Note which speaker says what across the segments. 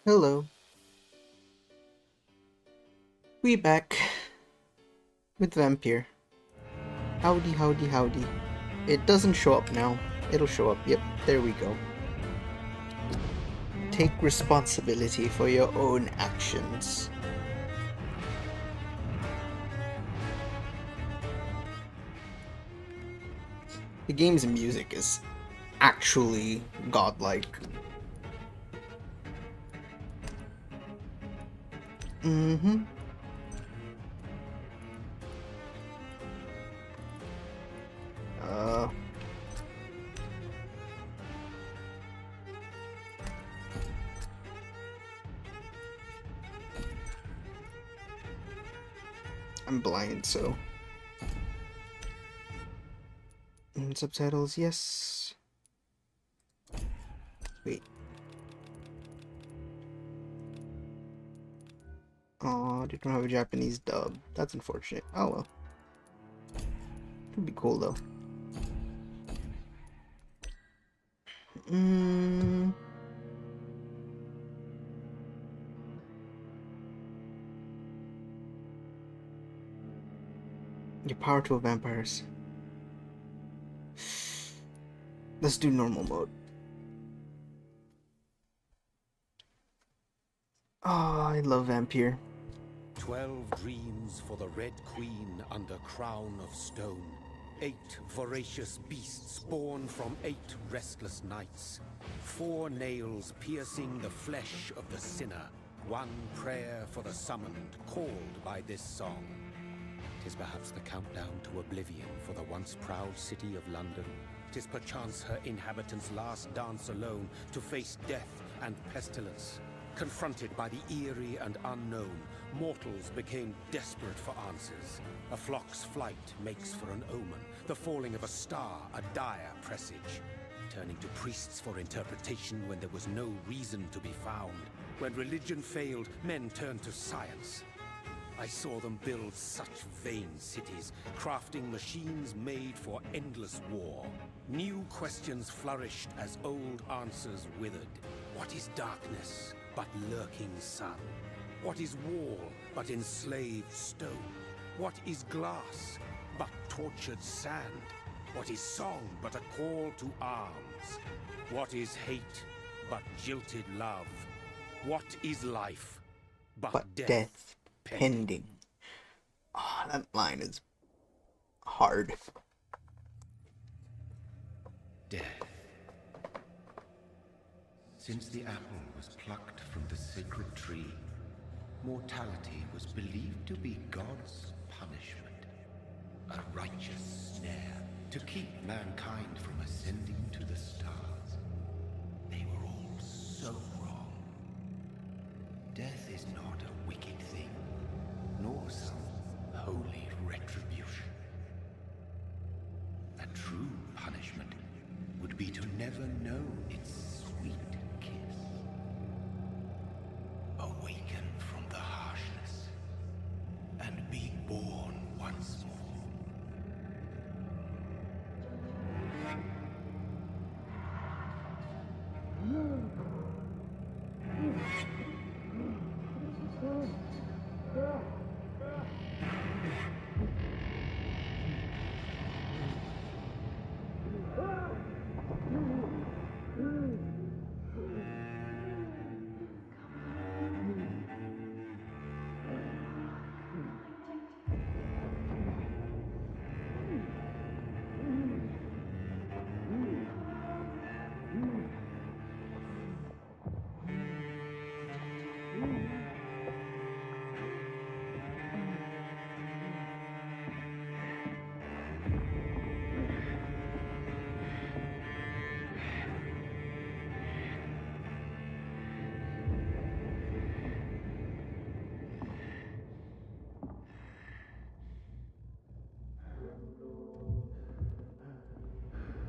Speaker 1: Hello, we back with Vampyr. Howdy, howdy, howdy. It doesn't show up now. It'll show up. Yep, there we go. Take responsibility for your own actions. The game's music is actually godlike. Mm-hmm. Uh... I'm blind, so... subtitles, yes. Wait. Aw, they don't have a Japanese dub. That's unfortunate. Oh well. It'd be cool though. Your power tool vampires. Let's do normal mode. Oh, I love Vampyr.
Speaker 2: 12 dreams for the Red Queen under crown of stone. 8 voracious beasts born from 8 restless nights. 4 nails piercing the flesh of the sinner. 1 prayer for the summoned, called by this song. 'Tis perhaps the countdown to oblivion for the once proud city of London. 'Tis perchance her inhabitants' last dance alone to face death and pestilence. Confronted by the eerie and unknown, mortals became desperate for answers. A flock's flight makes for an omen, the falling of a star a dire presage. Turning to priests for interpretation when there was no reason to be found. When religion failed, men turned to science. I saw them build such vain cities, crafting machines made for endless war. New questions flourished as old answers withered. What is darkness but lurking sun? What is wall but enslaved stone? What is glass but tortured sand? What is song but a call to arms? What is hate but jilted love? What is life but death?
Speaker 1: Pending. Oh, that line is hard.
Speaker 3: Death. Since the apple was plucked from the sacred tree, mortality was believed to be God's punishment. A righteous snare to keep mankind from ascending to the stars. They were all so wrong. Death is not a wicked thing, nor some holy retribution. A true punishment would be to never know its sweet kiss. Awaken from the harshness and be born once more.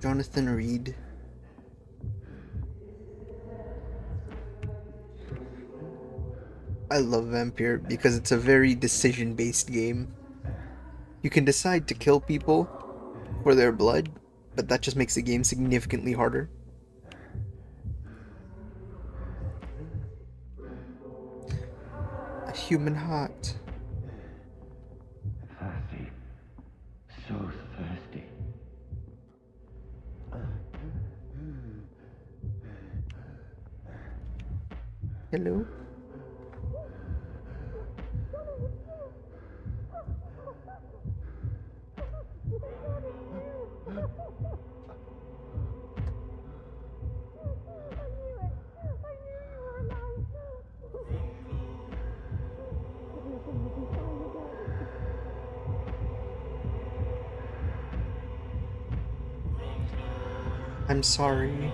Speaker 1: Jonathan Reed. I love Vampyr because it's a very decision-based game. You can decide to kill people for their blood, but that just makes the game significantly harder. A human heart.
Speaker 3: Thirsty. So thirsty.
Speaker 1: Hello? I'm sorry.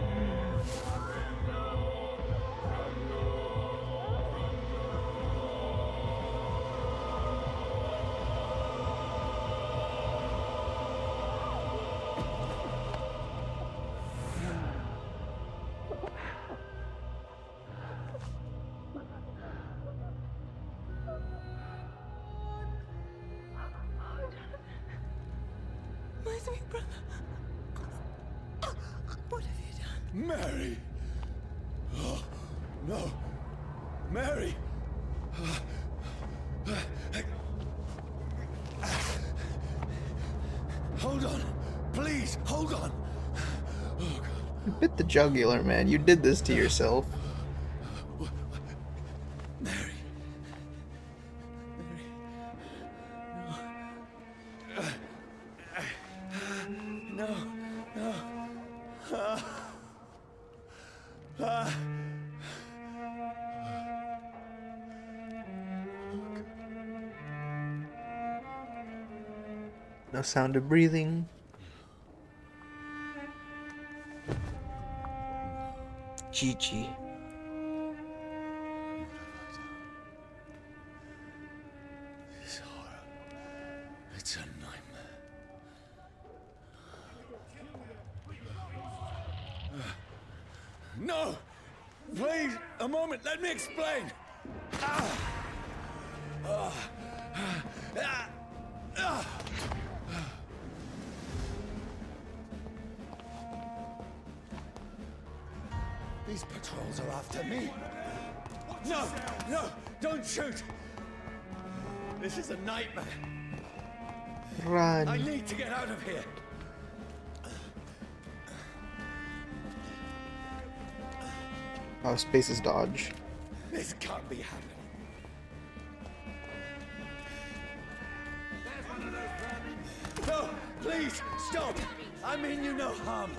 Speaker 4: My sweet brother. What have you done?
Speaker 2: Mary! Oh, no! Mary! Hold on! Please, hold on! Oh, God.
Speaker 1: You bit the jugular, man. You did this to yourself.
Speaker 2: Mary. No. No.
Speaker 1: No sound of breathing. GG.
Speaker 2: This horror. It's a nightmare. No! Please, a moment, let me explain! These patrols are after me. No! No! Don't shoot! This is a nightmare. I
Speaker 1: Run.
Speaker 2: need to get out of here.
Speaker 1: Oh, space is dodge.
Speaker 2: This can't be happening. No, please, stop! I mean you no harm.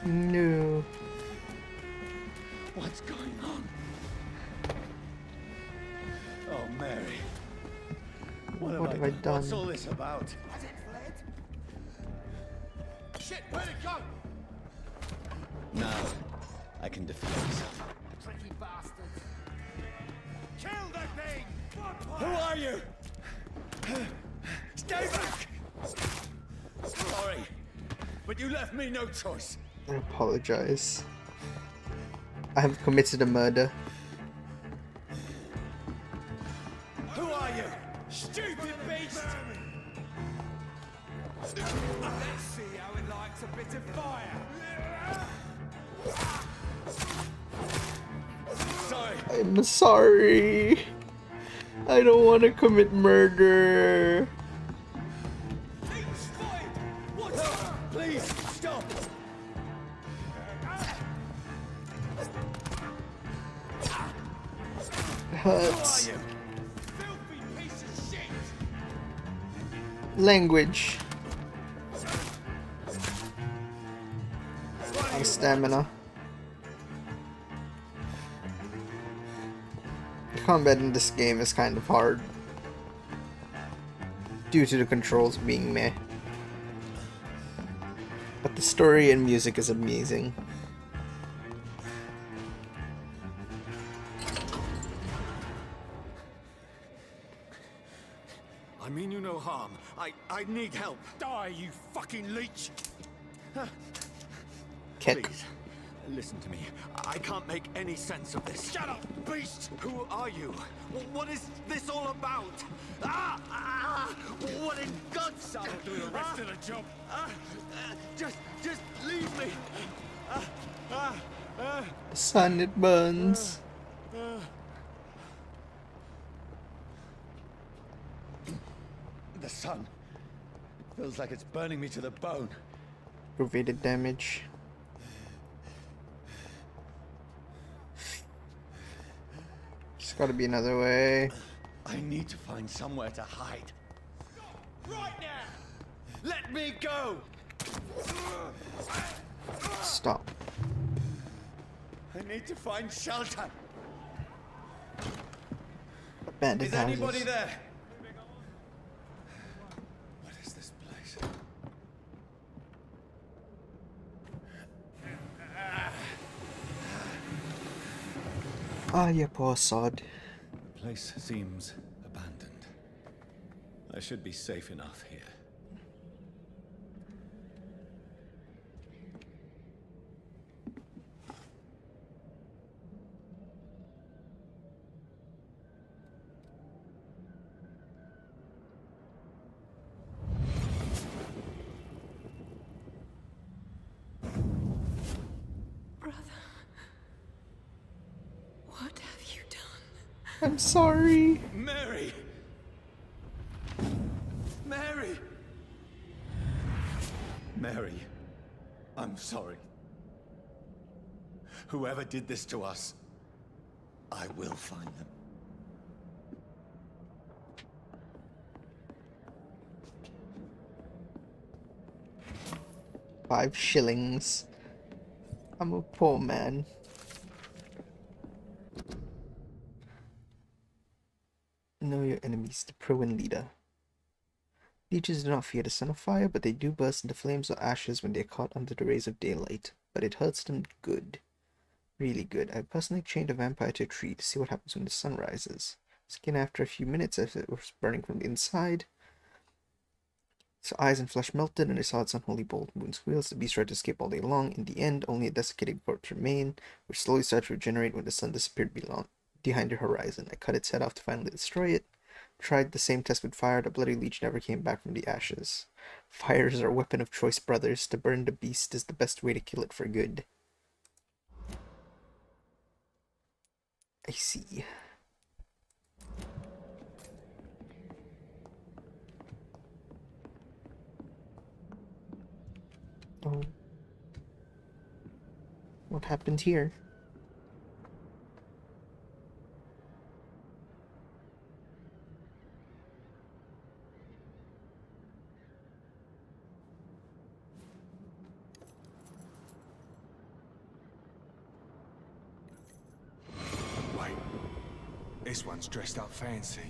Speaker 1: No.
Speaker 2: What's going on? Oh, Mary.
Speaker 1: What have I done?
Speaker 2: What's all this about?
Speaker 4: Has it fled?
Speaker 2: Shit, where'd it go? Now, I can defend myself.
Speaker 4: Tricky bastards.
Speaker 2: Kill that thing! Who are you? Stay back! Sorry, but you left me no choice.
Speaker 1: I apologize. I have committed a murder.
Speaker 2: Who are you? Stupid beast!
Speaker 4: Let's see how it likes a bit of fire.
Speaker 2: Sorry.
Speaker 1: I'm sorry. I don't want to commit murder.
Speaker 2: Please, stop!
Speaker 1: It hurts.
Speaker 2: Who are you?
Speaker 4: Filthy piece of shit.
Speaker 1: Language. And stamina. The combat in this game is kind of hard due to the controls being meh. But the story and music is amazing.
Speaker 2: I mean you no harm. I need help.
Speaker 4: Die, you fucking leech.
Speaker 1: Kick.
Speaker 2: Please, listen to me. I can't make any sense of this.
Speaker 4: Shut up, beast.
Speaker 2: Who are you? What is this all about? What in God's
Speaker 4: I'll do the rest of the job.
Speaker 2: Just leave me.
Speaker 1: Sun, it burns.
Speaker 4: The sun feels like it's burning me to the bone.
Speaker 1: Provided damage. There's gotta be another way.
Speaker 4: I need to find somewhere to hide. Right now! Let me go!
Speaker 1: Stop.
Speaker 4: I need to find shelter.
Speaker 1: Abandoned
Speaker 4: Is anybody
Speaker 1: houses.
Speaker 4: there? What is this place?
Speaker 1: Ah, you poor sod.
Speaker 4: The place seems abandoned. I should be safe enough here.
Speaker 5: Brother, what have you done?
Speaker 1: I'm sorry.
Speaker 4: Mary! Mary! Mary, I'm sorry. Whoever did this to us, I will find them.
Speaker 1: $5. I'm a poor man. Know your enemies, the Prowan leader. Leeches do not fear the sun of fire, but they do burst into flames or ashes when they are caught under the rays of daylight. But it hurts them good. Really good. I personally chained a vampire to a tree to see what happens when the sun rises. Skin after a few minutes as it was burning from the inside. Its eyes and flesh melted, and I saw its unholy bolt moon squeals. The beast tried to escape all day long. In the end, only a desiccated corpse remained, which slowly started to regenerate when the sun disappeared behind the horizon. I cut its head off to finally destroy it. Tried the same test with fire. The bloody leech never came back from the ashes. Fire is our weapon of choice, brothers. To burn the beast is the best way to kill it for good. I see. Oh. What happened here?
Speaker 6: Wait, this one's dressed up fancy.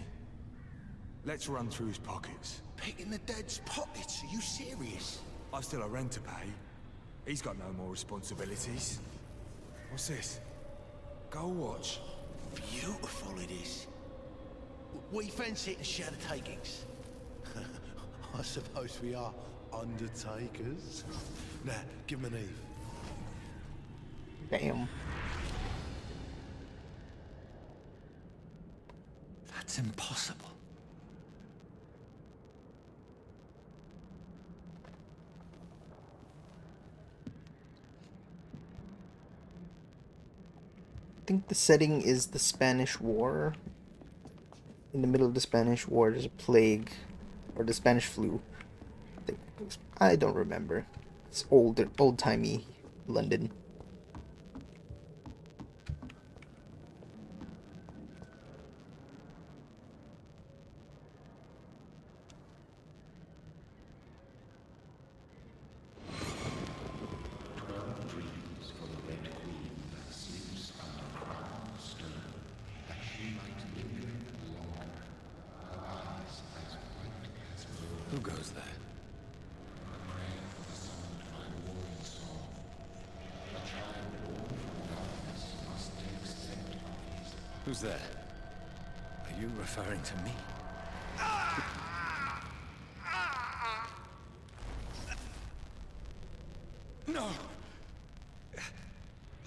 Speaker 6: Let's run through his pockets.
Speaker 3: Picking the dead's pockets? Are you serious?
Speaker 6: I've still a rent to pay. He's got no more responsibilities. What's this? Gold watch.
Speaker 3: Beautiful it is. We fancy it to share the takings. I suppose we are undertakers. Now, give him an Eve.
Speaker 1: Damn.
Speaker 3: That's impossible.
Speaker 1: I think the setting is the Spanish War. In the middle of the Spanish War, there's a plague, or the Spanish flu. I don't remember. It's old-timey London.
Speaker 4: Who goes there? Who's there? Are you referring to me? No!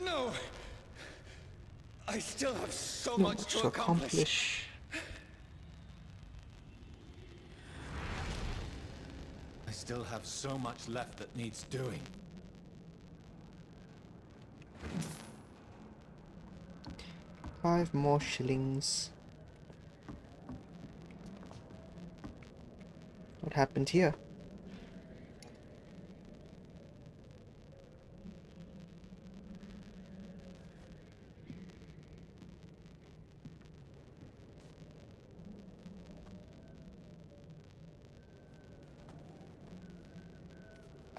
Speaker 4: No! I still have so much to accomplish. I still have so much left that needs doing.
Speaker 1: 5 more shillings. What happened here?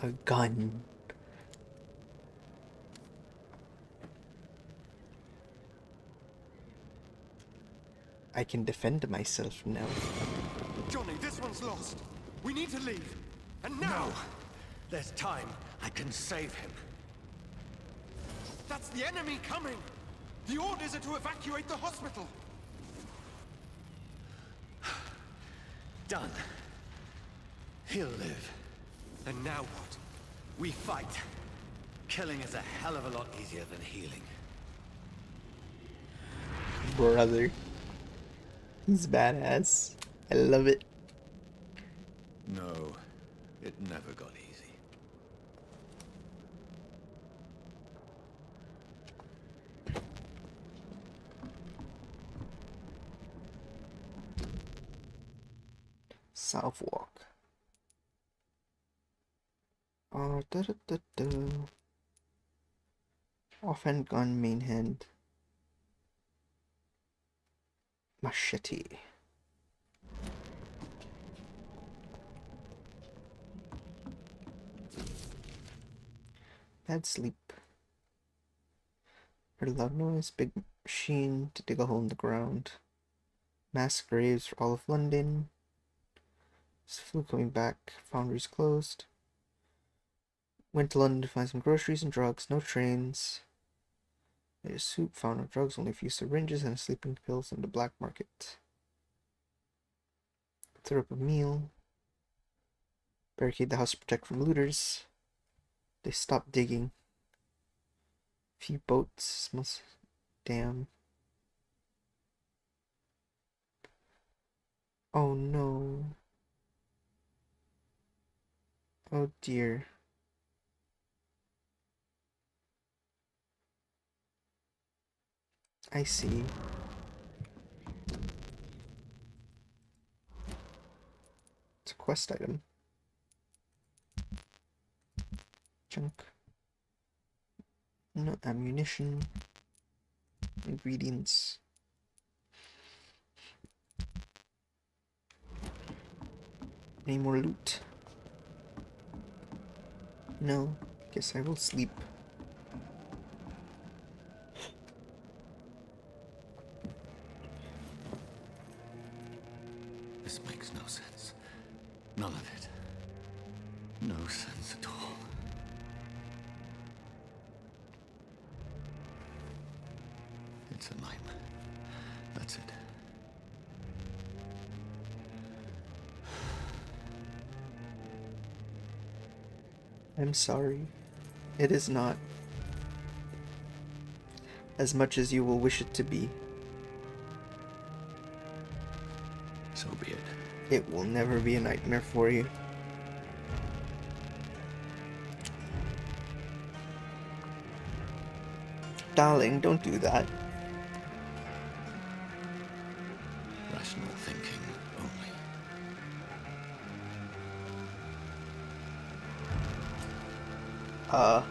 Speaker 1: A gun. I can defend myself now.
Speaker 4: Johnny, this one's lost. We need to leave. And now! No. There's time. I can save him. That's the enemy coming! The orders are to evacuate the hospital! Done. He'll live. And now what? We fight. Killing is a hell of a lot easier than healing.
Speaker 1: Brother. He's badass. I love it.
Speaker 4: No, it never got easy.
Speaker 1: Southwalk. Da da da da. Offhand gun, main hand. Machete. Bad sleep. Heard a loud noise, big machine to dig a hole in the ground. Mass graves for all of London. Flew coming back, foundries closed. Went to London to find some groceries and drugs, no trains. Made a soup, found no drugs, only a few syringes and sleeping pills on the black market. Threw up a meal. Barricade the house to protect from looters. They stopped digging. Few boats must. Damn. Oh no. Oh dear. I see. It's a quest item. Junk. No ammunition. Ingredients. Any more loot? No. Guess I will sleep.
Speaker 4: This makes no sense. None of it. No sense at all. It's a nightmare. That's it.
Speaker 1: I'm sorry. It is not. As much as you will wish it to be.
Speaker 4: So be it.
Speaker 1: It will never be a nightmare for you. Darling, don't do that.
Speaker 4: Rational thinking only.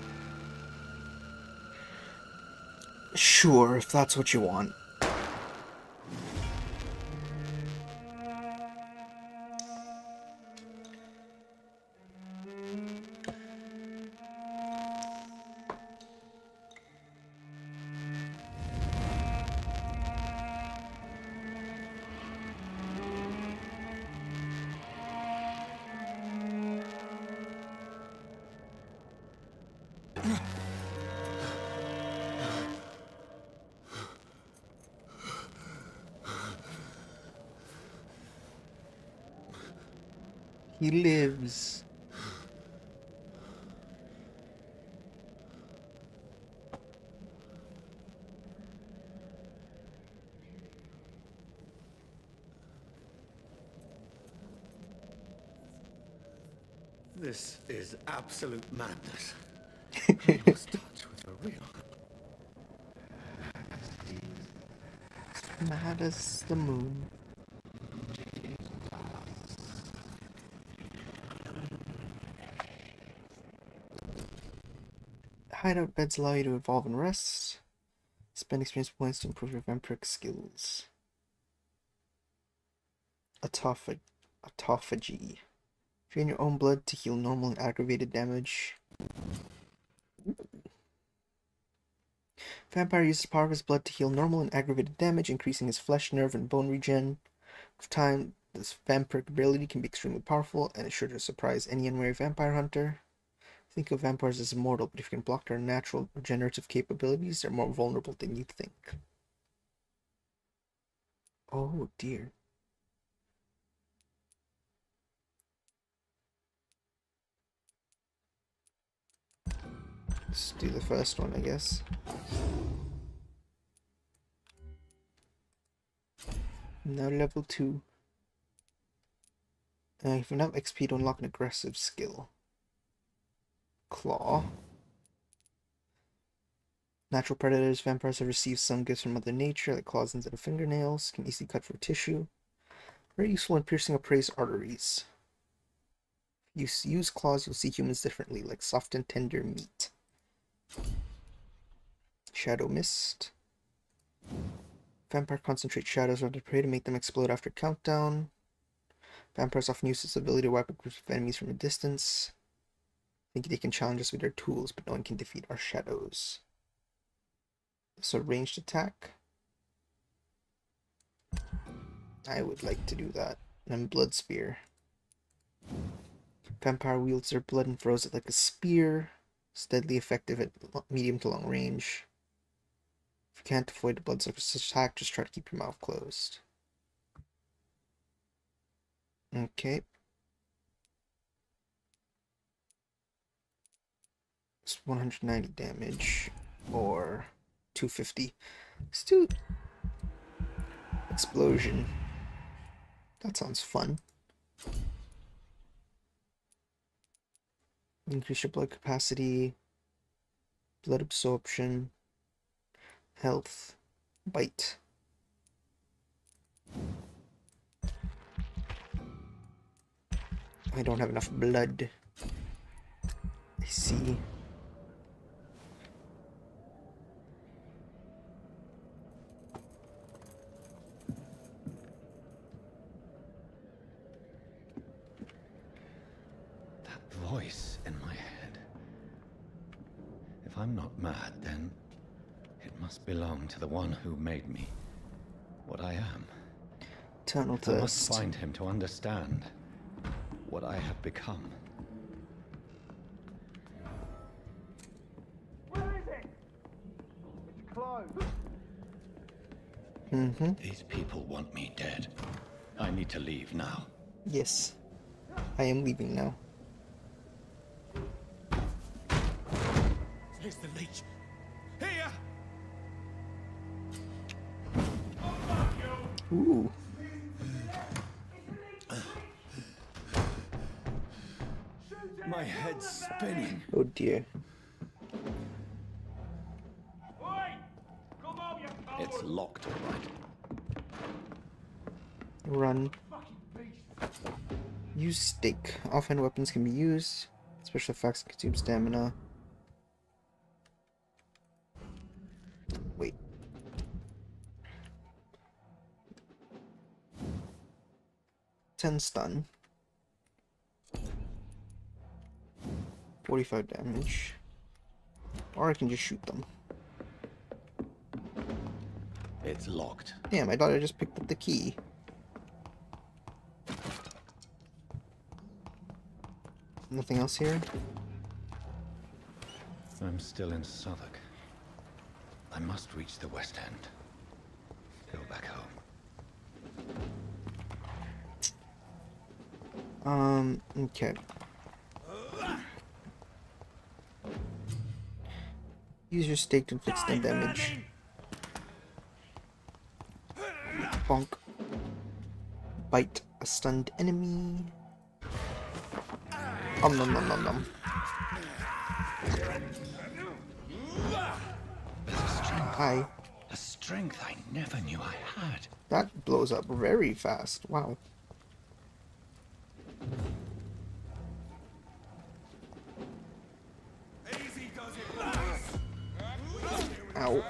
Speaker 1: Sure, if that's what you want. He lives.
Speaker 4: This is absolute madness. I lost touch with the real.
Speaker 1: Mad as the moon. Hideout beds allow you to evolve and rest. Spend experience points to improve your vampiric skills. Autophagy. Drain your own blood to heal normal and aggravated damage. Vampire uses the power of his blood to heal normal and aggravated damage, increasing his flesh, nerve, and bone regen. With time, this vampiric ability can be extremely powerful and is sure to surprise any unwary vampire hunter. Think of vampires as immortal, but if you can block their natural regenerative capabilities, they're more vulnerable than you think. Oh dear. Let's do the first one, I guess. Now level 2. If you have enough XP to unlock an aggressive skill. Claw. Natural predators, vampires have received some gifts from Mother Nature, like claws instead of fingernails, can easily cut through tissue. Very useful in piercing a prey's arteries. If you use claws, you'll see humans differently, like soft and tender meat. Shadow Mist. Vampire concentrates shadows around their prey to make them explode after countdown. Vampires often use this ability to wipe out groups of enemies from a distance. Think they can challenge us with their tools, but no one can defeat our shadows. It's a ranged attack. I would like to do that. And Blood Spear. Vampire wields their blood and throws it like a spear. It's deadly effective at medium to long range. If you can't avoid the blood surface attack, just try to keep your mouth closed. Okay. It's 190 damage, or 250. Let's do Explosion. That sounds fun. Increase your blood capacity, blood absorption, health, bite. I don't have enough blood. I see.
Speaker 3: That voice in my head. If I'm not mad, then it must belong to the one who made me what I am.
Speaker 1: Tunnel
Speaker 3: I must
Speaker 1: Thirst.
Speaker 3: find him to understand what I have become.
Speaker 7: Where is it? It's closed.
Speaker 3: These people want me dead. I need to leave now.
Speaker 1: Yes. I am leaving now.
Speaker 6: Here's the leech. Here!
Speaker 1: Ooh.
Speaker 6: My head's spinning.
Speaker 1: Oh dear.
Speaker 3: It's locked, all right.
Speaker 1: Run. Use stake. Offhand weapons can be used. Special effects consume stamina. Wait. Ten stun. 45 damage. Or I can just shoot them.
Speaker 3: It's locked.
Speaker 1: Damn, I thought I just picked up the key. Nothing else here?
Speaker 3: I'm still in Southwark. I must reach the West End. Go back home.
Speaker 1: Okay. Use your stake to inflict stun damage. Bonk. Bite a stunned enemy. Nom nom nom nom nom. Hi.
Speaker 3: A strength I never knew I had.
Speaker 1: That blows up very fast. Wow.
Speaker 6: Easy does it, boys.
Speaker 1: Ow.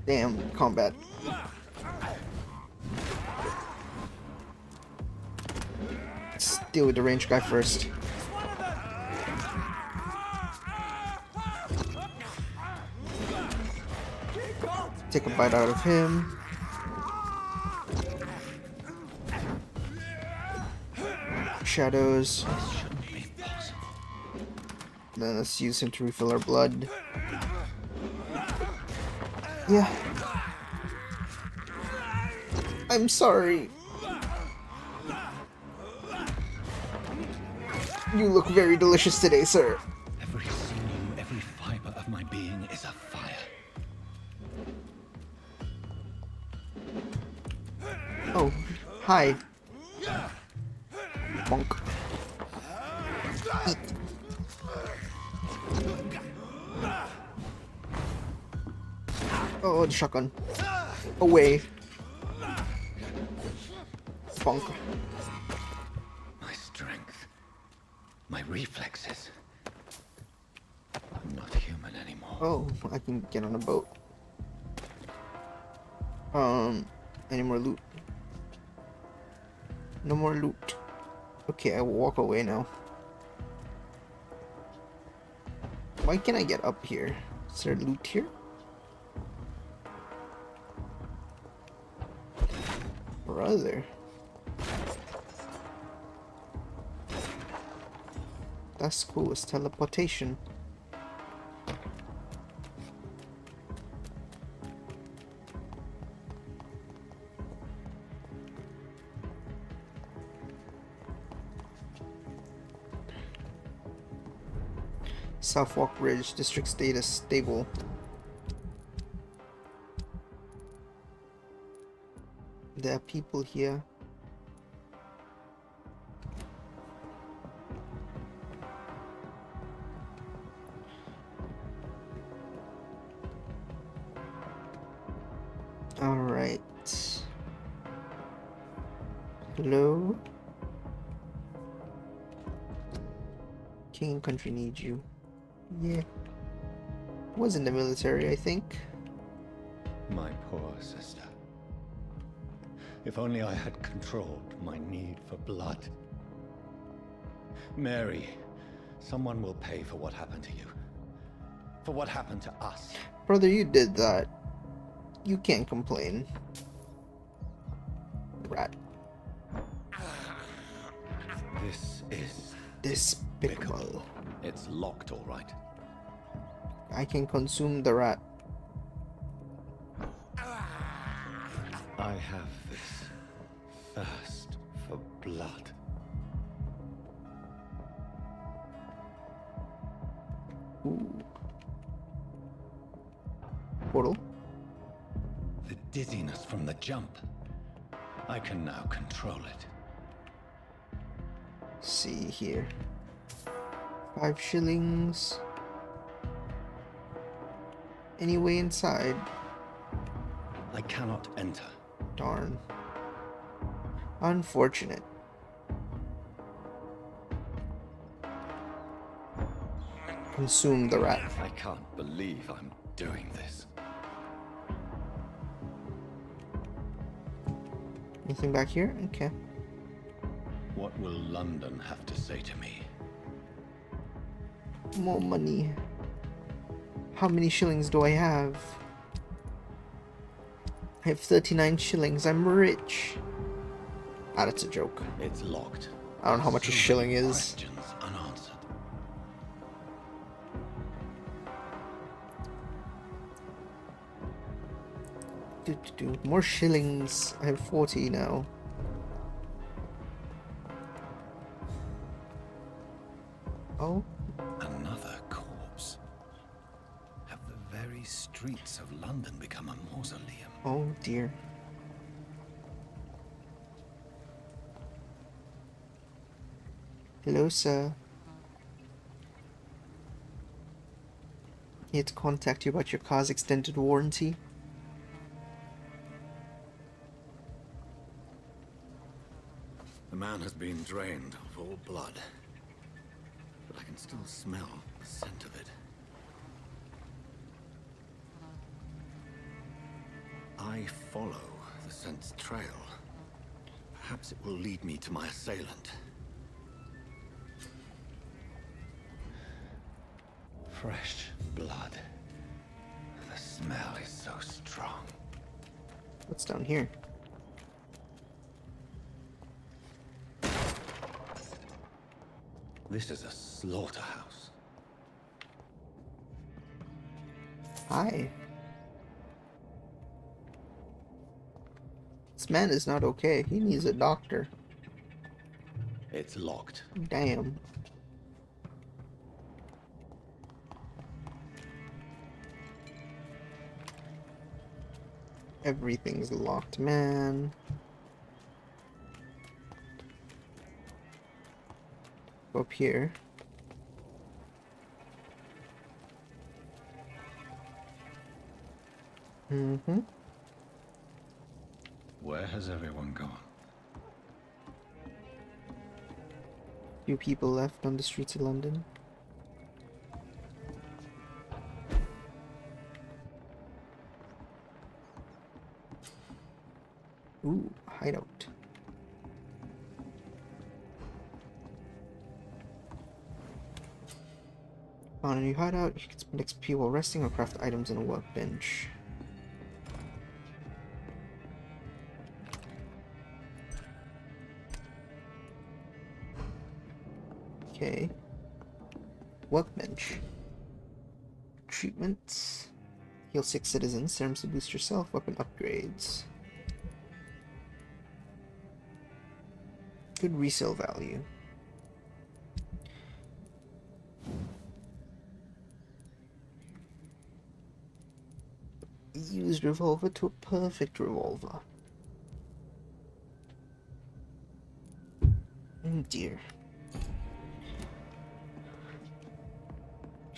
Speaker 1: Damn, combat. Let's deal with the ranged guy first. Take a bite out of him. Shadows.
Speaker 3: This shouldn't be possible.
Speaker 1: Then let's use him to refill our blood. Yeah. I'm sorry. You look very delicious today, sir.
Speaker 3: Every sinew, every fiber of my being is afire.
Speaker 1: Oh, hi. Bonk. Eat. Oh, the shotgun. Away. Bonk.
Speaker 3: My strength. My reflexes. I'm not human anymore.
Speaker 1: Oh, I can get on a boat. Any more loot? No more loot. Okay, I will walk away now. Why can't I get up here? Is there loot here? Brother. That's cool, it's teleportation. Southwark Bridge, district status stable. There are people here. All right. Hello? King and country need you. Yeah. Was in the military, I think.
Speaker 3: My poor sister. If only I had controlled my need for blood. Mary, someone will pay for what happened to you. For what happened to us.
Speaker 1: Brother, you did that. You can't complain. Rat.
Speaker 3: This is
Speaker 1: Despicable.
Speaker 3: It's locked, all right.
Speaker 1: I can consume the rat.
Speaker 3: I have this thirst for blood.
Speaker 1: Ooh. Portal.
Speaker 3: The dizziness from the jump. I can now control it.
Speaker 1: See here. 5 shillings. Any way inside?
Speaker 3: I cannot enter.
Speaker 1: Darn. Unfortunate. Consume the rat.
Speaker 3: I can't believe I'm doing this.
Speaker 1: Anything back here? Okay.
Speaker 3: What will London have to say to me?
Speaker 1: More money. How many shillings do I have? I have 39 shillings. I'm rich. Ah, that's a joke.
Speaker 3: It's locked.
Speaker 1: I don't know how much a
Speaker 3: So
Speaker 1: shilling
Speaker 3: many
Speaker 1: is.
Speaker 3: Questions unanswered.
Speaker 1: More shillings. I have 40 now. Oh,
Speaker 3: Another corpse. Have the very streets of London become a mausoleum?
Speaker 1: oh dear. Hello, sir. Here to contact you about your car's extended warranty.
Speaker 4: The man has been drained of all blood, but I can still smell the scent of it. I follow the scent's trail. Perhaps it will lead me to my assailant. Fresh blood. The smell is so strong.
Speaker 1: What's down here?
Speaker 4: This is a slaughterhouse.
Speaker 1: Hi. This man is not okay. He needs a doctor.
Speaker 4: It's locked.
Speaker 1: Damn. Everything's locked, man. Go up here. Mm-hmm.
Speaker 4: Where has everyone gone?
Speaker 1: Few people left on the streets of London. Ooh, hideout. Found a new hideout. You can spend XP while resting or craft items in a workbench. Okay. Workbench. Treatments. Heal 6 citizens. Serums to boost yourself. Weapon upgrades. Good resale value. Used revolver to a perfect revolver. Oh dear.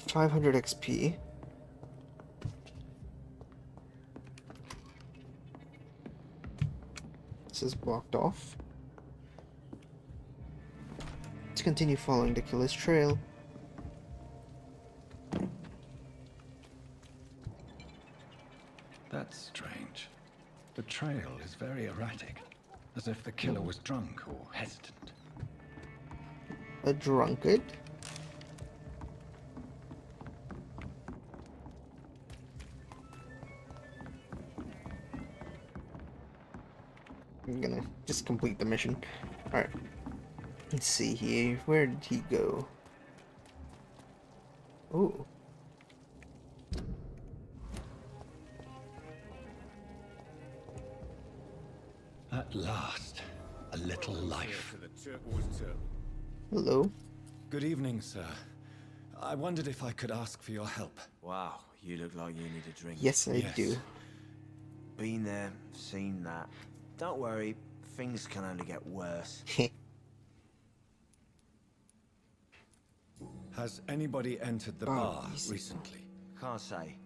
Speaker 1: 500 XP. This is blocked off. Let's continue following the killer's trail.
Speaker 4: That's strange. The trail is very erratic, as if the killer was drunk or hesitant.
Speaker 1: A drunkard? I'm gonna just complete the mission. Alright. Let's see here. Where did he go? Oh.
Speaker 4: At last, a little life.
Speaker 1: Hello.
Speaker 4: Good evening, sir. I wondered if I could ask for your help.
Speaker 8: Wow, you look like you need a drink.
Speaker 1: Yes, I
Speaker 4: Yes.
Speaker 1: do.
Speaker 8: Been there, seen that. Don't worry, things can only get worse.
Speaker 4: Has anybody entered the bar
Speaker 1: easy.
Speaker 4: recently?
Speaker 8: Can't say.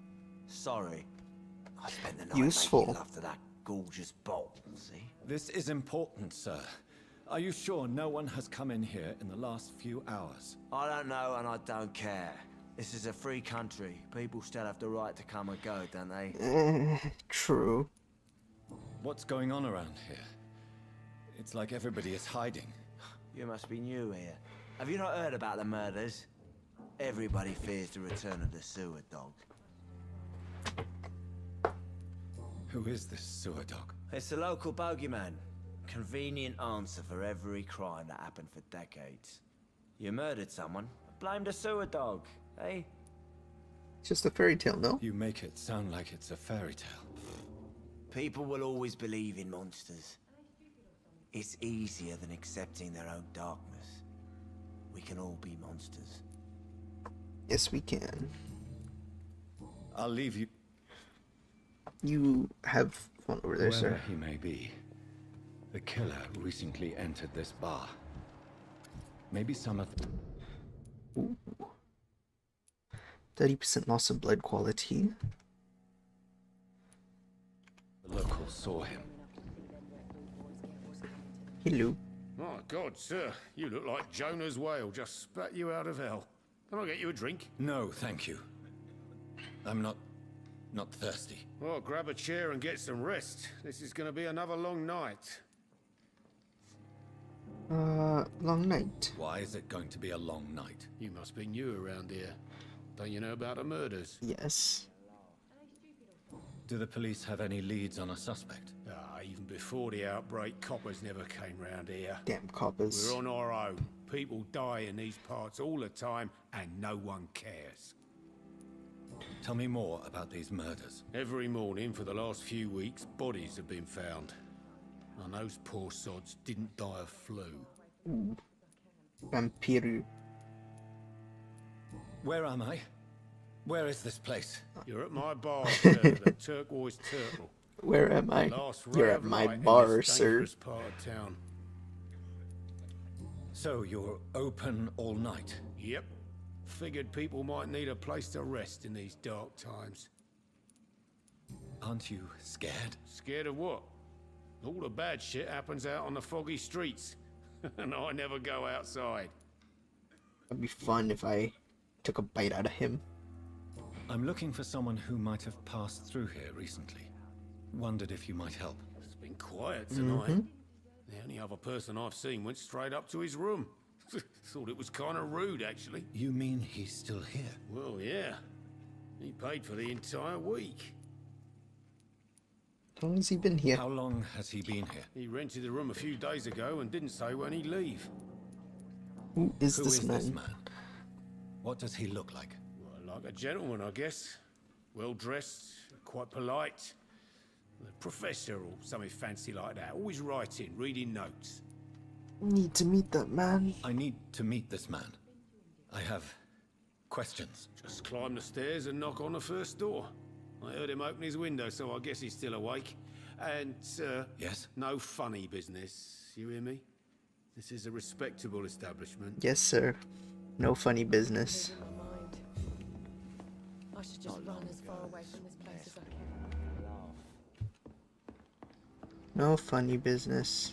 Speaker 8: Sorry. I spent the night
Speaker 1: Useful.
Speaker 8: making love to that gorgeous bottle, see?
Speaker 4: This is important, sir. Are you sure no one has come in here in the last few hours?
Speaker 8: I don't know and I don't care. This is a free country. People still have the right to come and go, don't they?
Speaker 1: True.
Speaker 4: What's going on around here? It's like everybody is hiding.
Speaker 8: You must be new here. Have you not heard about the murders? Everybody fears the return of the sewer dog.
Speaker 4: Who is this sewer dog?
Speaker 8: It's the local bogeyman. Convenient answer for every crime that happened for decades. You murdered someone, blame the sewer dog, eh?
Speaker 1: It's just a fairy tale, no?
Speaker 4: You make it sound like it's a fairy tale.
Speaker 8: People will always believe in monsters. It's easier than accepting their own darkness. We can all be monsters.
Speaker 1: Yes, we can.
Speaker 4: I'll leave you.
Speaker 1: You have fun over there,
Speaker 4: Whoever
Speaker 1: sir.
Speaker 4: he may be, the killer recently entered this bar. Maybe some of...
Speaker 1: Ooh. 30% loss of blood quality.
Speaker 4: The locals saw him.
Speaker 1: Hello.
Speaker 2: My God, sir, you look like Jonah's whale just spat you out of hell. Can I get you a drink?
Speaker 4: No, thank you. I'm not thirsty.
Speaker 2: Well, grab a chair and get some rest. This is going to be another long night.
Speaker 1: Long night.
Speaker 4: Why is it going to be a long night?
Speaker 2: You must be new around here. Don't you know about the murders?
Speaker 1: Yes.
Speaker 4: Do the police have any leads on a suspect?
Speaker 2: Even before the outbreak, coppers never came round here.
Speaker 1: Damn coppers.
Speaker 2: We're on our own. People die in these parts all the time, and no one cares.
Speaker 4: Tell me more about these murders.
Speaker 2: Every morning for the last few weeks, bodies have been found. And those poor sods didn't die of flu.
Speaker 1: Vampyr.
Speaker 4: Where am I? Where is this place?
Speaker 2: You're at my bar, sir, the Turquoise Turtle.
Speaker 1: Where am I?
Speaker 2: Last
Speaker 1: You're
Speaker 2: ray
Speaker 1: at
Speaker 2: of
Speaker 1: my
Speaker 2: light in
Speaker 1: bar,
Speaker 2: this
Speaker 1: sir.
Speaker 2: dangerous part of town.
Speaker 4: So you're open all night?
Speaker 2: Yep. Figured people might need a place to rest in these dark times.
Speaker 4: Aren't you scared?
Speaker 2: Scared of what? All the bad shit happens out on the foggy streets. And I never go outside.
Speaker 1: It'd be fun if I took a bite out of him.
Speaker 4: I'm looking for someone who might have passed through here recently. Wondered if you might help.
Speaker 2: It's been quiet tonight. The only other person I've seen went straight up to his room. Thought it was kind of rude, actually.
Speaker 4: You mean he's still here?
Speaker 2: Well, yeah. He paid for the entire week.
Speaker 1: How long has he been here?
Speaker 4: How long has he been here?
Speaker 2: He rented the room a few days ago and didn't say when he'd leave.
Speaker 1: Who is
Speaker 4: Who
Speaker 1: this
Speaker 4: is
Speaker 1: man?
Speaker 4: this man? What does he look like?
Speaker 2: Well, like a gentleman, I guess. Well-dressed, quite polite. A professor or something fancy like that. Always writing, reading notes.
Speaker 1: Need to meet that man.
Speaker 4: I need to meet this man. I have questions.
Speaker 2: Just climb the stairs and knock on the first door. I heard him open his window, so I guess he's still awake. And,
Speaker 4: Yes?
Speaker 2: no funny business. You hear me? This is a respectable establishment.
Speaker 1: Yes, sir. No funny business.
Speaker 5: In my mind. I should just run as far away from this place as I can.
Speaker 1: No funny business.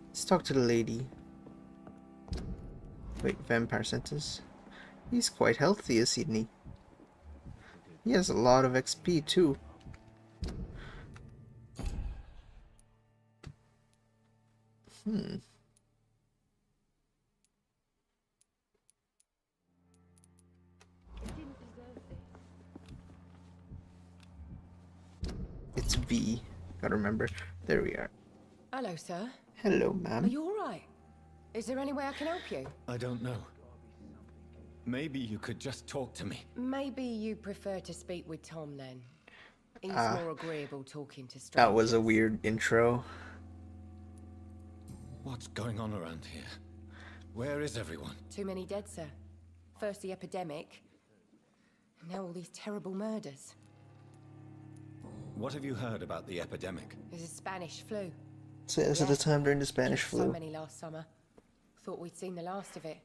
Speaker 1: Let's talk to the lady. Wait, vampire sentence. He's quite healthy, isn't he? He has a lot of XP too. It's V. Gotta remember. There we are.
Speaker 5: Hello, sir.
Speaker 1: Hello,
Speaker 5: Are
Speaker 1: ma'am.
Speaker 5: you alright? Is there any way I can help you?
Speaker 4: I don't know. Maybe you could just talk to me.
Speaker 5: Maybe you prefer to speak with Tom then. He's more agreeable talking to strangers.
Speaker 1: That was a weird intro.
Speaker 4: What's going on around here? Where is everyone?
Speaker 5: Too many dead, sir. First the epidemic, and now all these terrible murders.
Speaker 4: What have you heard about the epidemic?
Speaker 5: There's a Spanish flu.
Speaker 1: So this is the time during the Spanish
Speaker 5: So
Speaker 1: flu.
Speaker 5: many last summer. Thought we'd seen the last of it.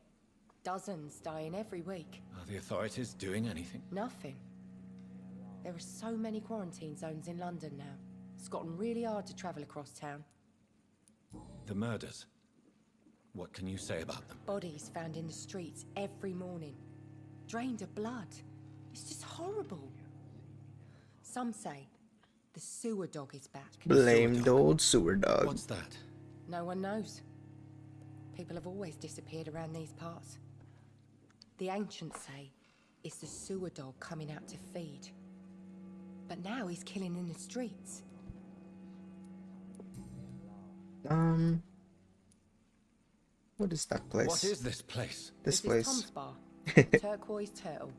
Speaker 5: Dozens dying every week.
Speaker 4: Are the authorities doing anything?
Speaker 5: Nothing. There are so many quarantine zones in London now. It's gotten really hard to travel across town.
Speaker 4: The murders. What can you say about them?
Speaker 5: Bodies found in the streets every morning. Drained of blood. It's just horrible. Some say the sewer dog is back.
Speaker 1: Blamed old sewer dog.
Speaker 4: What's that?
Speaker 5: No one knows. People have always disappeared around these parts. The ancients say it's the sewer dog coming out to feed. But now he's killing in the streets.
Speaker 1: What is that place?
Speaker 4: What is this place?
Speaker 1: This
Speaker 5: Is
Speaker 1: place?
Speaker 5: Tom's bar. Turquoise Turtle.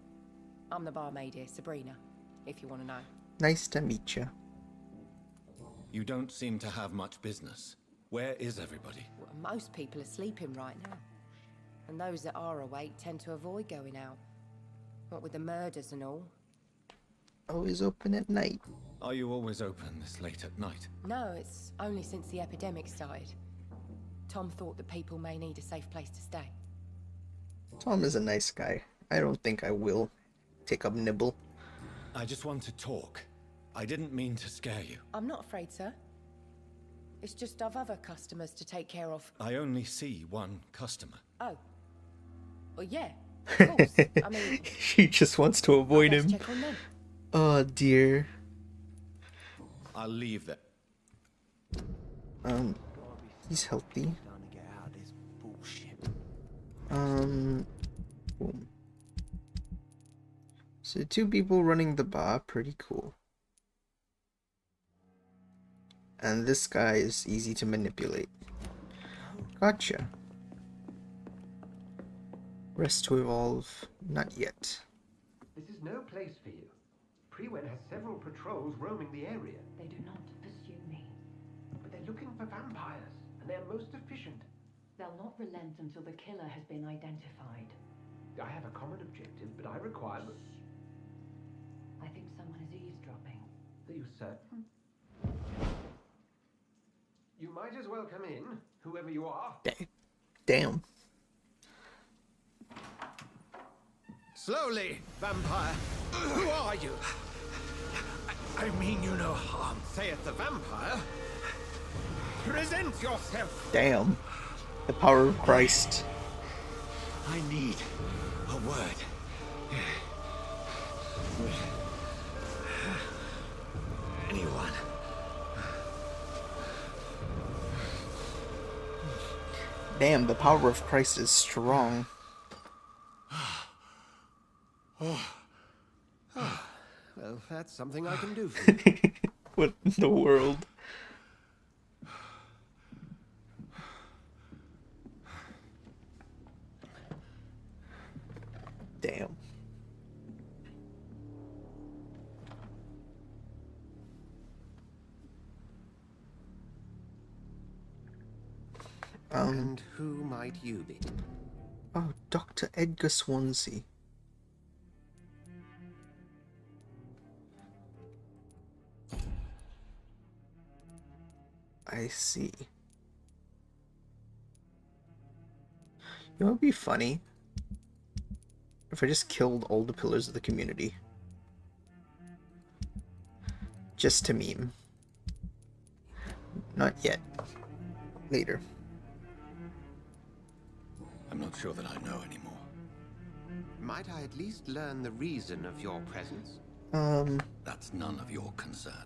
Speaker 5: I'm the barmaid here, Sabrina, if you want to know.
Speaker 1: Nice to meet you.
Speaker 4: You don't seem to have much business. Where is everybody?
Speaker 5: Well, most people are sleeping right now. And those that are awake tend to avoid going out. What with the murders and all.
Speaker 1: Always open at night.
Speaker 4: Are you always open this late at night?
Speaker 5: No, it's only since the epidemic started. Tom thought that people may need a safe place to stay.
Speaker 1: Tom is a nice guy. I don't think I will take up nibble.
Speaker 9: I just want to talk. I didn't mean to scare you.
Speaker 5: I'm not afraid, sir. It's just I've other customers to take care of.
Speaker 9: I only see one customer.
Speaker 5: Oh. Well, yeah. Of course. I mean,
Speaker 1: She just wants to avoid
Speaker 5: I'll best
Speaker 1: him.
Speaker 5: check on them.
Speaker 1: Oh dear.
Speaker 9: I'll leave that.
Speaker 1: He's healthy.
Speaker 8: Time to get out of this bullshit.
Speaker 1: Boom. So 2 people running the bar, pretty cool. And this guy is easy to manipulate. Gotcha. Rest to evolve, not yet.
Speaker 3: This is no place for you. Prewen has several patrols roaming the area,
Speaker 10: They do not pursue me.
Speaker 3: but they're looking for vampires, and they're most efficient.
Speaker 10: They'll not relent until the killer has been identified.
Speaker 3: I have a common objective, but I require...
Speaker 10: I think someone is eavesdropping.
Speaker 3: Are you certain? You might as well come in, whoever you are.
Speaker 1: Damn.
Speaker 2: Slowly, vampire. Who are you?
Speaker 6: I mean you no harm.
Speaker 2: Saith the vampire. Present yourself.
Speaker 1: Damn. The power of Christ.
Speaker 6: I need a word. Anyone.
Speaker 1: Damn, the power of Christ is strong.
Speaker 2: Well, that's something I can do for you.
Speaker 1: What in the world? Damn.
Speaker 2: And who might you be?
Speaker 1: Oh, Dr. Edgar Swansea. I see. You know what would be funny? If I just killed all the pillars of the community. Just to meme. Not yet. Later.
Speaker 9: I'm not sure that I know anymore.
Speaker 2: Might I at least learn the reason of your presence?
Speaker 9: That's none of your concern.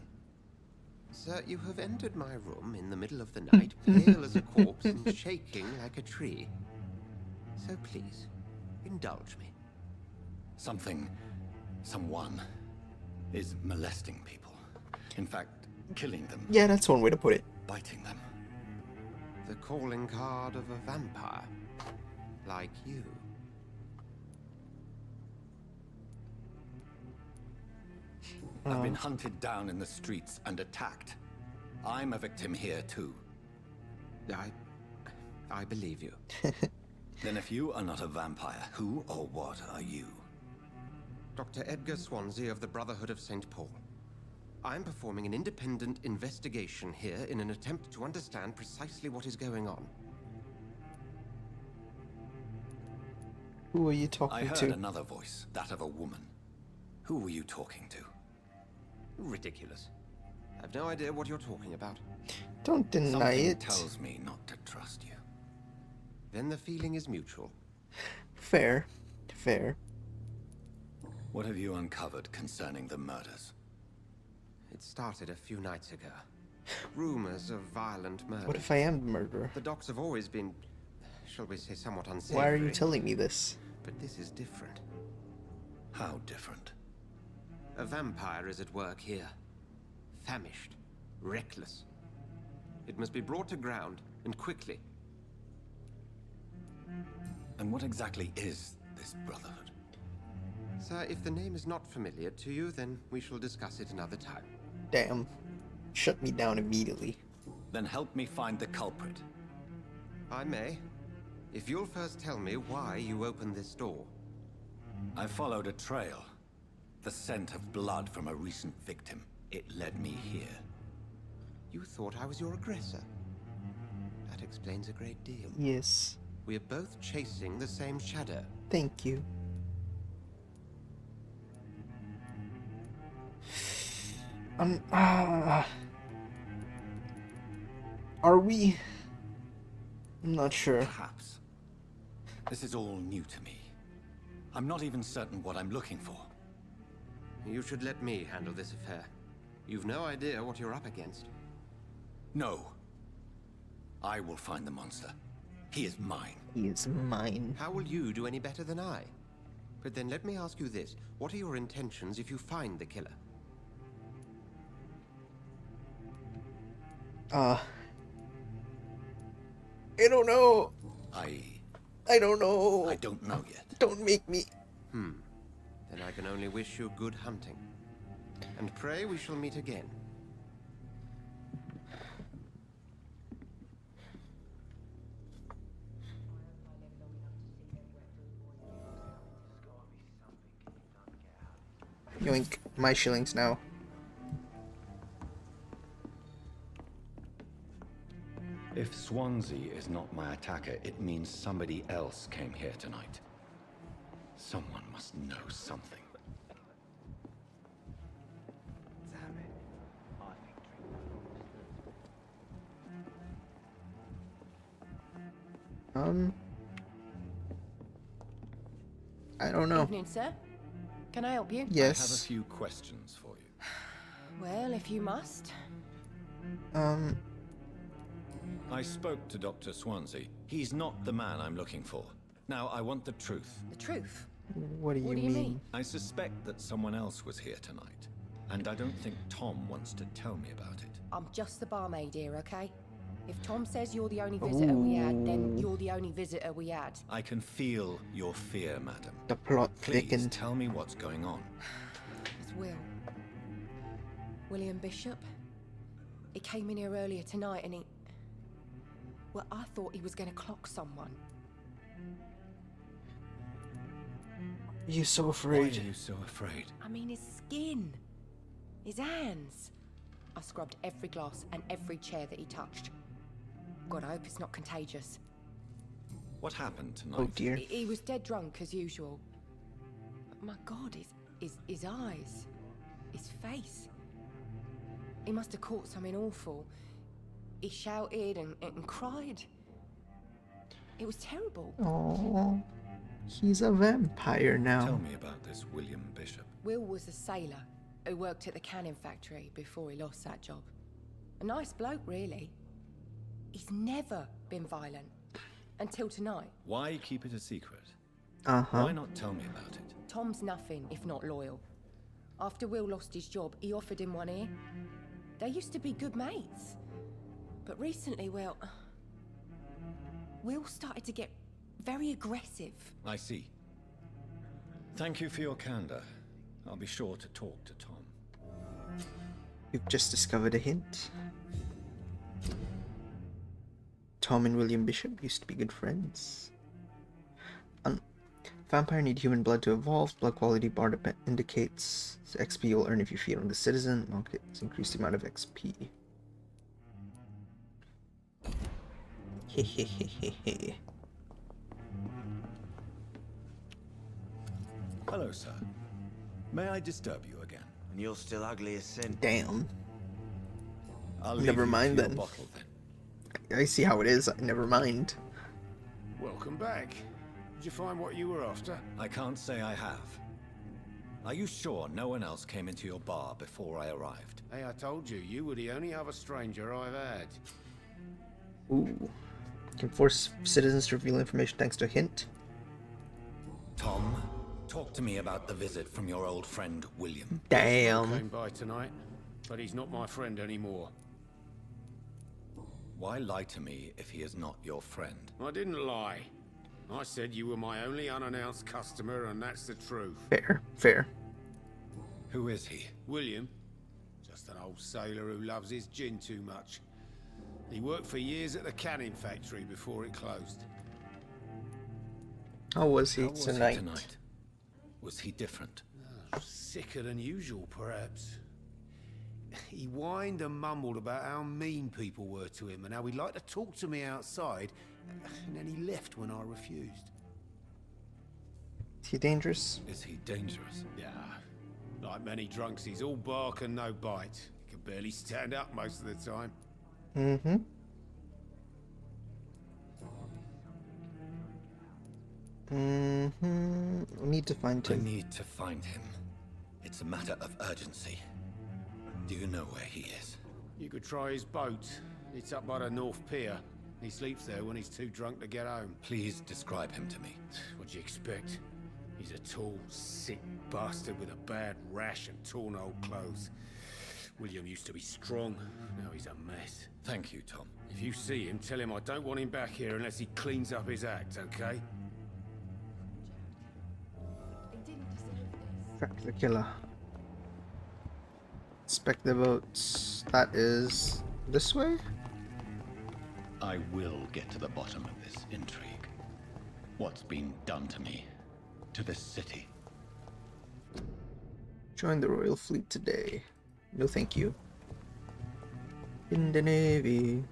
Speaker 2: Sir, you have entered my room in the middle of the night, pale as a corpse and shaking like a tree. So please, indulge me.
Speaker 9: Someone is molesting people. In fact, killing them,
Speaker 1: Yeah, that's one way to put it.
Speaker 9: biting them.
Speaker 2: The calling card of a vampire, like you.
Speaker 9: I've been hunted down in the streets and attacked. I'm a victim here too.
Speaker 2: I believe you.
Speaker 9: Then if you are not a vampire, who or what are you?
Speaker 2: Dr. Edgar Swansea of the Brotherhood of St. Paul. I'm performing an independent investigation here in an attempt to understand precisely what is going on.
Speaker 1: Who are you
Speaker 9: I
Speaker 1: talking
Speaker 9: heard
Speaker 1: to?
Speaker 9: another voice, that of a woman. Who were you talking to?
Speaker 2: Ridiculous. I've no idea what you're talking about.
Speaker 1: Don't deny
Speaker 9: Something
Speaker 1: it.
Speaker 9: tells me not to trust you.
Speaker 2: Then the feeling is mutual.
Speaker 1: Fair. Fair.
Speaker 9: What have you uncovered concerning the murders?
Speaker 2: It started a few nights ago. Rumors of violent murder.
Speaker 1: What if I am the murderer?
Speaker 2: The docs have always been, shall we say, somewhat unsavory.
Speaker 1: Why are you telling me this?
Speaker 2: But this is different.
Speaker 9: How different?
Speaker 2: A vampire is at work here. Famished. Reckless. It must be brought to ground, and quickly.
Speaker 9: And what exactly is this brotherhood?
Speaker 2: Sir, if the name is not familiar to you, then we shall discuss it another time.
Speaker 1: Damn. Shut me down immediately.
Speaker 9: Then help me find the culprit.
Speaker 2: I may. If you'll first tell me why you opened this door.
Speaker 9: I followed a trail. The scent of blood from a recent victim. It led me here.
Speaker 2: You thought I was your aggressor. That
Speaker 11: That explains a great deal.
Speaker 1: Yes.
Speaker 11: We are both chasing the same shadow.
Speaker 1: Thank you. Are we? I'm not sure.
Speaker 9: Perhaps. This is all new to me. I'm not even certain what I'm looking for.
Speaker 11: You should let me handle this affair. You've no idea what you're up against.
Speaker 9: No. I will find the monster. He is mine.
Speaker 1: He is mine.
Speaker 11: How will you do any better than I? But then let me ask you this. What are your intentions if you find the killer?
Speaker 1: I don't know. I don't know.
Speaker 9: I don't know yet.
Speaker 1: Don't make me.
Speaker 11: Then I can only wish you good hunting. And pray we shall meet again.
Speaker 1: Yoink. My shillings now.
Speaker 9: If Swansea is not my attacker, it means somebody else came here tonight. Someone must know something.
Speaker 1: I don't know.
Speaker 5: Evening, sir. Can I help you?
Speaker 1: Yes.
Speaker 9: I have a few questions for you.
Speaker 5: Well, if you must.
Speaker 9: I spoke to Dr. Swansea. He's not the man I'm looking for. Now, I want the truth.
Speaker 5: The truth?
Speaker 1: What do you mean?
Speaker 9: I suspect that someone else was here tonight. And I don't think Tom wants to tell me about it.
Speaker 5: I'm just the barmaid here, okay? If Tom says you're the only visitor we had, then you're the only visitor we had.
Speaker 9: I can feel your fear, madam.
Speaker 1: The plot
Speaker 9: Please
Speaker 1: thickened.
Speaker 9: tell me what's going on.
Speaker 5: It's Will. William Bishop. He came in here earlier tonight and he... Well, I thought he was going to clock someone.
Speaker 1: You're so
Speaker 9: Why
Speaker 1: afraid.
Speaker 9: are you so afraid?
Speaker 5: I mean, his skin. His hands. I scrubbed every glass and every chair that he touched. God, I hope it's not contagious.
Speaker 9: What happened tonight?
Speaker 1: Oh dear.
Speaker 5: He was dead drunk as usual. But my God, his eyes, his face. He must have caught something awful. He shouted and cried. It was terrible.
Speaker 1: Oh, he's a vampire now.
Speaker 9: Tell me about this William Bishop.
Speaker 5: Will was a sailor who worked at the cannon factory before he lost that job. A nice bloke, really. He's never been violent. Until tonight.
Speaker 9: Why keep it a secret?
Speaker 1: Uh-huh.
Speaker 9: Why not tell me about it?
Speaker 5: Tom's nothing if not loyal. After Will lost his job, he offered him one ear. They used to be good mates. But recently, well... Will started to get very aggressive.
Speaker 9: I see. Thank you for your candor. I'll be sure to talk to Tom.
Speaker 1: You've just discovered a hint. Tom and William Bishop used to be good friends. Vampire need human blood to evolve. Blood quality bar indicates the XP you'll earn if you feed on the citizen. Okay, it's increased the amount of XP. Hehehehe.
Speaker 9: Hello, sir. May I disturb you again?
Speaker 8: And you're still ugly as sin.
Speaker 1: Damn.
Speaker 9: I'll
Speaker 1: Never mind
Speaker 9: to your
Speaker 1: then.
Speaker 9: bottle then.
Speaker 1: I see how it is. Never mind.
Speaker 2: Welcome back. Did you find what you were after?
Speaker 9: I can't say I have. Are you sure no one else came into your bar before I arrived?
Speaker 2: Hey, I told you, you were the only other stranger I've had.
Speaker 1: Ooh. Can force citizens to reveal information thanks to a hint.
Speaker 9: Tom, talk to me about the visit from your old friend, William.
Speaker 1: Damn.
Speaker 2: Came by tonight, but he's not my friend anymore.
Speaker 9: Why lie to me if he is not your friend?
Speaker 2: I didn't lie. I said you were my only unannounced customer, and that's the truth.
Speaker 1: Fair. Fair.
Speaker 9: Who is he?
Speaker 2: William, just an old sailor who loves his gin too much. He worked for years at the canning factory before it closed.
Speaker 1: How was he
Speaker 9: How was
Speaker 1: tonight?
Speaker 9: he tonight? Was he different?
Speaker 2: Sicker than usual, perhaps. He whined and mumbled about how mean people were to him and how he'd like to talk to me outside, and then he left when I refused.
Speaker 1: Is he dangerous?
Speaker 9: Is he dangerous?
Speaker 2: Yeah. Like many drunks, he's all bark and no bite. He can barely stand up most of the time.
Speaker 1: Mm-hmm. Mm-hmm. We need to find
Speaker 9: I
Speaker 1: him.
Speaker 9: need to find him. It's a matter of urgency. Do you know where he is?
Speaker 2: You could try his boat. It's up by the North Pier. He sleeps there when he's too drunk to get home.
Speaker 9: Please describe him to me.
Speaker 2: What'd you expect? He's a tall, sick bastard with a bad rash and torn old clothes. William used to be strong. Now he's a mess.
Speaker 9: Thank you, Tom.
Speaker 2: If you see him, tell him I don't want him back here unless he cleans up his act, okay?
Speaker 1: Track the killer. Inspect the boats. That is this way?
Speaker 9: I will get to the bottom of this intrigue. What's been done to me? To this city?
Speaker 1: Join the Royal Fleet today. No thank you. In the Navy.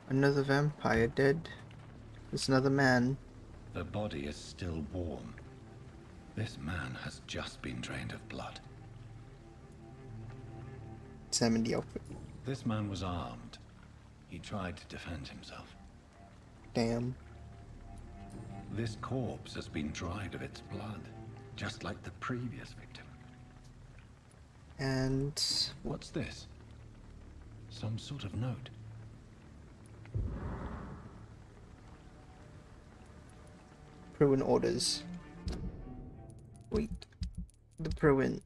Speaker 1: Another vampire dead. There's another man.
Speaker 9: The body is still warm. This man has just been drained of blood.
Speaker 1: Examine the outfit.
Speaker 9: This man was armed. He tried to defend himself.
Speaker 1: Damn.
Speaker 9: This corpse has been dried of its blood, just like the previous victim.
Speaker 1: And
Speaker 9: what's this? Some sort of note.
Speaker 1: Pruin orders. Wait. The Pruin.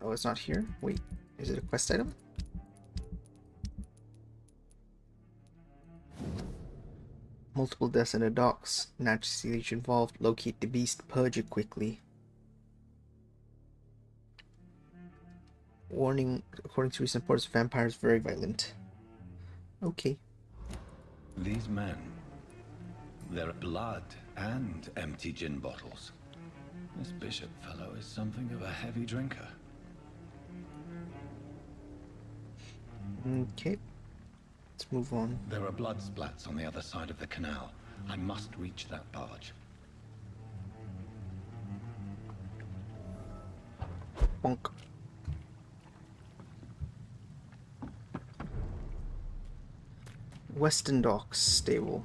Speaker 1: Oh, it's not here? Wait. Is it a quest item? Multiple deaths in the docks. Naturally involved. Locate the beast. Purge it quickly. Warning. According to recent reports, vampires very violent. Okay.
Speaker 9: These men. Their blood and empty gin bottles. This bishop fellow is something of a heavy drinker.
Speaker 1: Okay. Let's move on.
Speaker 9: There are blood splats on the other side of the canal. I must reach that barge.
Speaker 1: Bonk. Western Docks stable.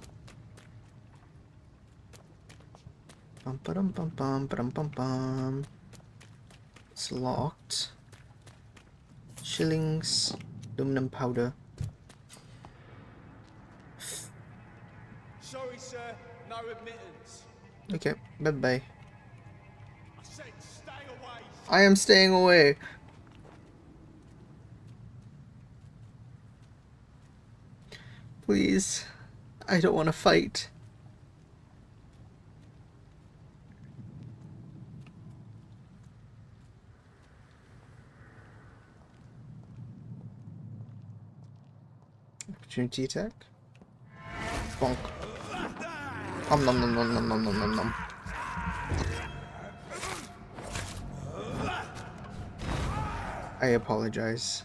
Speaker 1: Bum ba-dum bum bum ba-dum bum bum. It's locked. Shillings, aluminum powder.
Speaker 7: Sorry, sir. No admittance.
Speaker 1: Okay, bye-bye.
Speaker 7: I said stay away.
Speaker 1: I am staying away. Please. I don't want to fight. Opportunity attack. Bonk. Nom nom nom nom nom nom nom nom nom. I apologize.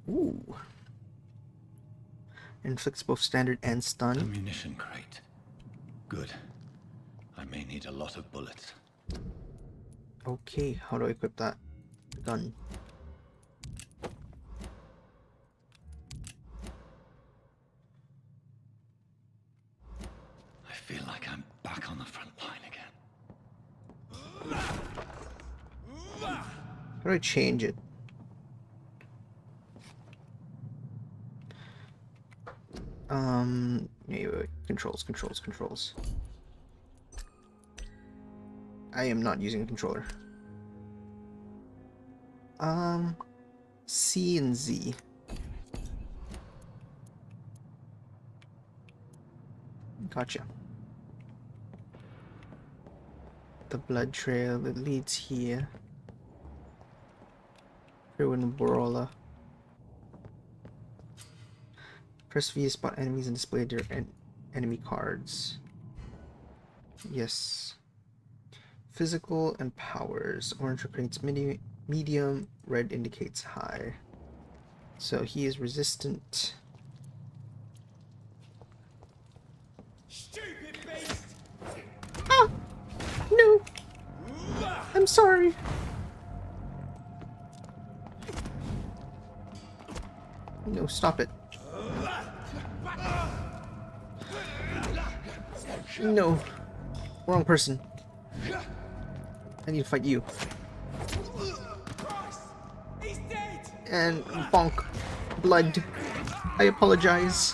Speaker 1: Ooh. Inflicts both standard and stun.
Speaker 9: Ammunition crate. Good. I may need a lot of bullets.
Speaker 1: Okay, how do I equip that? Gun.
Speaker 9: I feel like I'm back on the front line again.
Speaker 1: How do I change it? Wait. Controls. I am not using a controller. C and Z. Gotcha. The blood trail that leads here. Ruin Brawler. Press V to spot enemies and display their enemy cards. Yes. Physical and powers. Orange indicates medium, red indicates high. So he is resistant.
Speaker 7: Stupid beast!
Speaker 1: Ah! No! I'm sorry. No, stop it. No. Wrong person. I need to fight you.
Speaker 7: He's dead!
Speaker 1: And bonk. Blood. I apologize.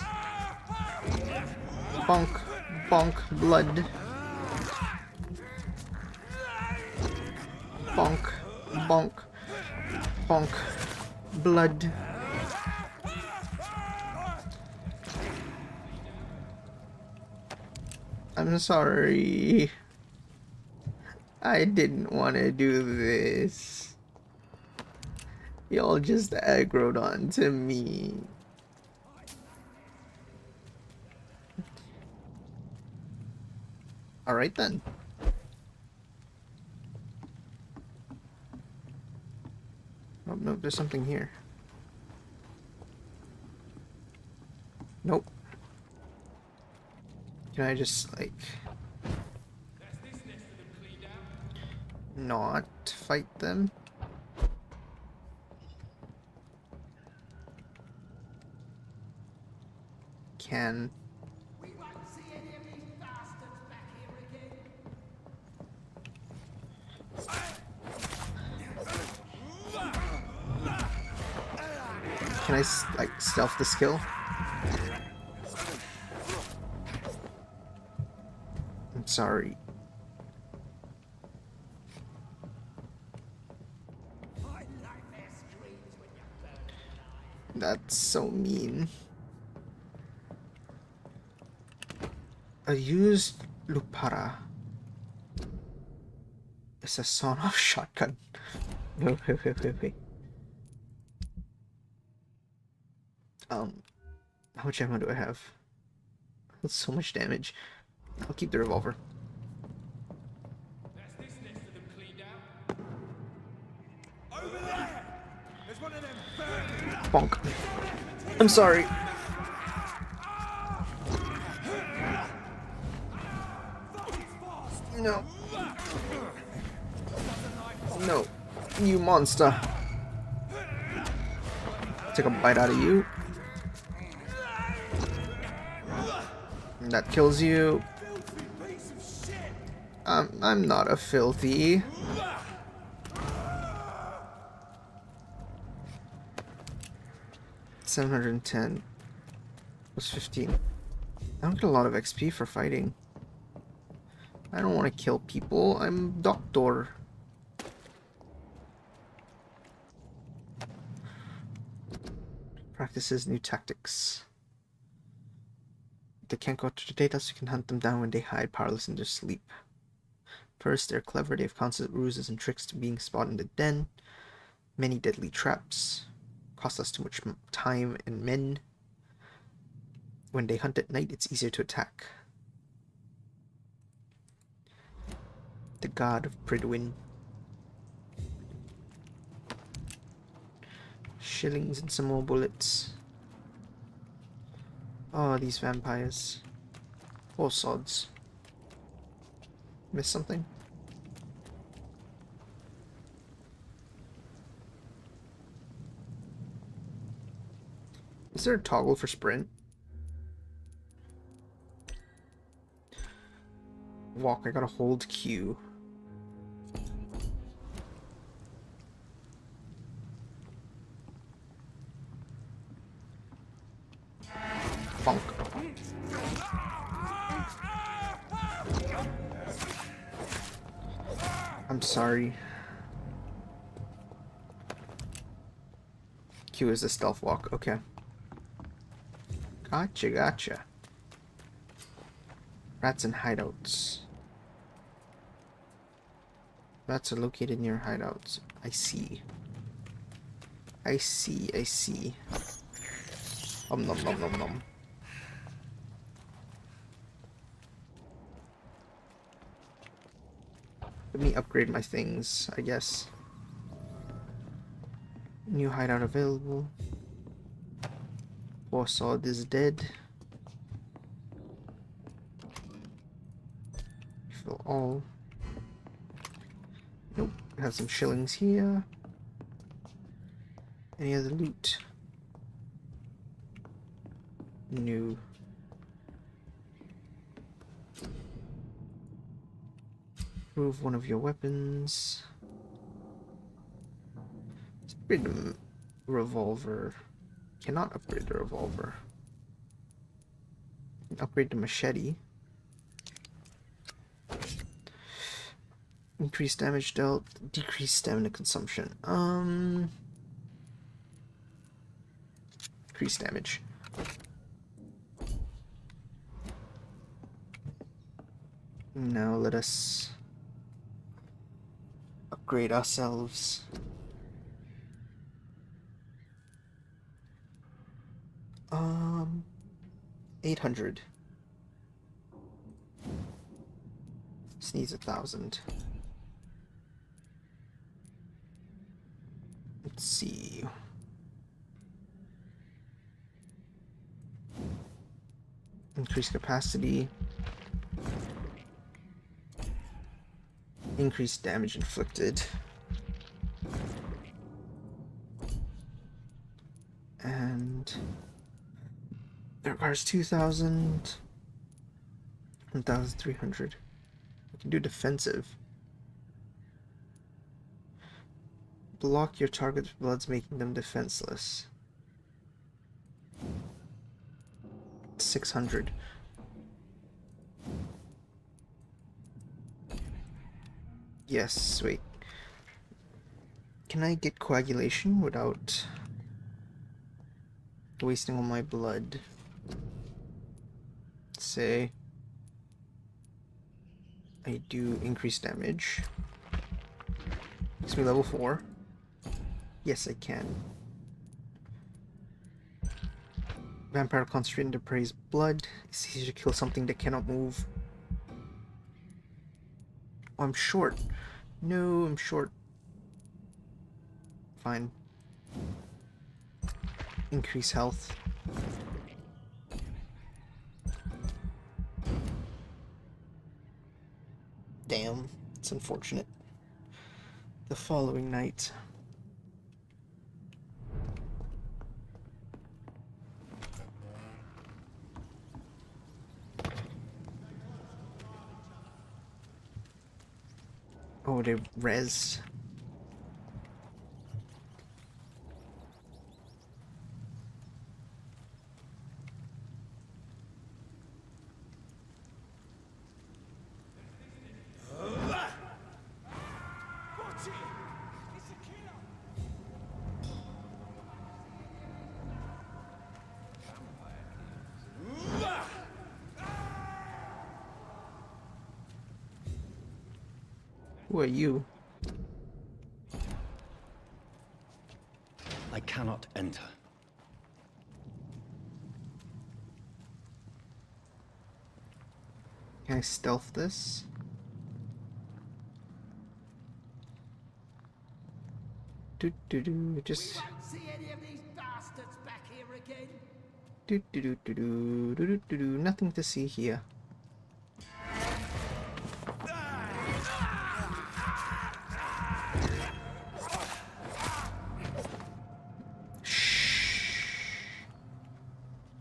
Speaker 1: Bonk. Bonk. Blood. Bonk. Bonk. Bonk. Blood. I'm sorry. I didn't want to do this. Y'all just aggroed onto me. Alright then. Oh, nope, there's something here. Nope. Can I just, like... not fight them? Can...
Speaker 7: We won't see any of these bastards back here again.
Speaker 1: Can I, like, stealth this kill? I'm sorry. That's so mean. A used Lupara. It's a sawn-off shotgun. Wait. How much ammo do I have? That's so much damage. I'll keep the revolver.
Speaker 7: That's this nest of them cleaned out. Over there! There's one of them burning.
Speaker 1: Bonk. I'm sorry. No. No. You monster. Take a bite out of you. That kills you. I'm not a filthy. $710 plus 15. I don't get a lot of XP for fighting. I don't want to kill people. I'm doctor. Practices new tactics. They can't go to the data, so you can hunt them down when they hide, powerless in their sleep. First, they're clever. They have constant ruses and tricks to being spotted in the den. Many deadly traps. Cost us too much time and men. When they hunt at night, it's easier to attack. The god of Pridwin. Shillings and some more bullets. Oh, these vampires. Oh, sods. Missed something? Is there a toggle for sprint? Walk, I gotta hold Q. Bonk. I'm sorry. Q is the stealth walk, okay. Gotcha. Rats and hideouts. Rats are located near hideouts. I see. Nom nom nom nom. Let me upgrade my things, I guess. New hideout available. Warsaw is dead. Fill all. Nope. Have some shillings here. Any other loot? New. Remove one of your weapons. Let's upgrade the revolver. Cannot upgrade the revolver. Upgrade the machete. Increase damage dealt. Decrease stamina consumption. Increase damage. Now let us upgrade ourselves. 800. This needs 1,000. Let's see. Increase capacity. Increase damage inflicted. And it requires 2,000. 1,300. I can do defensive. Block your target's bloods, making them defenseless. 600. Yes, wait. Can I get coagulation without wasting all my blood? Say I do increased damage. Makes me level 4. Yes, I can. Vampire concentrated into prey's blood. It's easier to kill something that cannot move. Oh, I'm short. No, I'm short. Fine. Increase health. Damn, it's unfortunate. The following night. Oh, they res. Who are you?
Speaker 9: I cannot enter.
Speaker 1: Can I stealth this? Just.
Speaker 7: We won't see any of these bastards back here again.
Speaker 1: Nothing to see here.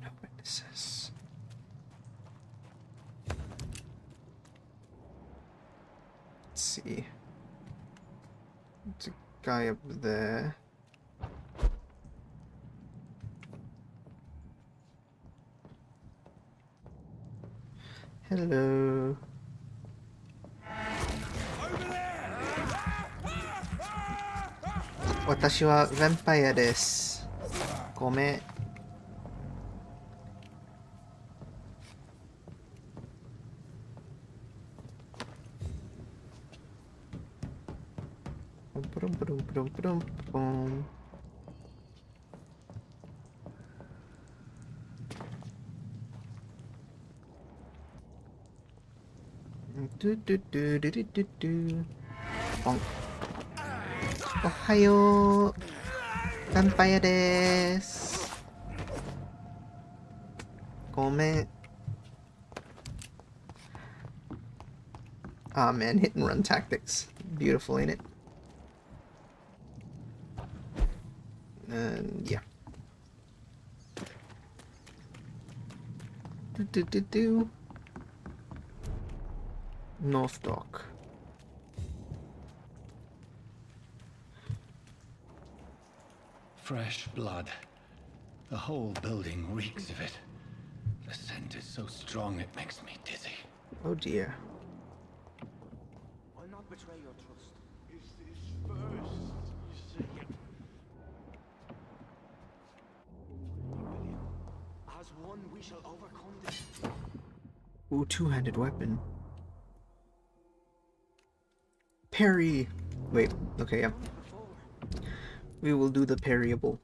Speaker 1: No witnesses. Let's see. There's a guy up there. Hello. 私はヴァンパイアです。ごめん。プルンプルンプルンプルンプルン。Do do do do do do do. Bonk. Ohayo. Vampire desu. Gomen. Ah man, hit and run tactics. Beautiful, ain't it? And yeah. Do do do do. North Dock.
Speaker 9: Fresh blood. The whole building reeks of it. The scent is so strong it makes me dizzy.
Speaker 1: Oh dear.
Speaker 4: I'll not betray your trust.
Speaker 7: Is this first, you see?
Speaker 4: William, as one we shall overcome this.
Speaker 1: Ooh, two-handed weapon. Parry! Wait, okay, yeah. We will do the parryable.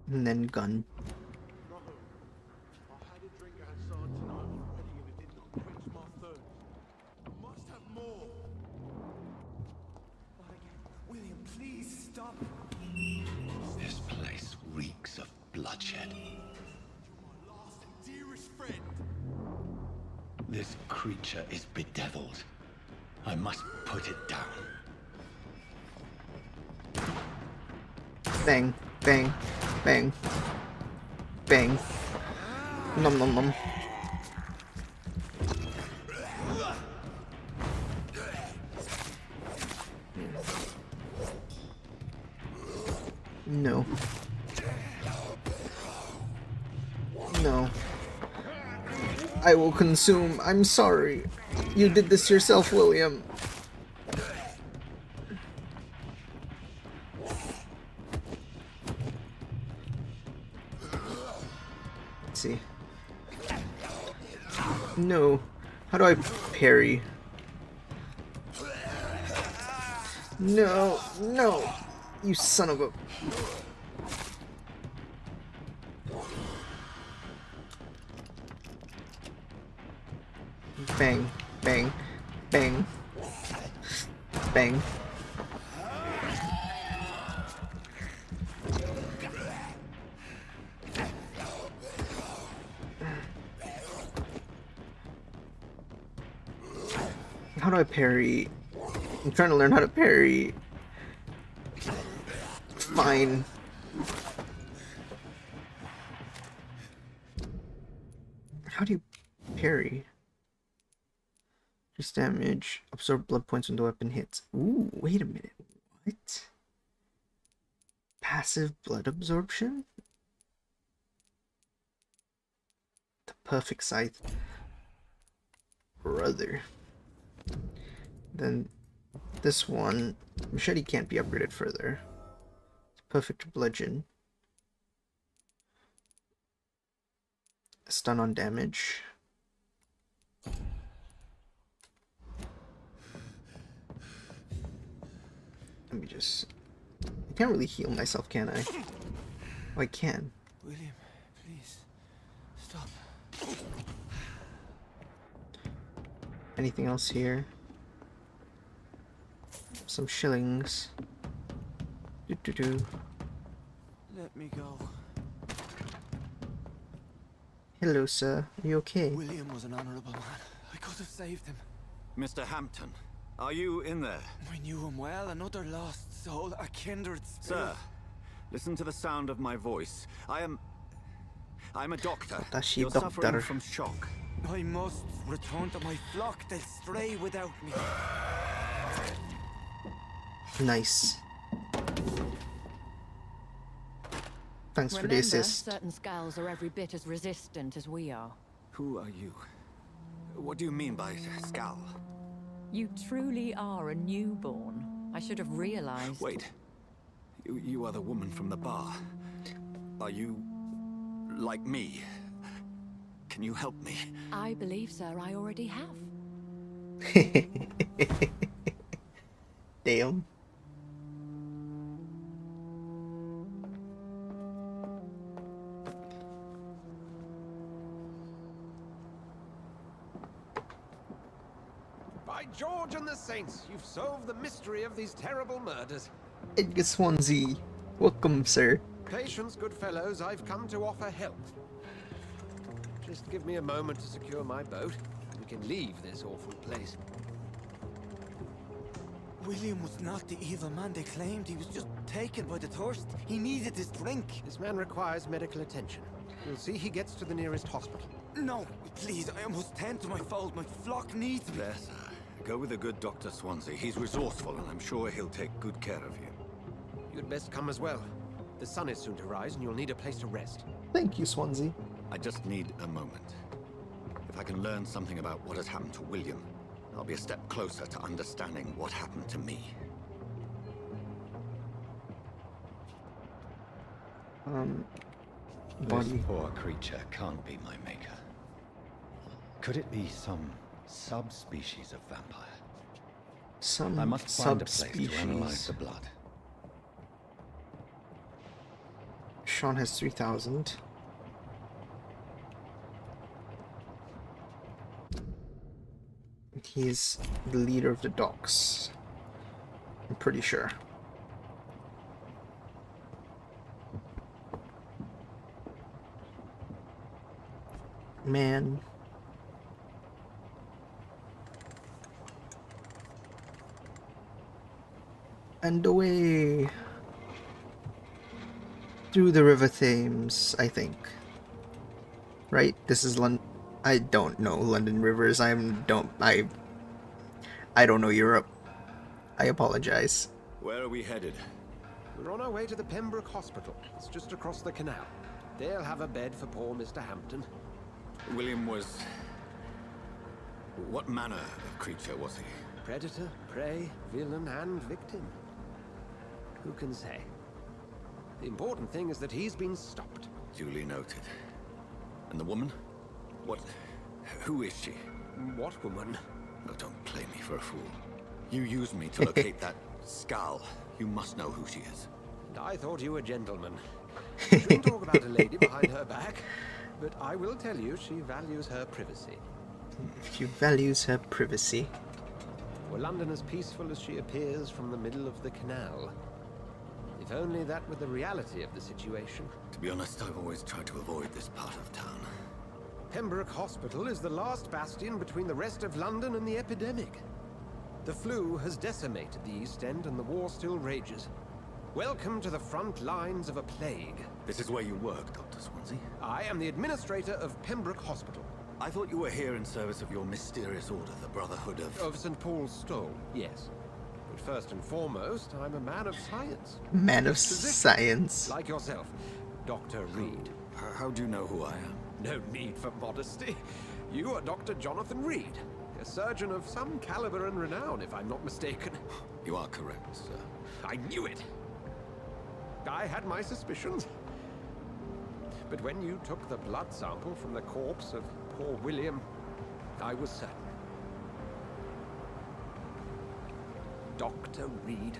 Speaker 1: And then gun.
Speaker 7: No. I had a drink outside tonight already and it did not quench my thirst. I must have more.
Speaker 4: Not again. William, please stop.
Speaker 9: This place reeks of bloodshed.
Speaker 7: You're my last and dearest friend.
Speaker 9: This creature is bedeviled. I must put it down.
Speaker 1: Bang, bang, bang, bang. Nom nom nom. No. No. I will consume. I'm sorry. You did this yourself, William. Let's see. No. How do I parry? No. No. You son of a... Bang, bang, bang, bang. How do I parry? I'm trying to learn how to parry. Fine. How do you parry? Increase damage, absorb blood points when the weapon hits. Ooh, wait a minute. What? Passive blood absorption? The perfect scythe. Brother. Then this one, machete can't be upgraded further. It's perfect bludgeon. Stun on damage. Let me just... I can't really heal myself, can I? Oh, I can.
Speaker 4: William, please, stop.
Speaker 1: Anything else here? Some shillings. Do.
Speaker 4: Let me go.
Speaker 1: Hello, sir. Are you okay?
Speaker 4: William was an honorable man. I could have saved him.
Speaker 12: Mr. Hampton, are you in there?
Speaker 4: I knew him well, another lost soul, a kindred spirit.
Speaker 12: Sir, listen to the sound of my voice. I'm a doctor.
Speaker 1: Watashi
Speaker 12: You're
Speaker 1: doctor.
Speaker 12: suffering from shock.
Speaker 4: I must return to my flock. They'll stray without me.
Speaker 1: Nice. Thanks for the
Speaker 10: Remember,
Speaker 1: assist.
Speaker 10: certain skulls are every bit as resistant as we are.
Speaker 12: Who are you? What do you mean by Skal?
Speaker 10: You truly are a newborn. I should have realized.
Speaker 12: Wait. You are the woman from the bar. Are you... like me? Can you help me?
Speaker 10: I believe, sir, I already have.
Speaker 1: Damn.
Speaker 11: By George and the Saints, you've solved the mystery of these terrible murders.
Speaker 1: Edgar Swansea. Welcome, sir.
Speaker 11: Patience, good fellows, I've come to offer help. Just give me a moment to secure my boat. We can leave this awful place.
Speaker 8: William was not the evil man they claimed. He was just taken by the thirst. He needed this drink.
Speaker 11: This man requires medical attention. You'll see he gets to the nearest hospital.
Speaker 8: No, please, I must tend to my fold. My flock needs me.
Speaker 12: There, sir. Go with the good Dr. Swansea. He's resourceful, and I'm sure he'll take good care of you.
Speaker 11: You'd best come as well. The sun is soon to rise, and you'll need a place to rest.
Speaker 1: Thank you, Swansea.
Speaker 12: I just need a moment. If I can learn something about what has happened to William, I'll be a step closer to understanding what happened to me.
Speaker 9: This poor creature can't be my maker. Could it be some subspecies of vampire? I must find a place to analyze the blood.
Speaker 1: Sean has 3,000. He's the leader of the docks. I'm pretty sure. Man. And away through the River Thames, I think. Right? This is London. I don't know London rivers. I don't know Europe. I apologize.
Speaker 12: Where are we headed?
Speaker 11: We're on our way to the Pembroke Hospital. It's just across the canal. They'll have a bed for poor Mr. Hampton.
Speaker 12: William was... What manner of creature was he?
Speaker 11: Predator, prey, villain, and victim. Who can say? The important thing is that he's been stopped.
Speaker 12: Duly noted. And the woman? What... Who is she?
Speaker 11: What woman?
Speaker 12: Oh, don't play me for a fool. You used me to locate that skull. You must know who she is.
Speaker 11: I thought you a gentleman. You shouldn't talk about a lady behind her back, but I will tell you she values her privacy.
Speaker 1: She values her privacy.
Speaker 11: Were London as peaceful as she appears from the middle of the canal? If only that were the reality of the situation.
Speaker 12: To be honest, I've always tried to avoid this part of town.
Speaker 11: Pembroke Hospital is the last bastion between the rest of London and the epidemic. The flu has decimated the East End and the war still rages. Welcome to the front lines of a plague.
Speaker 12: This is where you work, Dr. Swansea?
Speaker 11: I am the administrator of Pembroke Hospital.
Speaker 12: I thought you were here in service of your mysterious order, the Brotherhood of...
Speaker 11: Of St. Paul's Stole, yes. But first and foremost, I'm a man of science.
Speaker 1: Man of science.
Speaker 11: Like yourself, Dr. Reed.
Speaker 12: How do you know who I am?
Speaker 11: No need for modesty. You are Dr. Jonathan Reed, a surgeon of some caliber and renown, if I'm not mistaken.
Speaker 12: You are correct, sir.
Speaker 11: I knew it! I had my suspicions. But when you took the blood sample from the corpse of poor William, I was certain. Dr. Reed.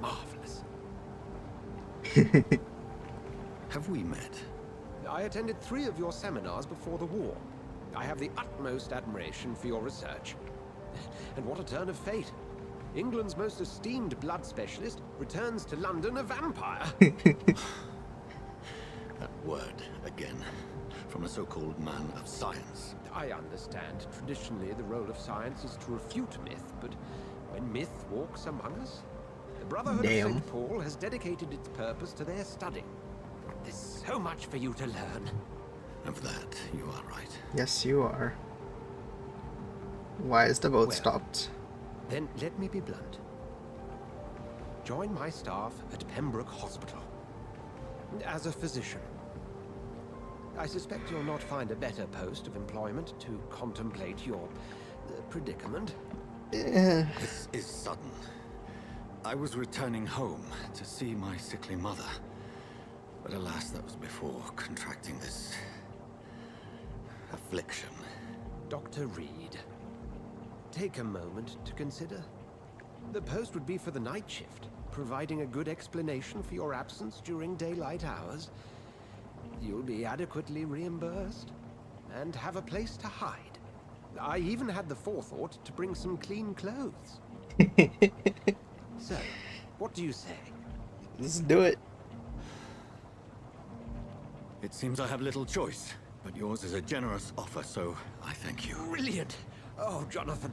Speaker 11: Marvelous.
Speaker 12: Have we met?
Speaker 11: I attended 3 of your seminars before the war. I have the utmost admiration for your research. And what a turn of fate. England's most esteemed blood specialist returns to London a vampire.
Speaker 12: That word, again. From a so-called man of science.
Speaker 11: I understand. Traditionally, the role of science is to refute myth, but when myth walks among us, the Brotherhood of St. Paul has dedicated its purpose to their study. There's so much for you to learn.
Speaker 12: Of that, you are right.
Speaker 1: Yes, you are. Why is the boat stopped?
Speaker 11: Then let me be blunt. Join my staff at Pembroke Hospital. As a physician. I suspect you'll not find a better post of employment to contemplate your predicament.
Speaker 12: This is sudden. I was returning home to see my sickly mother. But alas, that was before contracting this... affliction.
Speaker 11: Dr. Reed, take a moment to consider. The post would be for the night shift, providing a good explanation for your absence during daylight hours. You'll be adequately reimbursed, and have a place to hide. I even had the forethought to bring some clean clothes. So, what do you say?
Speaker 1: Let's do it.
Speaker 12: It seems I have little choice, but yours is a generous offer, so I thank you.
Speaker 11: Brilliant! Oh, Jonathan,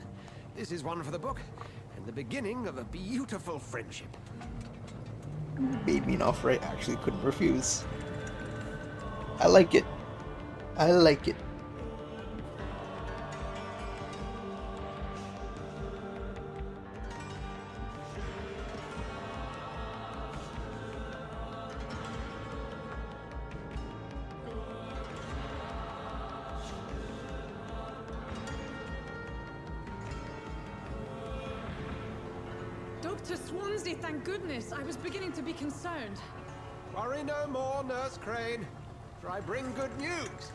Speaker 11: this is one for the book, and the beginning of a beautiful friendship.
Speaker 1: Made me an offer I actually couldn't refuse. I like it. I like it.
Speaker 13: Dr. Swansea, thank goodness. I was beginning to be concerned.
Speaker 11: Worry no more, Nurse Crane, for I bring good news.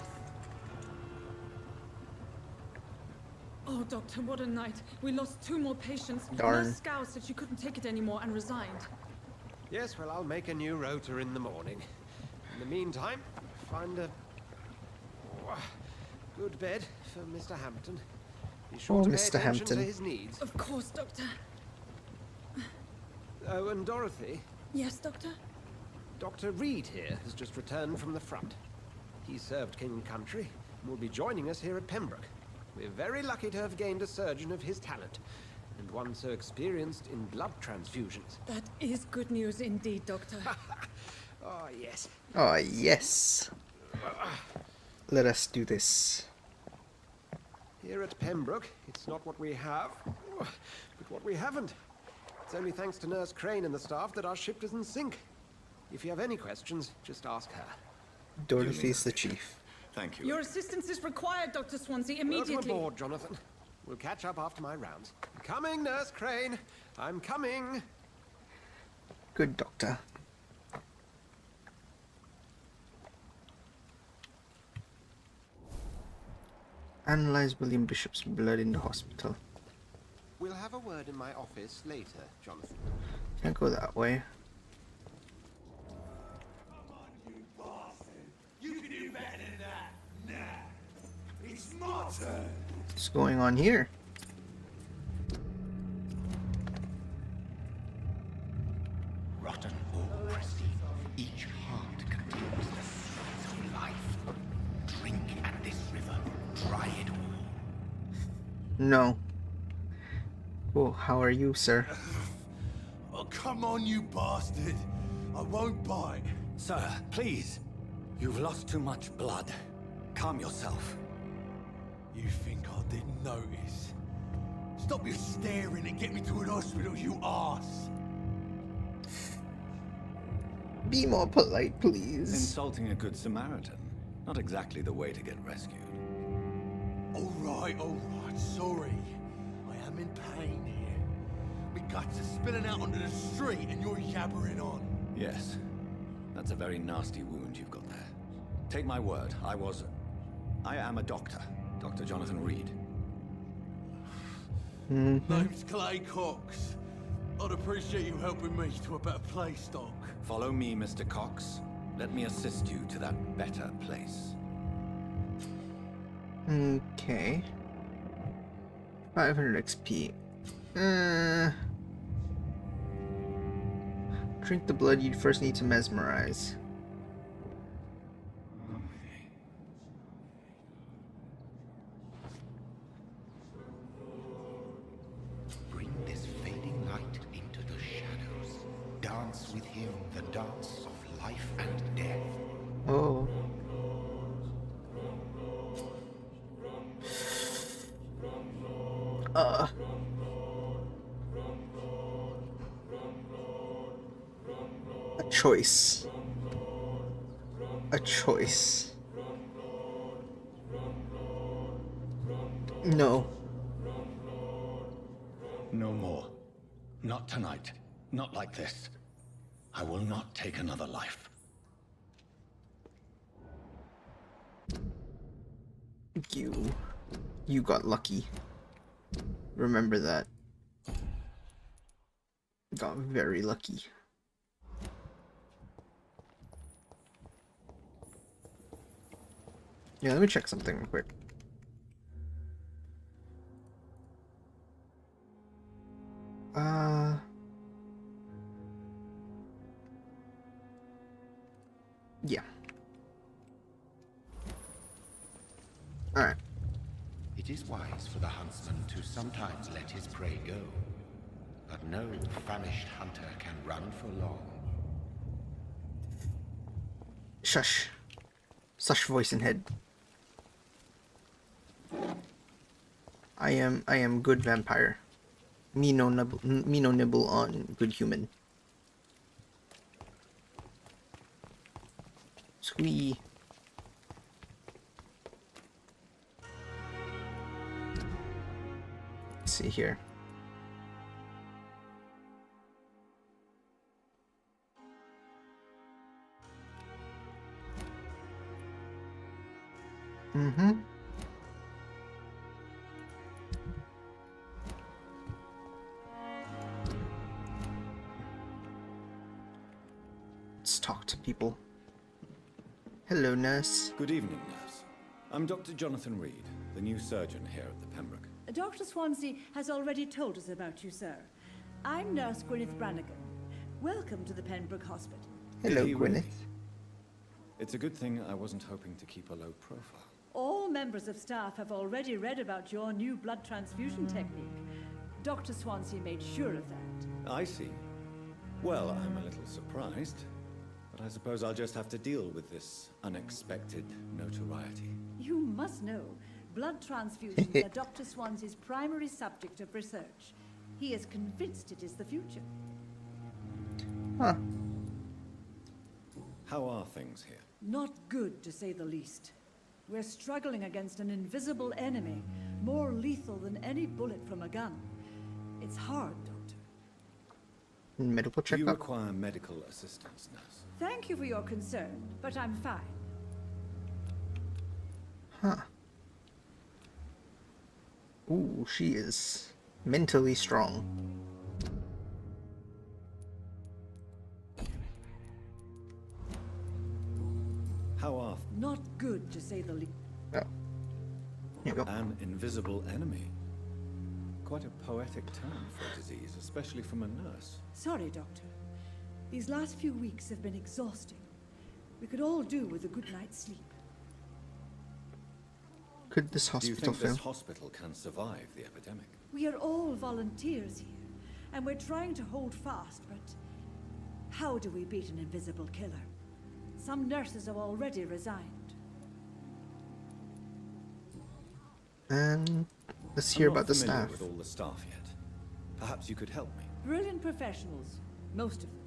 Speaker 13: Oh, Doctor, what a night. We lost 2 more patients.
Speaker 1: Darn.
Speaker 13: Nurse Scow said she couldn't take it anymore and resigned.
Speaker 11: Yes, well, I'll make a new rota in the morning. In the meantime, find a good bed for Mr. Hampton. Be sure to pay
Speaker 1: Mr.
Speaker 11: attention
Speaker 1: Hampton.
Speaker 11: to his needs.
Speaker 13: Of course, Doctor.
Speaker 11: Oh, and Dorothy,
Speaker 13: Yes, Doctor?
Speaker 11: Dr. Reed here has just returned from the front. He served King and Country and will be joining us here at Pembroke. We're very lucky to have gained a surgeon of his talent, and one so experienced in blood transfusions.
Speaker 13: That is good news indeed, Doctor.
Speaker 11: Oh, yes.
Speaker 1: Oh, yes. Let us do this.
Speaker 11: Here at Pembroke, it's not what we have, but what we haven't. It's only thanks to Nurse Crane and the staff that our ship doesn't sink. If you have any questions, just ask her.
Speaker 1: Dorothy's the chief.
Speaker 12: Thank you.
Speaker 13: Your assistance is required, Dr. Swansea, immediately.
Speaker 11: Welcome aboard, Jonathan. We'll catch up after my rounds. I'm coming, Nurse Crane. I'm coming.
Speaker 1: Good doctor. Analyze William Bishop's blood in the hospital.
Speaker 11: We'll have a word in my office later, Jonathan.
Speaker 1: Can't go that way.
Speaker 7: You can do better than that. Nah. It's my turn.
Speaker 1: What's going on here?
Speaker 3: Rotten autocracy. Each heart contains the seeds of life. Drink at this river. Dry it all.
Speaker 1: No. Oh, how are you, sir?
Speaker 7: Oh, come on, you bastard. I won't bite.
Speaker 9: Sir, please. You've lost too much blood. Calm yourself.
Speaker 7: You think I didn't notice? Stop your staring and get me to an hospital, you arse.
Speaker 1: Be more polite, please.
Speaker 9: Insulting a good Samaritan. Not exactly the way to get rescued.
Speaker 7: All right, sorry. I am in pain here. My guts are spilling out onto the street and you're yabbering on.
Speaker 9: Yes. That's a very nasty wound you've got there. Take my word, I am a doctor. Dr. Jonathan Reed.
Speaker 7: Name's Clay Cox. I'd appreciate you helping me to a better place, Doc.
Speaker 9: Follow me, Mr. Cox. Let me assist you to that better place.
Speaker 1: Okay. 500 XP. Drink the blood, you'd first need to mesmerize.
Speaker 3: Bring this fading light into the shadows. Dance with him the dance of life and death.
Speaker 1: Oh. A choice. A choice. No.
Speaker 9: No more. Not tonight. Not like this. I will not take another life.
Speaker 1: You got lucky. Remember that. Got very lucky. Yeah, let me check something real quick. Yeah. Alright.
Speaker 3: It is wise for the huntsman to sometimes let his prey go, but no famished hunter can run for long.
Speaker 1: Shush. Such voice and head. I am good vampire. Me no nibble on good human. Squee. Let's see here. Let's talk to people. Hello, nurse.
Speaker 9: Good evening, nurse. I'm Dr. Jonathan Reed, the new surgeon here at the Pembroke.
Speaker 14: Dr. Swansea has already told us about you, sir. I'm Nurse Gwyneth Brannigan. Welcome to the Pembroke Hospital.
Speaker 1: Hello, Gwyneth.
Speaker 9: Really? It's a good thing I wasn't hoping to keep a low profile.
Speaker 14: All members of staff have already read about your new blood transfusion technique. Dr. Swansea made sure of that.
Speaker 9: I see. Well, I'm a little surprised, but I suppose I'll just have to deal with this unexpected notoriety.
Speaker 14: You must know, blood transfusions are Dr. Swansea's primary subject of research. He is convinced it is the future.
Speaker 1: Huh.
Speaker 9: How are things here?
Speaker 14: Not good, to say the least. We're struggling against an invisible enemy, more lethal than any bullet from a gun. It's hard, Doctor.
Speaker 1: Medical
Speaker 9: Do you
Speaker 1: checkup?
Speaker 9: require medical assistance, nurse?
Speaker 14: Thank you for your concern, but I'm fine.
Speaker 1: Huh. Ooh, she is mentally strong.
Speaker 9: How are...
Speaker 14: Not good, to say the least.
Speaker 1: Oh. Here you go.
Speaker 9: An invisible enemy. Quite a poetic term for a disease, especially from a nurse.
Speaker 14: Sorry, Doctor. These last few weeks have been exhausting. We could all do with a good night's sleep.
Speaker 1: Could this
Speaker 9: Do you
Speaker 1: hospital
Speaker 9: think
Speaker 1: fail?
Speaker 9: this hospital can survive the epidemic?
Speaker 14: We are all volunteers here, and we're trying to hold fast, but how do we beat an invisible killer? Some nurses have already resigned.
Speaker 1: And let's hear about the
Speaker 9: I'm not
Speaker 1: staff.
Speaker 9: familiar with all the staff yet. Perhaps you could help me.
Speaker 14: Brilliant professionals, most of them.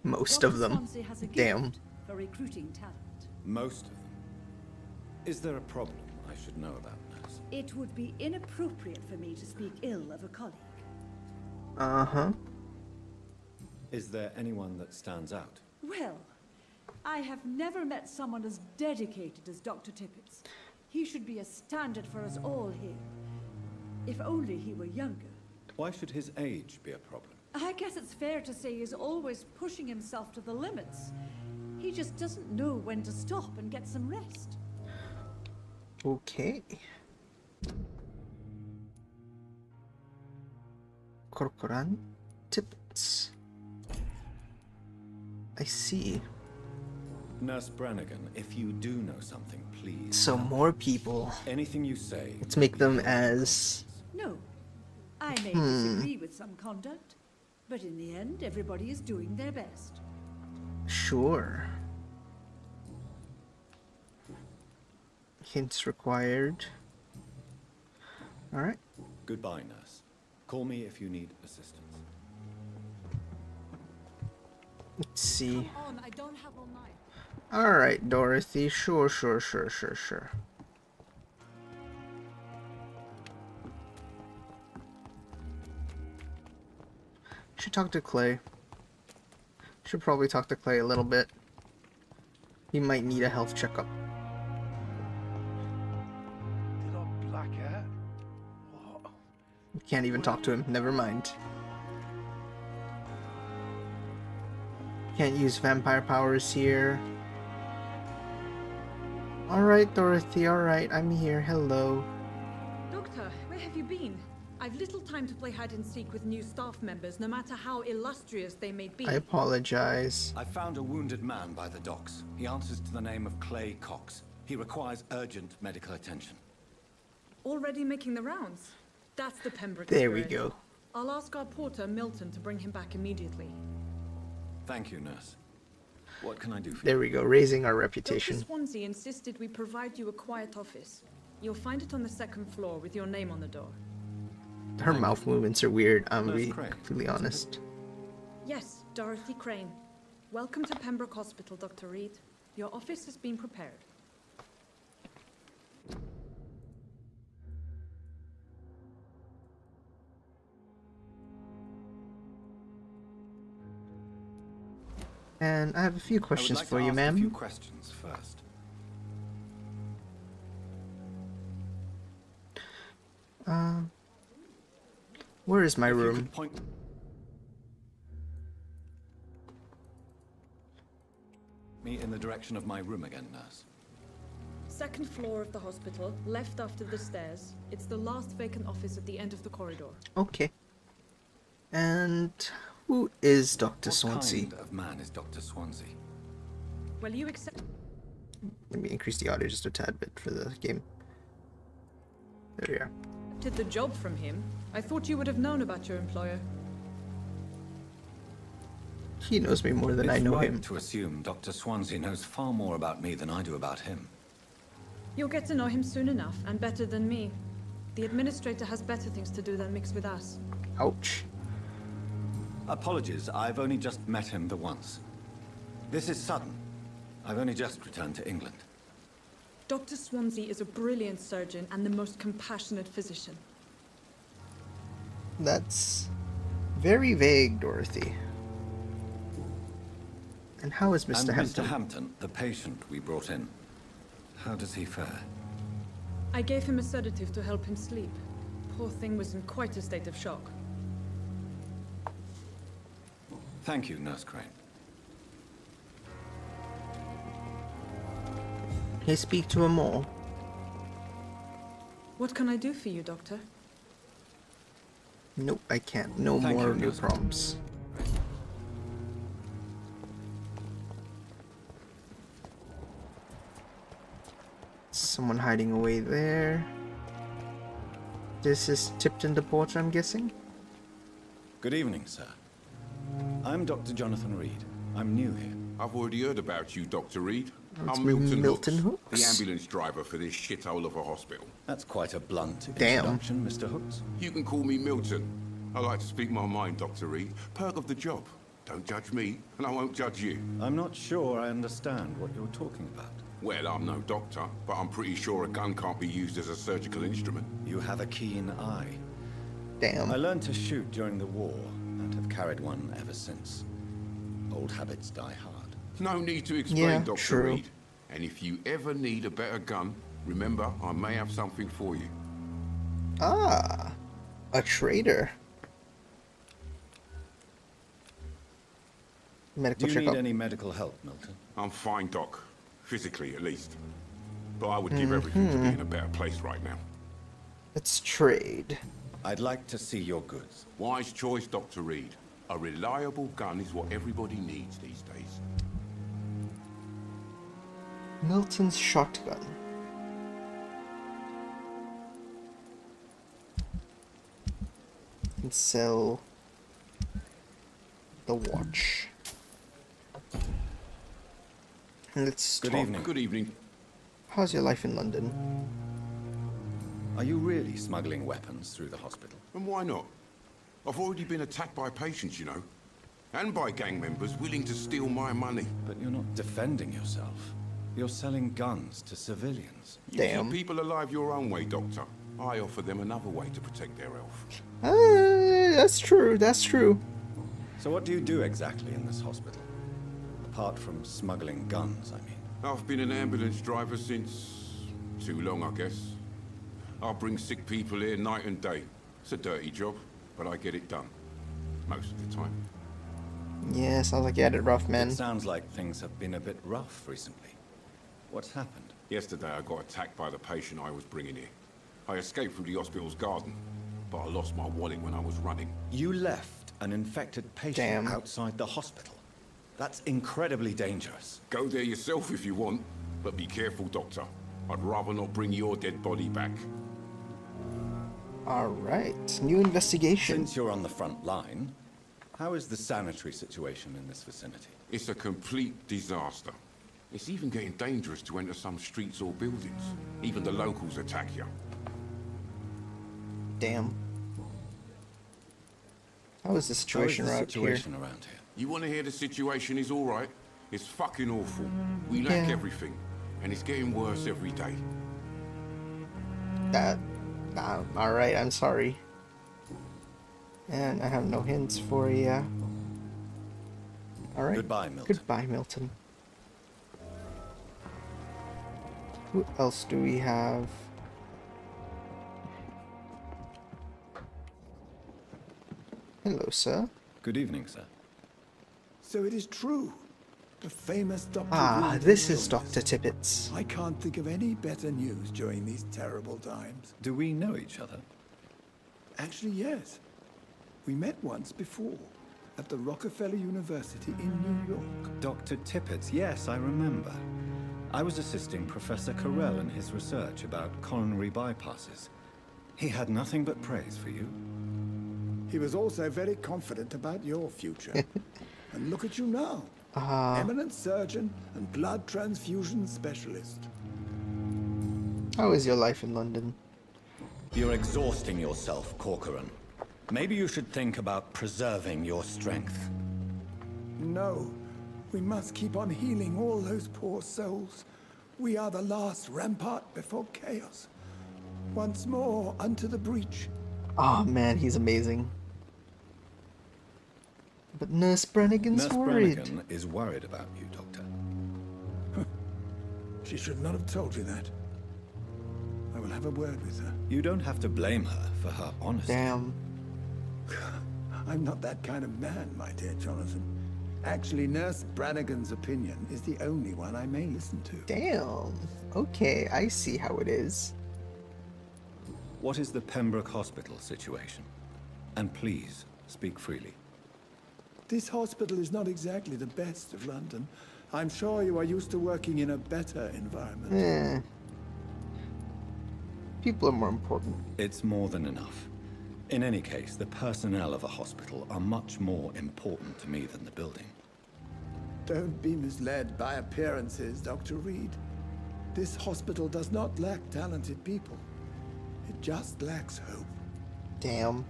Speaker 1: Most
Speaker 14: Dr.
Speaker 1: of them.
Speaker 14: Swansea has a
Speaker 1: Damn.
Speaker 14: gift for recruiting talent.
Speaker 9: Most of them. Is there a problem I should know about, nurse?
Speaker 14: It would be inappropriate for me to speak ill of a colleague.
Speaker 1: Uh-huh.
Speaker 9: Is there anyone that stands out?
Speaker 14: Well, I have never met someone as dedicated as Dr. Tippett's. He should be a standard for us all here. If only he were younger.
Speaker 9: Why should his age be a problem?
Speaker 14: I guess it's fair to say he's always pushing himself to the limits. He just doesn't know when to stop and get some rest.
Speaker 1: Okay. Corcoran Tippets. I see.
Speaker 9: Nurse Brannigan, if you do know something, please.
Speaker 1: So more people.
Speaker 9: Anything you say.
Speaker 1: Let's make them as...
Speaker 14: No. I may disagree with some conduct, but in the end, everybody is doing their best.
Speaker 1: Sure. Hints required. Alright.
Speaker 9: Goodbye, nurse. Call me if you need assistance.
Speaker 1: Let's see.
Speaker 13: Come on, I don't have all night.
Speaker 1: Alright, Dorothy. Sure. Should talk to Clay. Should probably talk to Clay a little bit. He might need a health checkup.
Speaker 7: Did I black out? What?
Speaker 1: Can't even talk to him. Never mind. Can't use vampire powers here. Alright, Dorothy. Alright, I'm here. Hello.
Speaker 13: Doctor, where have you been? I've little time to play hide and seek with new staff members, no matter how illustrious they may be.
Speaker 1: I apologize.
Speaker 9: I found a wounded man by the docks. He answers to the name of Clay Cox. He requires urgent medical attention.
Speaker 13: Already making the rounds? That's the Pembroke
Speaker 1: There we
Speaker 13: spirit.
Speaker 1: go.
Speaker 13: I'll ask our porter, Milton, to bring him back immediately.
Speaker 9: Thank you, nurse. What can I do for you?
Speaker 1: There we go, raising our reputation.
Speaker 13: Dr. Swansea insisted we provide you a quiet office. You'll find it on the second floor with your name on the door.
Speaker 1: Her mouth movements are weird, I'm
Speaker 9: Nurse
Speaker 1: being
Speaker 9: Crane.
Speaker 1: completely honest.
Speaker 13: Yes, Dorothy Crane. Welcome to Pembroke Hospital, Dr. Reed. Your office has been prepared.
Speaker 1: And I have a few questions
Speaker 9: I would like
Speaker 1: for
Speaker 9: to
Speaker 1: you,
Speaker 9: ask
Speaker 1: ma'am.
Speaker 9: a few questions first.
Speaker 1: Where is my
Speaker 9: If you
Speaker 1: room?
Speaker 9: could point me in the direction of my room again, nurse.
Speaker 13: Second floor of the hospital, left after the stairs. It's the last vacant office at the end of the corridor.
Speaker 1: Okay. And who is Dr.
Speaker 9: What
Speaker 1: Swansea?
Speaker 9: kind of man is Dr. Swansea?
Speaker 13: Well, you accept...
Speaker 1: Let me increase the audio just a tad bit for the game. There we are.
Speaker 13: Did the job from him. I thought you would have known about your employer.
Speaker 1: He knows me more than I
Speaker 9: It's
Speaker 1: know
Speaker 9: right
Speaker 1: him.
Speaker 9: to assume Dr. Swansea knows far more about me than I do about him.
Speaker 13: You'll get to know him soon enough, and better than me. The administrator has better things to do than mix with us.
Speaker 1: Ouch.
Speaker 9: Apologies, I've only just met him the once. This is sudden. I've only just returned to England.
Speaker 13: Dr. Swansea is a brilliant surgeon and the most compassionate physician.
Speaker 1: That's very vague, Dorothy. And how is Mr.
Speaker 9: And
Speaker 1: Hampton?
Speaker 9: Mr. Hampton, the patient we brought in. How does he fare?
Speaker 13: I gave him a sedative to help him sleep. Poor thing was in quite a state of shock.
Speaker 9: Thank you, Nurse Crane.
Speaker 1: Can you speak to him more?
Speaker 13: What can I do for you, Doctor?
Speaker 1: Nope, I can't. No
Speaker 9: Thank
Speaker 1: more
Speaker 9: you,
Speaker 1: new
Speaker 9: Nurse.
Speaker 1: prompts. Someone hiding away there. This is Tipton the porter, I'm guessing?
Speaker 9: Good evening, sir. I'm Dr. Jonathan Reed. I'm new here.
Speaker 15: I've already heard about you, Dr. Reed.
Speaker 1: It's
Speaker 15: I'm Milton,
Speaker 1: Milton
Speaker 15: Hooks,
Speaker 1: Hooks?
Speaker 15: the ambulance driver for this shithole of a hospital.
Speaker 9: That's quite a blunt
Speaker 1: Damn.
Speaker 9: introduction, Mr. Hooks.
Speaker 15: You can call me Milton. I like to speak my mind, Dr. Reed. Perk of the job. Don't judge me, and I won't judge you.
Speaker 9: I'm not sure I understand what you're talking about.
Speaker 15: Well, I'm no doctor, but I'm pretty sure a gun can't be used as a surgical instrument.
Speaker 9: You have a keen eye.
Speaker 1: Damn.
Speaker 9: I learned to shoot during the war, and have carried one ever since. Old habits die hard.
Speaker 15: No need to explain,
Speaker 1: Yeah,
Speaker 15: Dr.
Speaker 1: true.
Speaker 15: Reed. And if you ever need a better gun, remember, I may have something for you.
Speaker 1: Ah, a traitor. Medical
Speaker 9: Do you need
Speaker 1: checkup.
Speaker 9: any medical help, Milton?
Speaker 15: I'm fine, Doc. Physically, at least. But I would give everything to be in a better place right now.
Speaker 1: Let's trade.
Speaker 9: I'd like to see your goods.
Speaker 15: Wise choice, Dr. Reed. A reliable gun is what everybody needs these days.
Speaker 1: Milton's shotgun. And sell the watch. Let's
Speaker 9: Good
Speaker 1: talk.
Speaker 9: evening.
Speaker 15: Good evening.
Speaker 1: How's your life in London?
Speaker 9: Are you really smuggling weapons through the hospital?
Speaker 15: And why not? I've already been attacked by patients, you know. And by gang members willing to steal my money.
Speaker 9: But you're not defending yourself. You're selling guns to civilians.
Speaker 15: You
Speaker 1: Damn.
Speaker 15: keep people alive your own way, Doctor. I offer them another way to protect their health.
Speaker 1: That's true, that's true.
Speaker 9: So what do you do exactly in this hospital? Apart from smuggling guns, I mean.
Speaker 15: I've been an ambulance driver since... too long, I guess. I bring sick people here night and day. It's a dirty job, but I get it done. Most of the time.
Speaker 1: Yeah, sounds like you had it rough, man.
Speaker 9: It sounds like things have been a bit rough recently. What's happened?
Speaker 15: Yesterday I got attacked by the patient I was bringing here. I escaped through the hospital's garden. but I lost my wallet when I was running.
Speaker 9: You left an infected patient outside the hospital. That's incredibly dangerous.
Speaker 15: Go there yourself if you want, but be careful, Doctor. I'd rather not bring your dead body back.
Speaker 1: Alright, new investigation.
Speaker 9: Since you're on the front line, how is the sanitary situation in this vicinity?
Speaker 15: It's a complete disaster. It's even getting dangerous to enter some streets or buildings. Even the locals attack you.
Speaker 1: Damn. How is the situation, around here?
Speaker 15: You want to hear the situation is all right? It's fucking awful. We lack everything, and it's getting worse every day.
Speaker 1: Alright, I'm sorry. And I have no hints for you. Alright.
Speaker 9: Goodbye, Milton.
Speaker 1: Goodbye, Milton. Who else do we have? Hello, sir.
Speaker 9: Good evening, sir.
Speaker 16: So it is true. The famous Dr.
Speaker 1: Ah,
Speaker 16: Reed
Speaker 1: this
Speaker 16: has
Speaker 1: is
Speaker 16: joined us.
Speaker 1: Dr. Tippets.
Speaker 16: I can't think of any better news during these terrible times.
Speaker 9: Do we know each other?
Speaker 16: Actually, yes. We met once before, at the Rockefeller University in New York.
Speaker 9: Dr. Tippets, yes, I remember. I was assisting Professor Carell in his research about coronary bypasses. He had nothing but praise for you.
Speaker 16: He was also very confident about your future. And look at you now. Eminent surgeon and blood transfusion specialist.
Speaker 1: How is your life in London?
Speaker 9: You're exhausting yourself, Corcoran. Maybe you should think about preserving your strength.
Speaker 16: No. We must keep on healing all those poor souls. We are the last rampart before chaos. Once more, unto the breach.
Speaker 1: Oh man, he's amazing. But Nurse Brannigan's worried.
Speaker 9: Nurse Brannigan is worried about you, Doctor.
Speaker 16: She should not have told you that. I will have a word with her.
Speaker 9: You don't have to blame her for her honesty.
Speaker 1: Damn.
Speaker 16: I'm not that kind of man, my dear Jonathan. Actually, Nurse Brannigan's opinion is the only one I may listen to.
Speaker 1: Damn. Okay, I see how it is.
Speaker 9: What is the Pembroke Hospital situation? And please, speak freely.
Speaker 16: This hospital is not exactly the best of London. I'm sure you are used to working in a better environment.
Speaker 1: People are more important.
Speaker 9: It's more than enough. In any case, the personnel of a hospital are much more important to me than the building.
Speaker 16: Don't be misled by appearances, Dr. Reed. This hospital does not lack talented people. It just lacks hope.
Speaker 1: Damn.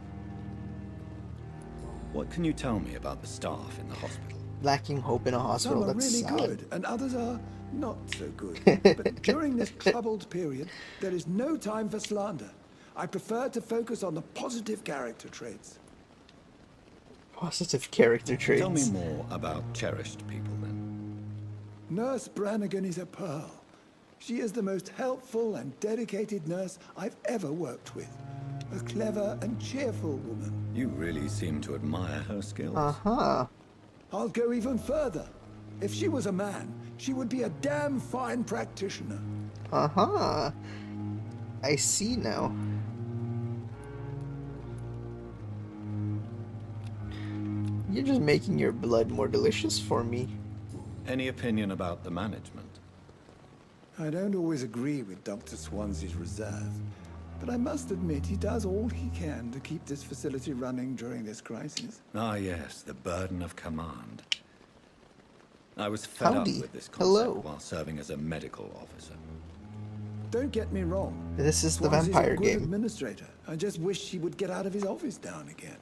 Speaker 9: What can you tell me about the staff in the hospital?
Speaker 1: Lacking hope in a hospital,
Speaker 16: Some are
Speaker 1: that's
Speaker 16: really
Speaker 1: sad.
Speaker 16: good, and others are not so good. But during this troubled period, there is no time for slander. I prefer to focus on the positive character traits.
Speaker 1: Positive character traits.
Speaker 9: Tell me more about cherished people, then.
Speaker 16: Nurse Brannigan is a pearl. She is the most helpful and dedicated nurse I've ever worked with. A clever and cheerful woman.
Speaker 9: You really seem to admire her skills.
Speaker 1: Uh-huh.
Speaker 16: I'll go even further. If she was a man, she would be a damn fine practitioner.
Speaker 1: Uh-huh. I see now. You're just making your blood more delicious for me.
Speaker 9: Any opinion about the management?
Speaker 16: I don't always agree with Dr. Swansea's reserve, but I must admit he does all he can to keep this facility running during this crisis.
Speaker 9: Ah, yes, the burden of command. I was fed up with this concept while serving as a medical officer.
Speaker 16: Don't get me wrong.
Speaker 1: This is the
Speaker 16: Swansea's
Speaker 1: Vampyr
Speaker 16: a good
Speaker 1: game.
Speaker 16: administrator. I just wish he would get out of his office down again.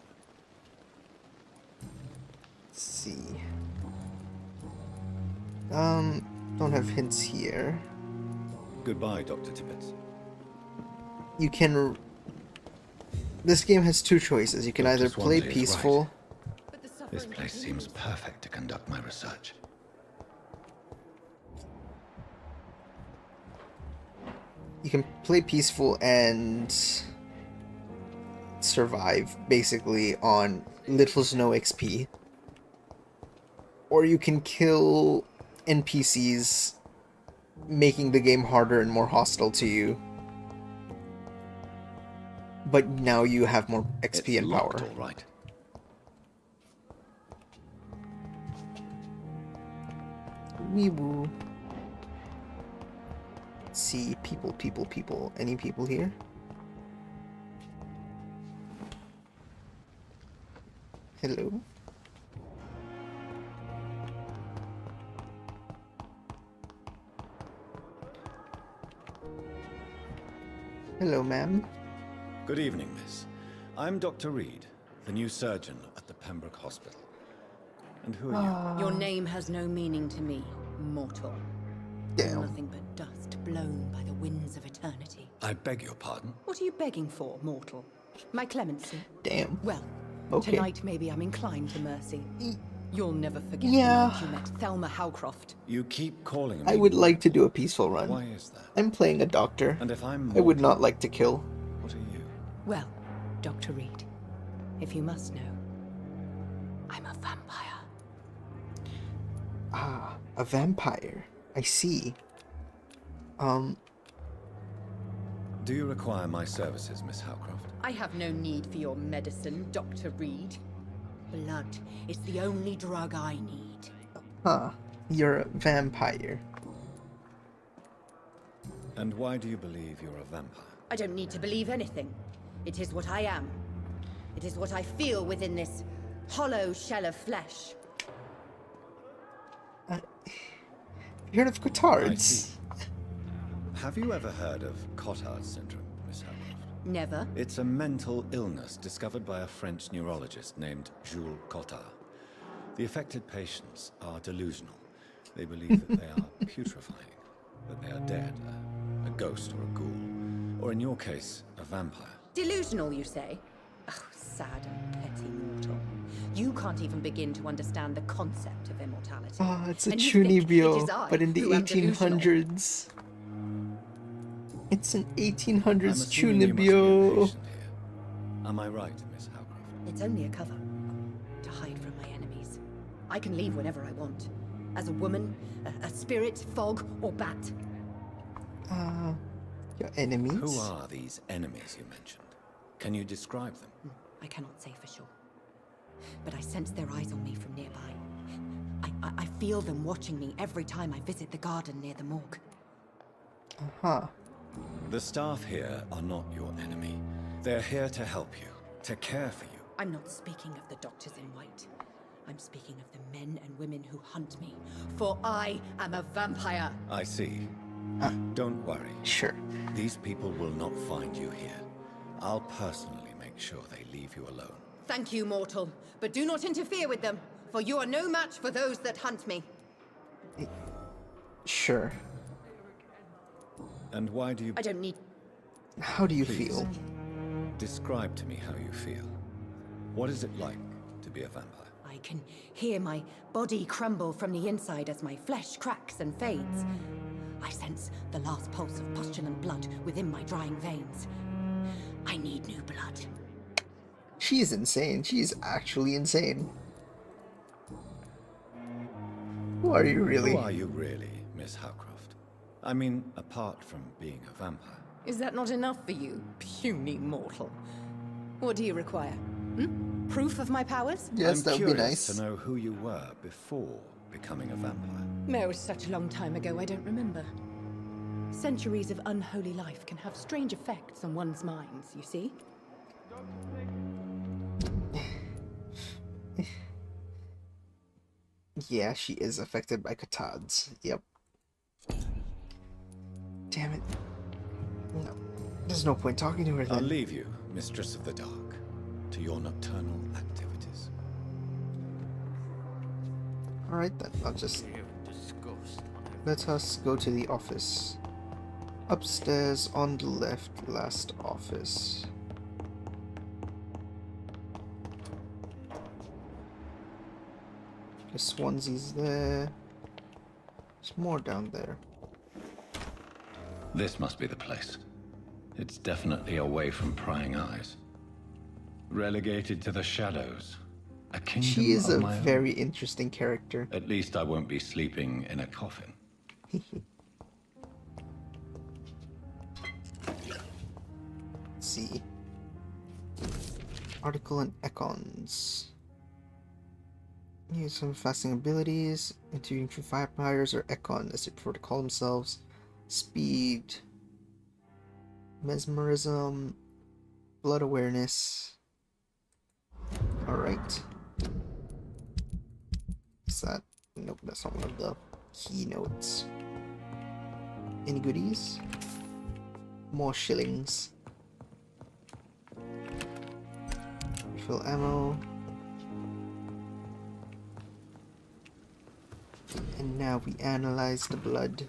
Speaker 1: Let's see. Don't have hints here.
Speaker 9: Goodbye, Dr. Tippets.
Speaker 1: You can... This game has two choices. You can
Speaker 9: Dr.
Speaker 1: either play
Speaker 9: Swansea is
Speaker 1: peaceful...
Speaker 9: This place seems perfect to conduct my research.
Speaker 1: You can play peaceful and survive, basically, on little to no XP. Or you can kill NPCs, making the game harder and more hostile to you. But now you have more XP and power.
Speaker 9: All right.
Speaker 1: Wee woo. Let's see, people. Any people here? Hello? Hello, ma'am.
Speaker 9: Good evening, miss. I'm Dr. Reed, the new surgeon at the Pembroke Hospital. And who are you?
Speaker 17: Your name has no meaning to me, mortal.
Speaker 1: Damn.
Speaker 17: Nothing but dust blown by the winds of eternity.
Speaker 9: I beg your pardon?
Speaker 17: What are you begging for, mortal? My clemency?
Speaker 1: Damn.
Speaker 17: Well,
Speaker 1: okay.
Speaker 17: Tonight maybe I'm inclined to mercy. You'll never forget
Speaker 1: Yeah.
Speaker 17: the night you met Thelma Howcroft.
Speaker 9: You keep calling me.
Speaker 1: I would like to do a peaceful run.
Speaker 9: Why is that?
Speaker 1: I'm playing a doctor.
Speaker 9: And if I'm
Speaker 1: I would
Speaker 9: mortal,
Speaker 1: not like to kill.
Speaker 9: What are you?
Speaker 17: Well, Dr. Reed, if you must know, I'm a vampire.
Speaker 1: Ah, a vampire. I see.
Speaker 9: Do you require my services, Miss Howcroft?
Speaker 17: I have no need for your medicine, Dr. Reed. Blood is the only drug I need.
Speaker 1: Huh. You're a vampire.
Speaker 9: And why do you believe you're a vampire?
Speaker 17: I don't need to believe anything. It is what I am. It is what I feel within this hollow shell of flesh.
Speaker 1: You heard of Cotards?
Speaker 9: Have you ever heard of Cotard syndrome, Miss Howcroft?
Speaker 17: Never.
Speaker 9: It's a mental illness discovered by a French neurologist named Jules Cotard. The affected patients are delusional. They believe that they are putrefying, that they are dead, a ghost or a ghoul, or in your case, a vampire.
Speaker 17: Delusional, you say? Oh, sad and petty mortal. You can't even begin to understand the concept of immortality.
Speaker 1: Ah, it's a
Speaker 17: And you think it
Speaker 1: Chunibyo,
Speaker 17: is I
Speaker 1: but in the
Speaker 17: who am delusional.
Speaker 1: 1800s. It's an 1800s
Speaker 9: I'm assuming you must be a
Speaker 1: Chunibyo.
Speaker 9: patient here. Am I right, Miss Howcroft?
Speaker 17: It's only a cover. To hide from my enemies. I can leave whenever I want. As a woman, a spirit, fog, or bat.
Speaker 1: Your enemies?
Speaker 9: Who are these enemies you mentioned? Can you describe them?
Speaker 17: I cannot say for sure. But I sense their eyes on me from nearby. I feel them watching me every time I visit the garden near the morgue.
Speaker 1: Uh-huh.
Speaker 9: The staff here are not your enemy. They're here to help you, to care for you.
Speaker 17: I'm not speaking of the doctors in white. I'm speaking of the men and women who hunt me. For I am a vampire.
Speaker 9: I see. Don't worry.
Speaker 1: Sure.
Speaker 9: These people will not find you here. I'll personally make sure they leave you alone.
Speaker 17: Thank you, mortal. But do not interfere with them, for you are no match for those that hunt me.
Speaker 1: Sure.
Speaker 9: And why do you...
Speaker 17: I don't need...
Speaker 1: How do you
Speaker 9: Please,
Speaker 1: feel?
Speaker 9: describe to me how you feel. What is it like to be a vampire?
Speaker 17: I can hear my body crumble from the inside as my flesh cracks and fades. I sense the last pulse of postulant blood within my drying veins. I need new blood.
Speaker 1: She's insane. She's actually insane. Who are you really?
Speaker 9: Who are you really, Miss Howcroft? I mean, apart from being a vampire.
Speaker 17: Is that not enough for you, puny mortal? What do you require? Proof of my powers?
Speaker 1: Yes, that
Speaker 9: I'm
Speaker 1: would be
Speaker 9: curious
Speaker 1: nice.
Speaker 9: to know who you were before becoming a vampire.
Speaker 17: It was such a long time ago, I don't remember. Centuries of unholy life can have strange effects on one's minds, you see?
Speaker 1: Yeah, she is affected by Cotards. Yep. Damn it. No. There's no point talking to her then.
Speaker 9: I'll leave you, Mistress of the Dark, to your nocturnal activities.
Speaker 1: Alright then, I'll just... Let us go to the office. Upstairs on the left, last office. The Swansea's there. There's more down there.
Speaker 9: This must be the place. It's definitely away from prying eyes. Relegated to the shadows. A kingdom
Speaker 1: She is a
Speaker 9: of my own.
Speaker 1: very interesting character.
Speaker 9: At least I won't be sleeping in a coffin.
Speaker 1: Let's see. Article and econs. Use some fasting abilities, including true vampires or econ, as they prefer to call themselves. Speed, mesmerism, blood awareness. Alright. Is that? Nope, that's not one of the keynotes. Any goodies? More shillings. Refill ammo. And now we analyze the blood.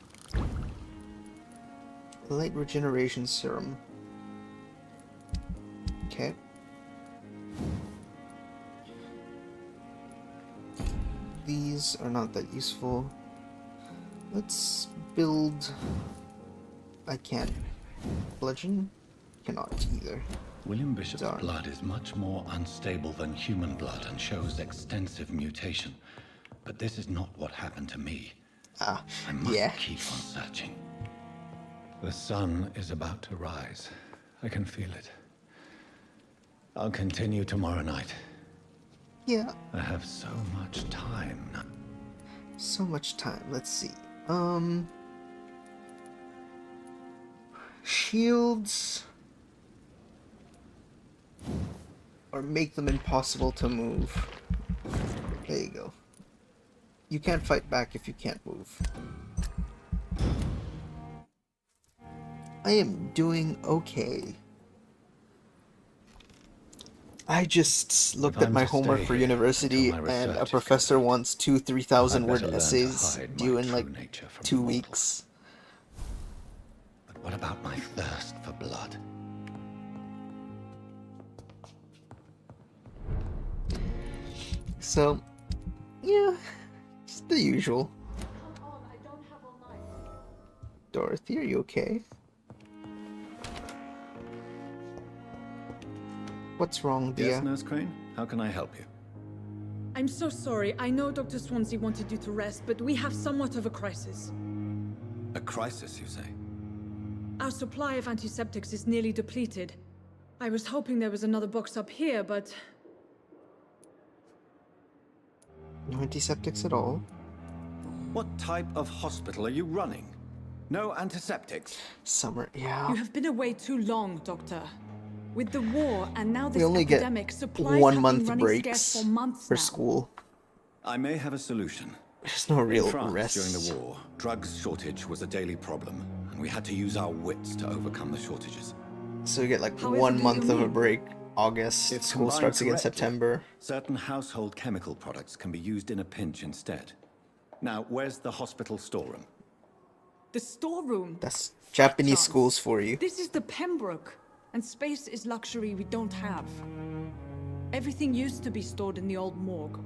Speaker 1: Light regeneration serum. Okay. These are not that useful. Let's build... I can't. Bludgeon? Cannot either.
Speaker 9: William Bishop's blood is much more unstable than human blood and shows extensive mutation. But this is not what happened to me. I must keep on searching. The sun is about to rise. I can feel it. I'll continue tomorrow night.
Speaker 1: Yeah.
Speaker 9: I have so much time now.
Speaker 1: So much time. Let's see. Shields. Or make them impossible to move. There you go. You can't fight back if you can't move. I am doing okay. I just looked at my homework for university, and a professor wants 3,000 word essays due in like 2 weeks.
Speaker 9: But what about my thirst for blood?
Speaker 1: So, yeah, it's the usual. Dorothy, are you okay? What's wrong, dear?
Speaker 9: Yes, Nurse Crane? How can I help you?
Speaker 13: I'm so sorry. I know Dr. Swansea wanted you to rest, but we have somewhat of a crisis.
Speaker 9: A crisis, you say?
Speaker 13: Our supply of antiseptics is nearly depleted. I was hoping there was another box up here, but...
Speaker 1: No antiseptics at all?
Speaker 9: What type of hospital are you running? No antiseptics?
Speaker 1: Summer, yeah.
Speaker 13: You have been away too long, Doctor. With the war and now this
Speaker 1: we only
Speaker 13: epidemic,
Speaker 1: get
Speaker 13: supplies
Speaker 1: 1
Speaker 13: have
Speaker 1: month
Speaker 13: been running
Speaker 1: breaks
Speaker 13: scarce for months
Speaker 1: for
Speaker 13: now.
Speaker 1: school.
Speaker 9: I may have a solution.
Speaker 1: There's no real
Speaker 9: In France,
Speaker 1: rest.
Speaker 9: during the war, drugs shortage was a daily problem, and we had to use our wits to overcome the shortages.
Speaker 1: So you get like
Speaker 13: However,
Speaker 1: 1
Speaker 13: do
Speaker 1: month
Speaker 13: you
Speaker 1: of a
Speaker 13: mean?
Speaker 1: break. August.
Speaker 9: If
Speaker 1: School
Speaker 9: combined
Speaker 1: starts again
Speaker 9: correctly,
Speaker 1: September.
Speaker 9: Certain household chemical products can be used in a pinch instead. Now, where's the hospital storeroom?
Speaker 13: The storeroom?
Speaker 1: That's Japanese
Speaker 13: Chance.
Speaker 1: schools for you.
Speaker 13: This is the Pembroke, and space is luxury we don't have. Everything used to be stored in the old morgue.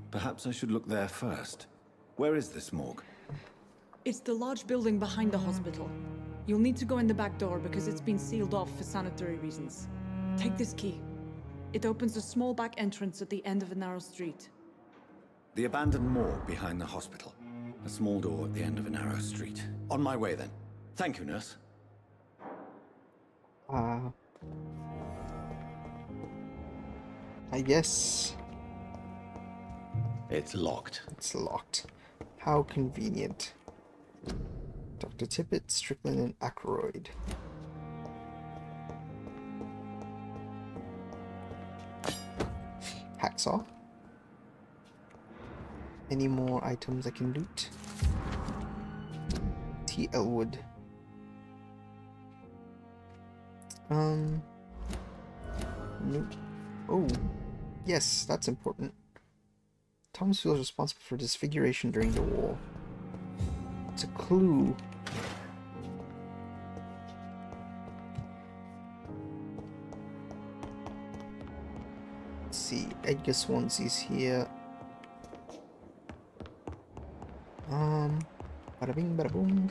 Speaker 9: Perhaps I should look there first. Where is this morgue?
Speaker 13: It's the large building behind the hospital. You'll need to go in the back door because it's been sealed off for sanitary reasons. Take this key. It opens a small back entrance at the end of a narrow street.
Speaker 9: The abandoned morgue behind the hospital. A small door at the end of a narrow street. On my way then. Thank you, nurse.
Speaker 1: I guess
Speaker 9: it's locked.
Speaker 1: It's locked. How convenient. Dr. Tippett, Strickland, and Ackroyd. Hacksaw. Any more items I can loot? T. Elwood. Nope. Oh, yes, that's important. Thomas feels responsible for disfiguration during the war. It's a clue. Let's see, Edgar Swansea's here. Bada bing, bada boom.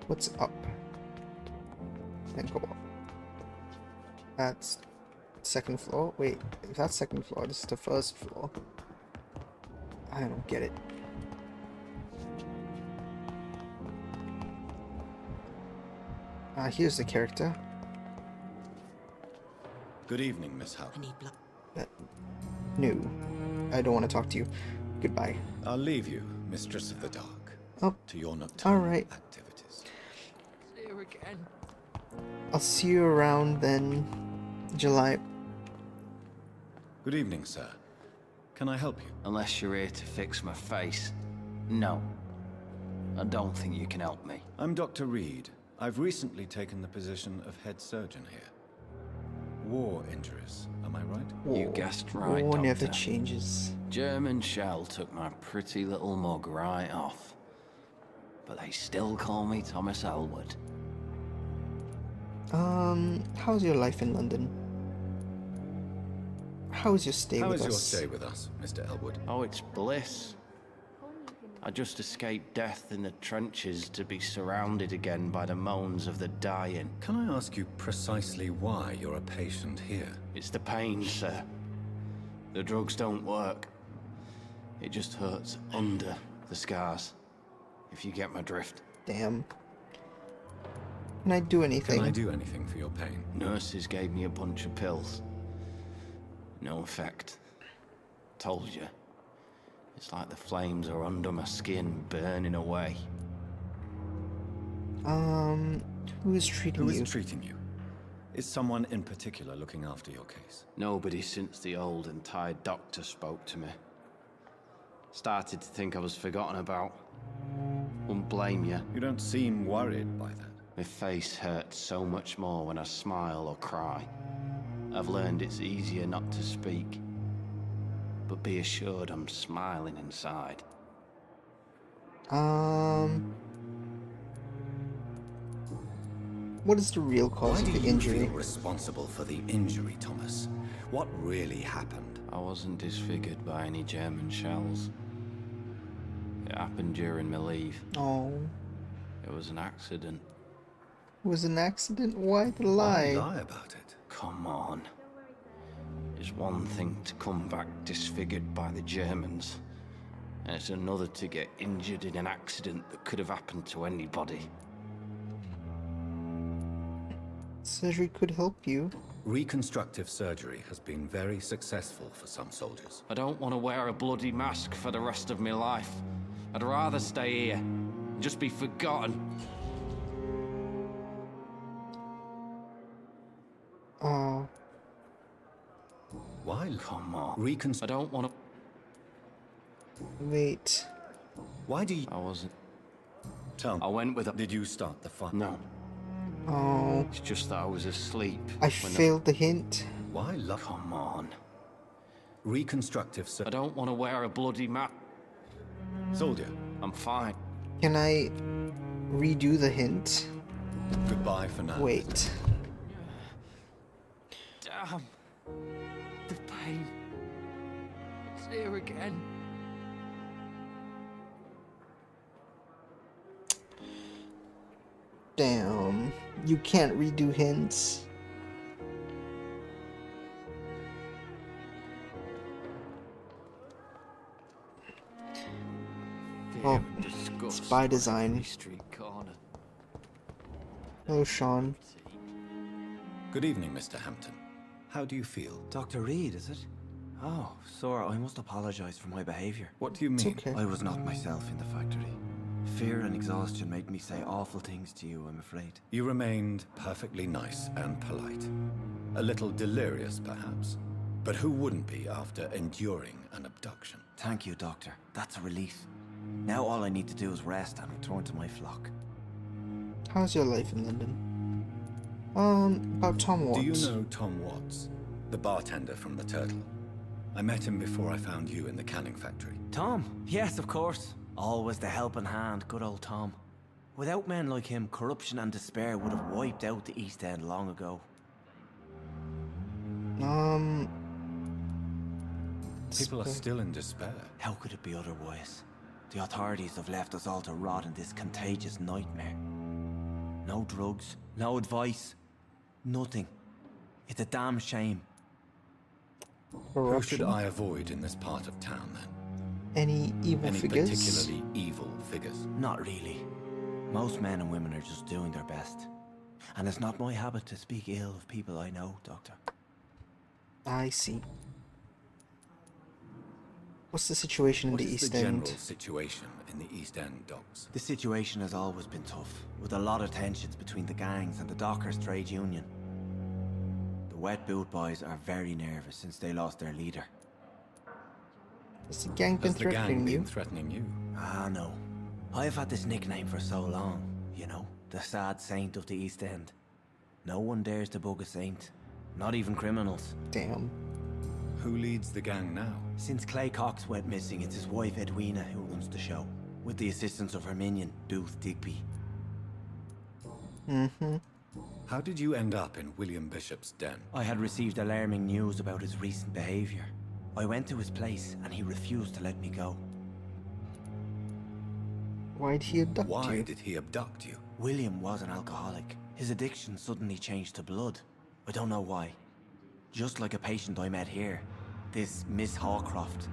Speaker 1: What's up? Then go up. That's second floor. Wait, if that's second floor, this is the first floor. I don't get it. Here's the character.
Speaker 9: Good evening, Miss Howe.
Speaker 17: I need blood.
Speaker 1: No, I don't want to talk to you. Goodbye.
Speaker 9: I'll leave you, Mistress of the Dark,
Speaker 1: Oh,
Speaker 9: to your nocturnal
Speaker 1: alright.
Speaker 9: activities.
Speaker 10: Here again.
Speaker 1: I'll see you around then, July.
Speaker 9: Good evening, sir. Can I help you?
Speaker 18: Unless you're here to fix my face. No. I don't think you can help me.
Speaker 9: I'm Dr. Reed. I've recently taken the position of head surgeon here. War injuries, am I right?
Speaker 18: You guessed right,
Speaker 1: War never
Speaker 18: Doctor.
Speaker 1: changes.
Speaker 18: German shell took my pretty little mug right off. But they still call me Thomas Elwood.
Speaker 1: How's your life in London? How's your stay
Speaker 9: How
Speaker 1: with
Speaker 9: is
Speaker 1: us?
Speaker 9: your stay with us, Mr. Elwood?
Speaker 18: Oh, it's bliss. I just escaped death in the trenches to be surrounded again by the moans of the dying.
Speaker 9: Can I ask you precisely why you're a patient here?
Speaker 18: It's the pain, sir. The drugs don't work. It just hurts under the scars, if you get my drift.
Speaker 1: Damn. Can I do anything?
Speaker 9: Can I do anything for your pain?
Speaker 18: Nurses gave me a bunch of pills. No effect. Told you. It's like the flames are under my skin, burning away.
Speaker 1: Who's treating
Speaker 9: Who
Speaker 1: you?
Speaker 9: is treating you? Is someone in particular looking after your case?
Speaker 18: Nobody since the old and tired doctor spoke to me. Started to think I was forgotten about. Wouldn't blame you.
Speaker 9: You don't seem worried by that.
Speaker 18: My face hurts so much more when I smile or cry. I've learned it's easier not to speak. But be assured I'm smiling inside.
Speaker 1: What is the real cause
Speaker 9: Why
Speaker 1: of
Speaker 9: do
Speaker 1: the
Speaker 9: you
Speaker 1: injury?
Speaker 9: feel responsible for the injury, Thomas? What really happened?
Speaker 18: I wasn't disfigured by any German shells. It happened during my leave.
Speaker 1: Oh,
Speaker 18: It was an accident.
Speaker 1: it was an accident? Why the lie?
Speaker 9: Why lie about it?
Speaker 18: Come on. It's one thing to come back disfigured by the Germans, and it's another to get injured in an accident that could have happened to anybody.
Speaker 1: Surgery could help you.
Speaker 9: Reconstructive surgery has been very successful for some soldiers.
Speaker 18: I don't want to wear a bloody mask for the rest of my life. I'd rather stay here and just be forgotten.
Speaker 1: Oh,
Speaker 9: Why?
Speaker 18: Come on.
Speaker 9: I
Speaker 18: don't want to...
Speaker 1: wait.
Speaker 9: Why do you...
Speaker 18: I wasn't...
Speaker 9: Tell me.
Speaker 18: I went with a...
Speaker 9: Did you start the fight?
Speaker 18: No.
Speaker 1: Oh,
Speaker 18: It's just that I was asleep.
Speaker 1: I
Speaker 18: when
Speaker 1: failed the hint.
Speaker 9: Why love?
Speaker 18: Come on.
Speaker 9: Reconstructive
Speaker 18: I
Speaker 9: surgery.
Speaker 18: don't want to wear a bloody mask.
Speaker 9: Soldier.
Speaker 18: I'm fine.
Speaker 1: Can I redo the hint?
Speaker 9: Goodbye for now.
Speaker 1: Wait.
Speaker 10: Damn. The pain. It's here again.
Speaker 1: Damn. You can't redo hints. Oh, it's by design.
Speaker 18: Street corner.
Speaker 1: Hello, Sean.
Speaker 9: Good evening, Mr. Hampton. How do you feel?
Speaker 8: Dr. Reed, is it? Oh, sir, I must apologize for my behavior.
Speaker 9: What do you mean?
Speaker 1: okay.
Speaker 8: I was not myself in the factory. Fear and exhaustion made me say awful things to you, I'm afraid.
Speaker 9: You remained perfectly nice and polite. A little delirious, perhaps. But who wouldn't be after enduring an abduction?
Speaker 8: Thank you, Doctor. That's a relief. Now all I need to do is rest and return to my flock.
Speaker 1: How's your life in London? About Tom Watts.
Speaker 9: Do you know Tom Watts? The bartender from the Turtle. I met him before I found you in the canning factory.
Speaker 8: Tom? Yes, of course. Always the helping hand, good old Tom. Without men like him, corruption and despair would have wiped out the East End long ago.
Speaker 9: People are still in despair.
Speaker 8: How could it be otherwise? The authorities have left us all to rot in this contagious nightmare. No drugs, no advice, nothing. It's a damn shame.
Speaker 9: Who should I avoid in this part of town, then?
Speaker 1: Any evil
Speaker 9: Any
Speaker 1: figures?
Speaker 9: particularly evil figures?
Speaker 8: Not really. Most men and women are just doing their best. And it's not my habit to speak ill of people I know, Doctor.
Speaker 1: I see. What's the situation in
Speaker 9: What
Speaker 1: the
Speaker 9: is
Speaker 1: East
Speaker 9: the
Speaker 1: End?
Speaker 9: general situation in the East End, Docs?
Speaker 8: The situation has always been tough, with a lot of tensions between the gangs and the Dockers trade union. The Wet Boot Boys are very nervous since they lost their leader.
Speaker 1: Has the gang been
Speaker 9: Has the gang
Speaker 1: threatening you?
Speaker 9: been threatening you?
Speaker 8: Ah, no. I've had this nickname for so long, you know, the sad saint of the East End. No one dares to bug a saint, not even criminals.
Speaker 1: Damn.
Speaker 9: Who leads the gang now?
Speaker 8: Since Clay Cox went missing, it's his wife Edwina who runs the show, with the assistance of her minion, Booth Digby.
Speaker 1: Mm-hmm.
Speaker 9: How did you end up in William Bishop's den?
Speaker 8: I had received alarming news about his recent behavior. I went to his place and he refused to let me go.
Speaker 1: Why'd he abduct you?
Speaker 9: Why did he abduct you?
Speaker 8: William was an alcoholic. His addiction suddenly changed to blood. I don't know why. Just like a patient I met here, this Miss Hawcroft.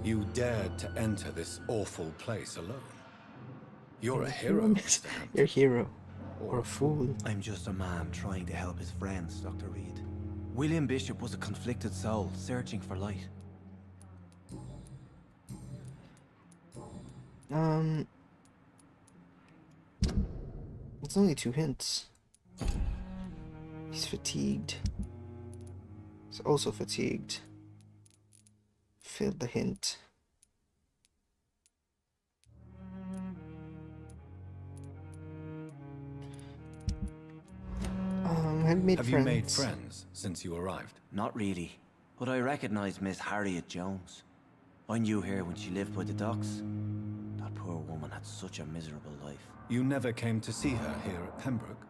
Speaker 9: You dared to enter this awful place alone. You're a hero, Mr. Hampton.
Speaker 1: You're a hero. Or a fool.
Speaker 8: I'm just a man trying to help his friends, Dr. Reed. William Bishop was a conflicted soul, searching for light.
Speaker 1: It's only 2 hints. He's fatigued. He's also fatigued. Failed the hint. Have you made friends?
Speaker 9: Have you made friends since you arrived?
Speaker 8: Not really, but I recognize Miss Harriet Jones. I knew her when she lived by the docks. That poor woman had such a miserable life.
Speaker 9: You never came to see her here at Pembroke?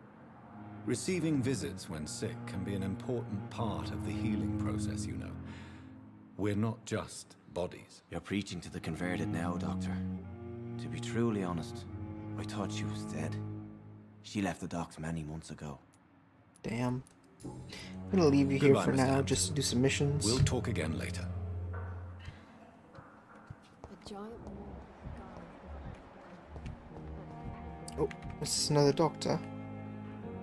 Speaker 9: Receiving visits when sick can be an important part of the healing process, you know. We're not just bodies.
Speaker 8: You're preaching to the converted now, Doctor. To be truly honest, I thought she was dead. She left the docks many months ago.
Speaker 1: Damn. I'm gonna leave you here
Speaker 9: Goodbye,
Speaker 1: for
Speaker 9: Mr.
Speaker 1: now,
Speaker 9: Hampton.
Speaker 1: just to do some missions.
Speaker 9: We'll talk again later.
Speaker 1: Oh, this is another doctor.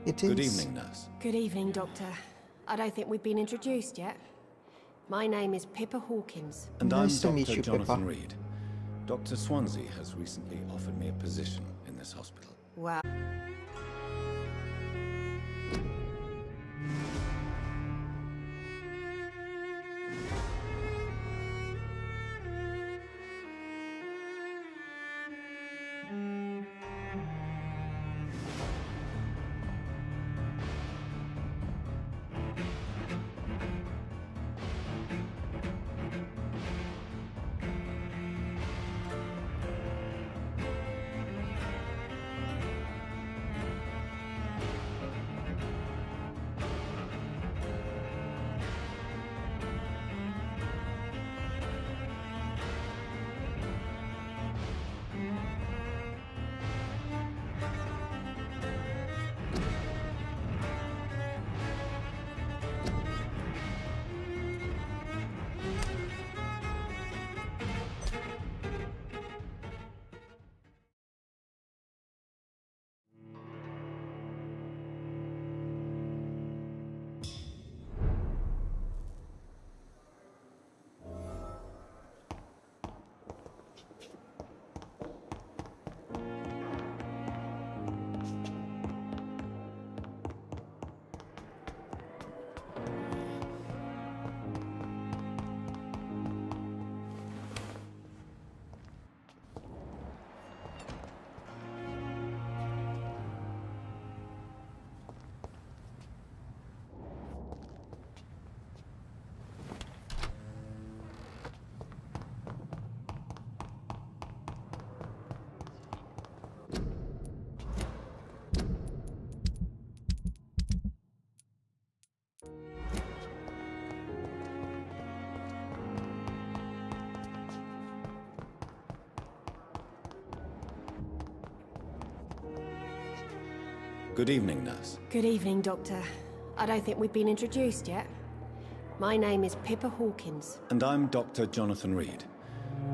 Speaker 1: It is.
Speaker 9: Good evening, nurse.
Speaker 19: Good evening, Doctor. I don't think we've been introduced yet. My name is Pippa Hawkins.
Speaker 9: And
Speaker 1: Nice to
Speaker 9: I'm
Speaker 1: meet
Speaker 9: Dr.
Speaker 1: you,
Speaker 9: Jonathan
Speaker 1: Pippa.
Speaker 9: Reed. Dr. Swansea has recently offered me a position in this hospital.
Speaker 19: Wow.
Speaker 9: Good evening, nurse.
Speaker 19: Good evening, Doctor. I don't think we've been introduced yet. My name is Pippa Hawkins.
Speaker 9: And I'm Dr. Jonathan Reed.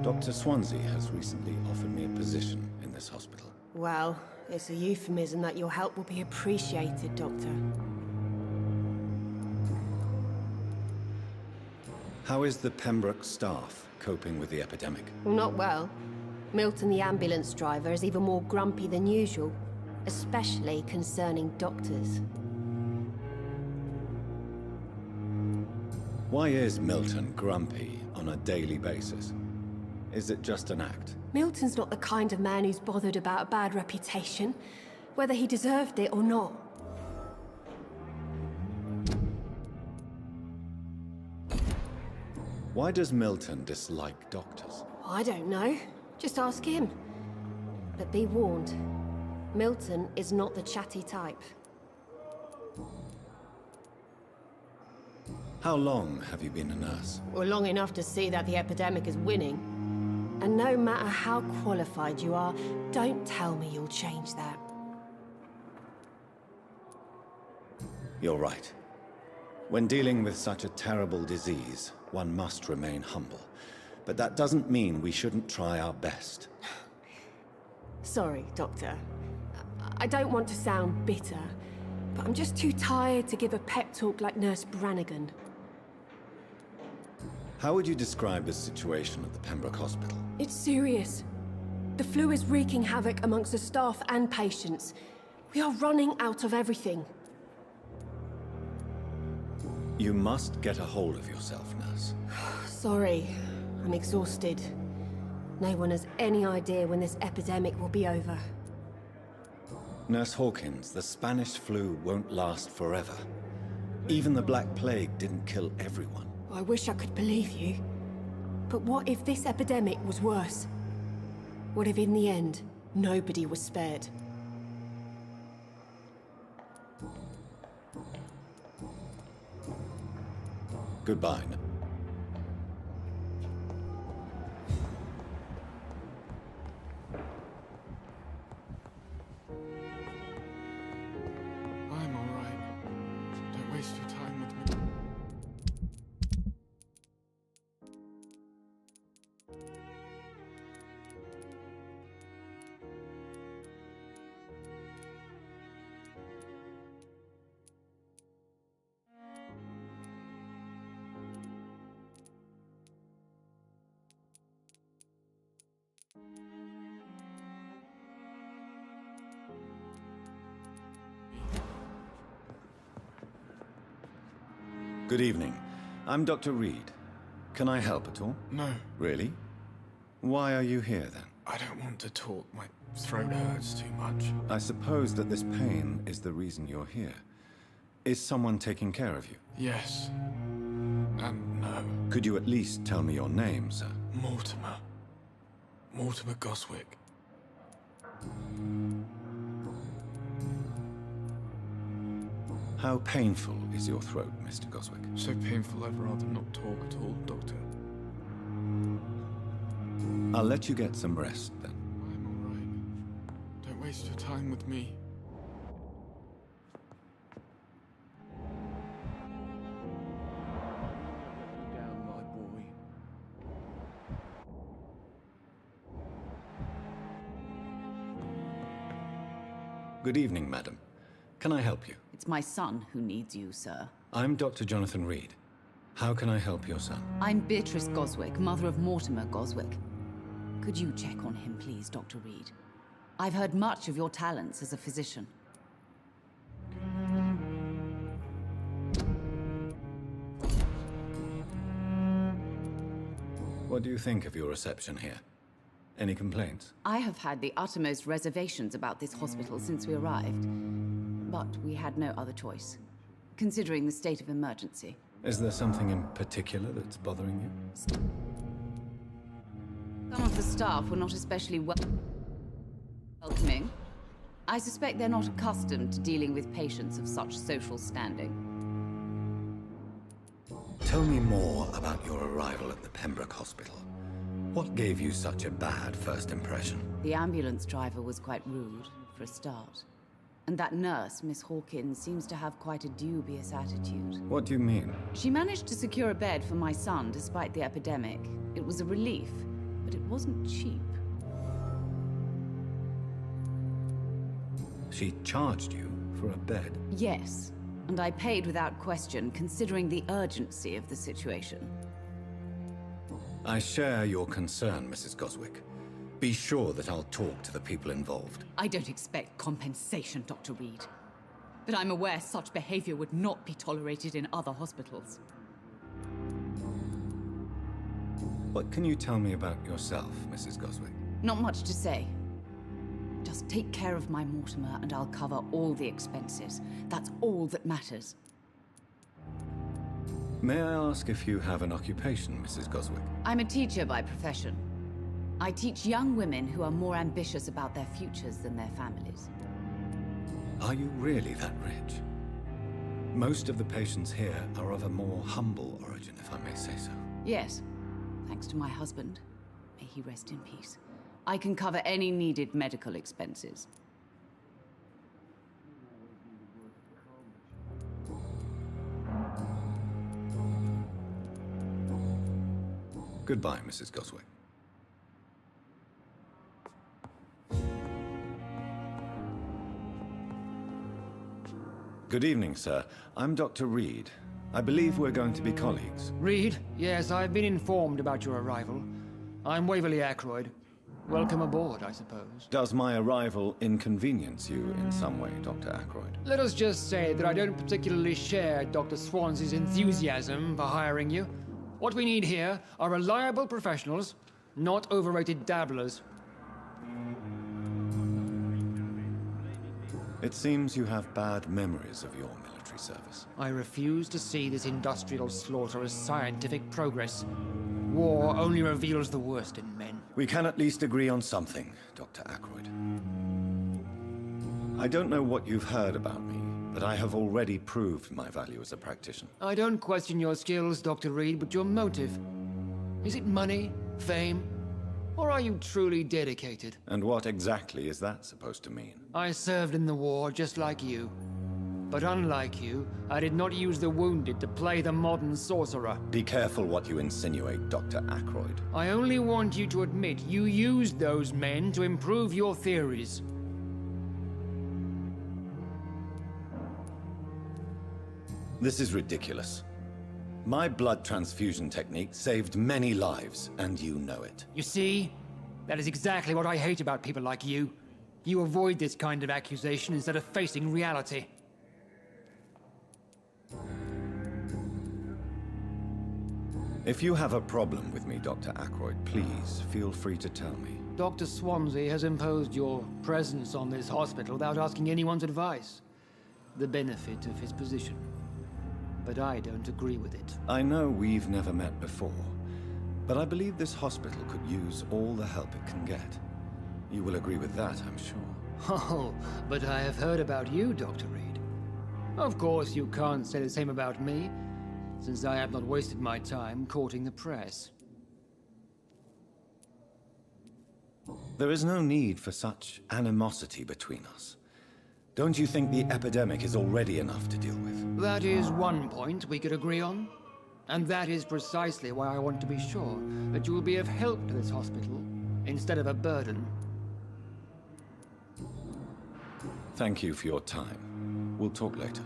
Speaker 9: Dr. Swansea has recently offered me a position in this hospital.
Speaker 19: Well, it's a euphemism that your help will be appreciated, Doctor.
Speaker 9: How is the Pembroke staff coping with the epidemic?
Speaker 19: Well, not well. Milton, the ambulance driver, is even more grumpy than usual, especially concerning doctors.
Speaker 9: Why is Milton grumpy on a daily basis? Is it just an act?
Speaker 19: Milton's not the kind of man who's bothered about a bad reputation, whether he deserved it or not.
Speaker 9: Why does Milton dislike doctors?
Speaker 19: I don't know. Just ask him. But be warned, Milton is not the chatty type.
Speaker 9: How long have you been a nurse?
Speaker 19: Well, long enough to see that the epidemic is winning. And no matter how qualified you are, don't tell me you'll change that.
Speaker 9: You're right. When dealing with such a terrible disease, one must remain humble. But that doesn't mean we shouldn't try our best.
Speaker 19: Sorry, Doctor. I don't want to sound bitter, but I'm just too tired to give a pep talk like Nurse Brannigan.
Speaker 9: How would you describe the situation at the Pembroke Hospital?
Speaker 19: It's serious. The flu is wreaking havoc amongst the staff and patients. We are running out of everything.
Speaker 9: You must get a hold of yourself, nurse.
Speaker 19: Sorry, I'm exhausted. No one has any idea when this epidemic will be over.
Speaker 9: Nurse Hawkins, the Spanish flu won't last forever. Even the Black Plague didn't kill everyone.
Speaker 19: I wish I could believe you. But what if this epidemic was worse? What if in the end, nobody was spared?
Speaker 9: Goodbye.
Speaker 6: I'm alright. Don't waste your time with me.
Speaker 9: Good evening. I'm Dr. Reed. Can I help at all?
Speaker 6: No.
Speaker 9: Really? Why are you here then?
Speaker 6: I don't want to talk. My throat hurts too much.
Speaker 9: I suppose that this pain is the reason you're here. Is someone taking care of you?
Speaker 6: Yes. And no.
Speaker 9: Could you at least tell me your name, sir?
Speaker 6: Mortimer. Mortimer Goswick.
Speaker 9: How painful is your throat, Mr. Goswick?
Speaker 6: So painful I'd rather not talk at all, Doctor.
Speaker 9: I'll let you get some rest, then.
Speaker 6: I'm alright. Don't waste your time with me. Down, my boy.
Speaker 9: Good evening, madam. Can I help you?
Speaker 10: It's my son who needs you, sir.
Speaker 9: I'm Dr. Jonathan Reed. How can I help your son?
Speaker 10: I'm Beatrice Goswick, mother of Mortimer Goswick. Could you check on him, please, Dr. Reed? I've heard much of your talents as a physician.
Speaker 9: What do you think of your reception here? Any complaints?
Speaker 10: I have had the uttermost reservations about this hospital since we arrived. But we had no other choice, considering the state of emergency.
Speaker 9: Is there something in particular that's bothering you?
Speaker 10: Some of the staff were not especially welcoming. I suspect they're not accustomed to dealing with patients of such social standing.
Speaker 9: Tell me more about your arrival at the Pembroke Hospital. What gave you such a bad first impression?
Speaker 10: The ambulance driver was quite rude, for a start. And that nurse, Miss Hawkins, seems to have quite a dubious attitude.
Speaker 9: What do you mean?
Speaker 10: She managed to secure a bed for my son despite the epidemic. It was a relief, but it wasn't cheap.
Speaker 9: She charged you for a bed?
Speaker 10: Yes, and I paid without question, considering the urgency of the situation.
Speaker 9: I share your concern, Mrs. Goswick. Be sure that I'll talk to the people involved.
Speaker 10: I don't expect compensation, Dr. Reed. But I'm aware such behavior would not be tolerated in other hospitals.
Speaker 9: What can you tell me about yourself, Mrs. Goswick?
Speaker 10: Not much to say. Just take care of my Mortimer and I'll cover all the expenses. That's all that matters.
Speaker 9: May I ask if you have an occupation, Mrs. Goswick?
Speaker 10: I'm a teacher by profession. I teach young women who are more ambitious about their futures than their families.
Speaker 9: Are you really that rich? Most of the patients here are of a more humble origin, if I may say so.
Speaker 10: Yes, thanks to my husband. May he rest in peace. I can cover any needed medical expenses.
Speaker 9: Goodbye, Mrs. Goswick. Good evening, sir. I'm Dr. Reed. I believe we're going to be colleagues.
Speaker 20: Reed? Yes, I've been informed about your arrival. I'm Waverly Ackroyd. Welcome aboard, I suppose.
Speaker 9: Does my arrival inconvenience you in some way, Dr. Ackroyd?
Speaker 20: Let us just say that I don't particularly share Dr. Swansea's enthusiasm for hiring you. What we need here are reliable professionals, not overrated dabblers.
Speaker 9: It seems you have bad memories of your military service.
Speaker 20: I refuse to see this industrial slaughter as scientific progress. War only reveals the worst in men.
Speaker 9: We can at least agree on something, Dr. Ackroyd. I don't know what you've heard about me, but I have already proved my value as a practitioner.
Speaker 20: I don't question your skills, Dr. Reed, but your motive. Is it money, fame, or are you truly dedicated?
Speaker 9: And what exactly is that supposed to mean?
Speaker 20: I served in the war just like you. But unlike you, I did not use the wounded to play the modern sorcerer.
Speaker 9: Be careful what you insinuate, Dr. Ackroyd.
Speaker 20: I only want you to admit you used those men to improve your theories.
Speaker 9: This is ridiculous. My blood transfusion technique saved many lives, and you know it.
Speaker 20: You see? That is exactly what I hate about people like you. You avoid this kind of accusation instead of facing reality.
Speaker 9: If you have a problem with me, Dr. Ackroyd, please feel free to tell me.
Speaker 20: Dr. Swansea has imposed your presence on this hospital without asking anyone's advice. The benefit of his position. But I don't agree with it.
Speaker 9: I know we've never met before, but I believe this hospital could use all the help it can get. You will agree with that, I'm sure.
Speaker 20: Oh, but I have heard about you, Dr. Reed. Of course, you can't say the same about me, since I have not wasted my time courting the press.
Speaker 9: There is no need for such animosity between us. Don't you think the epidemic is already enough to deal with?
Speaker 20: That is one point we could agree on. And that is precisely why I want to be sure that you will be of help to this hospital, instead of a burden.
Speaker 9: Thank you for your time. We'll talk later.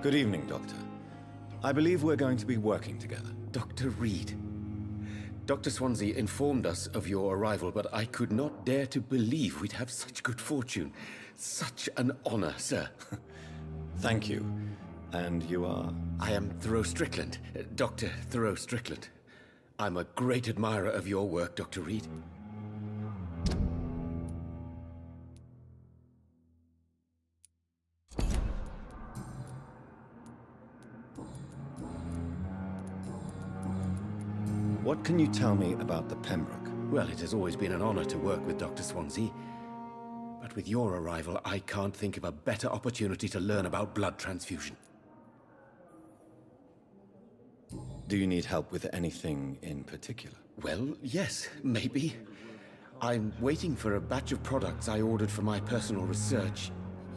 Speaker 9: Good evening, Doctor. I believe we're going to be working together.
Speaker 2: Dr. Reed. Dr. Swansea informed us of your arrival, but I could not dare to believe we'd have such good fortune. Such an honor, sir.
Speaker 9: Thank you. And you are?
Speaker 2: I am Thoreau Strickland, Dr. Thoreau Strickland. I'm a great admirer of your work, Dr. Reed.
Speaker 9: What can you tell me about the Pembroke?
Speaker 2: Well, it has always been an honor to work with Dr. Swansea. But with your arrival, I can't think of a better opportunity to learn about blood transfusion.
Speaker 9: Do you need help with anything in particular?
Speaker 2: Well, yes, maybe. I'm waiting for a batch of products I ordered for my personal research,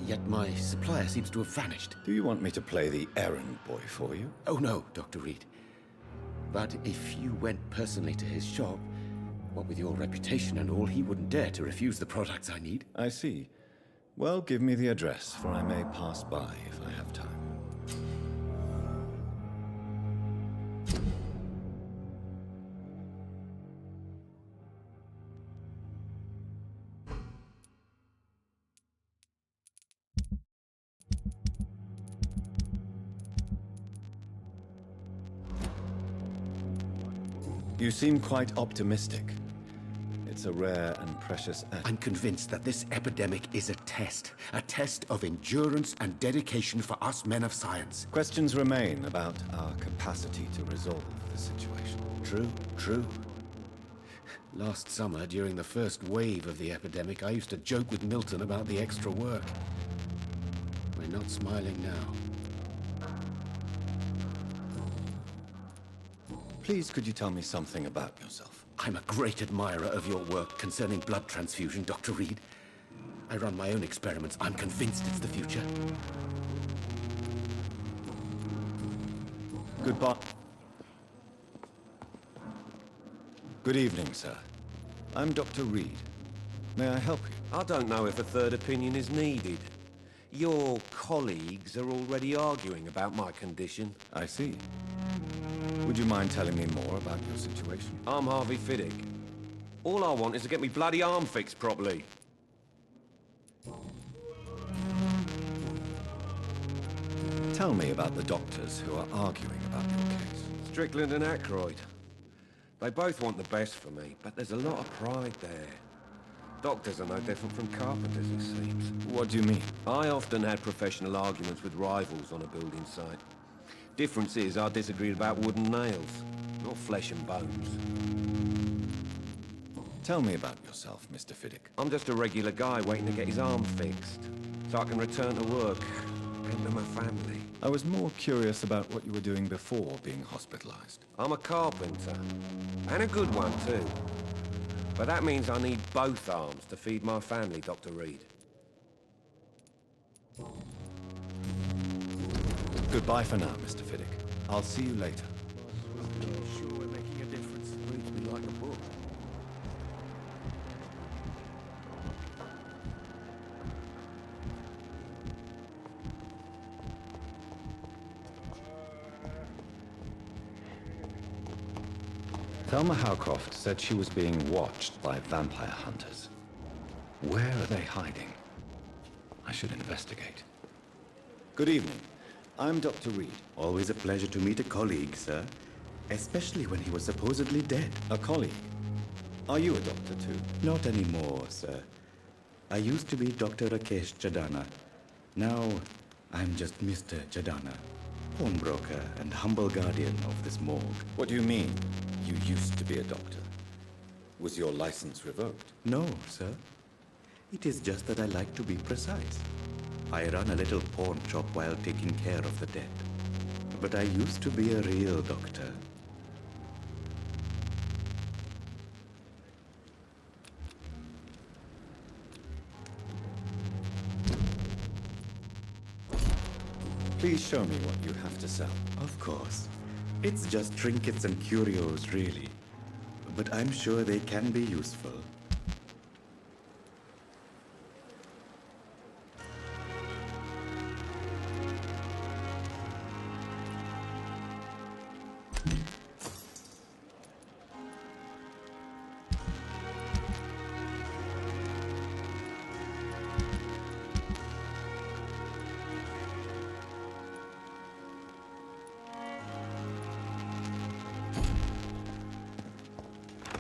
Speaker 2: yet my supplier seems to have vanished.
Speaker 9: Do you want me to play the errand boy for you?
Speaker 2: Oh no, Dr. Reed. But if you went personally to his shop, what with your reputation and all, he wouldn't dare to refuse the products I need.
Speaker 9: I see. Well, give me the address, for I may pass by if I have time. You seem quite optimistic. It's a rare and precious act.
Speaker 2: I'm convinced that this epidemic is a test of endurance and dedication for us men of science.
Speaker 9: Questions remain about our capacity to resolve the situation.
Speaker 2: True. Last summer, during the first wave of the epidemic, I used to joke with Milton about the extra work. We're not smiling now.
Speaker 9: Please, could you tell me something about yourself?
Speaker 2: I'm a great admirer of your work concerning blood transfusion, Dr. Reed. I run my own experiments. I'm convinced it's the future.
Speaker 9: Goodbye. Good evening, sir. I'm Dr. Reed. May I help you?
Speaker 11: I don't know if a third opinion is needed. Your colleagues are already arguing about my condition.
Speaker 9: I see. Would you mind telling me more about your situation?
Speaker 11: I'm Harvey Fiddick. All I want is to get me bloody arm fixed properly.
Speaker 9: Tell me about the doctors who are arguing about your case.
Speaker 11: Strickland and Aykroyd. They both want the best for me, but there's a lot of pride there. Doctors are no different from carpenters, it seems.
Speaker 9: What do you mean?
Speaker 11: I often had professional arguments with rivals on a building site. Difference is, I disagreed about wooden nails, not flesh and bones.
Speaker 9: Tell me about yourself, Mr. Fiddick.
Speaker 11: I'm just a regular guy waiting to get his arm fixed, so I can return to work and to my family.
Speaker 9: I was more curious about what you were doing before being hospitalized.
Speaker 11: I'm a carpenter, and a good one too. But that means I need both arms to feed my family, Dr. Reed.
Speaker 9: Goodbye for now, Mr. Fiddick. I'll see you later.
Speaker 11: Sure we're making a difference. Reads me like a book.
Speaker 9: Thelma Howcroft said she was being watched by vampire hunters. Where are they hiding? I should investigate. Good evening. I'm Dr. Reed.
Speaker 21: Always a pleasure to meet a colleague, sir. Especially when he was supposedly dead.
Speaker 9: A colleague? Are you a doctor too?
Speaker 21: Not anymore, sir. I used to be Dr. Rakesh Chadana. Now, I'm just Mr. Chadana, pawnbroker and humble guardian of this morgue.
Speaker 9: What do you mean, you used to be a doctor? Was your license revoked?
Speaker 21: No, sir. It is just that I like to be precise. I run a little pawn shop while taking care of the dead. But I used to be a real doctor.
Speaker 9: Please show me what you have to sell.
Speaker 21: Of course. It's just trinkets and curios, really. But I'm sure they can be useful.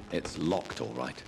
Speaker 9: It's locked, all right.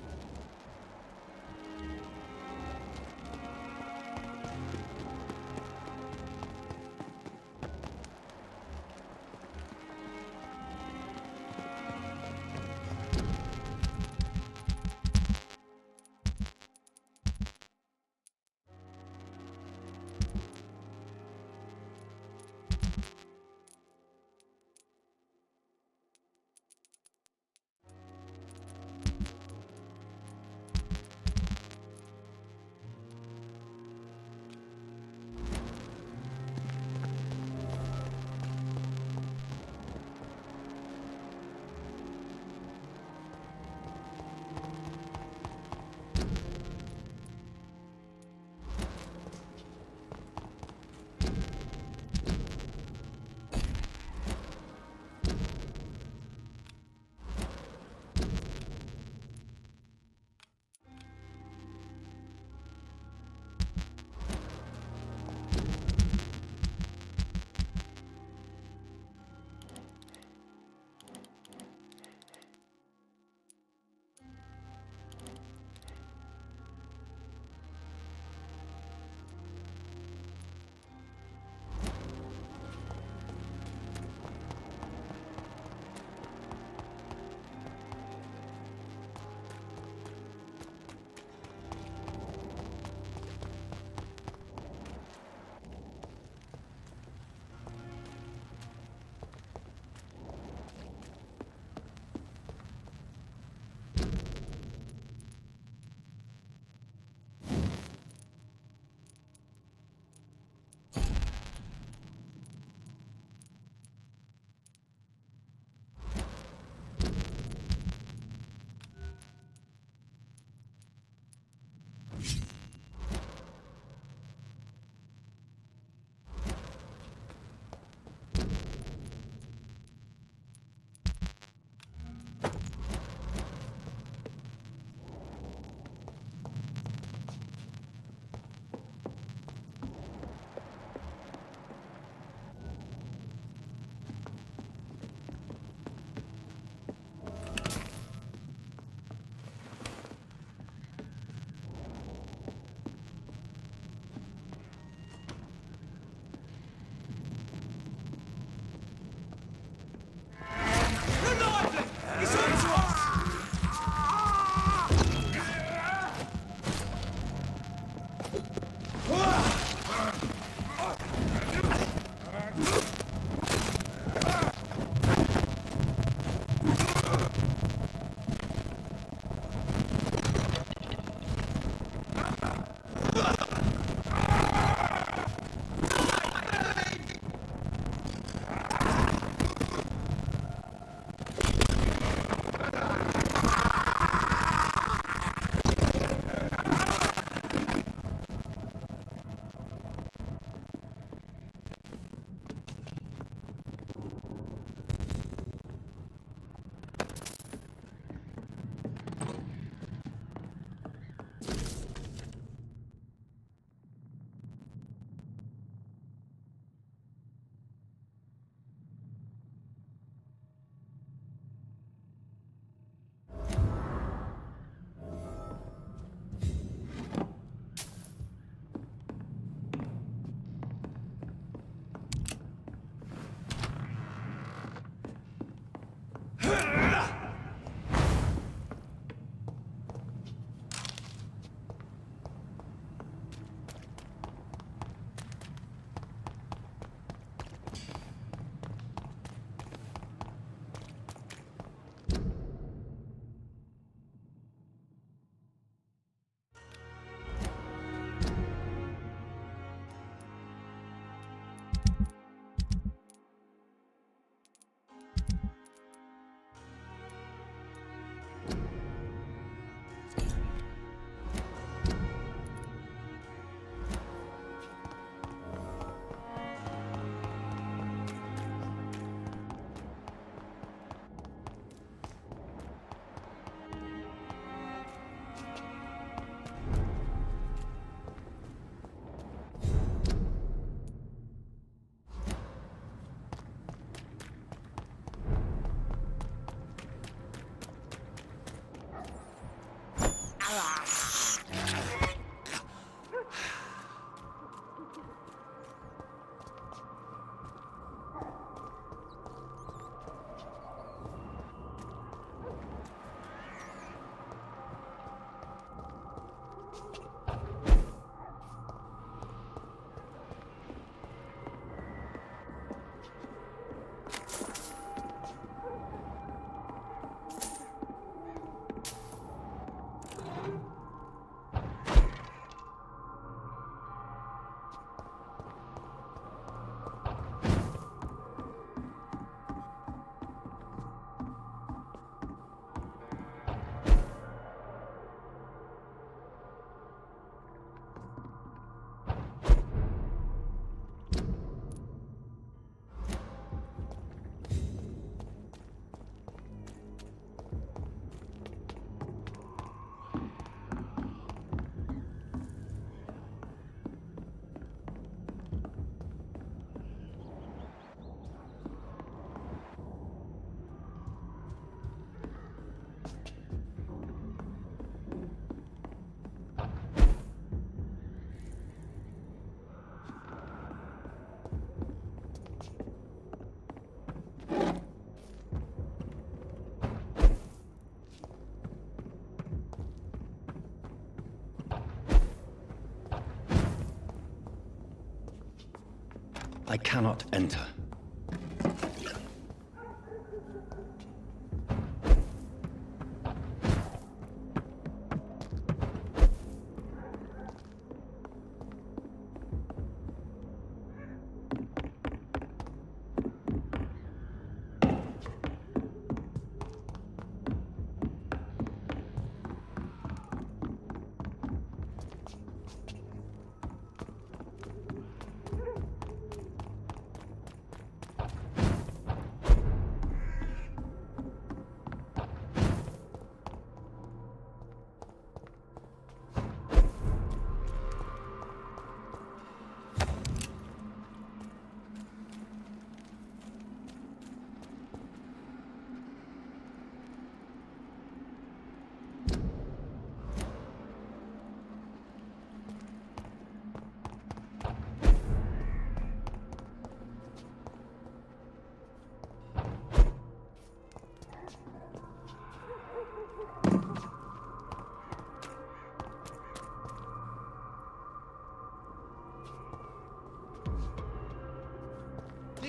Speaker 12: I cannot enter.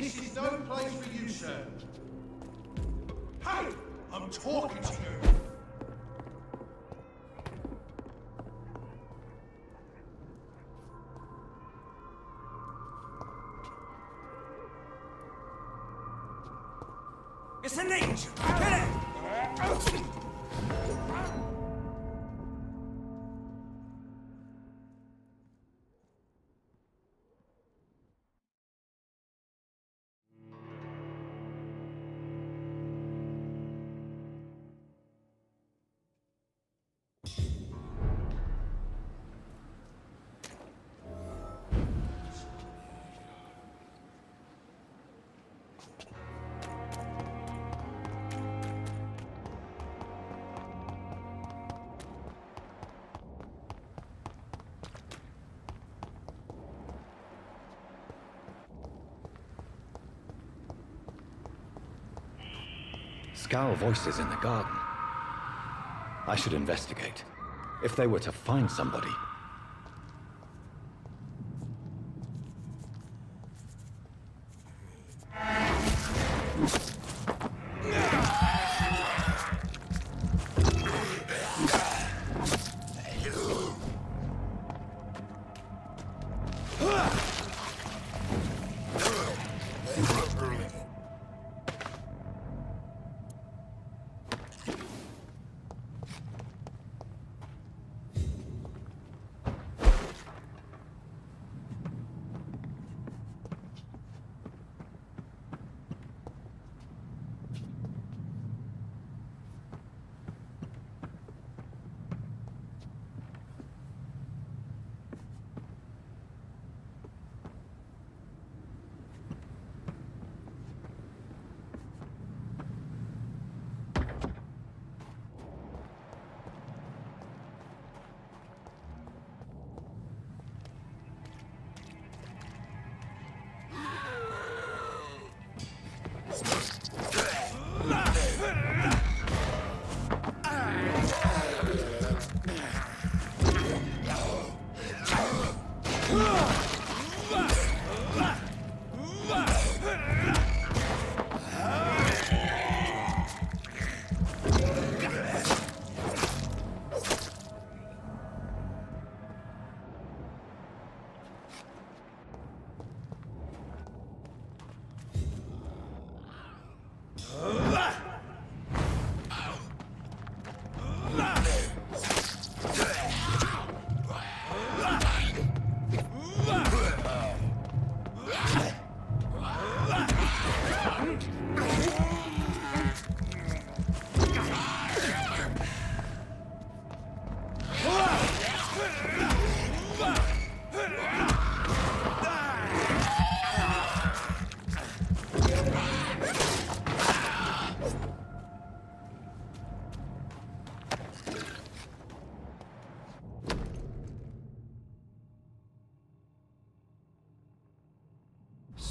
Speaker 7: This is no place for you, sir. Hey! I'm talking to you!
Speaker 6: It's an angel! Get it!
Speaker 9: Scowl voices in the garden. I should investigate. If they were to find somebody.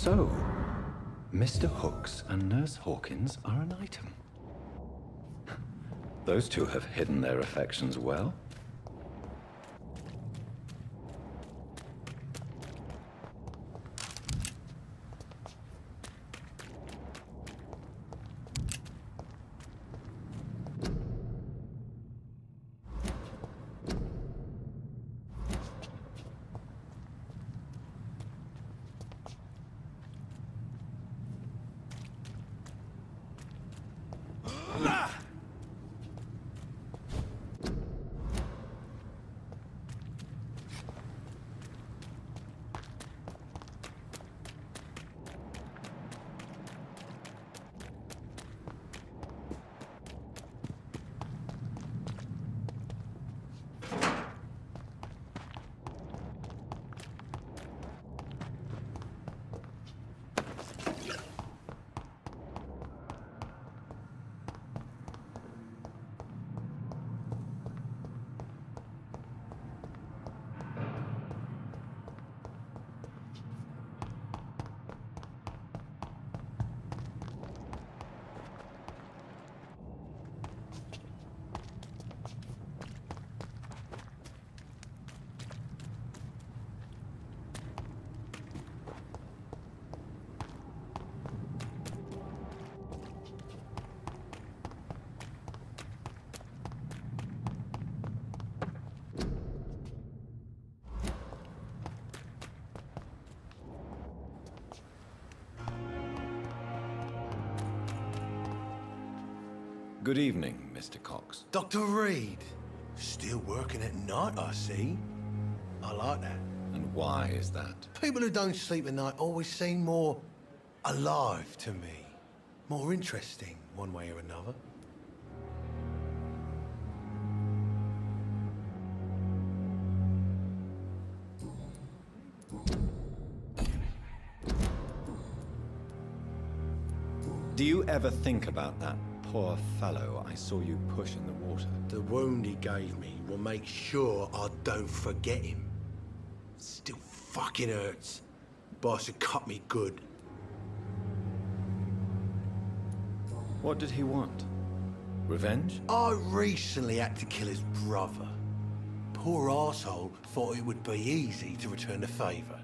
Speaker 9: So, Mr. Hooks and Nurse Hawkins are an item. Those two have hidden their affections well. Good evening, Mr. Cox.
Speaker 7: Dr. Reed. Still working at night, I see. I like that.
Speaker 9: And why is that?
Speaker 7: People who don't sleep at night always seem more alive to me. More interesting, one way or another.
Speaker 9: Do you ever think about that poor fellow I saw you push in the water?
Speaker 7: The wound he gave me will make sure I don't forget him. Still fucking hurts. Boss had cut me good.
Speaker 9: What did he want? Revenge?
Speaker 7: I recently had to kill his brother. Poor arsehole thought it would be easy to return the favour.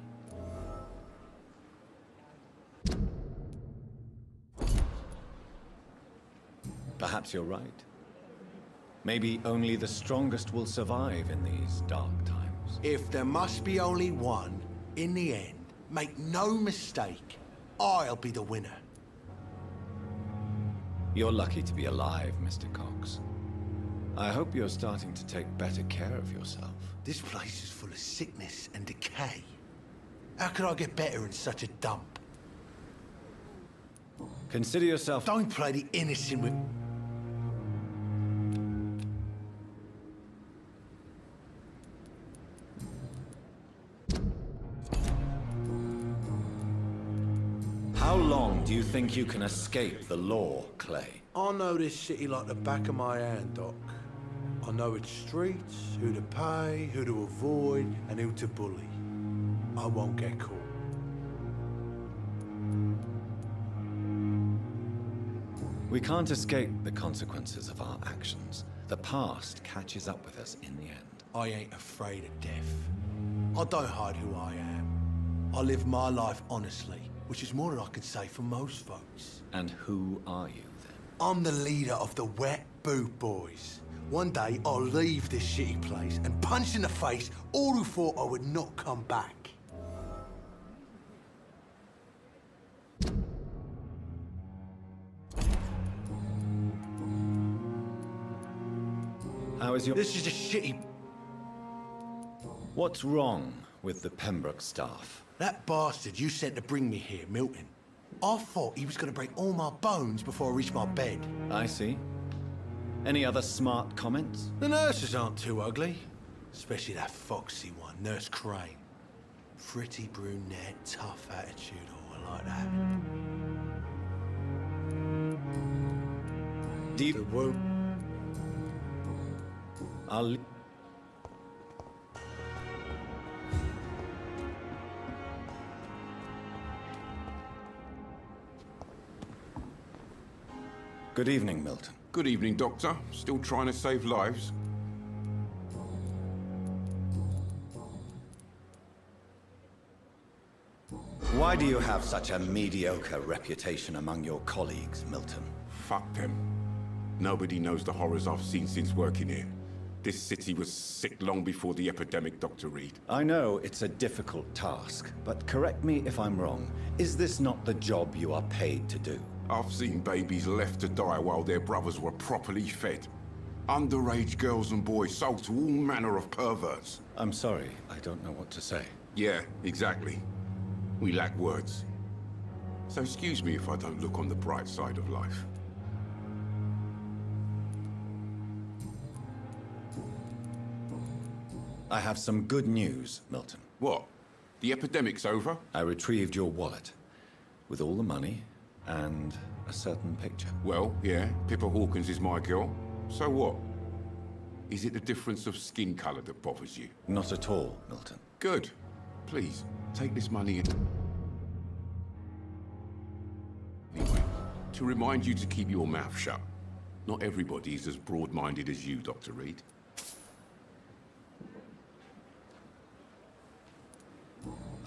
Speaker 9: Perhaps you're right. Maybe only the strongest will survive in these dark times.
Speaker 7: If there must be only one, in the end, make no mistake, I'll be the winner.
Speaker 9: You're lucky to be alive, Mr. Cox. I hope you're starting to take better care of yourself.
Speaker 7: This place is full of sickness and decay. How could I get better in such a dump?
Speaker 9: Consider yourself...
Speaker 7: Don't play the innocent with...
Speaker 9: How long do you think you can escape the law, Clay?
Speaker 7: I know this city like the back of my hand, Doc. I know its streets, who to pay, who to avoid, and who to bully. I won't get caught.
Speaker 9: We can't escape the consequences of our actions. The past catches up with us in the end.
Speaker 7: I ain't afraid of death. I don't hide who I am. I live my life honestly, which is more than I can say for most folks.
Speaker 9: And who are you, then?
Speaker 7: I'm the leader of the Wet Boot Boys. One day, I'll leave this shitty place and punch in the face all who thought I would not come back.
Speaker 9: How is your...
Speaker 7: This is a shitty...
Speaker 9: What's wrong with the Pembroke staff?
Speaker 7: That bastard you sent to bring me here, Milton. I thought he was going to break all my bones before I reached my bed.
Speaker 9: I see. Any other smart comments?
Speaker 7: The nurses aren't too ugly. Especially that foxy one, Nurse Crane. Pretty brunette, tough attitude, all like that.
Speaker 9: Deep...
Speaker 7: The wound...
Speaker 9: I'll... Good evening, Milton.
Speaker 15: Good evening, Doctor. Still trying to save lives?
Speaker 21: Why do you have such a mediocre reputation among your colleagues, Milton?
Speaker 15: Fuck them. Nobody knows the horrors I've seen since working here. This city was sick long before the epidemic, Dr. Reed.
Speaker 21: I know it's a difficult task, but correct me if I'm wrong. Is this not the job you are paid to do?
Speaker 15: I've seen babies left to die while their brothers were properly fed. Underage girls and boys sold to all manner of perverts.
Speaker 21: I'm sorry, I don't know what to say.
Speaker 15: Yeah, exactly. We lack words. So excuse me if I don't look on the bright side of life.
Speaker 21: I have some good news, Milton.
Speaker 15: What? The epidemic's over?
Speaker 21: I retrieved your wallet, with all the money and a certain picture.
Speaker 15: Well, yeah, Pippa Hawkins is my girl. So what? Is it the difference of skin color that bothers you?
Speaker 21: Not at all, Milton.
Speaker 15: Good. Please, take this money and... Anyway, to remind you to keep your mouth shut. Not everybody is as broad-minded as you, Dr. Reed.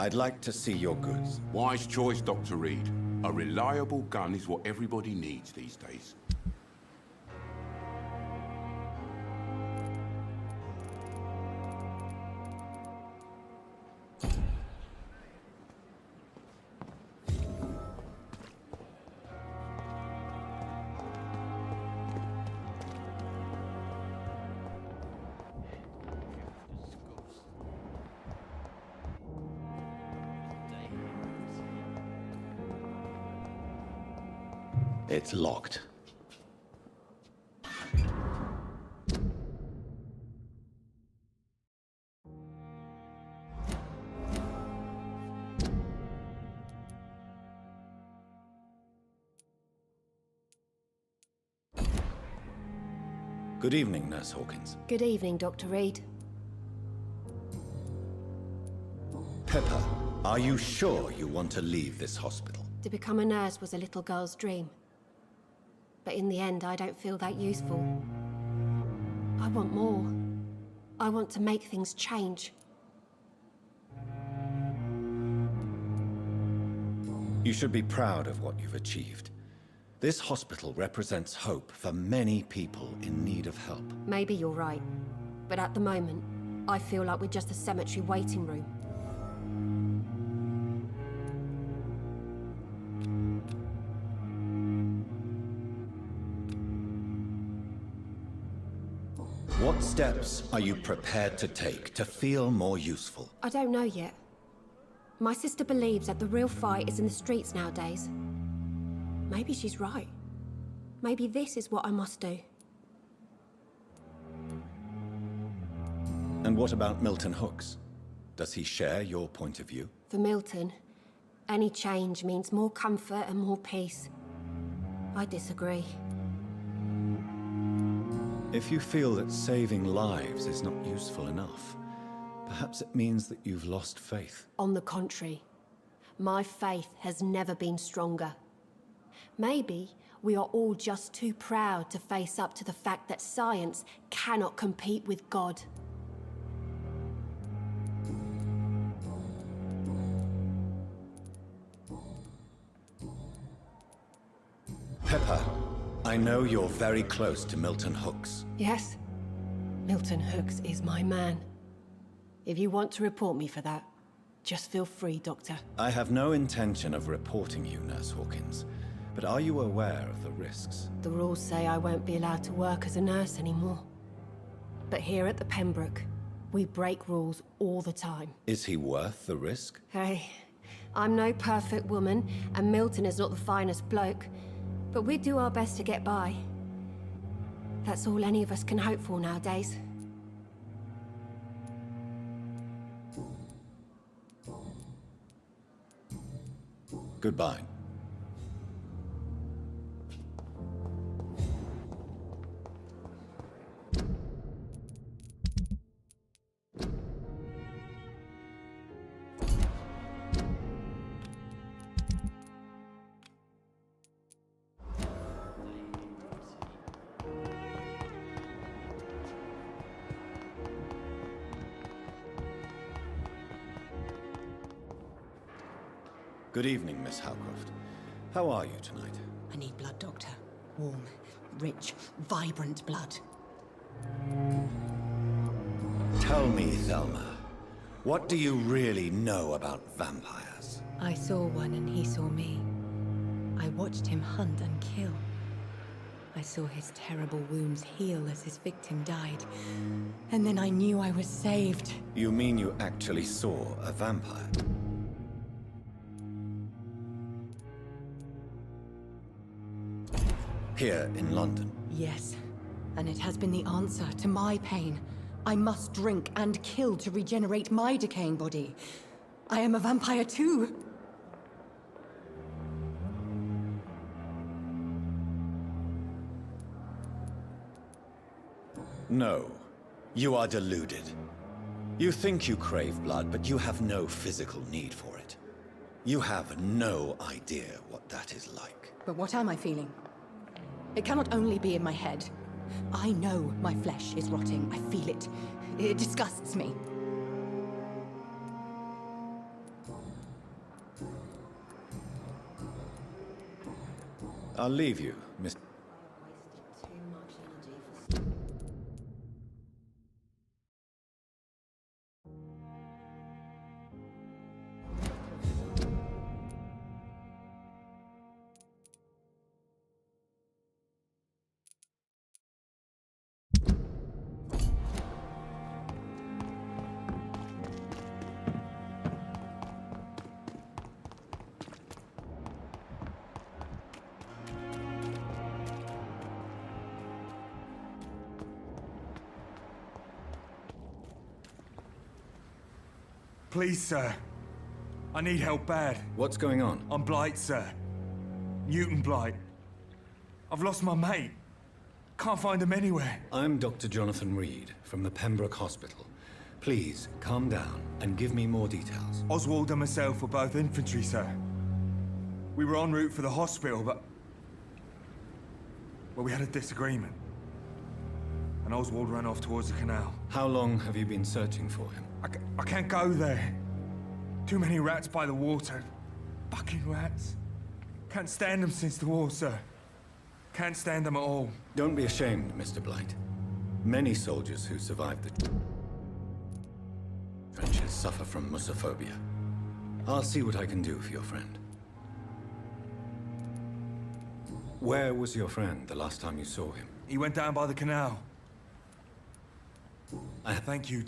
Speaker 21: I'd like to see your goods.
Speaker 15: Wise choice, Dr. Reed. A reliable gun is what everybody needs these days.
Speaker 12: It's locked. Good evening, Nurse Hawkins.
Speaker 19: Good evening, Dr. Reed.
Speaker 12: Pepper, are you sure you want to leave this hospital?
Speaker 19: To become a nurse was a little girl's dream. But in the end, I don't feel that useful. I want more. I want to make things change.
Speaker 12: You should be proud of what you've achieved. This hospital represents hope for many people in need of help.
Speaker 19: Maybe you're right. But at the moment, I feel like we're just a cemetery waiting room.
Speaker 12: What steps are you prepared to take to feel more useful?
Speaker 19: I don't know yet. My sister believes that the real fight is in the streets nowadays. Maybe she's right. Maybe this is what I must do.
Speaker 12: And what about Milton Hooks? Does he share your point of view?
Speaker 19: For Milton, any change means more comfort and more peace. I disagree.
Speaker 12: If you feel that saving lives is not useful enough, perhaps it means that you've lost faith.
Speaker 19: On the contrary, my faith has never been stronger. Maybe we are all just too proud to face up to the fact that science cannot compete with God.
Speaker 12: Pepper, I know you're very close to Milton Hooks.
Speaker 19: Yes, Milton Hooks is my man. If you want to report me for that, just feel free, Doctor.
Speaker 12: I have no intention of reporting you, Nurse Hawkins. But are you aware of the risks?
Speaker 19: The rules say I won't be allowed to work as a nurse anymore. But here at the Pembroke, we break rules all the time.
Speaker 12: Is he worth the risk?
Speaker 19: Hey, I'm no perfect woman, and Milton is not the finest bloke. But we do our best to get by. That's all any of us can hope for nowadays.
Speaker 12: Goodbye. Good evening, Miss Howcroft. How are you tonight?
Speaker 17: I need blood, Doctor. Warm, rich, vibrant blood.
Speaker 12: Tell me, Thelma, what do you really know about vampires?
Speaker 17: I saw one and he saw me. I watched him hunt and kill. I saw his terrible wounds heal as his victim died. And then I knew I was saved.
Speaker 12: You mean you actually saw a vampire? Here in London?
Speaker 17: Yes, and it has been the answer to my pain. I must drink and kill to regenerate my decaying body. I am a vampire too.
Speaker 12: No, you are deluded. You think you crave blood, but you have no physical need for it. You have no idea what that is like.
Speaker 17: But what am I feeling? It cannot only be in my head. I know my flesh is rotting. I feel it. It disgusts me.
Speaker 12: I'll leave you, Miss...
Speaker 6: Please, sir. I need help bad.
Speaker 9: What's going on?
Speaker 6: I'm Blight, sir. Newton Blight. I've lost my mate. Can't find him anywhere.
Speaker 9: I'm Dr. Jonathan Reed from the Pembroke Hospital. Please, calm down and give me more details.
Speaker 6: Oswald and myself were both infantry, sir. We were en route for the hospital, but... well, we had a disagreement. And Oswald ran off towards the canal.
Speaker 9: How long have you been searching for him?
Speaker 6: I can't go there. Too many rats by the water. Fucking rats. Can't stand them since the war, sir. Can't stand them at all.
Speaker 9: Don't be ashamed, Mr. Blight. Many soldiers who survived the trenches suffer from musophobia. I'll see what I can do for your friend. Where was your friend the last time you saw him?
Speaker 6: He went down by the canal. Thank you.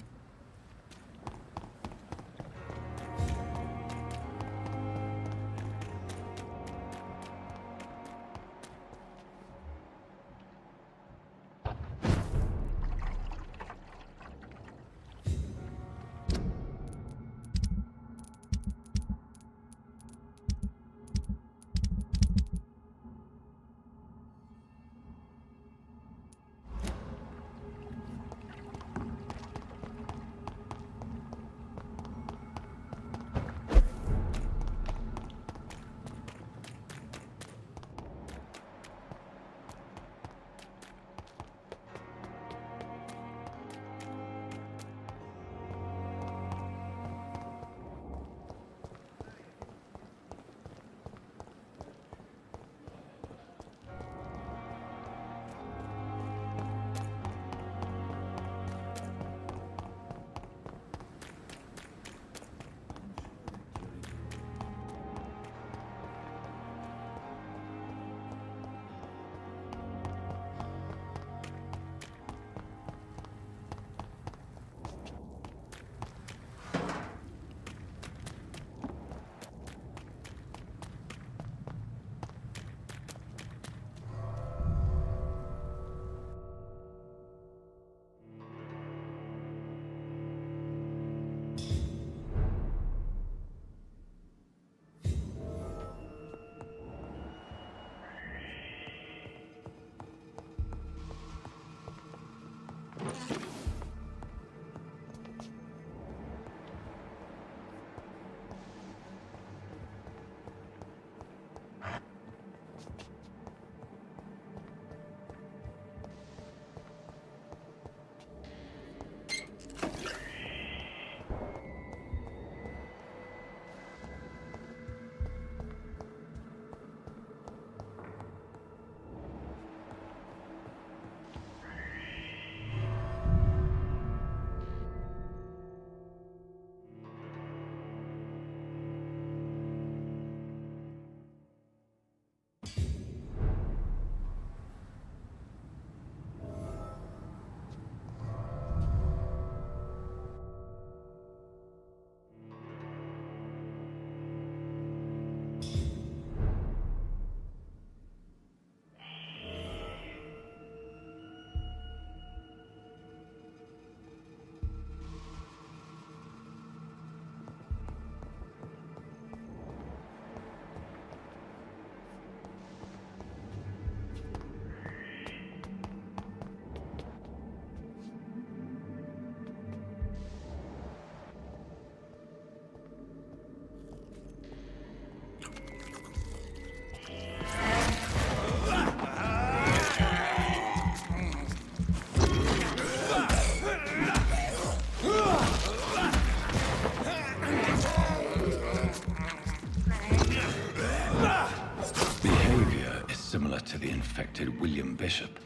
Speaker 12: to the infected William Bishop.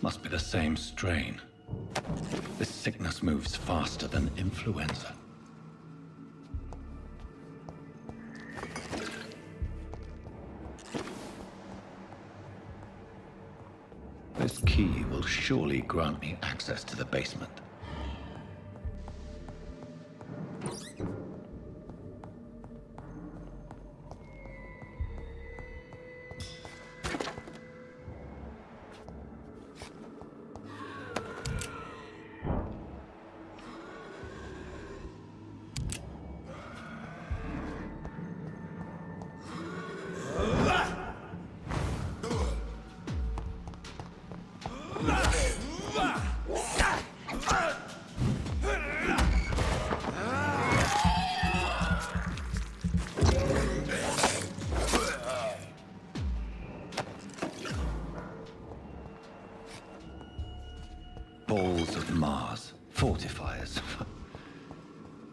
Speaker 12: Must be the same strain. This sickness moves faster than influenza. This key will surely grant me access to the basement.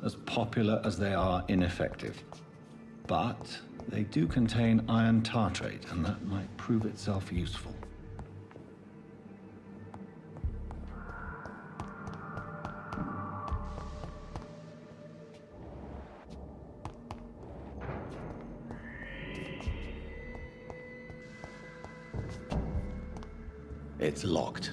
Speaker 9: as popular as they are ineffective. But they do contain iron tartrate, and that might prove itself useful. It's locked.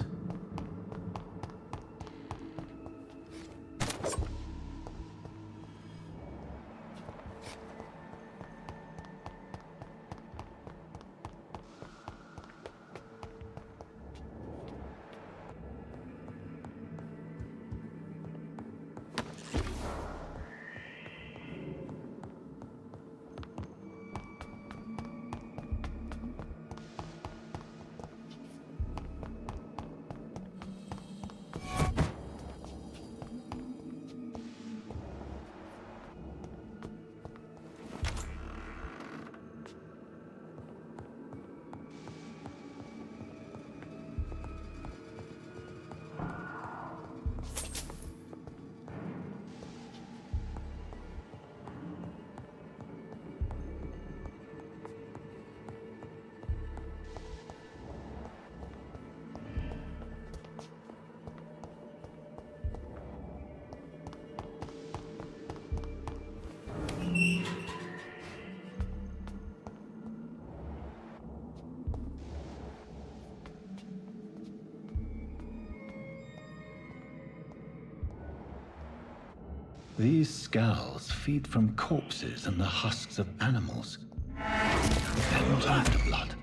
Speaker 9: These skulls feed from corpses and the husks of animals. They're not after blood.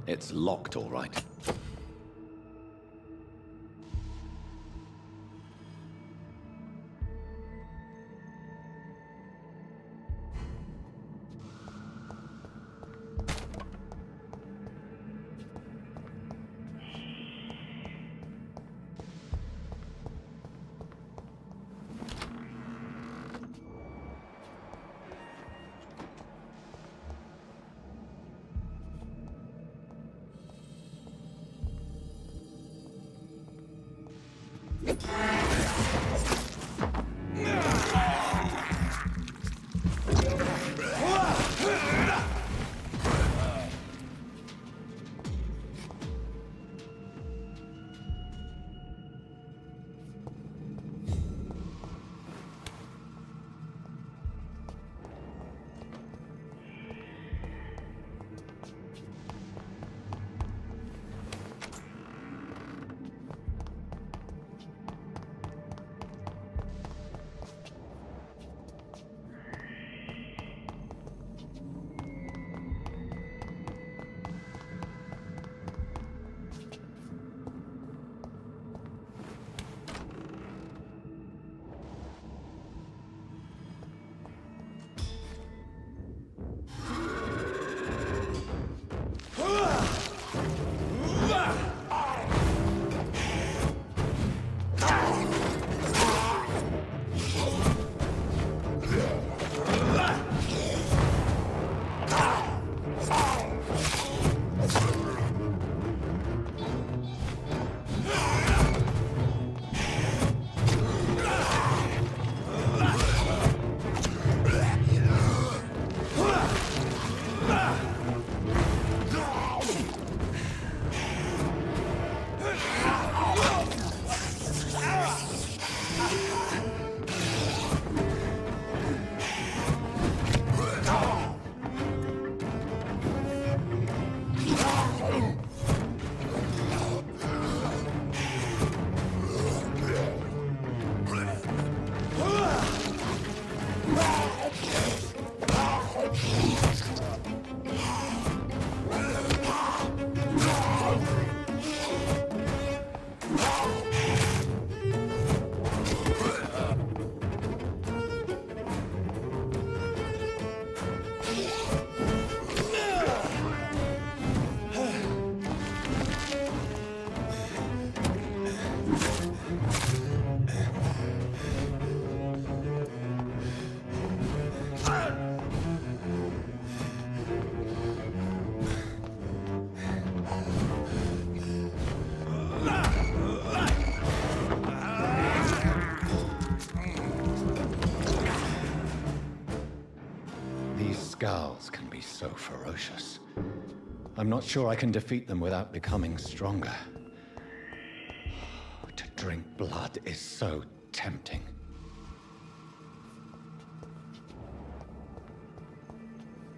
Speaker 9: It's locked, all right.
Speaker 12: These scowls can be so ferocious. I'm not sure I can defeat them without becoming stronger. To drink blood is so tempting.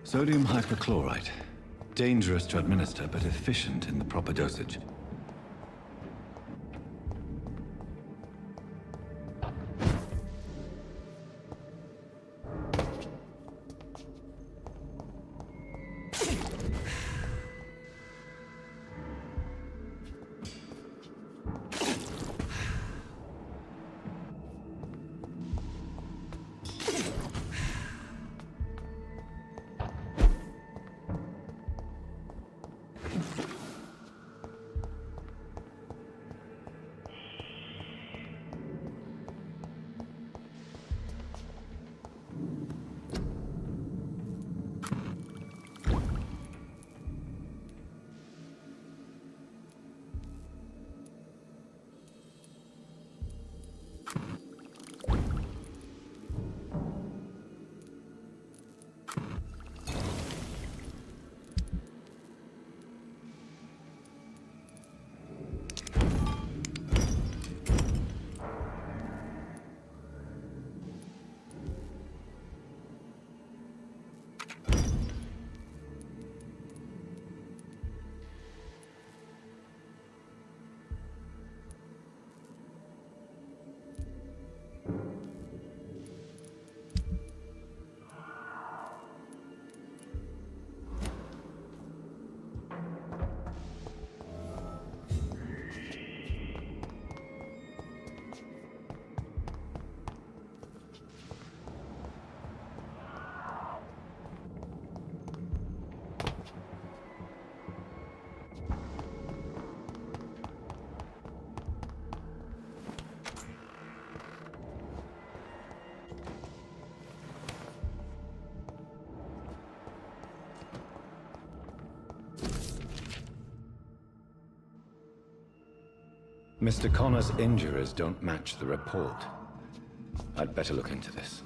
Speaker 12: Sodium hypochlorite. Dangerous to administer, but efficient in the proper dosage. Mr. Connor's injuries don't match the report. I'd better look into this.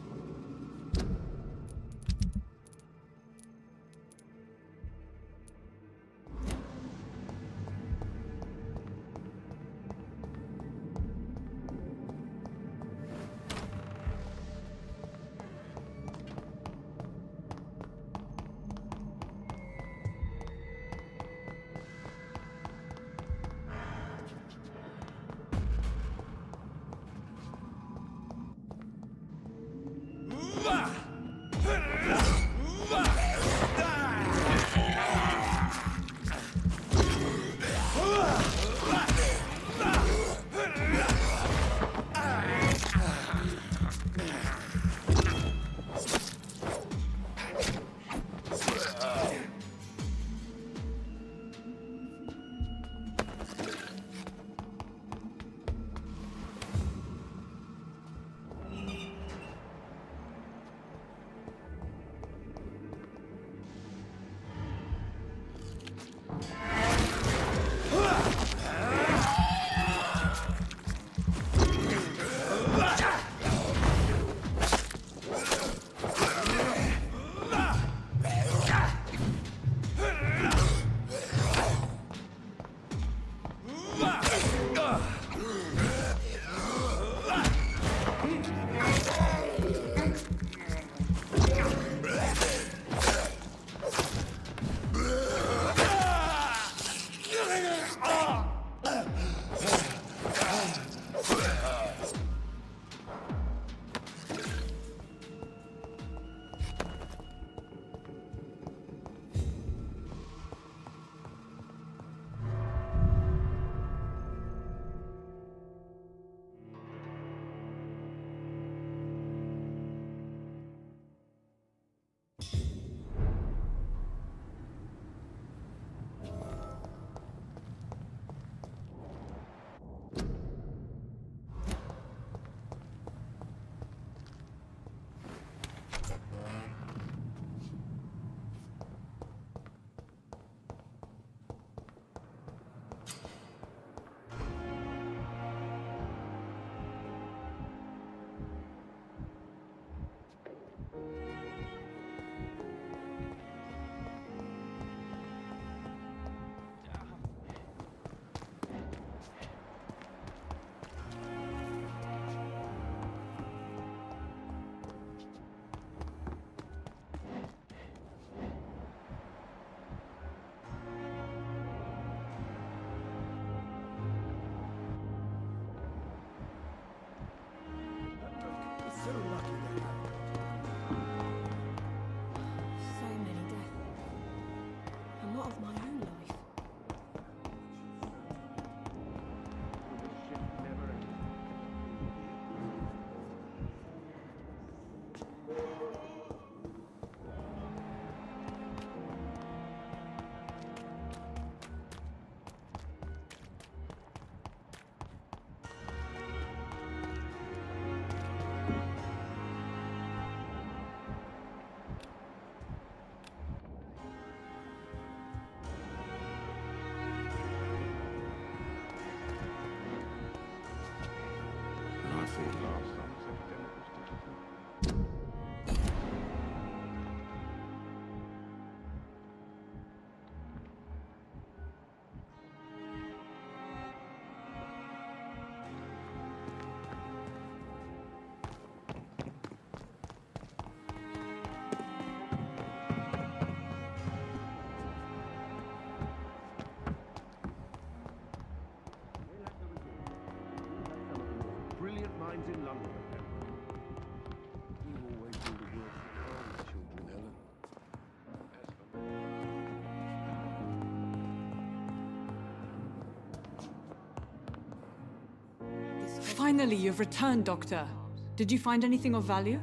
Speaker 13: Finally, you've returned, Doctor. Did you find anything of value?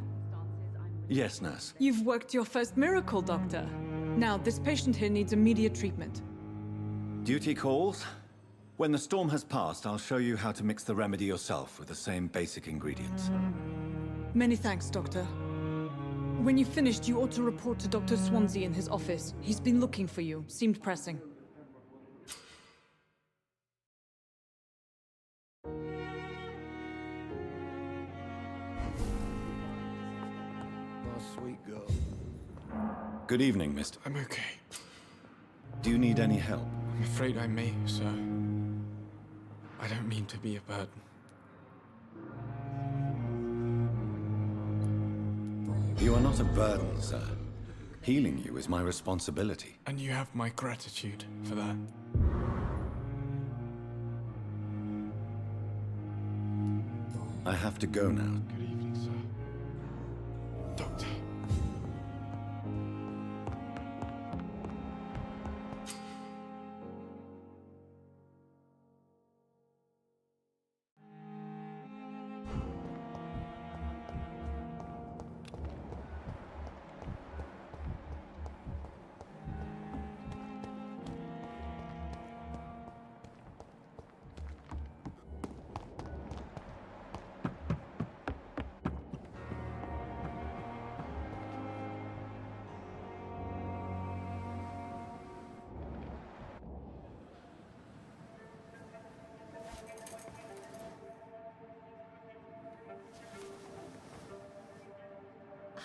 Speaker 9: Yes, nurse.
Speaker 13: You've worked your first miracle, Doctor. Now, this patient here needs immediate treatment.
Speaker 9: Duty calls. When the storm has passed, I'll show you how to mix the remedy yourself with the same basic ingredients.
Speaker 13: Many thanks, Doctor. When you've finished, you ought to report to Dr. Swansea in his office. He's been looking for you. Seemed pressing.
Speaker 7: My sweet girl.
Speaker 9: Good evening, Mr.
Speaker 6: I'm okay.
Speaker 9: Do you need any help?
Speaker 6: I'm afraid I may, sir. I don't mean to be a burden.
Speaker 9: You are not a burden, sir. Healing you is my responsibility.
Speaker 6: And you have my gratitude for that.
Speaker 9: I have to go now.
Speaker 6: Good evening, sir. Doctor.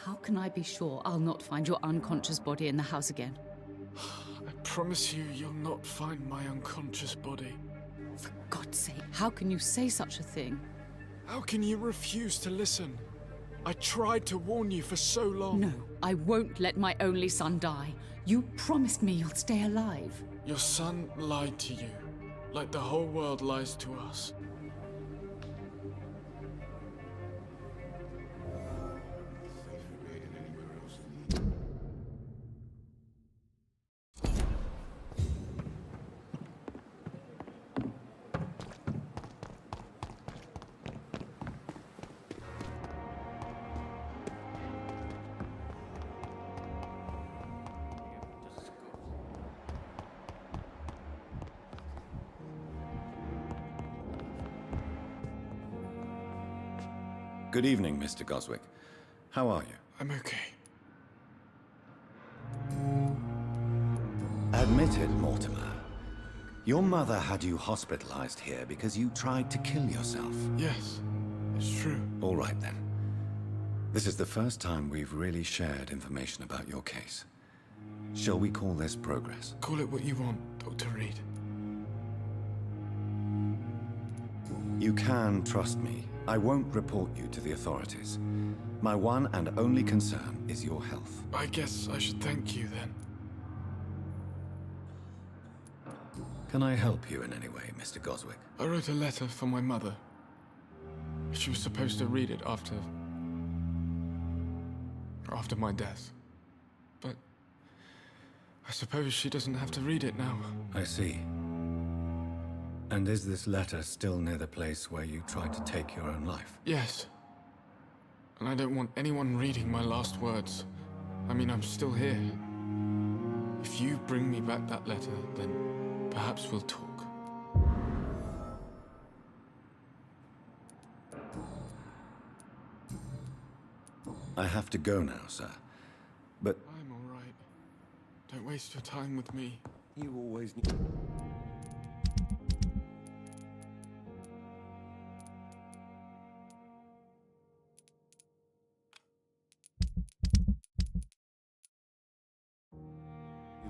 Speaker 10: How can I be sure I'll not find your unconscious body in the house again?
Speaker 6: I promise you, you'll not find my unconscious body.
Speaker 10: For God's sake, how can you say such a thing?
Speaker 6: How can you refuse to listen? I tried to warn you for so long.
Speaker 10: No, I won't let my only son die. You promised me you'll stay alive.
Speaker 6: Your son lied to you, like the whole world lies to us.
Speaker 9: Good evening, Mr. Goswick. How are you?
Speaker 6: I'm okay.
Speaker 12: Admit it, Mortimer. Your mother had you hospitalized here because you tried to kill yourself.
Speaker 6: Yes, it's true.
Speaker 12: All right, then. This is the first time we've really shared information about your case. Shall we call this progress?
Speaker 6: Call it what you want, Dr. Reed.
Speaker 12: You can trust me. I won't report you to the authorities. My one and only concern is your health.
Speaker 6: I guess I should thank you then.
Speaker 12: Can I help you in any way, Mr. Goswick?
Speaker 6: I wrote a letter for my mother. She was supposed to read it after my death. But I suppose she doesn't have to read it now.
Speaker 12: I see. And is this letter still near the place where you tried to take your own life?
Speaker 6: Yes. And I don't want anyone reading my last words. I mean, I'm still here. If you bring me back that letter, then perhaps we'll talk.
Speaker 12: I have to go now, sir. But
Speaker 6: I'm all right. Don't waste your time with me.
Speaker 7: You always need...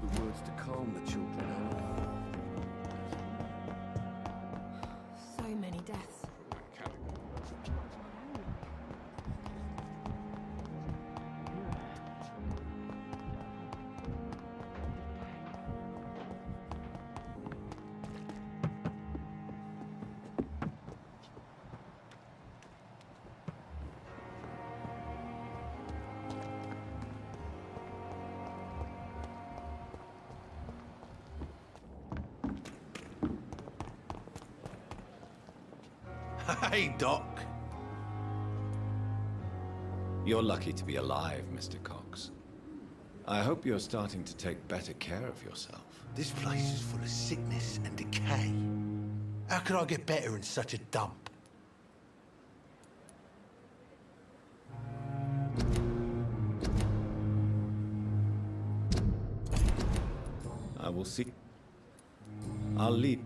Speaker 7: the words to calm the children.
Speaker 19: So many deaths.
Speaker 7: Hey, Doc.
Speaker 9: You're lucky to be alive, Mr. Cox. I hope you're starting to take better care of yourself.
Speaker 7: This place is full of sickness and decay. How could I get better in such a dump?
Speaker 9: I will see. I'll lead.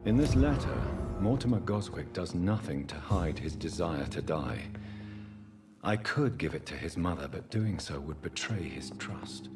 Speaker 9: In this letter, Mortimer Goswick does nothing to hide his desire to die. I could give it to his mother, but doing so would betray his trust.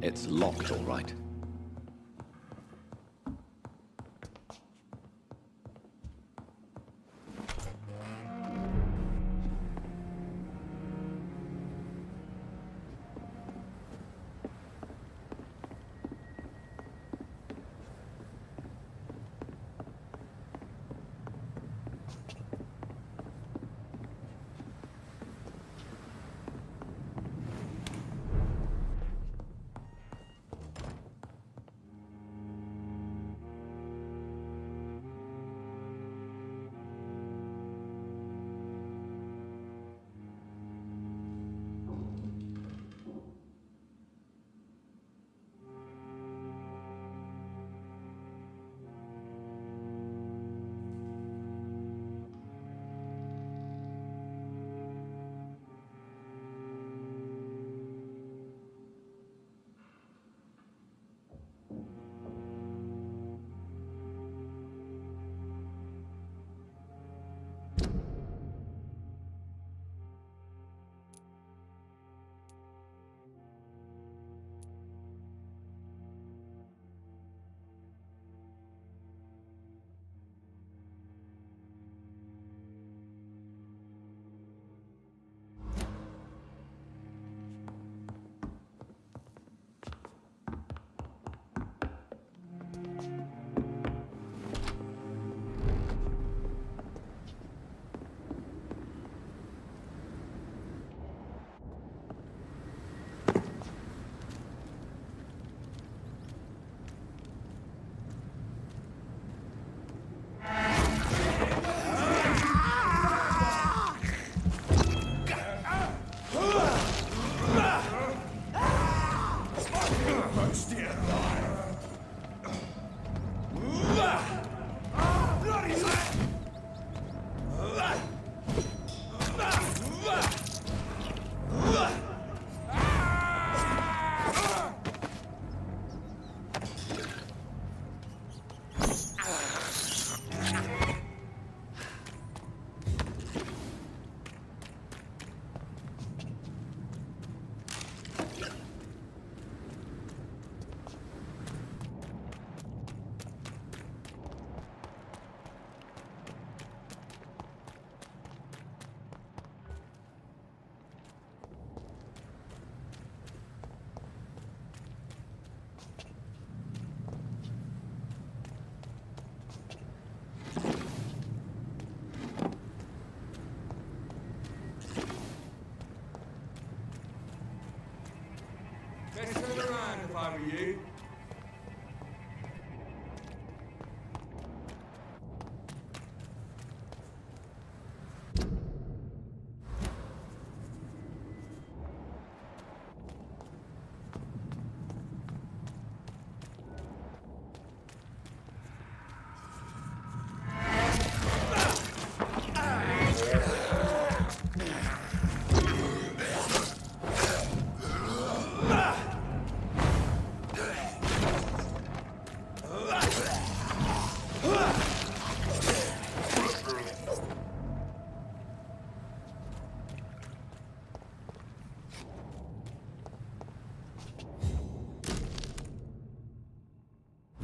Speaker 9: It's locked, all right.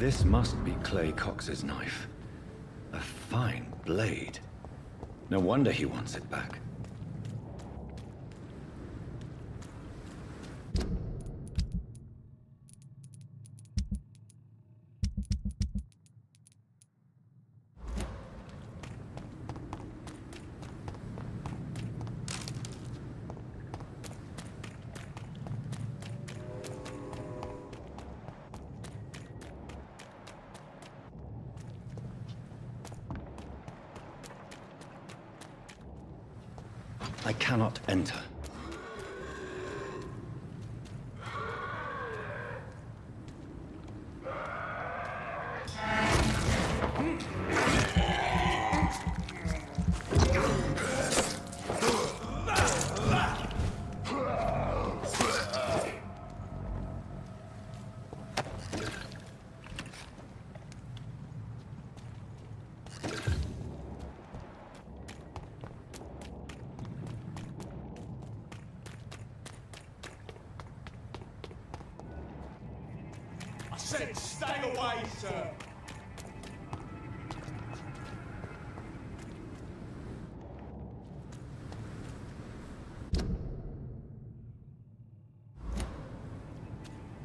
Speaker 12: This must be Clay Cox's knife. A fine blade. No wonder he wants it back. I cannot enter.
Speaker 7: I said stay away, sir.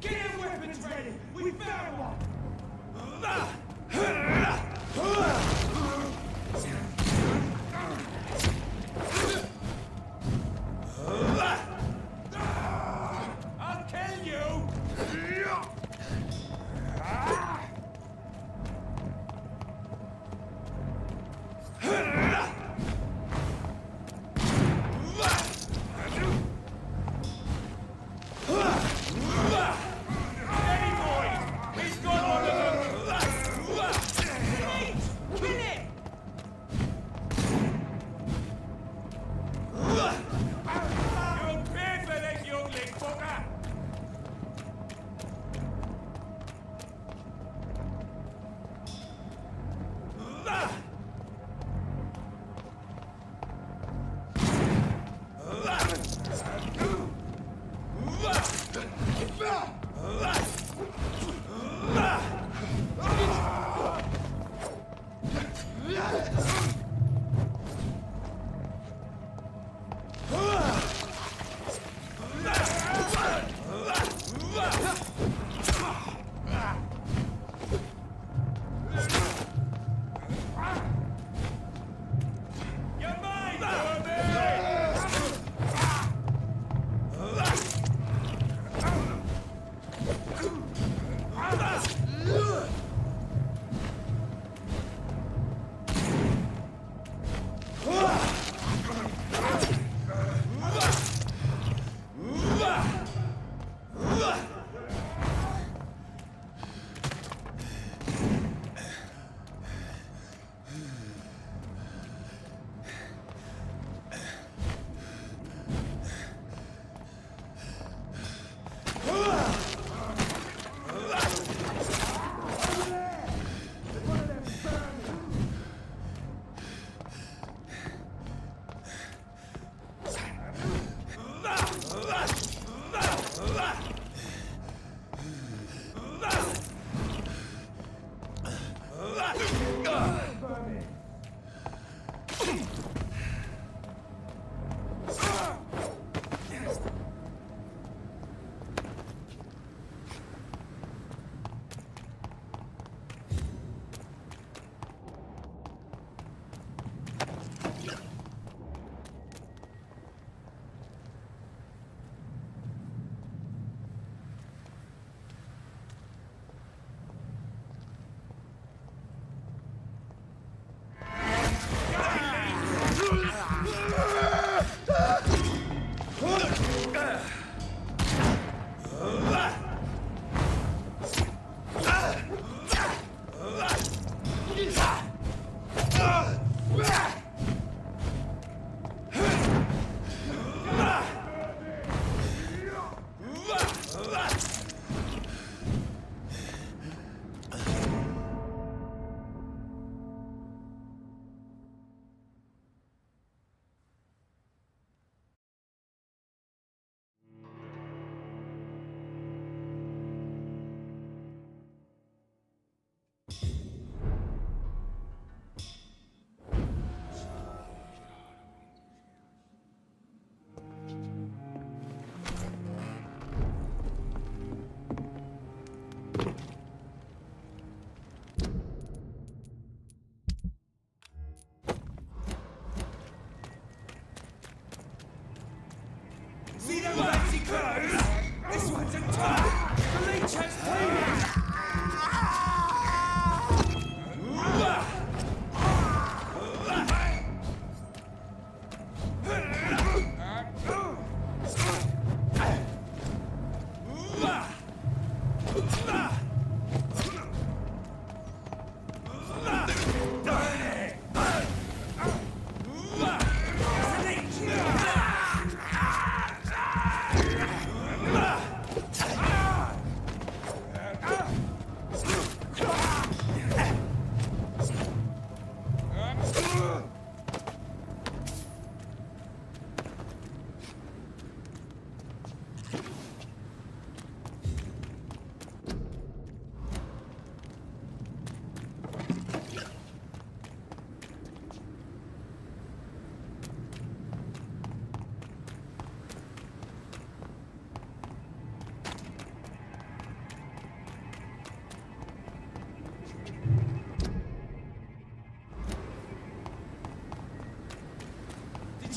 Speaker 7: Get your weapons ready. We found one. I'll kill you.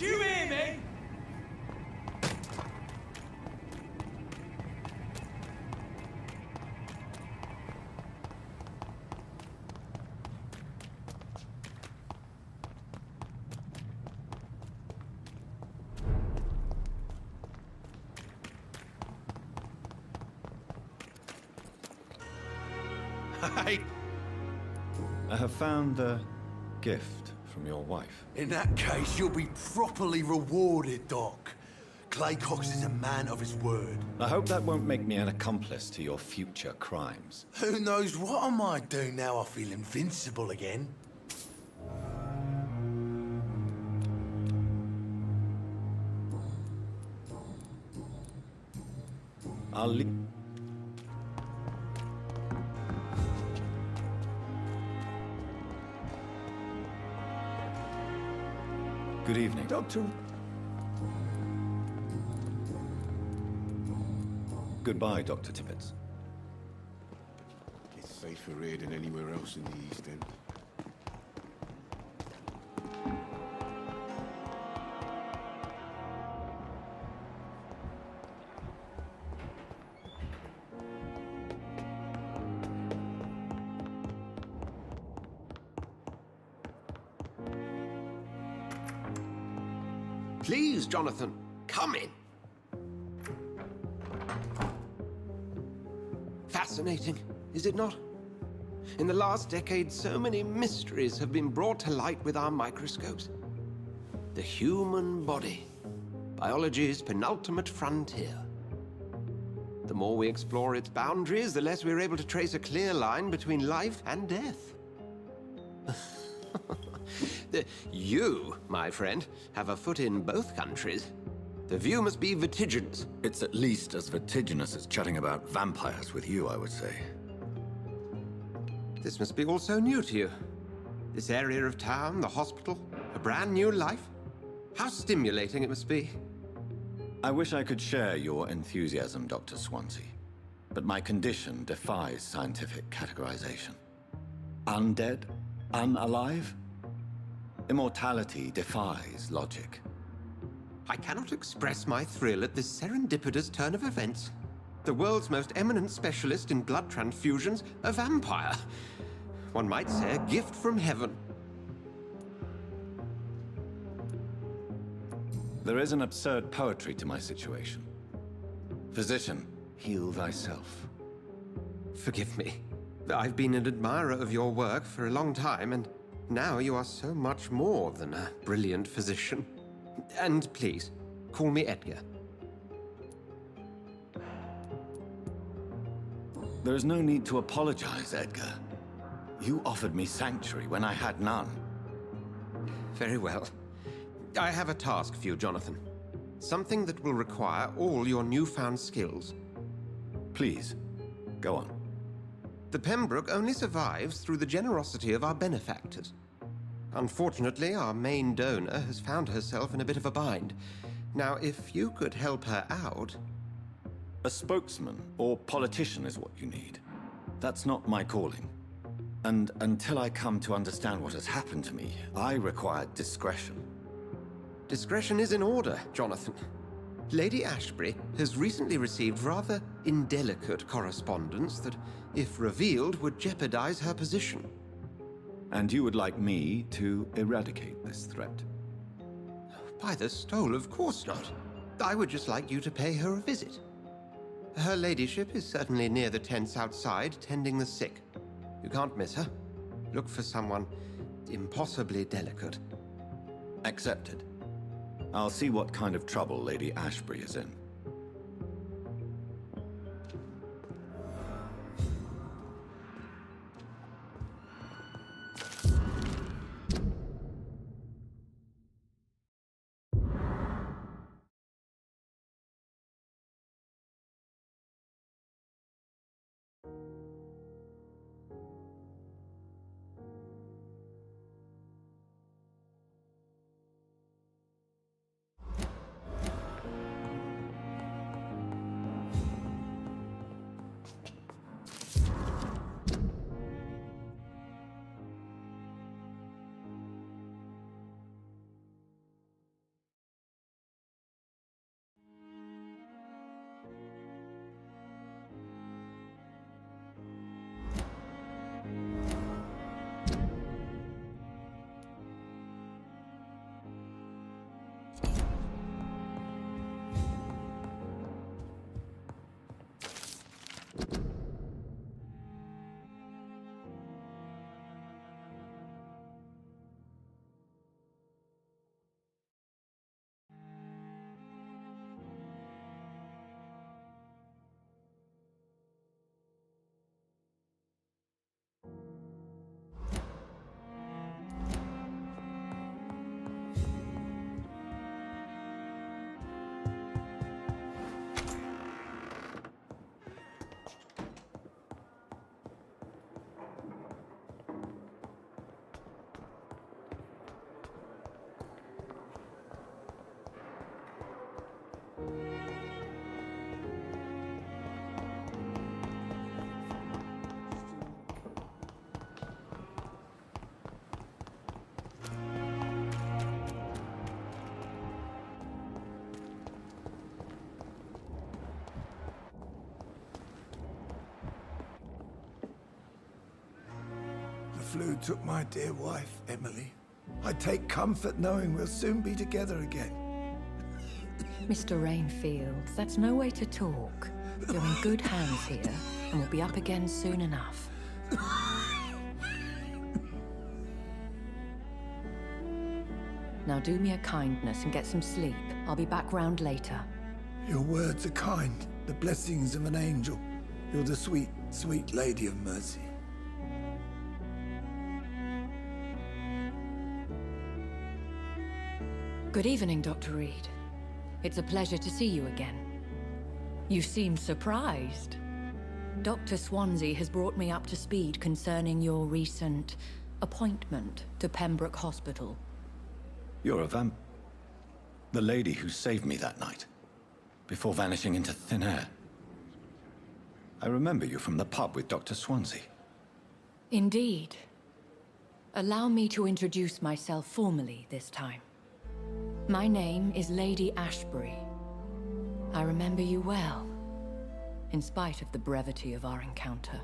Speaker 7: Do you hear me?
Speaker 9: I have found a gift from your wife.
Speaker 7: In that case, you'll be properly rewarded, Doc. Clay Cox is a man of his word.
Speaker 12: I hope that won't make me an accomplice to your future crimes.
Speaker 7: Who knows what I might do now I feel invincible again?
Speaker 12: I'll leave. Good evening.
Speaker 16: Doctor...
Speaker 12: Goodbye, Dr. Tippett.
Speaker 15: It's safer here than anywhere else in the East End.
Speaker 11: Please, Jonathan, come in. Fascinating, is it not? In the last decade, so many mysteries have been brought to light with our microscopes. The human body, biology's penultimate frontier. The more we explore its boundaries, the less we're able to trace a clear line between life and death. You, my friend, have a foot in both countries. The view must be vertiginous.
Speaker 12: It's at least as vertiginous as chatting about vampires with you, I would say.
Speaker 11: This must be all so new to you. This area of town, the hospital, a brand new life. How stimulating it must be.
Speaker 12: I wish I could share your enthusiasm, Dr. Swansea. But my condition defies scientific categorization. Undead? Unalive? Immortality defies logic.
Speaker 11: I cannot express my thrill at this serendipitous turn of events. The world's most eminent specialist in blood transfusions, a vampire. One might say a gift from heaven.
Speaker 12: There is an absurd poetry to my situation. Physician, heal thyself.
Speaker 11: Forgive me. I've been an admirer of your work for a long time, and now you are so much more than a brilliant physician. And please, call me Edgar.
Speaker 12: There is no need to apologize, Edgar. You offered me sanctuary when I had none.
Speaker 11: Very well. I have a task for you, Jonathan. Something that will require all your newfound skills.
Speaker 12: Please, go on.
Speaker 11: The Pembroke only survives through the generosity of our benefactors. Unfortunately, our main donor has found herself in a bit of a bind. Now, if you could help her out...
Speaker 12: A spokesman or politician is what you need. That's not my calling. And until I come to understand what has happened to me, I require discretion.
Speaker 11: Discretion is in order, Jonathan. Lady Ashbury has recently received rather indelicate correspondence that, if revealed, would jeopardize her position.
Speaker 12: And you would like me to eradicate this threat?
Speaker 11: By the stole, of course not. I would just like you to pay her a visit. Her ladyship is certainly near the tents outside, tending the sick. You can't miss her. Look for someone impossibly delicate.
Speaker 12: Accepted. I'll see what kind of trouble Lady Ashbury is in.
Speaker 16: flu took my dear wife, Emily. I take comfort knowing we'll soon be together again.
Speaker 17: Mr. Rainfield, that's no way to talk. You're in good hands here, and we'll be up again soon enough. Now do me a kindness and get some sleep. I'll be back round later.
Speaker 16: Your words are kind, the blessings of an angel. You're the sweet, sweet Lady of Mercy.
Speaker 17: Good evening, Dr. Reed. It's a pleasure to see you again. You seem surprised. Dr. Swansea has brought me up to speed concerning your recent appointment to Pembroke Hospital.
Speaker 12: You're a the lady who saved me that night, before vanishing into thin air. I remember you from the pub with Dr. Swansea.
Speaker 17: Indeed. Allow me to introduce myself formally this time. My name is Lady Ashbury. I remember you well, in spite of the brevity of our encounter.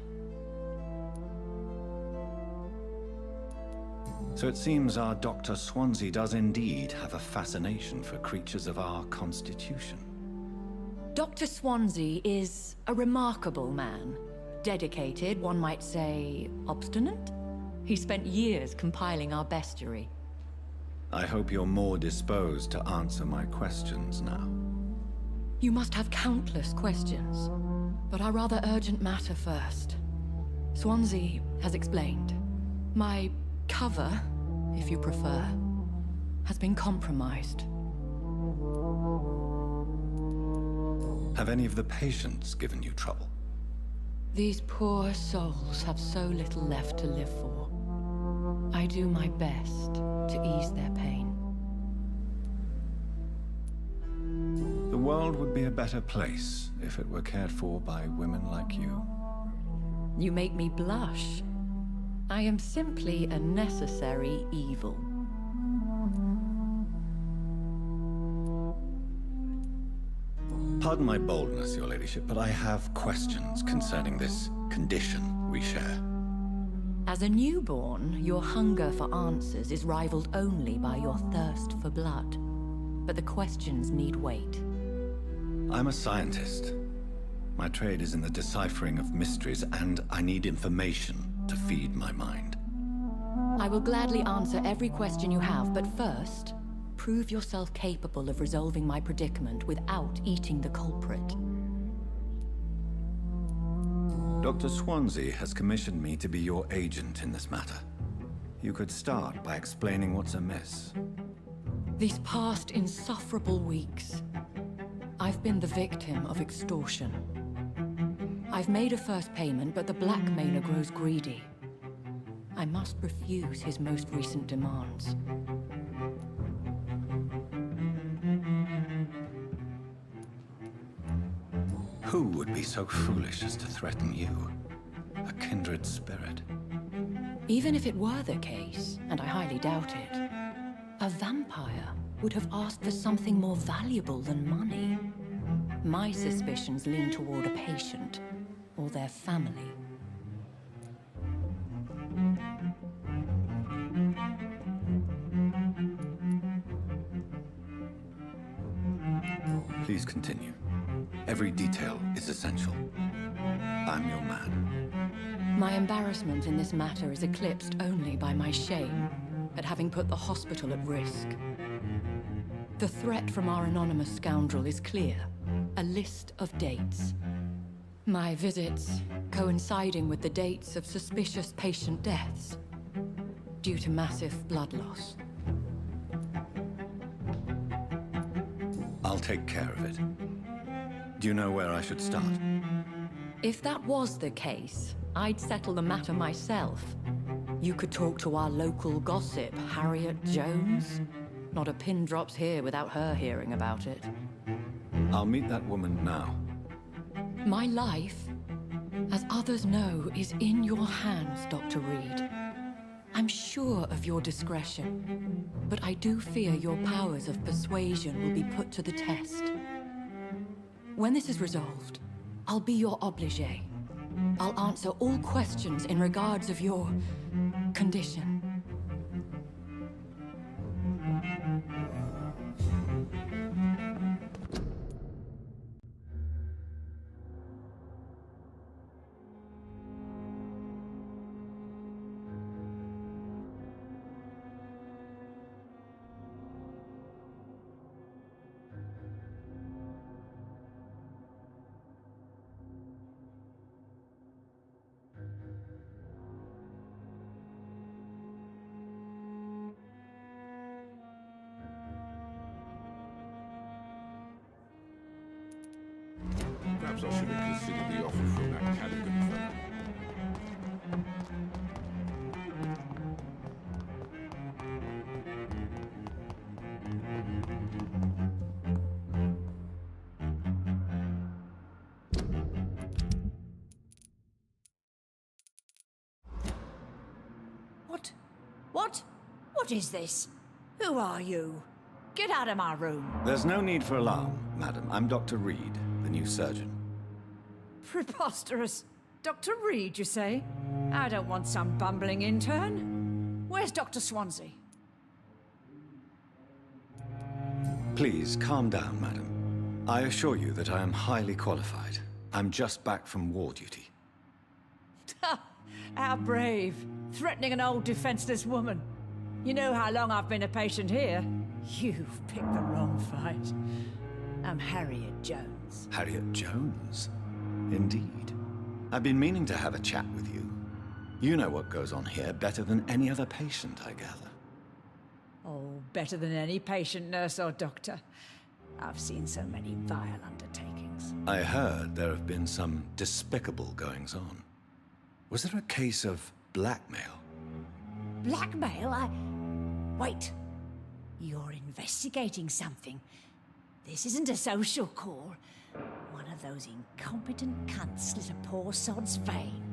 Speaker 12: So it seems our Dr. Swansea does indeed have a fascination for creatures of our constitution.
Speaker 17: Dr. Swansea is a remarkable man. Dedicated, one might say, obstinate? He spent years compiling our bestiary.
Speaker 12: I hope you're more disposed to answer my questions now.
Speaker 17: You must have countless questions, but our rather urgent matter first. Swansea has explained. My cover, if you prefer, has been compromised.
Speaker 12: Have any of the patients given you trouble?
Speaker 17: These poor souls have so little left to live for. I do my best to ease their pain.
Speaker 12: The world would be a better place if it were cared for by women like you.
Speaker 17: You make me blush. I am simply a necessary evil.
Speaker 12: Pardon my boldness, your ladyship, but I have questions concerning this condition we share.
Speaker 17: As a newborn, your hunger for answers is rivaled only by your thirst for blood. But the questions need wait.
Speaker 12: I'm a scientist. My trade is in the deciphering of mysteries, and I need information to feed my mind.
Speaker 17: I will gladly answer every question you have, but first, prove yourself capable of resolving my predicament without eating the culprit.
Speaker 12: Dr. Swansea has commissioned me to be your agent in this matter. You could start by explaining what's amiss.
Speaker 17: These past insufferable weeks, I've been the victim of extortion. I've made a first payment, but the blackmailer grows greedy. I must refuse his most recent demands.
Speaker 12: Who would be so foolish as to threaten you? A kindred spirit.
Speaker 17: Even if it were the case, and I highly doubt it, a vampire would have asked for something more valuable than money. My suspicions lean toward a patient, or their family.
Speaker 12: Please continue. Every detail is essential. I'm your man.
Speaker 17: My embarrassment in this matter is eclipsed only by my shame at having put the hospital at risk. The threat from our anonymous scoundrel is clear. A list of dates. My visits coinciding with the dates of suspicious patient deaths due to massive blood loss.
Speaker 12: I'll take care of it. Do you know where I should start?
Speaker 17: If that was the case, I'd settle the matter myself. You could talk to our local gossip, Harriet Jones. Not a pin drops here without her hearing about it.
Speaker 12: I'll meet that woman now.
Speaker 17: My life, as others know, is in your hands, Dr. Reed. I'm sure of your discretion, but I do fear your powers of persuasion will be put to the test. When this is resolved, I'll be your obligé. I'll answer all questions in regards of your condition.
Speaker 15: Perhaps I should have considered the offer from that Callaghan fellow.
Speaker 5: What? What? What is this? Who are you? Get out of my room.
Speaker 12: There's no need for alarm, madam. I'm Dr. Reed, the new surgeon.
Speaker 5: Preposterous. Dr. Reed, you say? I don't want some bumbling intern. Where's Dr. Swansea?
Speaker 12: Please, calm down, madam. I assure you that I am highly qualified. I'm just back from war duty.
Speaker 5: How brave. Threatening an old defenseless woman. You know how long I've been a patient here? You've picked the wrong fight. I'm Harriet Jones.
Speaker 12: Harriet Jones? Indeed. I've been meaning to have a chat with you. You know what goes on here better than any other patient, I gather.
Speaker 5: Oh, better than any patient, nurse or doctor. I've seen so many vile undertakings.
Speaker 12: I heard there have been some despicable goings-on. Was there a case of blackmail?
Speaker 5: Blackmail? Wait. You're investigating something. This isn't a social call. One of those incompetent cunts slit a poor sod's vein.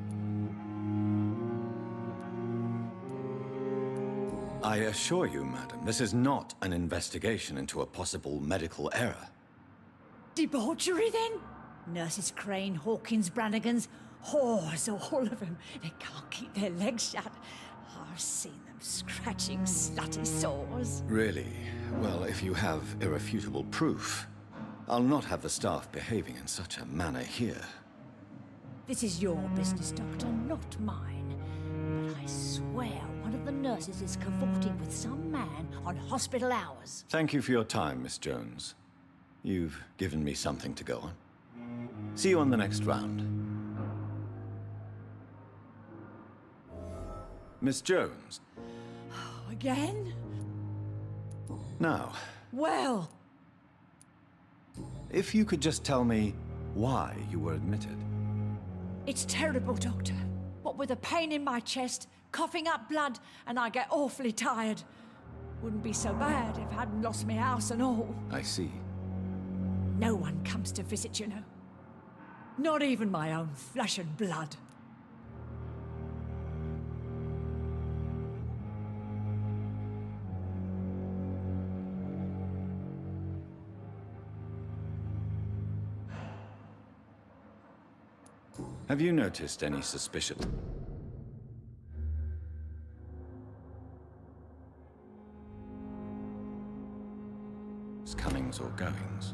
Speaker 12: I assure you, madam, this is not an investigation into a possible medical error.
Speaker 5: Debauchery, then? Nurses Crane, Hawkins, Brannigans, whores, all of them. They can't keep their legs shut. I've seen them scratching slutty sores.
Speaker 12: Really? Well, if you have irrefutable proof, I'll not have the staff behaving in such a manner here.
Speaker 5: This is your business, Doctor, not mine. But I swear one of the nurses is cavorting with some man on hospital hours.
Speaker 12: Thank you for your time, Miss Jones. You've given me something to go on. See you on the next round. Miss Jones.
Speaker 5: Again?
Speaker 12: Now,
Speaker 5: Well,
Speaker 12: if you could just tell me why you were admitted.
Speaker 5: it's terrible, Doctor. What with a pain in my chest, coughing up blood, and I get awfully tired. Wouldn't be so bad if I hadn't lost my house and all.
Speaker 12: I see.
Speaker 5: No one comes to visit, you know. Not even my own flesh and blood.
Speaker 12: Have you noticed any suspicion? Comings or goings?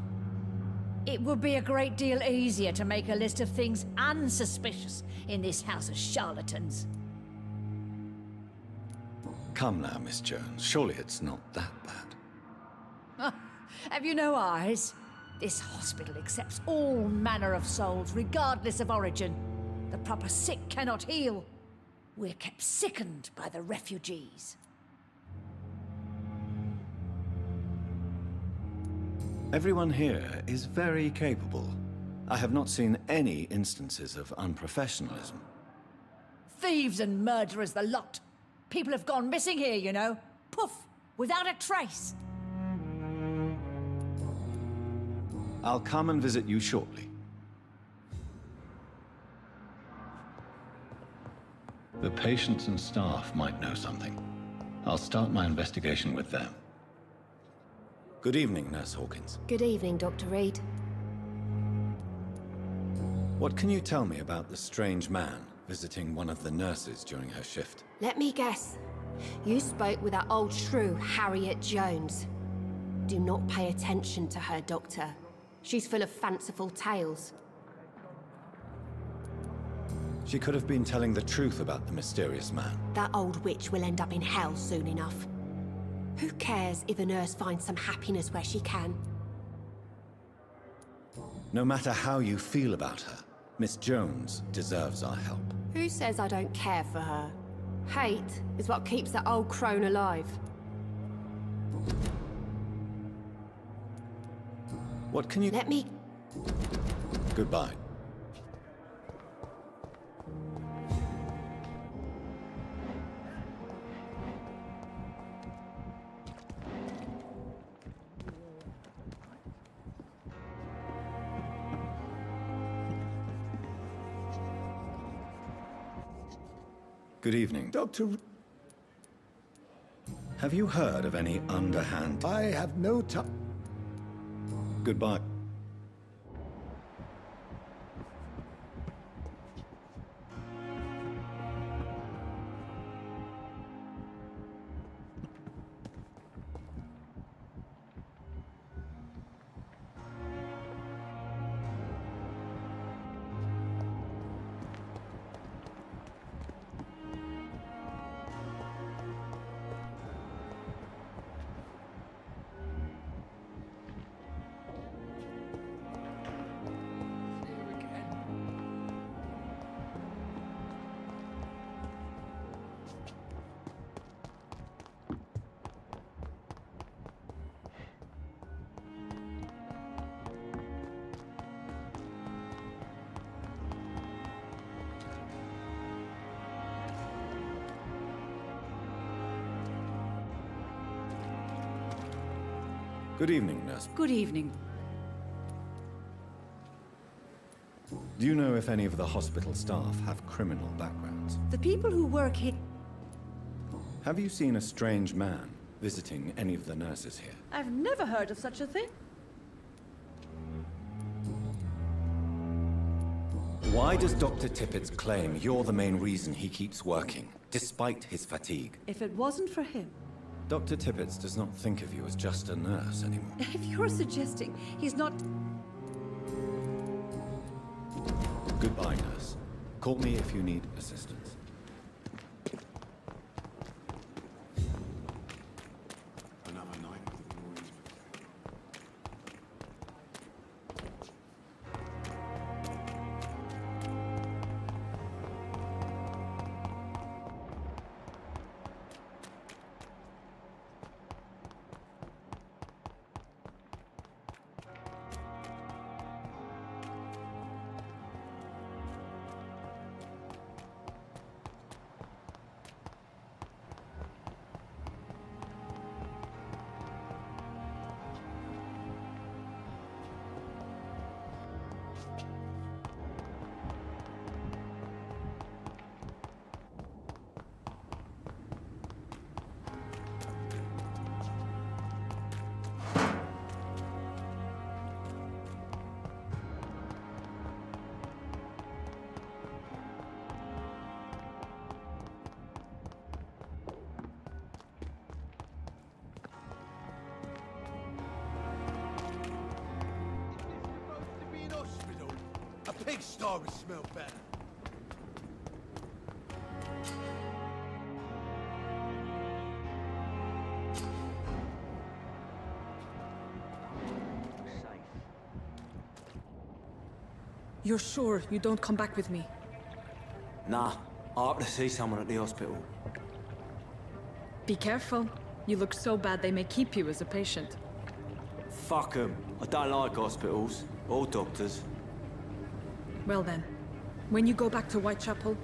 Speaker 5: It would be a great deal easier to make a list of things unsuspicious in this house of charlatans.
Speaker 12: Come now, Miss Jones. Surely it's not that bad.
Speaker 5: Have you no eyes? This hospital accepts all manner of souls, regardless of origin. The proper sick cannot heal. We're kept sickened by the refugees.
Speaker 12: Everyone here is very capable. I have not seen any instances of unprofessionalism.
Speaker 5: Thieves and murderers, the lot. People have gone missing here, you know. Poof, without a trace.
Speaker 12: I'll come and visit you shortly. The patients and staff might know something. I'll start my investigation with them. Good evening, Nurse Hawkins.
Speaker 19: Good evening, Dr. Reed.
Speaker 12: What can you tell me about the strange man visiting one of the nurses during her shift.
Speaker 19: Let me guess. You spoke with that old shrew, Harriet Jones. Do not pay attention to her, Doctor. She's full of fanciful tales.
Speaker 12: She could have been telling the truth about the mysterious man.
Speaker 19: That old witch will end up in hell soon enough. Who cares if a nurse finds some happiness where she can?
Speaker 12: No matter how you feel about her, Miss Jones deserves our help.
Speaker 19: Who says I don't care for her? Hate is what keeps that old crone alive.
Speaker 12: What can you...
Speaker 19: Let me...
Speaker 12: Goodbye. Good evening.
Speaker 16: Dr.
Speaker 12: Have you heard of any underhand...
Speaker 16: I have no time.
Speaker 12: Goodbye. Good evening, nurse.
Speaker 5: Good evening.
Speaker 12: Do you know if any of the hospital staff have criminal backgrounds?
Speaker 14: The people who work here...
Speaker 12: Have you seen a strange man visiting any of the nurses here?
Speaker 14: I've never heard of such a thing.
Speaker 12: Why does Dr. Tippett claim you're the main reason he keeps working, despite his fatigue?
Speaker 14: If it wasn't for him...
Speaker 12: Dr. Tippett does not think of you as just a nurse anymore.
Speaker 14: If you're suggesting he's not...
Speaker 12: Goodbye, nurse. Call me if you need assistance.
Speaker 15: Another night with the Royals.
Speaker 7: A pigsty would smell better.
Speaker 13: You're sure you don't come back with me?
Speaker 8: Nah, I have to see someone at the hospital.
Speaker 13: Be careful. You look so bad they may keep you as a patient.
Speaker 8: Fuck 'em. I don't like hospitals or doctors.
Speaker 13: Well then, when you go back to Whitechapel,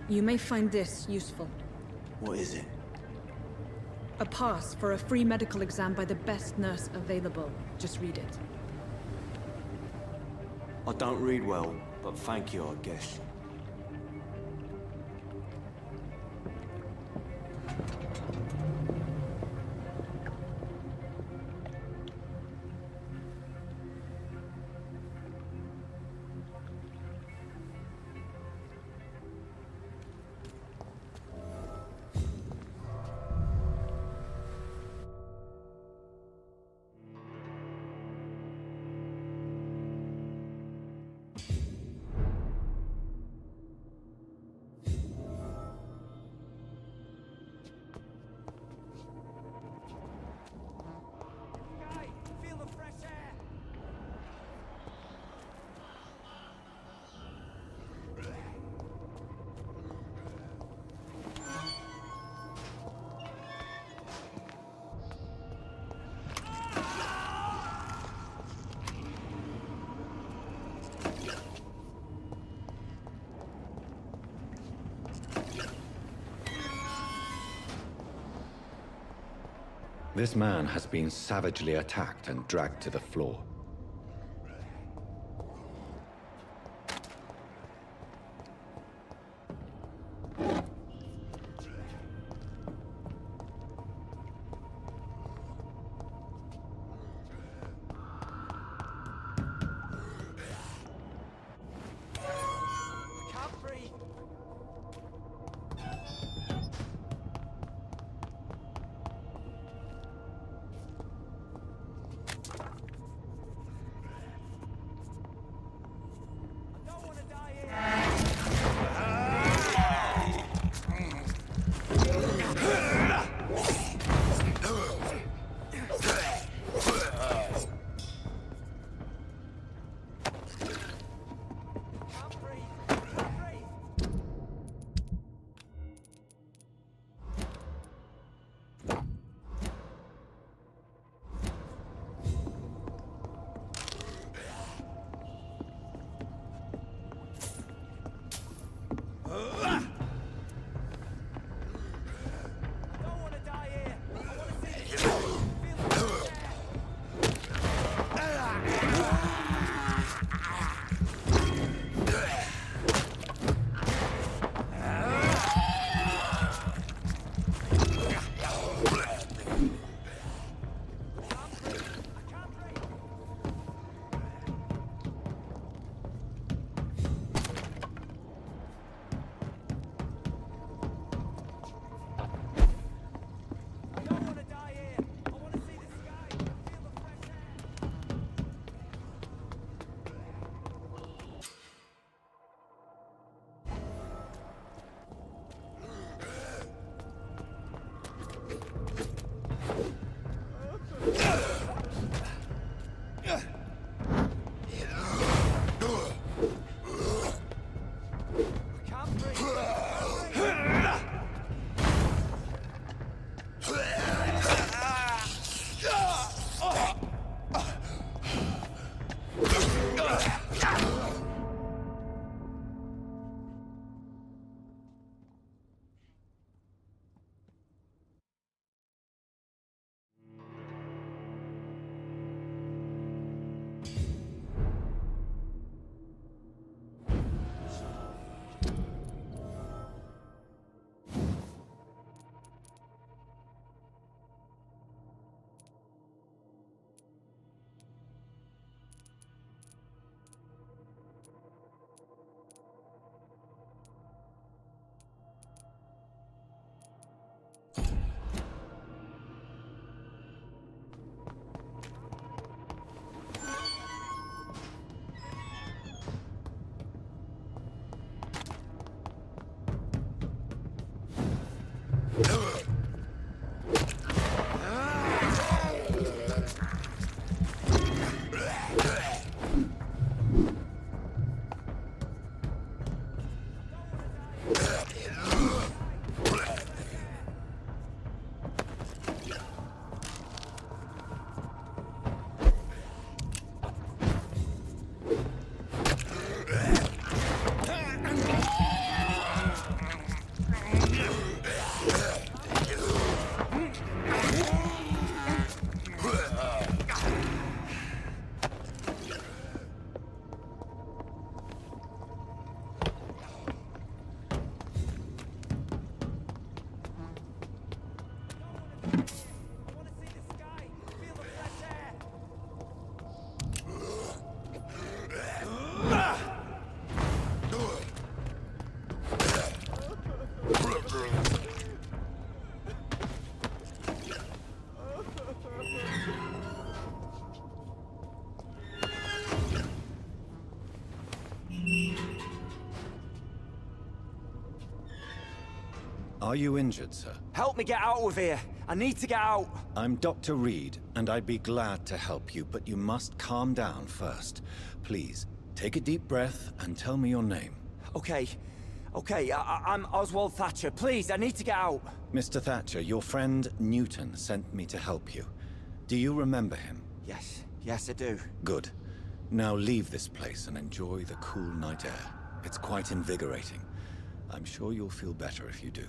Speaker 13: you may find this useful.
Speaker 8: What is it?
Speaker 13: A pass for a free medical exam by the best nurse available. Just read it.
Speaker 8: I don't read well, but thank you, I guess.
Speaker 9: This man has been savagely attacked and dragged to the floor. Are you injured, sir?
Speaker 8: Help me get out of here. I need to get out.
Speaker 9: I'm Dr. Reed, and I'd be glad to help you, but you must calm down first. Please, take a deep breath and tell me your name.
Speaker 8: Okay. I'm Oswald Thatcher. Please, I need to get out.
Speaker 9: Mr. Thatcher, your friend Newton sent me to help you. Do you remember him?
Speaker 8: Yes, I do.
Speaker 9: Good. Now leave this place and enjoy the cool night air. It's quite invigorating. I'm sure you'll feel better if you do.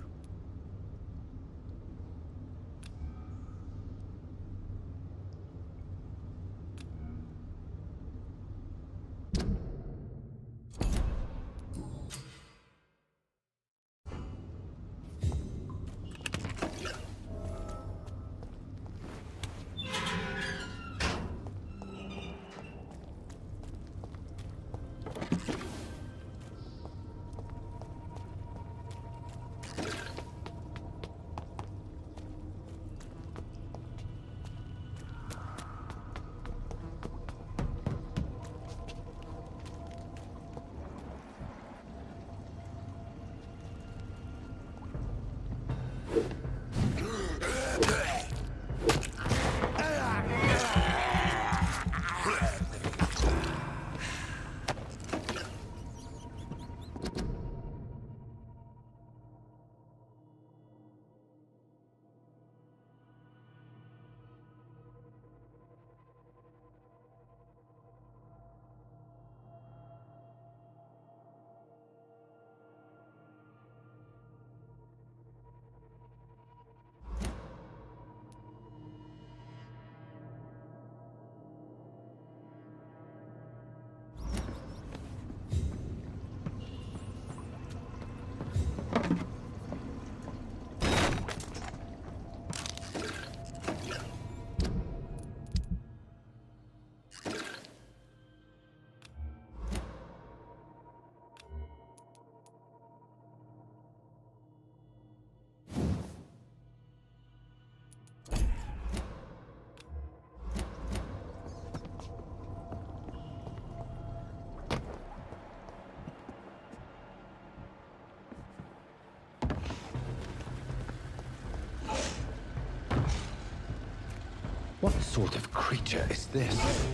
Speaker 3: What sort of creature is this?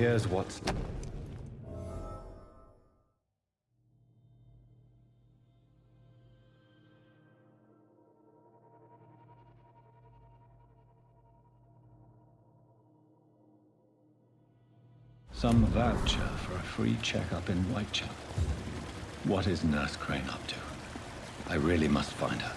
Speaker 3: Here's what's... Some voucher for a free checkup in Whitechapel. What is Nurse Crane up to? I really must find her.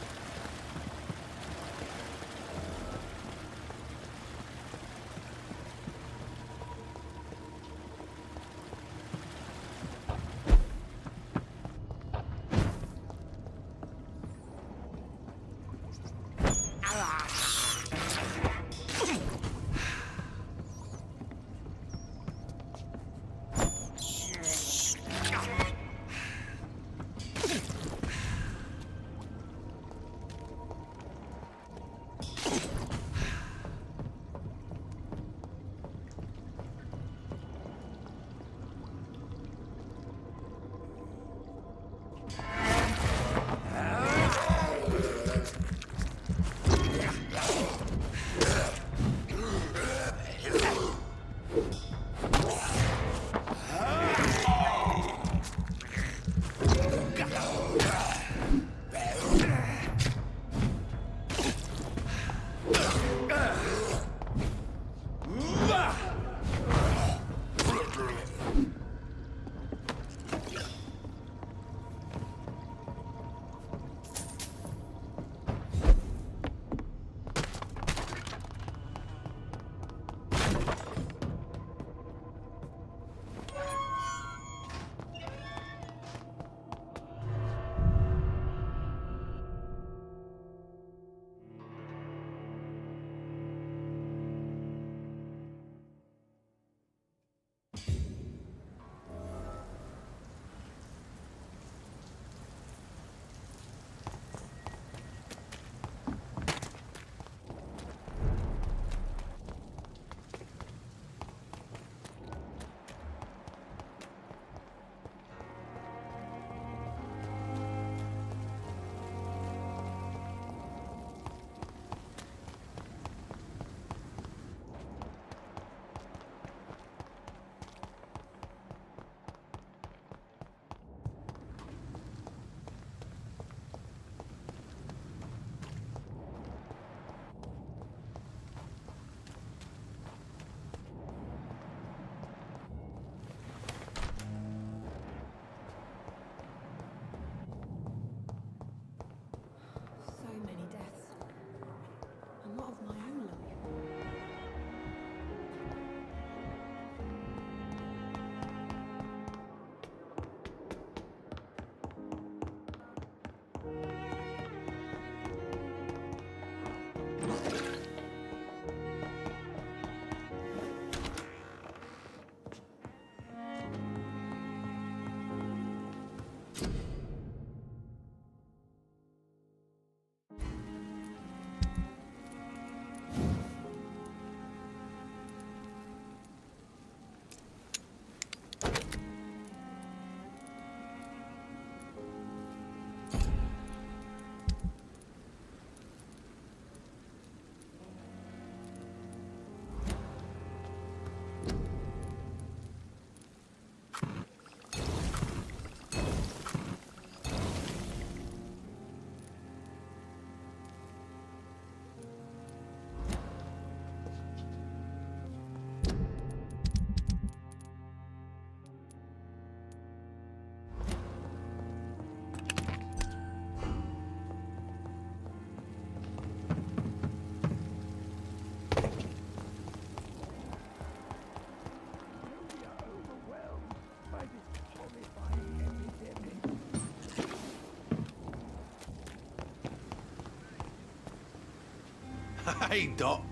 Speaker 7: Hey, Doc.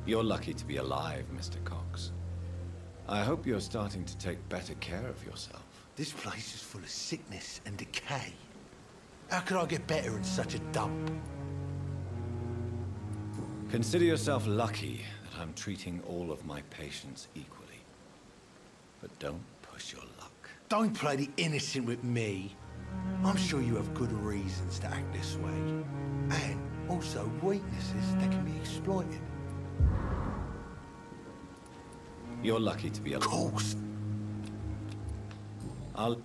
Speaker 9: You're lucky to be alive, Mr. Cox. I hope you're starting to take better care of yourself.
Speaker 7: This place is full of sickness and decay. How could I get better in such a dump?
Speaker 9: Consider yourself lucky that I'm treating all of my patients equally. But don't push your luck.
Speaker 7: Don't play the innocent with me. I'm sure you have good reasons to act this way. And also weaknesses that can be exploited.
Speaker 9: You're lucky to be alive.
Speaker 7: Of course.
Speaker 9: I'll...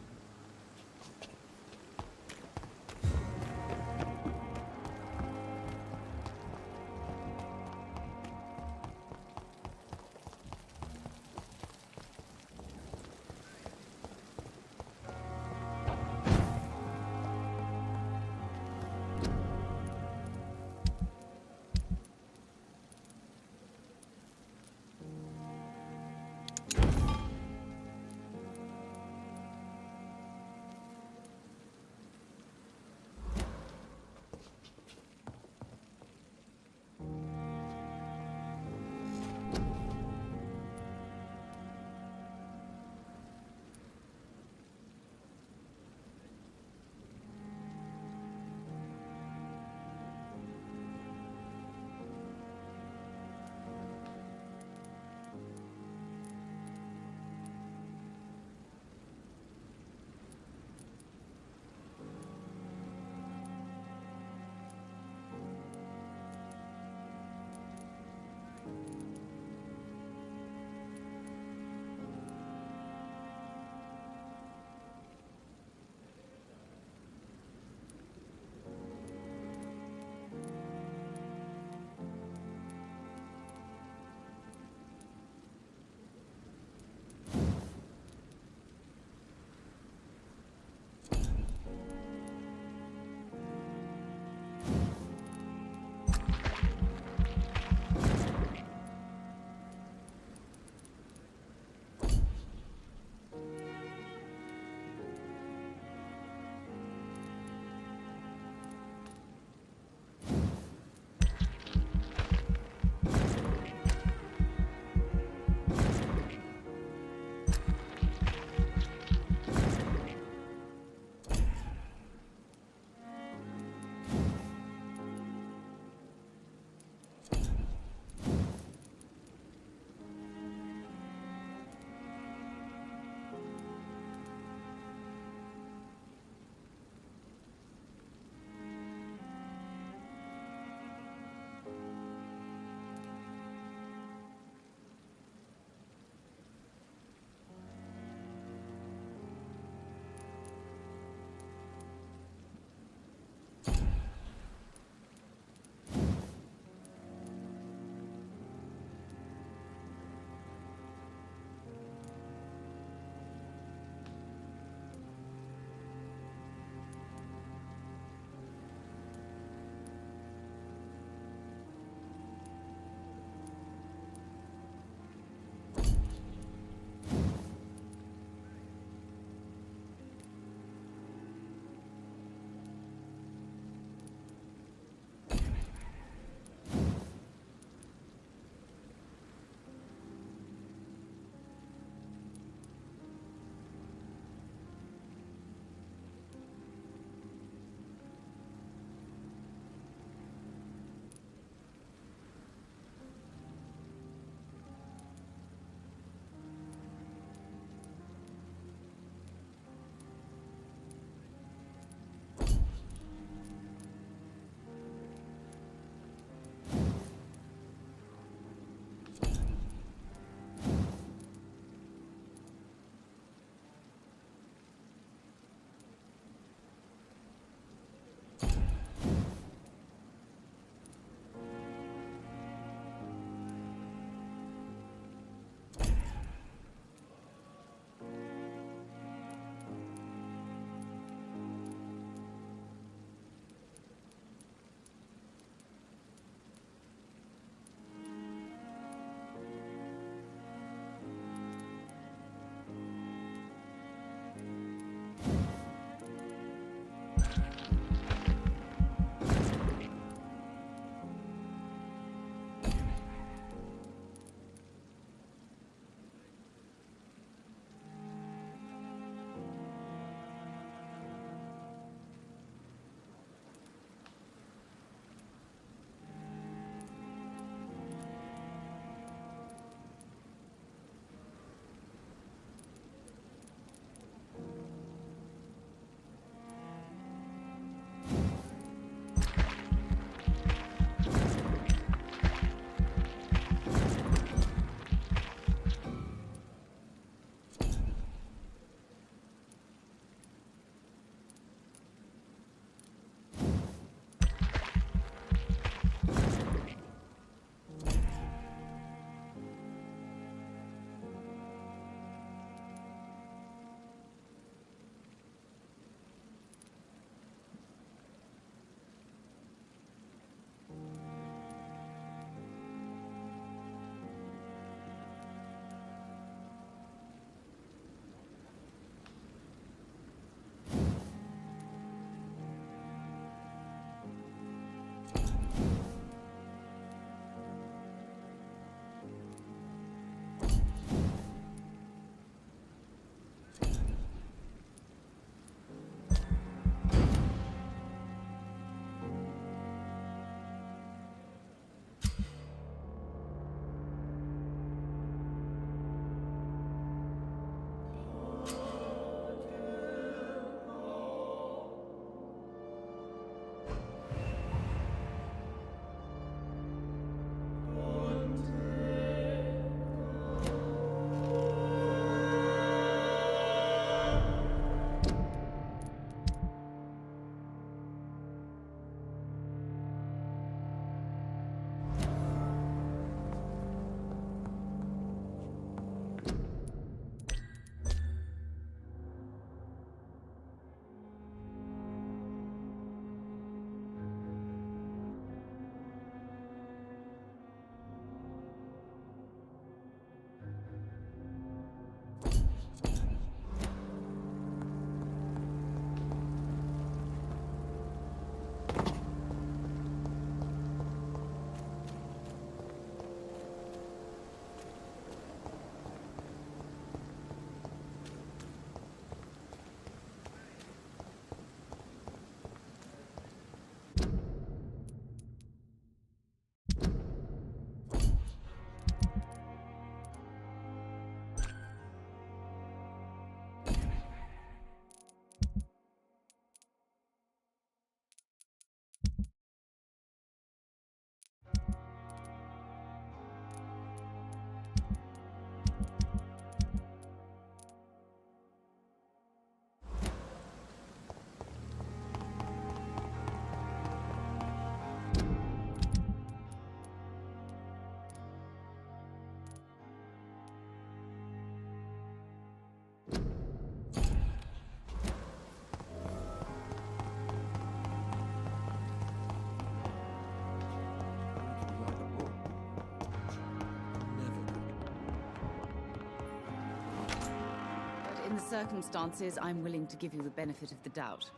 Speaker 10: circumstances, I'm willing to give you the benefit of the doubt.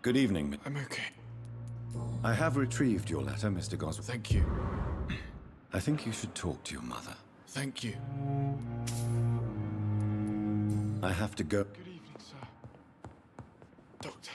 Speaker 12: Good evening.
Speaker 6: I'm okay.
Speaker 12: I have retrieved your letter, Mr. Goswell.
Speaker 6: Thank you.
Speaker 12: I think you should talk to your mother.
Speaker 6: Thank you.
Speaker 12: I have to go.
Speaker 6: Good evening, sir. Doctor.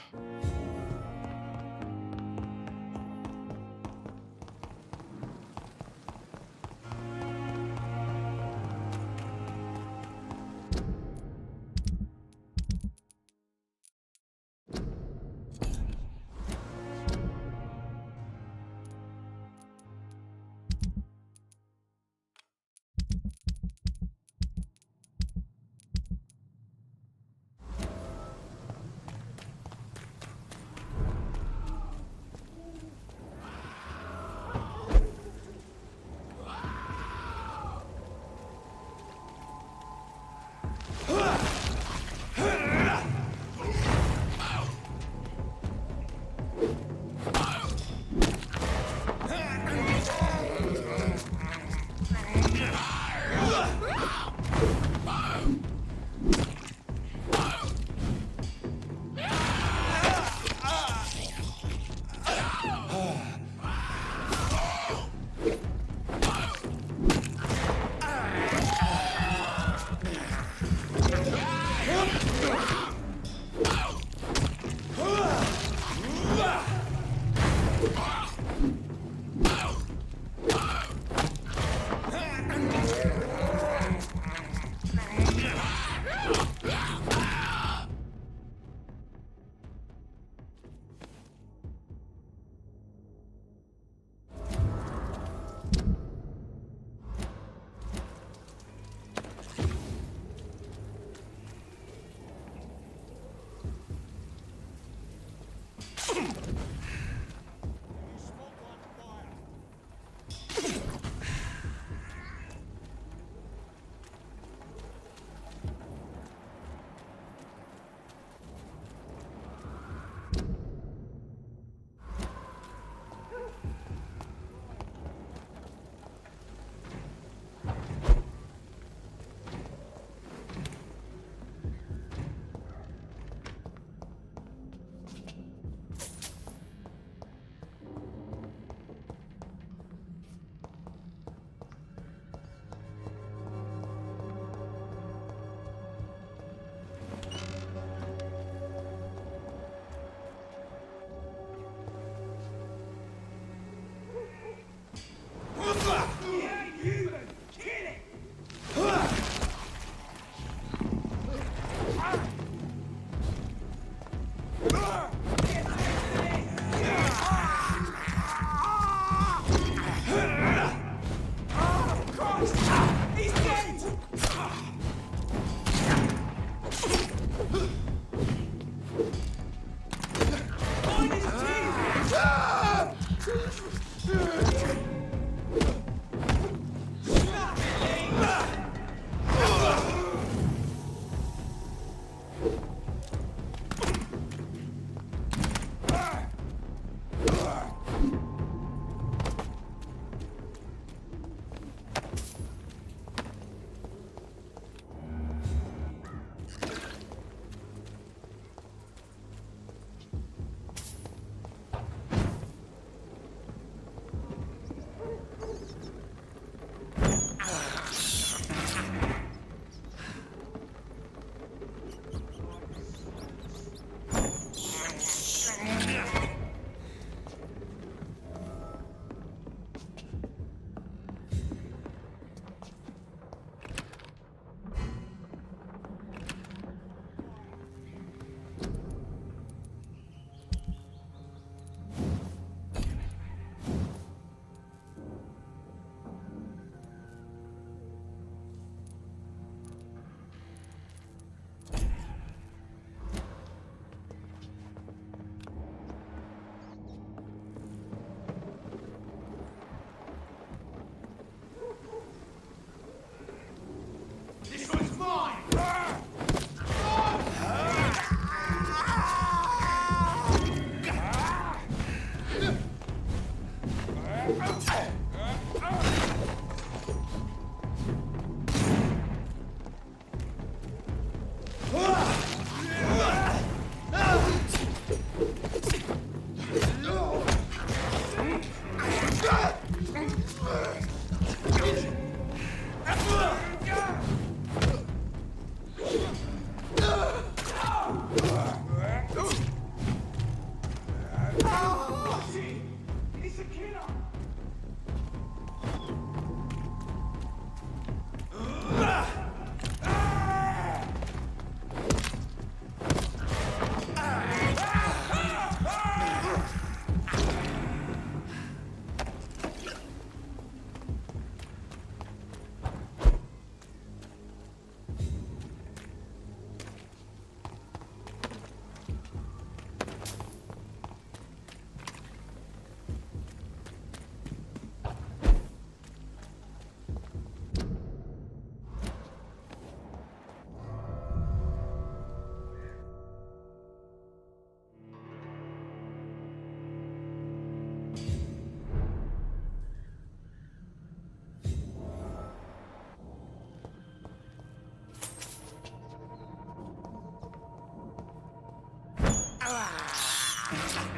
Speaker 7: Ah!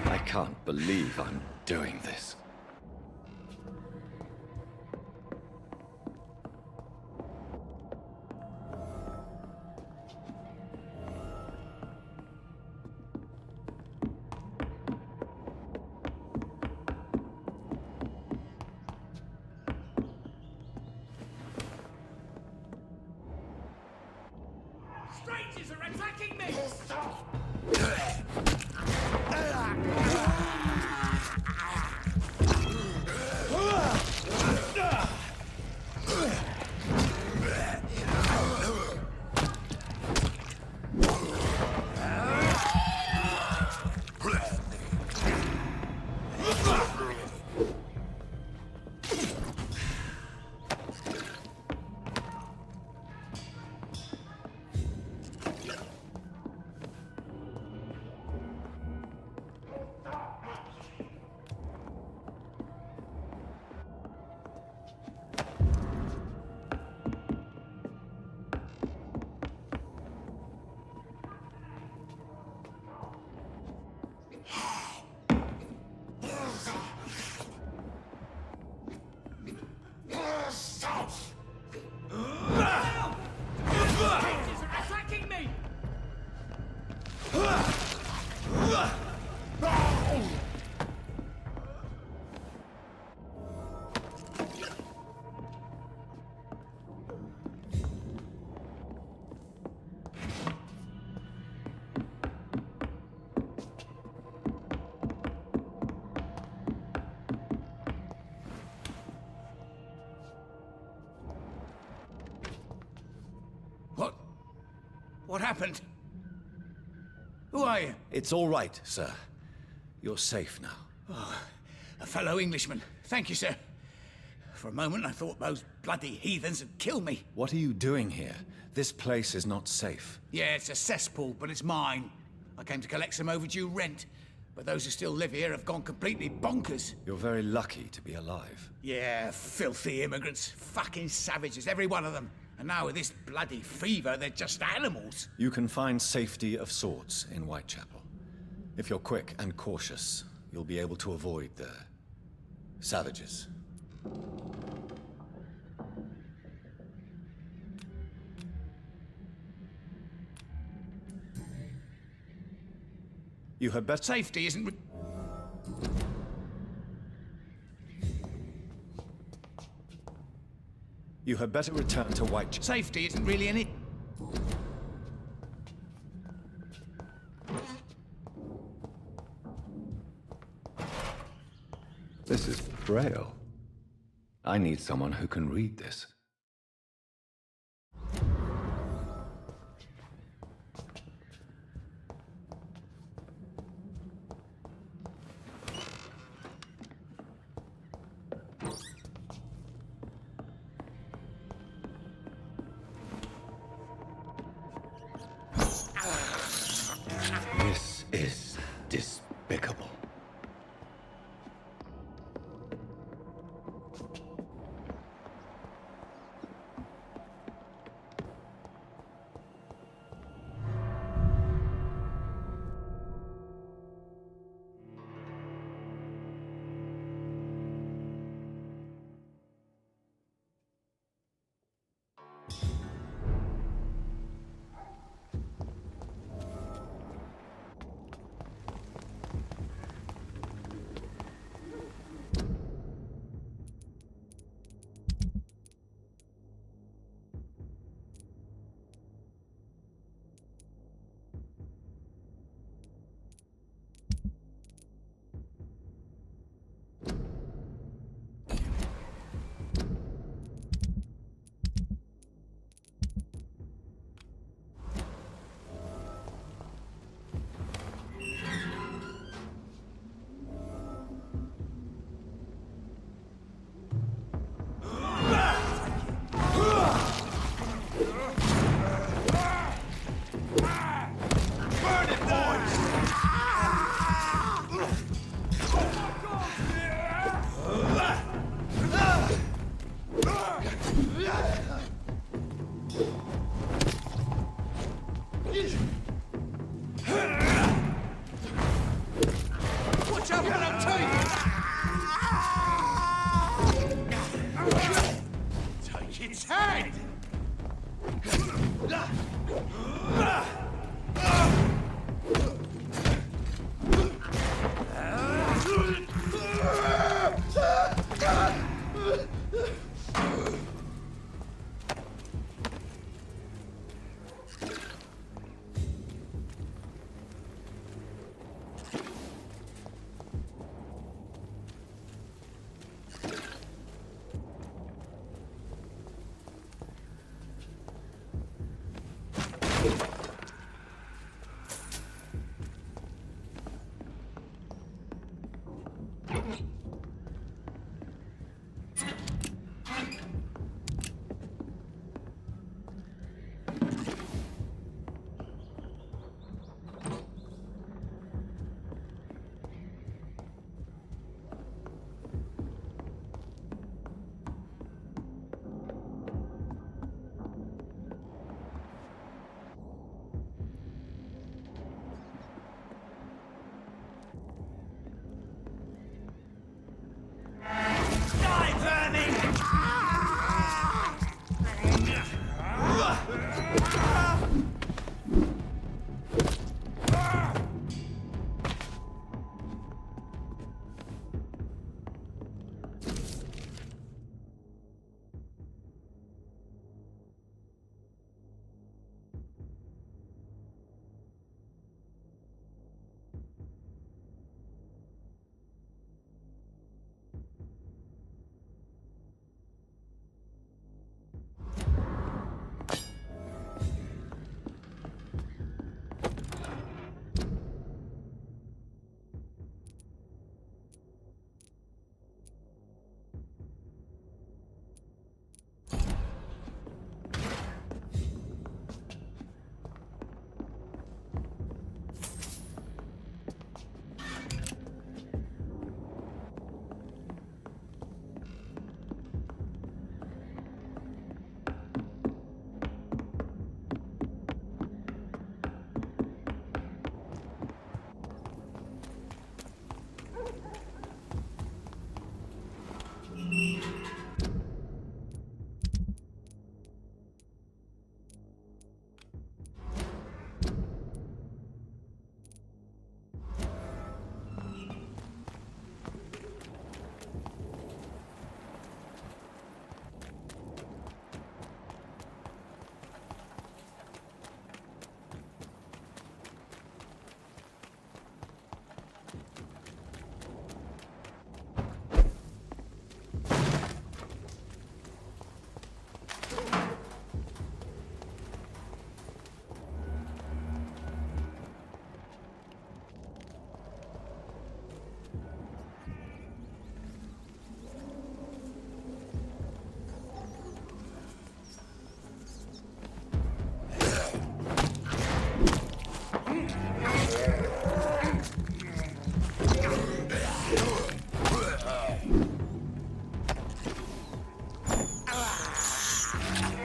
Speaker 12: I can't believe I'm doing this.
Speaker 7: Strangers are attacking me! Strangers are attacking me! What happened? Who are you?
Speaker 12: It's all right, sir. You're safe now.
Speaker 7: Oh, a fellow Englishman. Thank you, sir. For a moment, I thought those bloody heathens had killed me.
Speaker 12: What are you doing here? This place is not safe.
Speaker 7: Yeah, it's a cesspool, but it's mine. I came to collect some overdue rent, but those who still live here have gone completely bonkers.
Speaker 12: You're very lucky to be alive.
Speaker 7: Yeah, filthy immigrants. Fucking savages, every one of them. And now with this bloody fever, they're just animals.
Speaker 12: You can find safety of sorts in Whitechapel. If you're quick and cautious, you'll be able to avoid the savages. You had better...
Speaker 7: Safety isn't...
Speaker 12: You had better return to Whitechapel.
Speaker 7: Safety isn't really in it.
Speaker 12: This is Braille. I need someone who can read this. This is despicable.
Speaker 7: Take its head!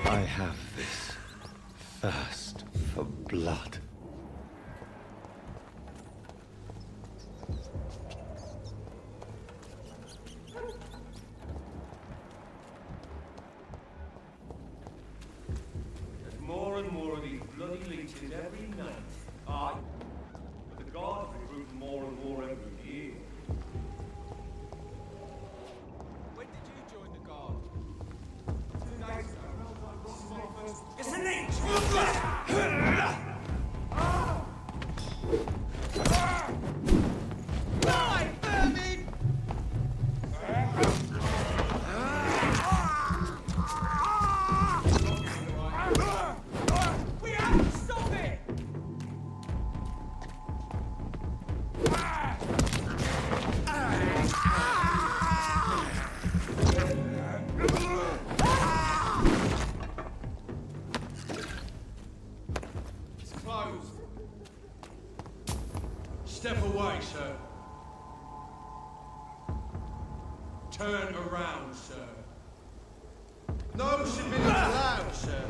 Speaker 21: I have this thirst for blood.
Speaker 7: There's more and more of these bloody leeches every night. Aye. But the guards recruit more and more every year. When did you join the guard? 2 days ago. This is my first... It's a leech! Die, vermin! We have to stop it! It's closed. Step away, sir. Turn around, sir. No civilians allowed, sir.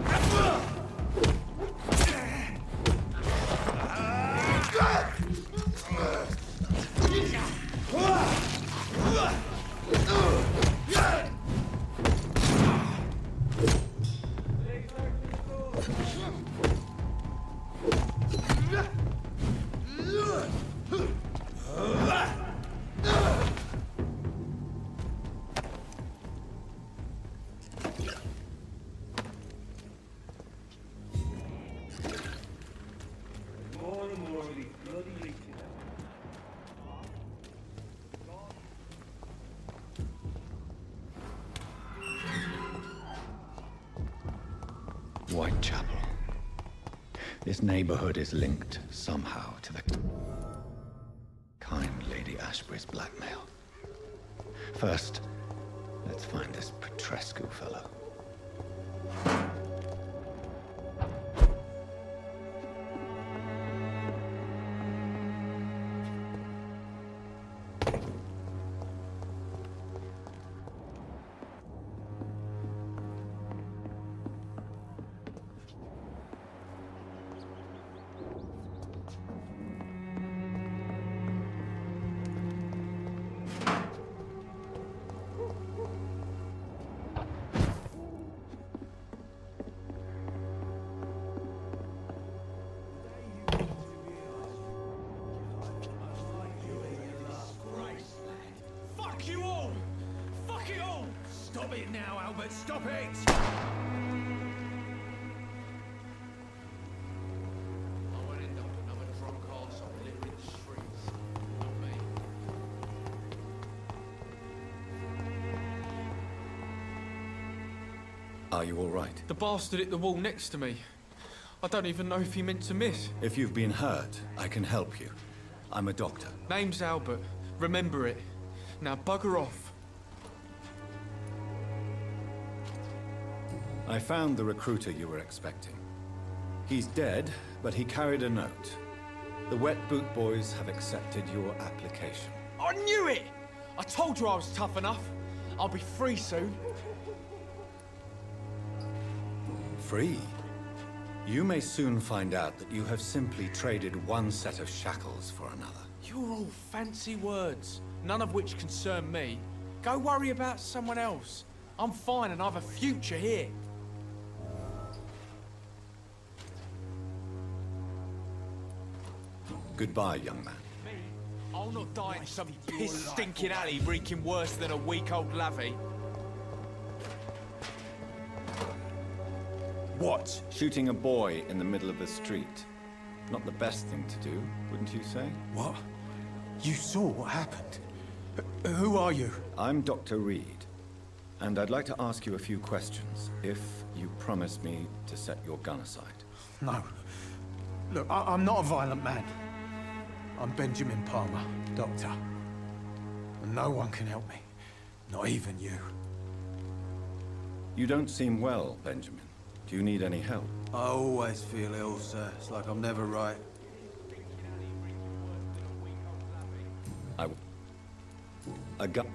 Speaker 12: Whitechapel. This neighborhood is linked somehow to the kind Lady Ashbury's blackmail. First, let's find this Petrescu fellow.
Speaker 7: Fuck you all! Fuck it all! Stop it now, Albert, stop it!
Speaker 6: I won't end up another drunk arsehole living in the streets. Not me.
Speaker 12: Are you all right?
Speaker 6: The bastard hit the wall next to me. I don't even know if he meant to miss.
Speaker 12: If you've been hurt, I can help you. I'm a doctor.
Speaker 6: Name's Albert. Remember it. Now bugger off.
Speaker 12: I found the recruiter you were expecting. He's dead, but he carried a note. The Wet Boot Boys have accepted your application.
Speaker 6: I knew it! I told you I was tough enough. I'll be free soon.
Speaker 12: Free? You may soon find out that you have simply traded one set of shackles for another.
Speaker 6: You're all fancy words, none of which concern me. Go worry about someone else. I'm fine and I've a future here.
Speaker 12: Goodbye, young man.
Speaker 6: Me? I'll not die in some piss-stinking alley reeking worse than a week-old lavvy.
Speaker 12: What? Shooting a boy in the middle of the street. Not the best thing to do, wouldn't you say?
Speaker 7: What? You saw what happened? Who are you?
Speaker 12: I'm Dr. Reed, and I'd like to ask you a few questions, if you promise me to set your gun aside.
Speaker 7: No. Look, I'm not a violent man. I'm Benjamin Palmer, doctor. And no one can help me. Not even you.
Speaker 12: You don't seem well, Benjamin. Do you need any help?
Speaker 7: I always feel ill, sir. It's like I'm never right.
Speaker 12: A gun.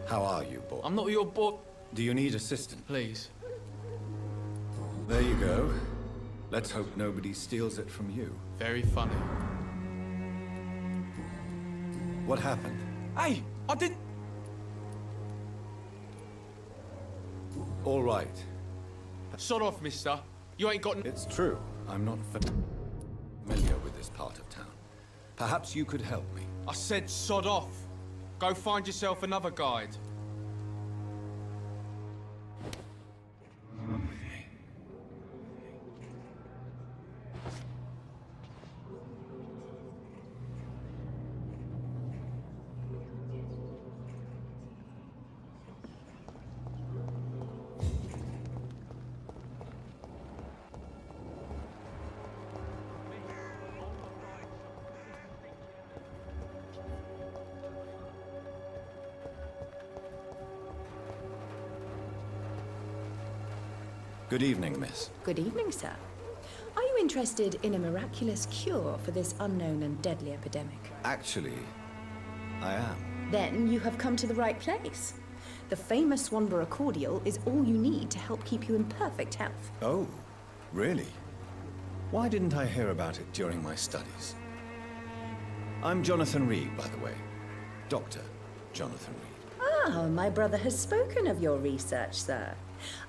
Speaker 12: How are you, boy?
Speaker 6: I'm not your boy.
Speaker 12: Do you need assistance?
Speaker 6: Please.
Speaker 12: There you go. Let's hope nobody steals it from you.
Speaker 6: Very funny.
Speaker 12: What happened?
Speaker 6: Hey, I didn't...
Speaker 12: All right.
Speaker 6: Sod off, mister. You ain't got...
Speaker 12: It's true. I'm not familiar with this part of town. Perhaps you could help me.
Speaker 6: I said sod off. Go find yourself another guide.
Speaker 12: Good evening, miss.
Speaker 17: Good evening, sir. Are you interested in a miraculous cure for this unknown and deadly epidemic?
Speaker 12: Actually, I am.
Speaker 17: Then you have come to the right place. The famous Swanborough cordial is all you need to help keep you in perfect health.
Speaker 12: Oh, really? Why didn't I hear about it during my studies? I'm Jonathan Reed, by the way. Dr. Jonathan Reed.
Speaker 17: Ah, my brother has spoken of your research, sir.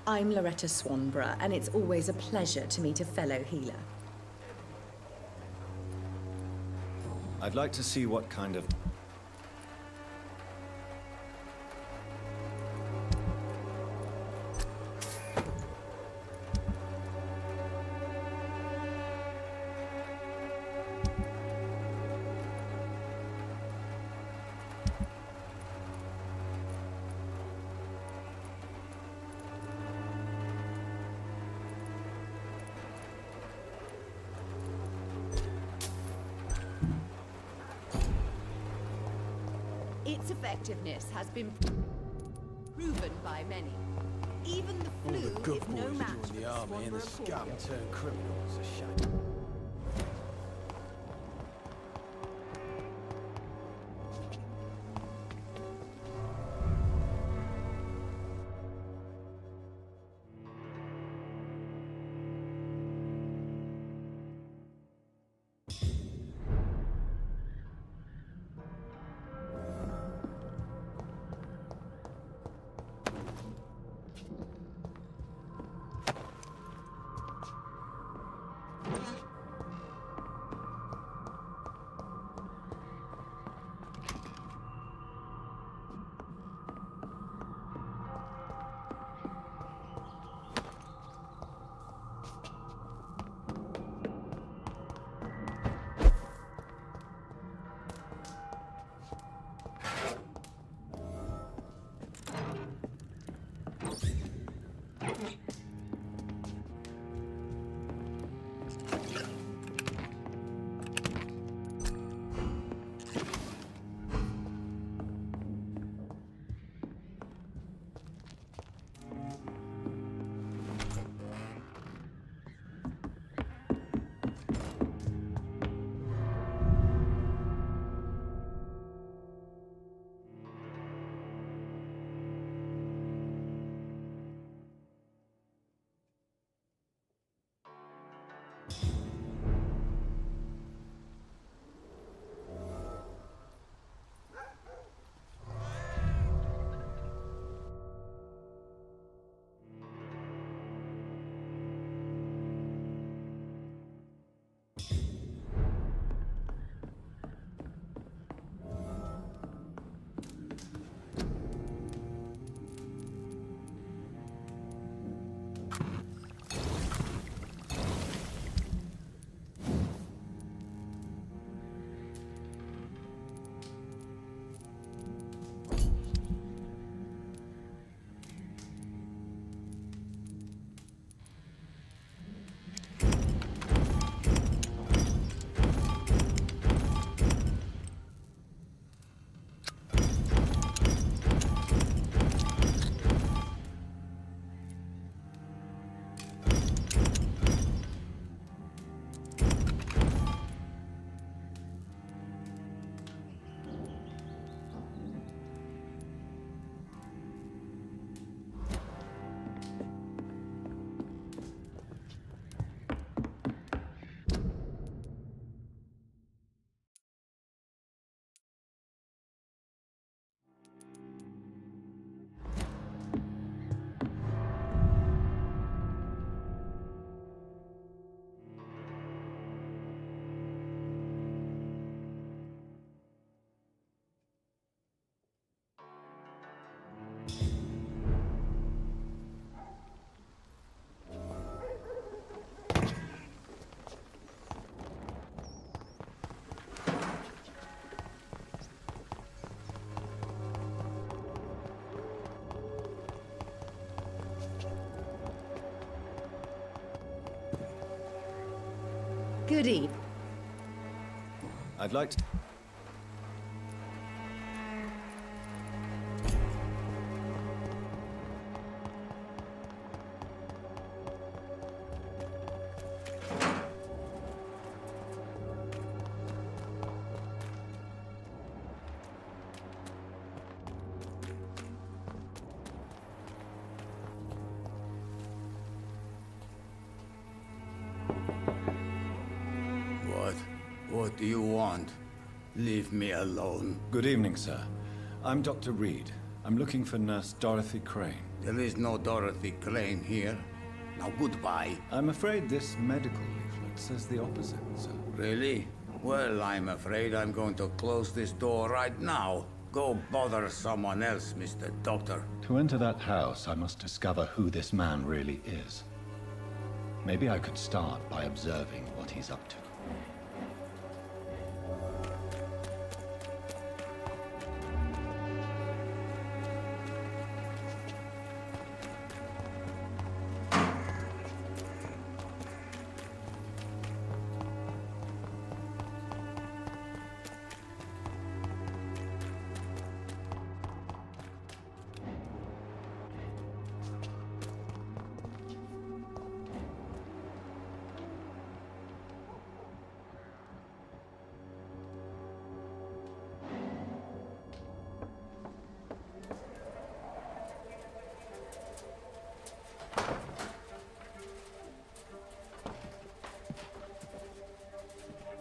Speaker 17: I'm Loretta Swanborough, and it's always a pleasure to meet a fellow healer.
Speaker 12: I'd like to see what kind of...
Speaker 4: Its effectiveness has been proven by many. Even the
Speaker 7: All the
Speaker 4: flu
Speaker 7: good
Speaker 4: is no
Speaker 7: boys
Speaker 4: match
Speaker 7: join
Speaker 4: for
Speaker 7: the
Speaker 4: the
Speaker 7: army and the
Speaker 4: Swanborough
Speaker 7: scum
Speaker 4: cordial.
Speaker 7: turn criminals. A shame.
Speaker 17: Good evening.
Speaker 12: I'd like to... What do you want? Leave me alone.
Speaker 9: Good evening, sir. I'm Dr. Reed. I'm looking for Nurse Dorothy Crane.
Speaker 12: There is no Dorothy Crane here. Now goodbye.
Speaker 9: I'm afraid this medical leaflet says the opposite, sir.
Speaker 12: Really? Well, I'm afraid I'm going to close this door right now. Go bother someone else, Mr. Doctor.
Speaker 9: To enter that house, I must discover who this man really is. Maybe I could start by observing what he's up to.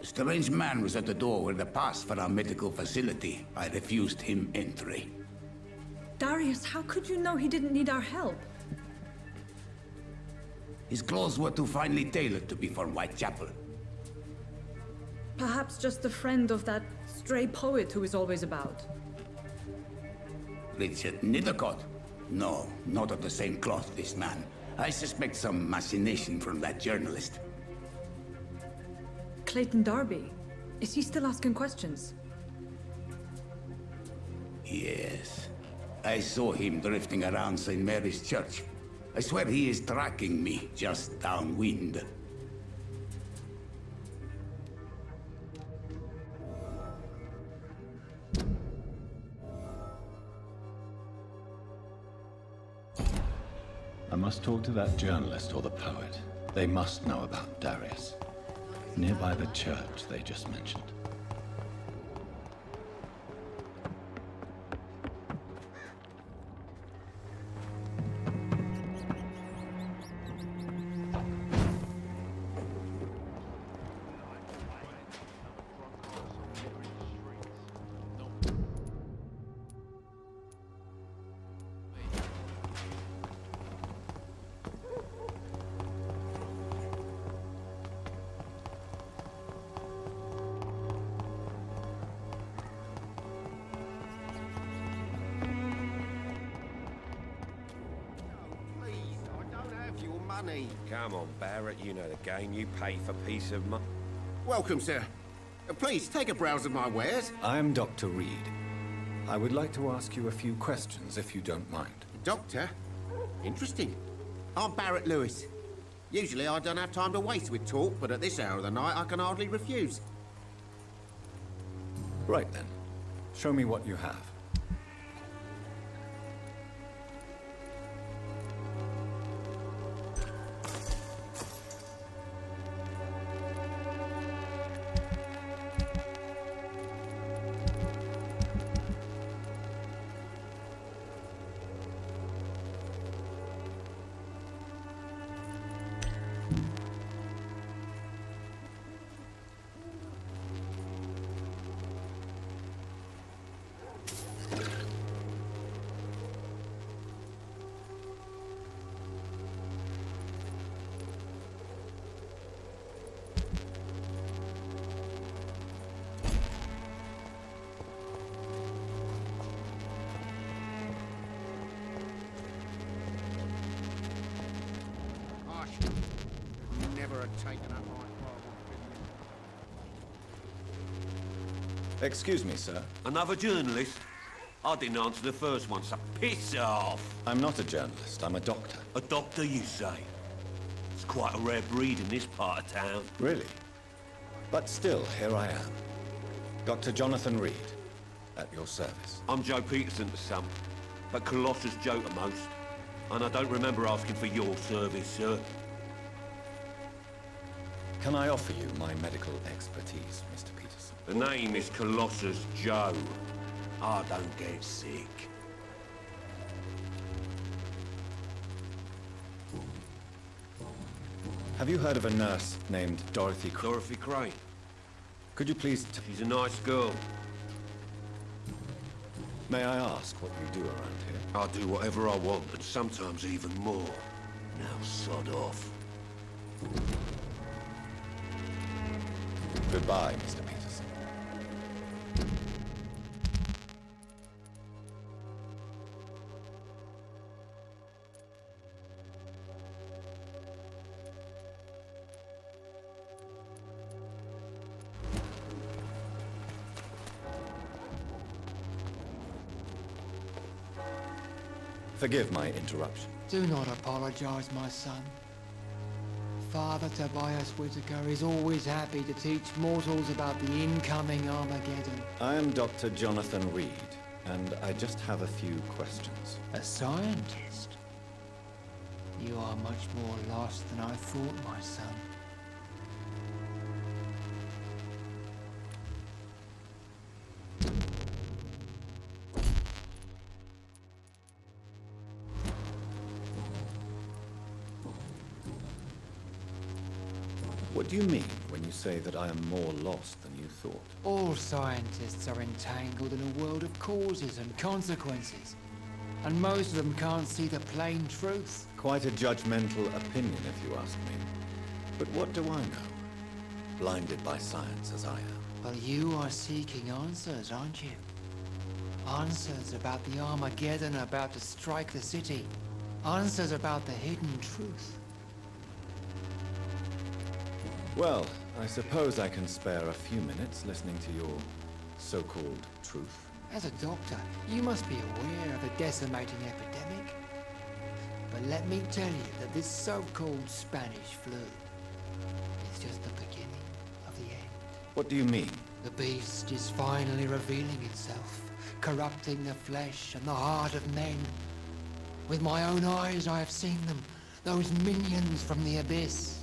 Speaker 12: A strange man was at the door with a pass for our medical facility. I refused him entry.
Speaker 13: Darius, how could you know he didn't need our help?
Speaker 12: His clothes were too finely tailored to be for Whitechapel.
Speaker 13: Perhaps just a friend of that stray poet who is always about.
Speaker 12: Richard Nithercott? No, not of the same cloth, this man. I suspect some machination from that journalist.
Speaker 13: Clayton Darby. Is he still asking questions?
Speaker 12: Yes. I saw him drifting around St. Mary's Church. I swear he is tracking me just downwind.
Speaker 9: I must talk to that journalist or the poet. They must know about Darius. Nearby the church they just mentioned.
Speaker 11: Money. Come on, Barrett, you know the game. You pay for peace of mind. Welcome, sir. Please, take a browse of my wares.
Speaker 9: I'm Dr. Reed. I would like to ask you a few questions, if you don't mind.
Speaker 11: Doctor? Interesting. I'm Barrett Lewis. Usually I don't have time to waste with talk, but at this hour of the night I can hardly refuse.
Speaker 9: Right then. Show me what you have. Excuse me, sir.
Speaker 11: Another journalist? I didn't answer the first one, so piss off!
Speaker 9: I'm not a journalist, I'm a doctor.
Speaker 11: A doctor, you say? It's quite a rare breed in this part of town.
Speaker 9: Really? But still, here I am. Dr. Jonathan Reed, at your service.
Speaker 11: I'm Joe Peterson to some, but Colossus Joe to most. And I don't remember asking for your service, sir.
Speaker 9: Can I offer you my medical expertise, Mr. Peterson?
Speaker 11: The name is Colossus Joe. I don't get sick.
Speaker 9: Have you heard of a nurse named Dorothy Crane?
Speaker 11: Dorothy Crane?
Speaker 9: Could you please...
Speaker 7: She's a nice girl.
Speaker 9: May I ask what you do around here?
Speaker 7: I'll do whatever I want, and sometimes even more. Now sod off.
Speaker 9: Goodbye, Mr. Peterson. Forgive my interruption.
Speaker 20: Do not apologize, my son. Father Tobias Whitaker is always happy to teach mortals about the incoming Armageddon.
Speaker 9: I am Dr. Jonathan Reed, and I just have a few questions.
Speaker 20: A scientist? You are much more lost than I thought, my son.
Speaker 9: What do you mean when you say that I am more lost than you thought?
Speaker 20: All scientists are entangled in a world of causes and consequences. And most of them can't see the plain truth.
Speaker 9: Quite a judgmental opinion, if you ask me. But what do I know? Blinded by science as I am.
Speaker 20: Well, you are seeking answers, aren't you? Answers about the Armageddon about to strike the city. Answers about the hidden truth.
Speaker 9: Well, I suppose I can spare a few minutes listening to your so-called truth.
Speaker 20: As a doctor, you must be aware of a decimating epidemic. But let me tell you that this so-called Spanish flu is just the beginning of the end.
Speaker 9: What do you mean?
Speaker 20: The beast is finally revealing itself, corrupting the flesh and the heart of men. With my own eyes I have seen them, those minions from the abyss.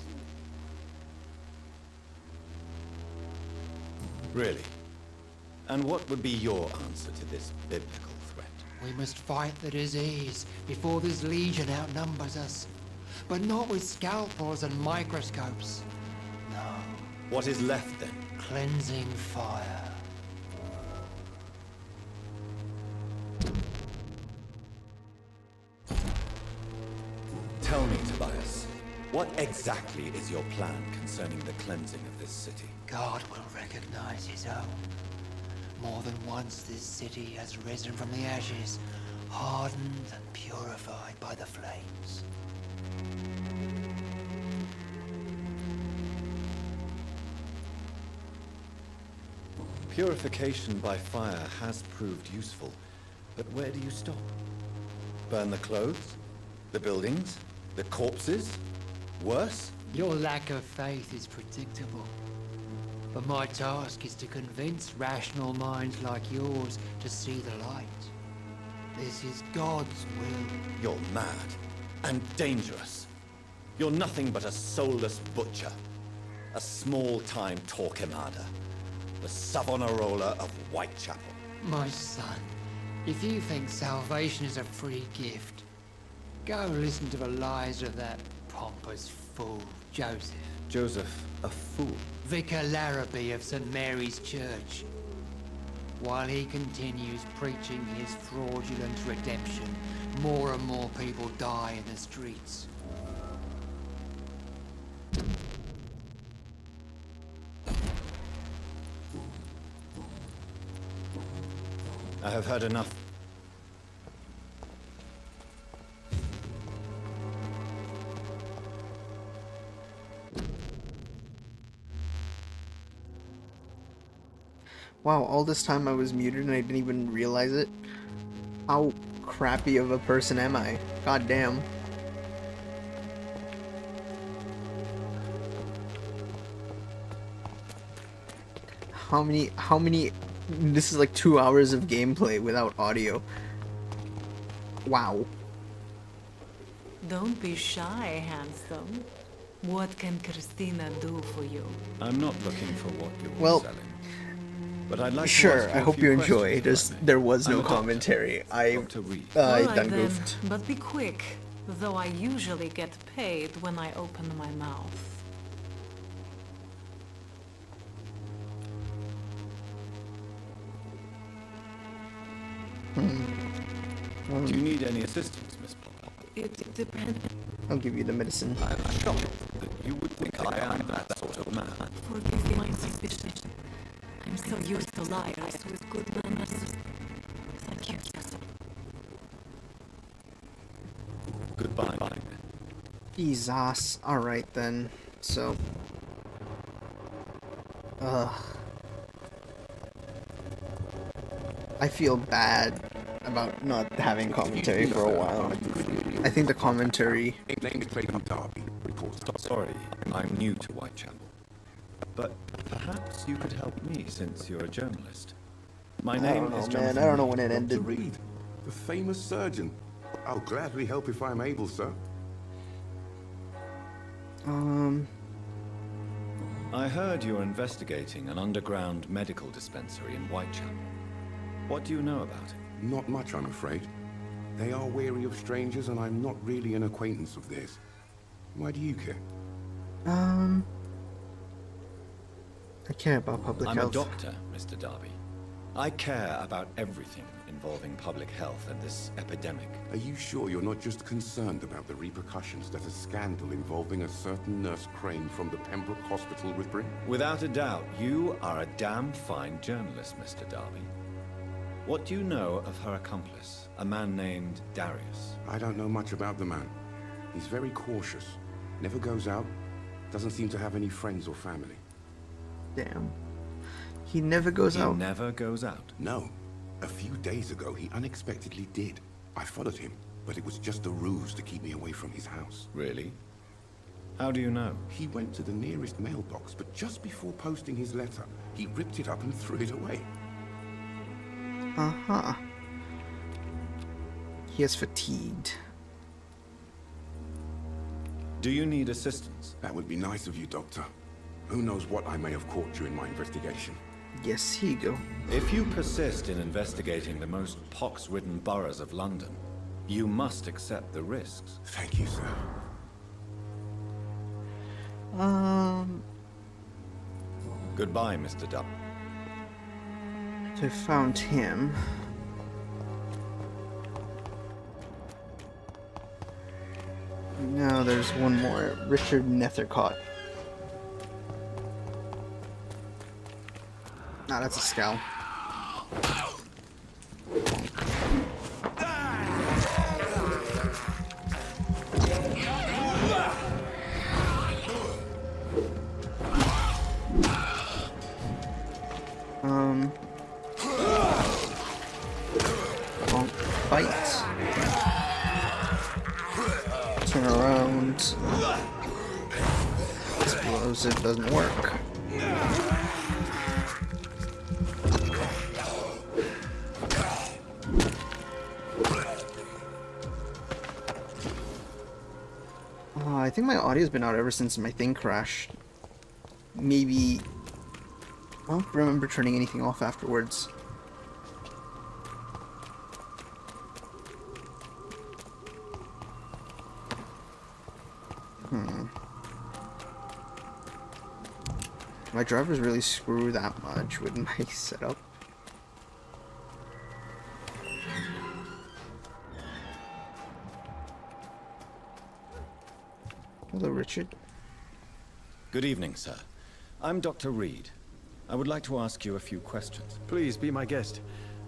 Speaker 9: Really? And what would be your answer to this biblical threat?
Speaker 20: We must fight the disease before this legion outnumbers us. But not with scalpels and microscopes. No.
Speaker 9: What is left then?
Speaker 20: Cleansing fire.
Speaker 9: Tell me, Tobias, what exactly is your plan concerning the cleansing of this city?
Speaker 20: God will recognize his own. More than once this city has risen from the ashes, hardened and purified by the flames.
Speaker 9: Purification by fire has proved useful, but where do you stop? Burn the clothes? The buildings? The corpses? Worse?
Speaker 20: Your lack of faith is predictable. But my task is to convince rational minds like yours to see the light. This is God's will.
Speaker 9: You're mad and dangerous. You're nothing but a soulless butcher. A small-time Torquemada. The Savonarola of Whitechapel.
Speaker 20: My son, if you think salvation is a free gift, go listen to the lies of that pompous fool, Joseph.
Speaker 9: Joseph, a fool?
Speaker 20: Vicar Larrabee of St. Mary's Church. While he continues preaching his fraudulent redemption, more and more people die in the streets.
Speaker 9: I have heard enough.
Speaker 1: Wow, all this time I was muted and I didn't even realize it. How crappy of a person am I? God damn. How many, this is like 2 hours of gameplay without audio. Wow.
Speaker 18: Don't be shy, handsome. What can Christina do for you?
Speaker 9: I'm not looking for what you're
Speaker 1: Well,
Speaker 9: selling. But I'd like to
Speaker 1: sure,
Speaker 9: ask
Speaker 1: I
Speaker 9: a
Speaker 1: hope
Speaker 9: few
Speaker 1: you enjoy.
Speaker 9: questions,
Speaker 1: There was
Speaker 9: I'm
Speaker 1: no
Speaker 9: a doctor,
Speaker 1: commentary. I
Speaker 9: Dr. Reed.
Speaker 18: All
Speaker 1: done
Speaker 18: right then,
Speaker 1: goofed.
Speaker 18: but be quick, though I usually get paid when I open my mouth.
Speaker 9: Do you need any assistance, Miss Potter?
Speaker 18: It depends.
Speaker 1: I'll give you the medicine.
Speaker 9: I'm shocked that you would think I am that sort of man.
Speaker 18: Forgive my suspicion. I'm so used to liars with good manners. Thank you, sir.
Speaker 9: Goodbye.
Speaker 1: Jesus. Alright then. So. I feel bad about not having commentary for a while. I think the commentary...
Speaker 9: Sorry, I'm new to Whitechapel. But perhaps you could help me since you're a journalist. My name is Jonathan.
Speaker 1: Man. I don't know when it ended.
Speaker 15: Reed, the famous surgeon. I'll gladly help if I'm able, sir.
Speaker 9: I heard you're investigating an underground medical dispensary in Whitechapel. What do you know about it?
Speaker 15: Not much, I'm afraid. They are wary of strangers, and I'm not really an acquaintance of theirs. Why do you care?
Speaker 1: I care about public health.
Speaker 9: I'm a doctor, Mr. Darby. I care about everything involving public health and this epidemic.
Speaker 15: Are you sure you're not just concerned about the repercussions that a scandal involving a certain Nurse Crane from the Pembroke Hospital would bring?
Speaker 9: Without a doubt, you are a damn fine journalist, Mr. Darby. What do you know of her accomplice, a man named Darius?
Speaker 15: I don't know much about the man. He's very cautious. Never goes out. Doesn't seem to have any friends or family.
Speaker 1: Damn. He never goes out?
Speaker 9: He never goes out?
Speaker 15: No. A few days ago, he unexpectedly did. I followed him, but it was just a ruse to keep me away from his house.
Speaker 9: Really? How do you know?
Speaker 15: He went to the nearest mailbox, but just before posting his letter, he ripped it up and threw it away.
Speaker 1: Uh-huh. He is fatigued.
Speaker 9: Do you need assistance?
Speaker 15: That would be nice of you, Doctor. Who knows what I may have caught during my investigation.
Speaker 1: Yes, here you go.
Speaker 9: If you persist in investigating the most pox-ridden boroughs of London, you must accept the risks.
Speaker 15: Thank you, sir.
Speaker 9: Goodbye, Mr. Dubb.
Speaker 1: So I found him. Now there's one more. Richard Nethercott. Nah, that's a scowl. Bite. Turn around. Explosive doesn't work. I think my audio's been out ever since my thing crashed. Maybe... I don't remember turning anything off afterwards. My drivers really screw that much with my setup. Hello, Richard.
Speaker 9: Good evening, sir. I'm Dr. Reed. I would like to ask you a few questions.
Speaker 2: Please be my guest.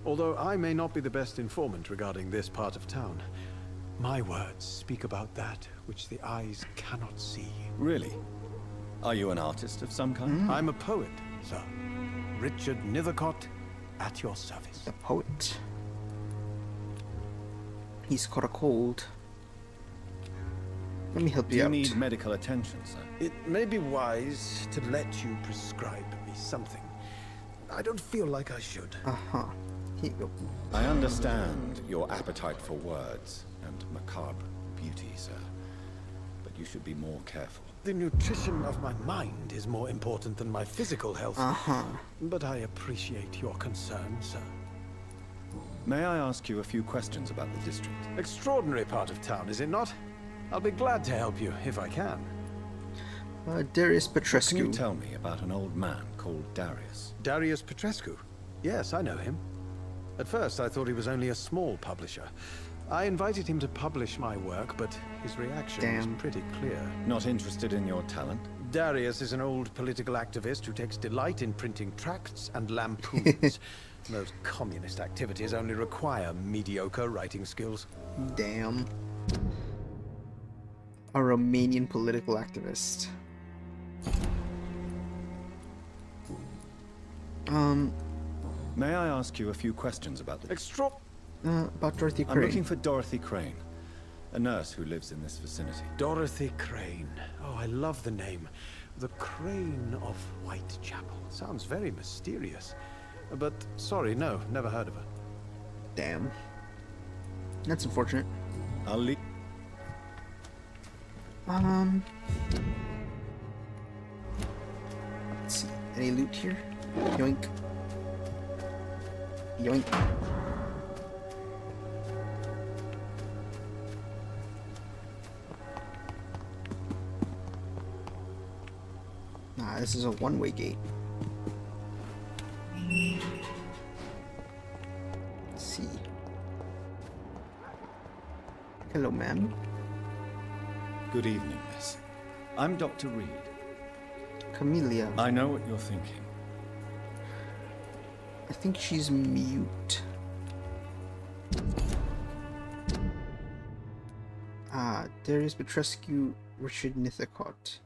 Speaker 2: Although I may not be the best informant regarding this part of town, my words speak about that which the eyes cannot see.
Speaker 9: Really? Are you an artist of some kind?
Speaker 2: I'm a poet, sir. Richard Nethercott, at your service.
Speaker 1: A poet. He's caught a cold. Let me help you out.
Speaker 9: Do you need medical attention, sir?
Speaker 2: It may be wise to let you prescribe me something. I don't feel like I should.
Speaker 1: Uh-huh. Here you go.
Speaker 9: I understand your appetite for words and macabre beauty, sir. But you should be more careful.
Speaker 2: The nutrition of my mind is more important than my physical health.
Speaker 1: Uh-huh.
Speaker 2: But I appreciate your concern, sir.
Speaker 9: May I ask you a few questions about the district?
Speaker 2: Extraordinary part of town, is it not? I'll be glad to help you, if I can.
Speaker 1: Darius Petrescu.
Speaker 9: Can you tell me about an old man called Darius?
Speaker 2: Darius Petrescu? Yes, I know him. At first, I thought he was only a small publisher. I invited him to publish my work, but his reaction was pretty clear.
Speaker 9: Not interested in your talent?
Speaker 2: Darius is an old political activist who takes delight in printing tracts and lampoons. Most communist activities only require mediocre writing skills.
Speaker 1: Damn. A Romanian political activist.
Speaker 9: May I ask you a few questions about the...
Speaker 1: About Dorothy Crane.
Speaker 9: I'm looking for Dorothy Crane, a nurse who lives in this vicinity.
Speaker 2: Dorothy Crane. Oh, I love the name. The Crane of Whitechapel. Sounds very mysterious. But, sorry, no, never heard of her.
Speaker 1: Damn. That's unfortunate.
Speaker 9: I'll leave.
Speaker 1: Let's see. Any loot here? Yoink. Yoink. Nah, this is a one-way gate. Let's see. Hello, ma'am.
Speaker 9: Good evening, miss. I'm Dr. Reed.
Speaker 1: Camellia.
Speaker 9: I know what you're thinking.
Speaker 1: I think she's mute. Darius Petrescu, Richard Nithacott.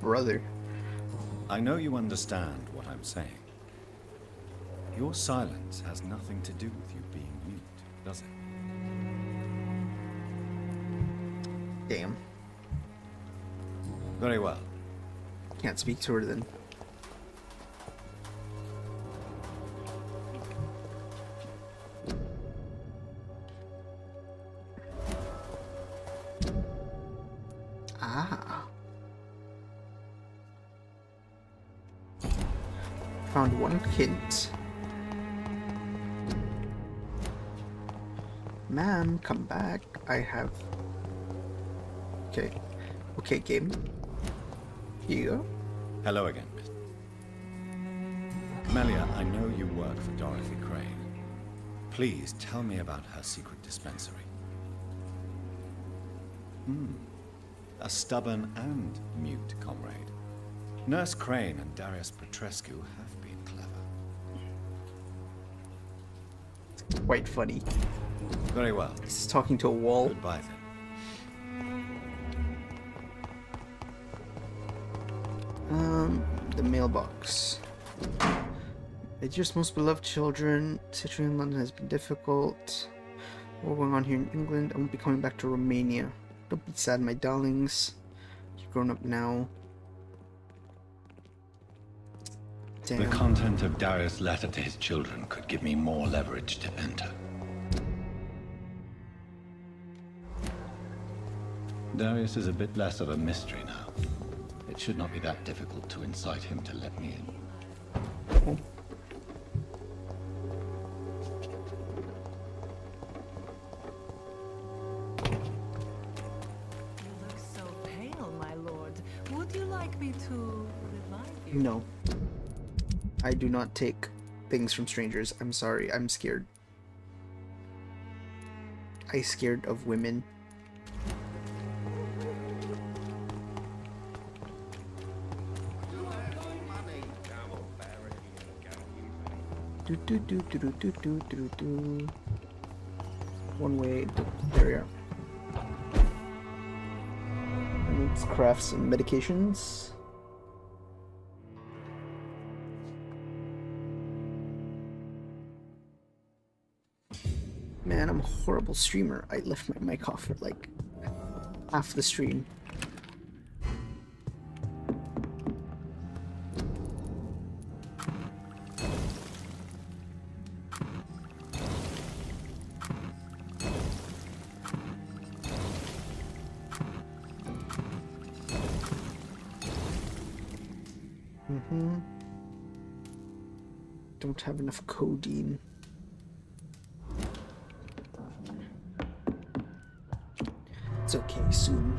Speaker 1: Brother.
Speaker 9: I know you understand what I'm saying. Your silence has nothing to do with you being mute, does it?
Speaker 1: Damn.
Speaker 9: Very well.
Speaker 1: Can't speak to her then. Found one hint. Ma'am, come back. I have... Okay. Okay, game. Here you go.
Speaker 9: Hello again, miss. Melia, I know you work for Dorothy Crane. Please tell me about her secret dispensary. A stubborn and mute comrade. Nurse Crane and Darius Petrescu have been clever.
Speaker 1: It's quite funny.
Speaker 9: Very well.
Speaker 1: He's talking to a wall.
Speaker 9: Goodbye
Speaker 1: then. The mailbox. It's just most beloved children. Situation in London has been difficult. What's going on here in England? I won't be coming back to Romania. Don't be sad, my darlings. You're grown up now. Damn.
Speaker 12: The content of Darius' letter to his children could give me more leverage to enter. Darius is a bit less of a mystery now. It should not be that difficult to incite him to let me in.
Speaker 18: You look so pale, my lord. Would you like me to revive you?
Speaker 1: No. I do not take things from strangers. I'm sorry. I'm scared. I'm scared of women. Do do do do do do do do do. One way. There we are. Let's craft some medications. Man, I'm a horrible streamer. I left my mic off for like half the stream. Don't have enough codeine. It's okay, soon.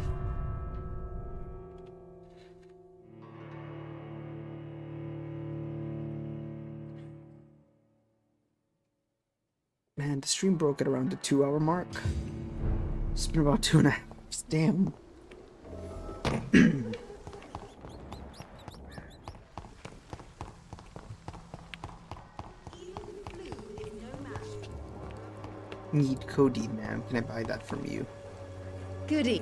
Speaker 1: And the stream broke at around the 2-hour mark. It's been about 2.5 hours. Damn. Need codeine, ma'am. Can I buy that from you?
Speaker 17: Goody.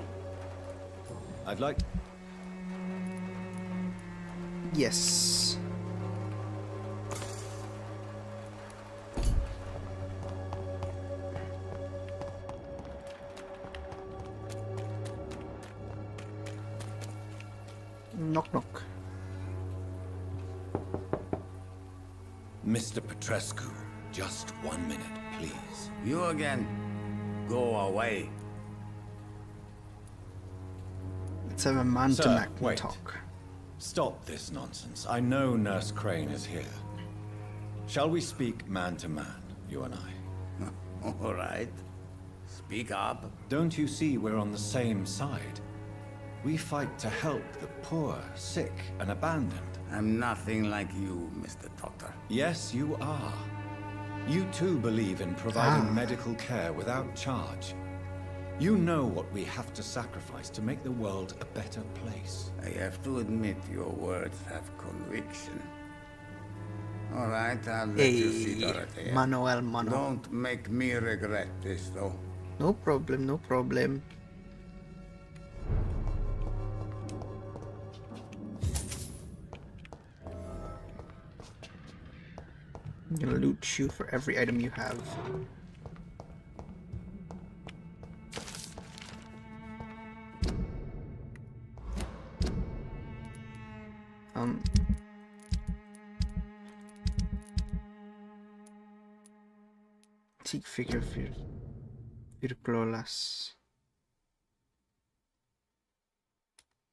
Speaker 9: I'd like...
Speaker 1: Yes. Knock knock.
Speaker 12: Mr. Petrescu, just 1 minute, please.
Speaker 19: You again. Go away.
Speaker 1: Let's have a man-to-man talk.
Speaker 12: Stop this nonsense. I know Nurse Crane is here. Shall we speak man-to-man, you and I?
Speaker 19: All right. Speak up.
Speaker 12: Don't you see we're on the same side? We fight to help the poor, sick, and abandoned.
Speaker 19: I'm nothing like you, Mr. Doctor.
Speaker 12: Yes, you are. You too believe in providing medical care without charge. You know what we have to sacrifice to make the world a better place.
Speaker 19: I have to admit your words have conviction. All right, I'll let you see Dorothy.
Speaker 1: Manuel Mano.
Speaker 19: Don't make me regret this, though.
Speaker 1: No problem, no problem. I'm gonna loot you for every item you have. Antique figure Virglolas.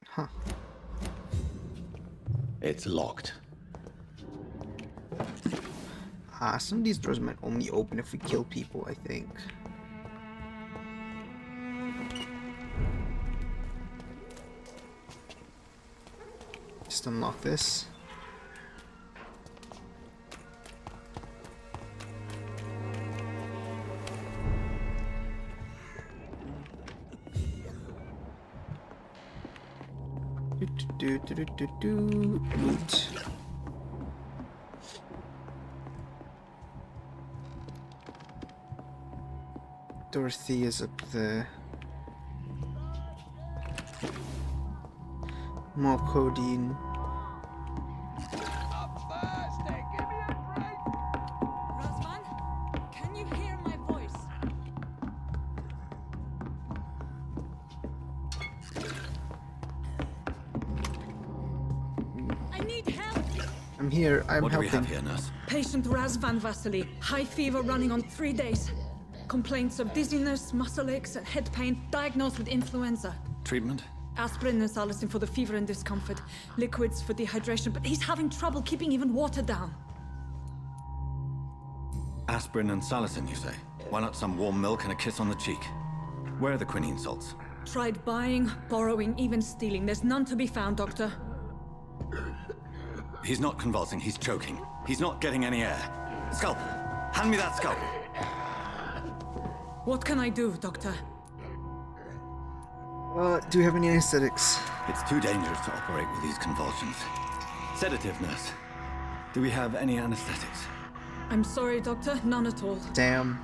Speaker 1: Huh.
Speaker 12: It's locked.
Speaker 1: Some of these doors might only open if we kill people, I think. Just unlock this. Loot. Dorothy is up there. More codeine.
Speaker 13: Razvan, can you hear my voice? I need help!
Speaker 1: I'm here. I'm
Speaker 12: what
Speaker 1: helping.
Speaker 12: What do we have here, nurse?
Speaker 13: Patient Razvan Vasily. High fever running on 3 days. Complaints of dizziness, muscle aches, and head pain, diagnosed with influenza.
Speaker 12: Treatment?
Speaker 13: Aspirin and salicin for the fever and discomfort. Liquids for dehydration, but he's having trouble keeping even water down.
Speaker 12: Aspirin and salicin, you say? Why not some warm milk and a kiss on the cheek? Where are the quinine salts?
Speaker 13: Tried buying, borrowing, even stealing. There's none to be found, Doctor.
Speaker 12: He's not convulsing, he's choking. He's not getting any air. Scalpel! Hand me that scalpel!
Speaker 13: What can I do, Doctor?
Speaker 1: Do you have any anesthetics?
Speaker 12: It's too dangerous to operate with these convulsions. Sedative, nurse. Do we have any anesthetics?
Speaker 13: I'm sorry, Doctor. None at all.
Speaker 1: Damn.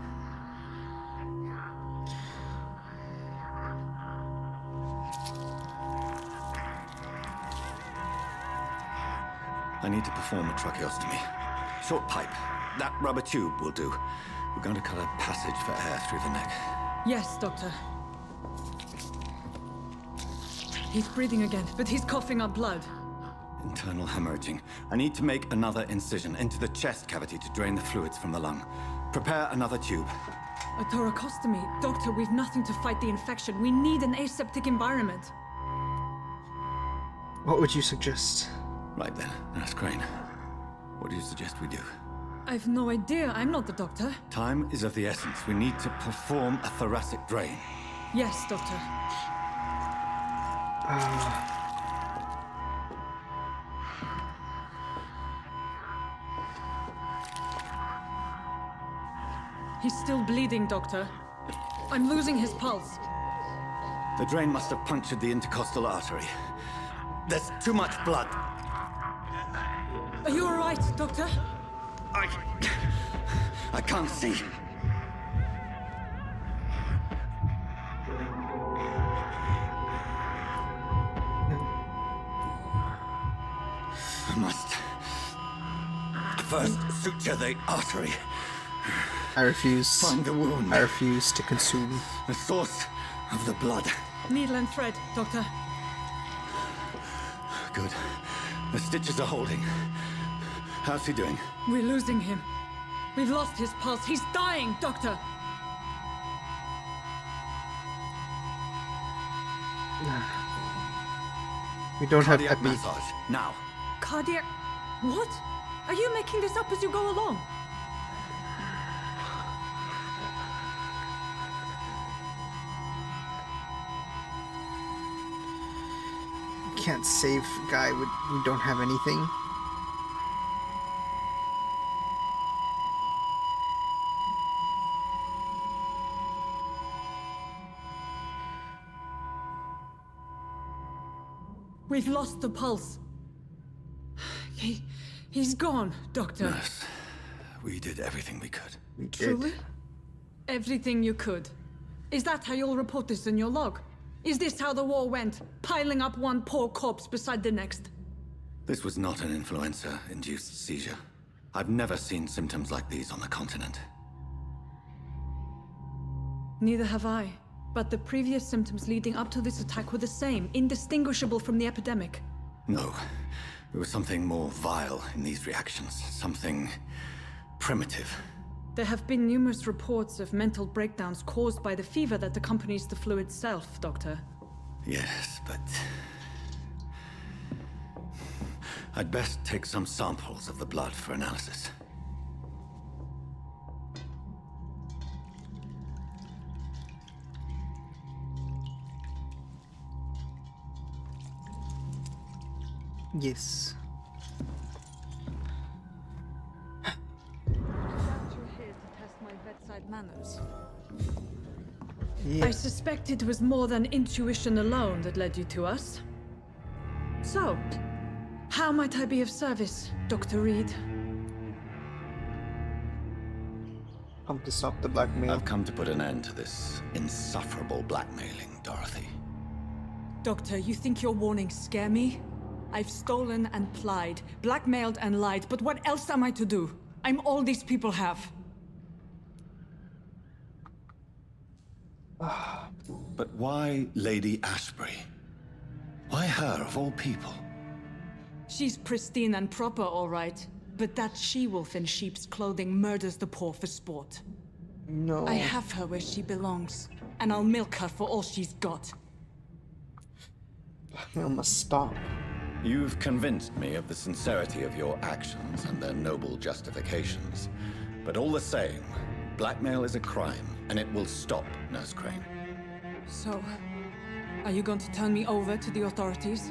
Speaker 12: I need to perform a tracheostomy. Short pipe. That rubber tube will do. We're going to cut a passage for air through the neck.
Speaker 13: Yes, Doctor. He's breathing again, but he's coughing up blood.
Speaker 12: Internal hemorrhaging. I need to make another incision into the chest cavity to drain the fluids from the lung. Prepare another tube.
Speaker 13: A thoracostomy. Doctor, we've nothing to fight the infection. We need an aseptic environment.
Speaker 1: What would you suggest?
Speaker 12: Right then, Nurse Crane. What do you suggest we do?
Speaker 13: I've no idea. I'm not the doctor.
Speaker 12: Time is of the essence. We need to perform a thoracic drain.
Speaker 13: Yes, Doctor. He's still bleeding, Doctor. I'm losing his pulse.
Speaker 12: The drain must have punctured the intercostal artery. There's too much blood.
Speaker 13: Are you all right, Doctor?
Speaker 12: I can't see. I must first suture the artery.
Speaker 1: I refuse.
Speaker 12: Find the wound.
Speaker 1: I refuse to consume.
Speaker 12: The source of the blood.
Speaker 13: Needle and thread, Doctor.
Speaker 12: Good. The stitches are holding. How's he doing?
Speaker 13: We're losing him. We've lost his pulse. He's dying, Doctor!
Speaker 1: We don't have
Speaker 12: Cardiac
Speaker 1: epi.
Speaker 12: massage, now.
Speaker 13: Cardiac... What? Are you making this up as you go along?
Speaker 1: Can't save guy we don't have anything.
Speaker 13: We've lost the pulse. He's gone, Doctor.
Speaker 12: Nurse, we did everything we could.
Speaker 1: We did.
Speaker 13: Truly? Everything you could. Is that how you'll report this in your log? Is this how the war went? Piling up one poor corpse beside the next?
Speaker 12: This was not an influenza-induced seizure. I've never seen symptoms like these on the continent.
Speaker 13: Neither have I. But the previous symptoms leading up to this attack were the same, indistinguishable from the epidemic.
Speaker 12: No. There was something more vile in these reactions. Something primitive.
Speaker 13: There have been numerous reports of mental breakdowns caused by the fever that accompanies the flu itself, Doctor.
Speaker 12: Yes, but... I'd best take some samples of the blood for analysis.
Speaker 1: Yes.
Speaker 13: Here to test my bedside manners.
Speaker 1: Yeah.
Speaker 13: I suspect it was more than intuition alone that led you to us. So, how might I be of service, Dr. Reed?
Speaker 1: Come to stop the blackmail.
Speaker 12: I've come to put an end to this insufferable blackmailing, Dorothy.
Speaker 13: Doctor, you think your warnings scare me? I've stolen and plied, blackmailed and lied, but what else am I to do? I'm all these people have.
Speaker 12: But why Lady Ashbury? Why her, of all people?
Speaker 13: She's pristine and proper, all right. But that she-wolf in sheep's clothing murders the poor for sport.
Speaker 1: No.
Speaker 13: I have her where she belongs, and I'll milk her for all she's got.
Speaker 1: Blackmail must stop.
Speaker 12: You've convinced me of the sincerity of your actions and their noble justifications. But all the same, blackmail is a crime, and it will stop, Nurse Crane.
Speaker 13: So, are you going to turn me over to the authorities?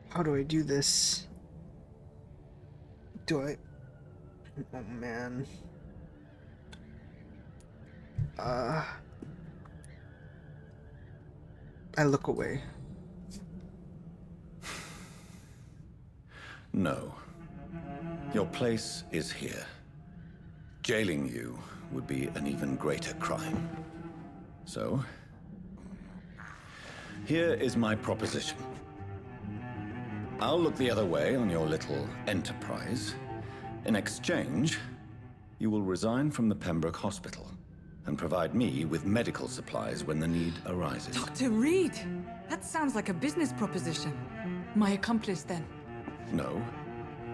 Speaker 1: How do I do this? Do I... Oh man. I look away.
Speaker 12: No. Your place is here. Jailing you would be an even greater crime. So, here is my proposition. I'll look the other way on your little enterprise. In exchange, you will resign from the Pembroke Hospital and provide me with medical supplies when the need arises.
Speaker 13: Dr. Reed! That sounds like a business proposition. My accomplice, then?
Speaker 12: No,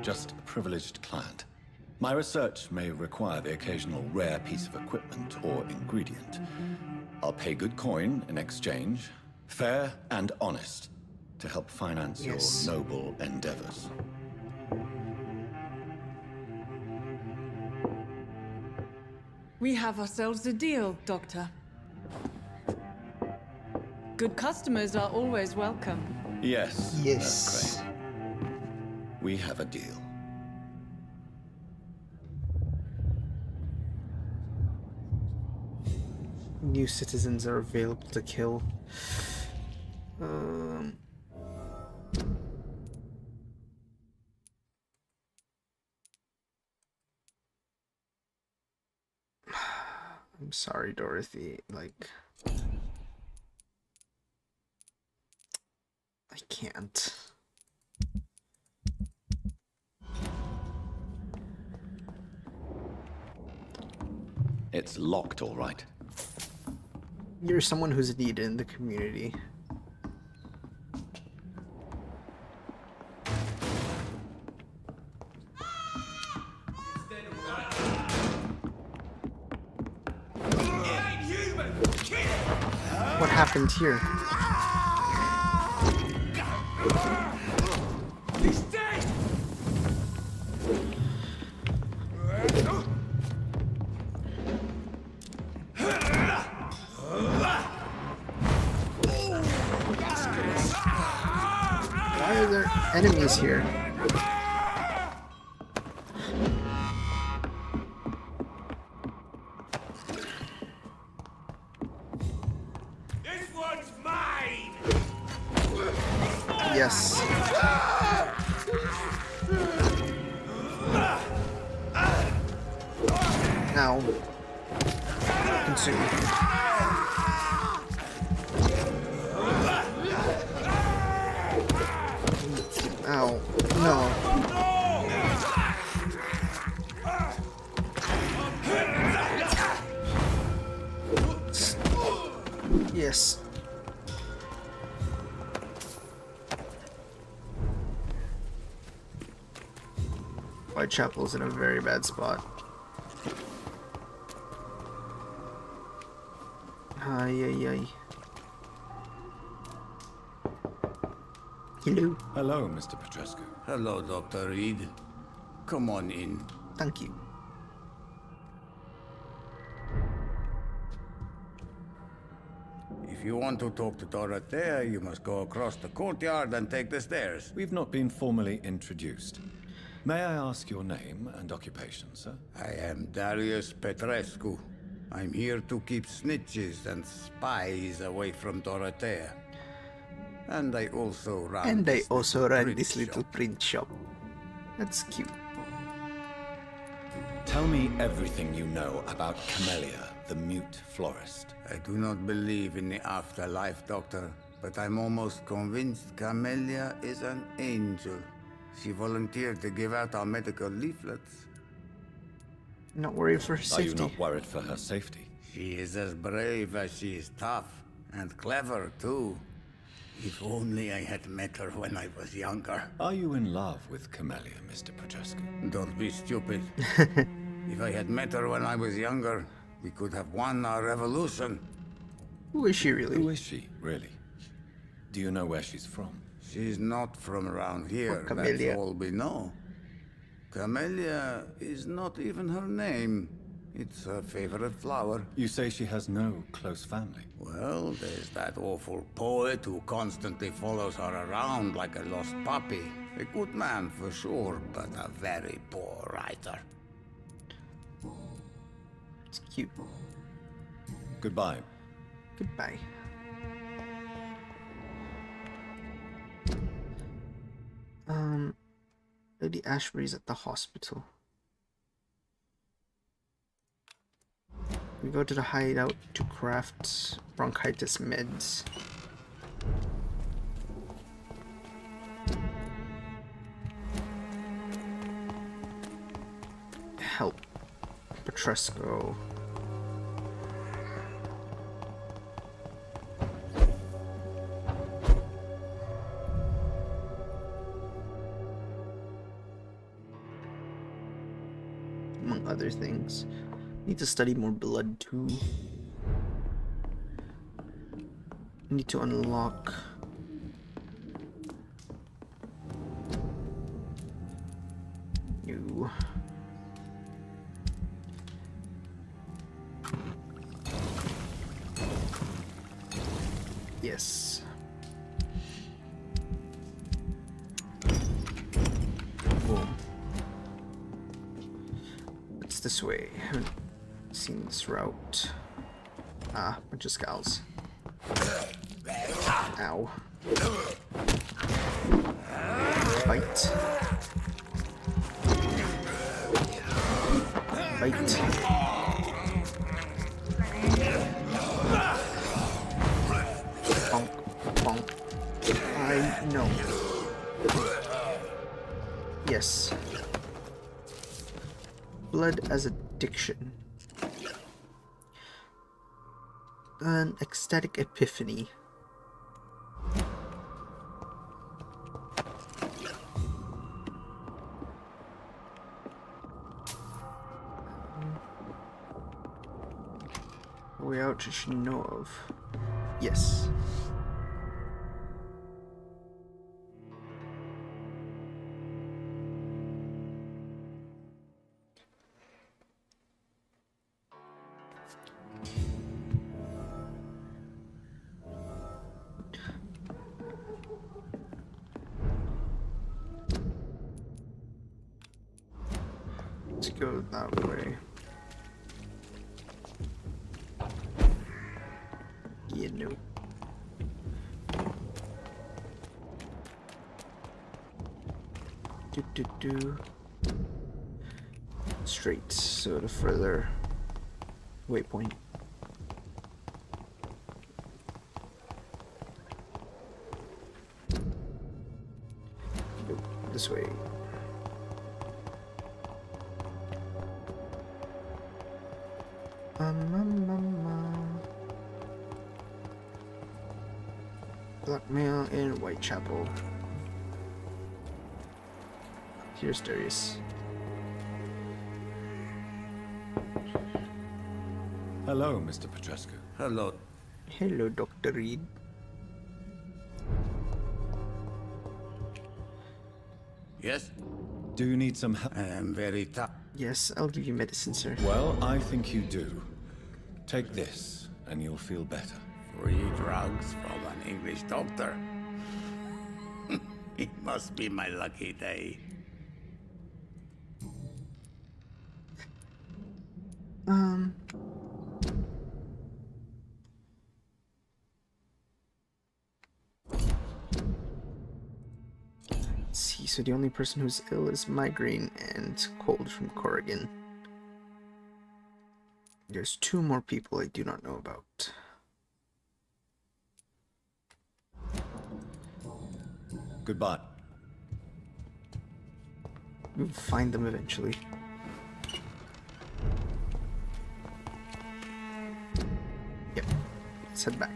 Speaker 12: just a privileged client. My research may require the occasional rare piece of equipment or ingredient. I'll pay good coin in exchange, fair and honest, to help finance your noble endeavors.
Speaker 13: We have ourselves a deal, Doctor. Good customers are always welcome.
Speaker 12: Yes.
Speaker 1: Yes.
Speaker 12: Crane. We have a deal.
Speaker 1: New citizens are available to kill. I'm sorry, Dorothy. Like, I can't.
Speaker 12: It's locked, all right.
Speaker 1: You're someone who's needed in the community. What happened here?
Speaker 7: He's dead!
Speaker 1: Why are there enemies here?
Speaker 7: This one's mine!
Speaker 1: Yes. Now, consume. Ow. No. Yes. Whitechapel's in a very bad spot. Ay, ay, ay. Hello.
Speaker 12: Hello, Mr. Petrescu.
Speaker 19: Hello, Dr. Reed. Come on in.
Speaker 1: Thank you.
Speaker 19: If you want to talk to Dorothea, you must go across the courtyard and take the stairs.
Speaker 12: We've not been formally introduced. May I ask your name and occupation, sir?
Speaker 19: I am Darius Petrescu. I'm here to keep snitches and spies away from Dorothea. And I also run this
Speaker 1: little print shop. That's cute.
Speaker 12: Tell me everything you know about Camellia, the mute florist.
Speaker 19: I do not believe in the afterlife, Doctor, but I'm almost convinced Camellia is an angel. She volunteered to give out our medical leaflets.
Speaker 1: Not worried for her safety.
Speaker 12: Are you not worried for her safety?
Speaker 19: She is as brave as she is tough, and clever, too. If only I had met her when I was younger.
Speaker 12: Are you in love with Camellia, Mr. Petrescu?
Speaker 19: Don't be stupid. If I had met her when I was younger, we could have won our revolution.
Speaker 1: Who is she really?
Speaker 12: Who is she, really? Do you know where she's from?
Speaker 19: She's not from around here,
Speaker 1: Camellia.
Speaker 19: that's all we know. Camellia is not even her name. It's her favorite flower.
Speaker 12: You say she has no close family.
Speaker 19: Well, there's that awful poet who constantly follows her around like a lost puppy. A good man for sure, but a very poor writer.
Speaker 1: It's cute.
Speaker 12: Goodbye.
Speaker 1: Goodbye. Lady Ashbury's at the hospital. We go to the hideout to craft bronchitis meds. Help Petrescu. Among other things. Need to study more blood too. Need to unlock new. Yes. It's this way. I haven't seen this route. Ah, bunch of skulls. Ow. Bite. Bite. Bonk. Bonk. I know. Yes. Blood as addiction. An ecstatic epiphany. A way out I should know of. Yes. Let's go that way. Yeah, no. Do. Straight, so the further waypoint. Go this way. Blackmail in Whitechapel. Here's Darius.
Speaker 9: Hello, Mr. Petrescu.
Speaker 19: Hello.
Speaker 1: Hello, Dr. Reed.
Speaker 19: Yes?
Speaker 9: Do you need some help?
Speaker 19: I am very tough.
Speaker 1: Yes, I'll give you medicine, sir.
Speaker 9: Well, I think you do. Take this, and you'll feel better.
Speaker 19: Free drugs from an English doctor. It must be my lucky day.
Speaker 1: Let's see, so the only person who's ill is migraine and cold from Corrigan. There's 2 more people I do not know about.
Speaker 9: Goodbye.
Speaker 1: We'll find them eventually. Yep, let's head back.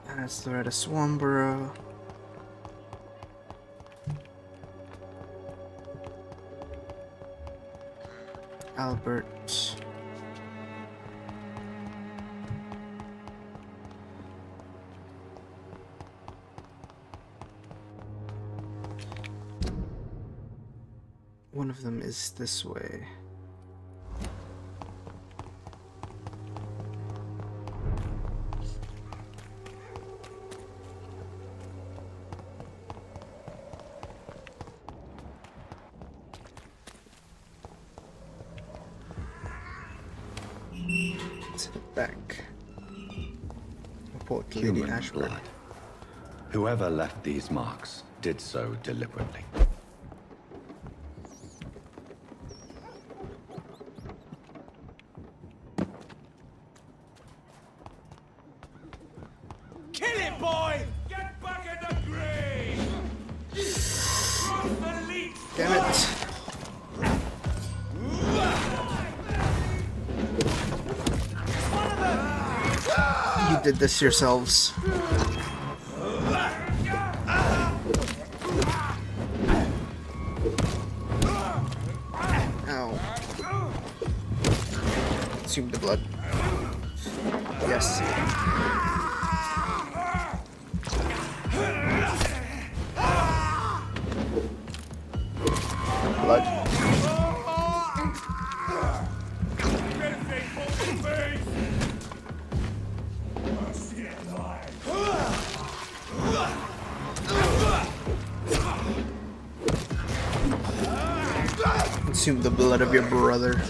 Speaker 1: That's Loretta Swanborough. Albert. One of them is this way. Let's head back. Report to Lady
Speaker 9: Human
Speaker 1: Ashburn.
Speaker 9: blood. Whoever left these marks did so deliberately.
Speaker 7: Kill it, boy! Get back in the grave! Cross the leech!
Speaker 1: Damn it! You did this yourselves. Ow. Consume the blood. Yes. Blood. Consume the blood of your brother.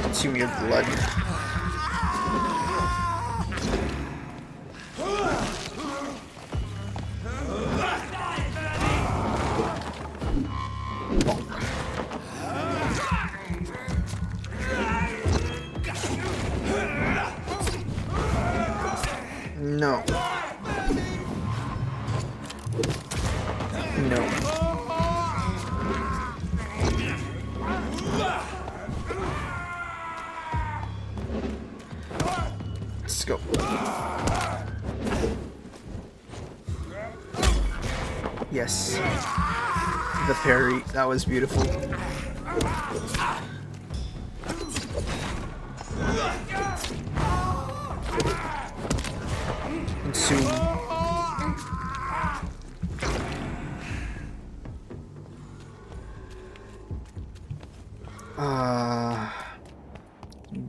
Speaker 1: Consume your blood. No. No. Let's go. Yes. The parry, that was beautiful. Consume.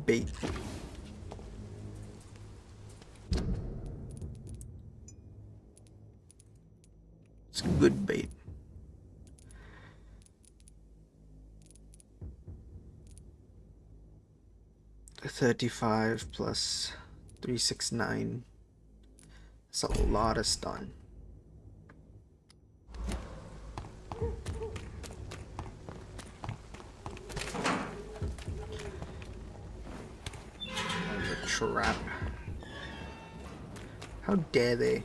Speaker 1: Bait. It's good bait. $35 plus 369. That's a lot of stun. There's a trap. How dare they?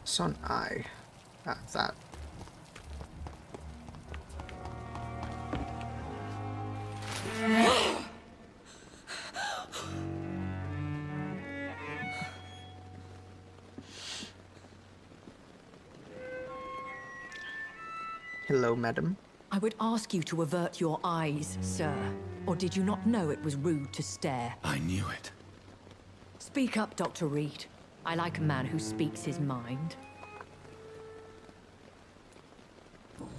Speaker 1: Son eye. That's that. Hello, madam.
Speaker 10: I would ask you to avert your eyes, sir. Or did you not know it was rude to stare?
Speaker 12: I knew it.
Speaker 10: Speak up, Dr. Reed. I like a man who speaks his mind.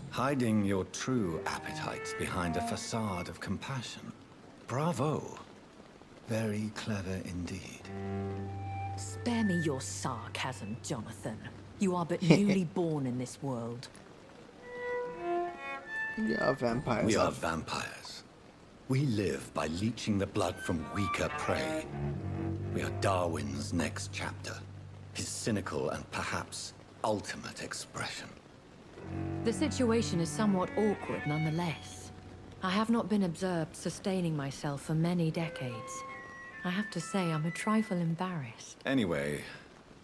Speaker 9: Hiding your true appetites behind a facade of compassion. Bravo. Very clever indeed.
Speaker 10: Spare me your sarcasm, Jonathan. You are but newly born in this world.
Speaker 1: We are vampires.
Speaker 12: We are vampires. We live by leeching the blood from weaker prey. We are Darwin's next chapter. His cynical and perhaps ultimate expression.
Speaker 10: The situation is somewhat awkward nonetheless. I have not been observed sustaining myself for many decades. I have to say I'm a trifle embarrassed.
Speaker 9: Anyway,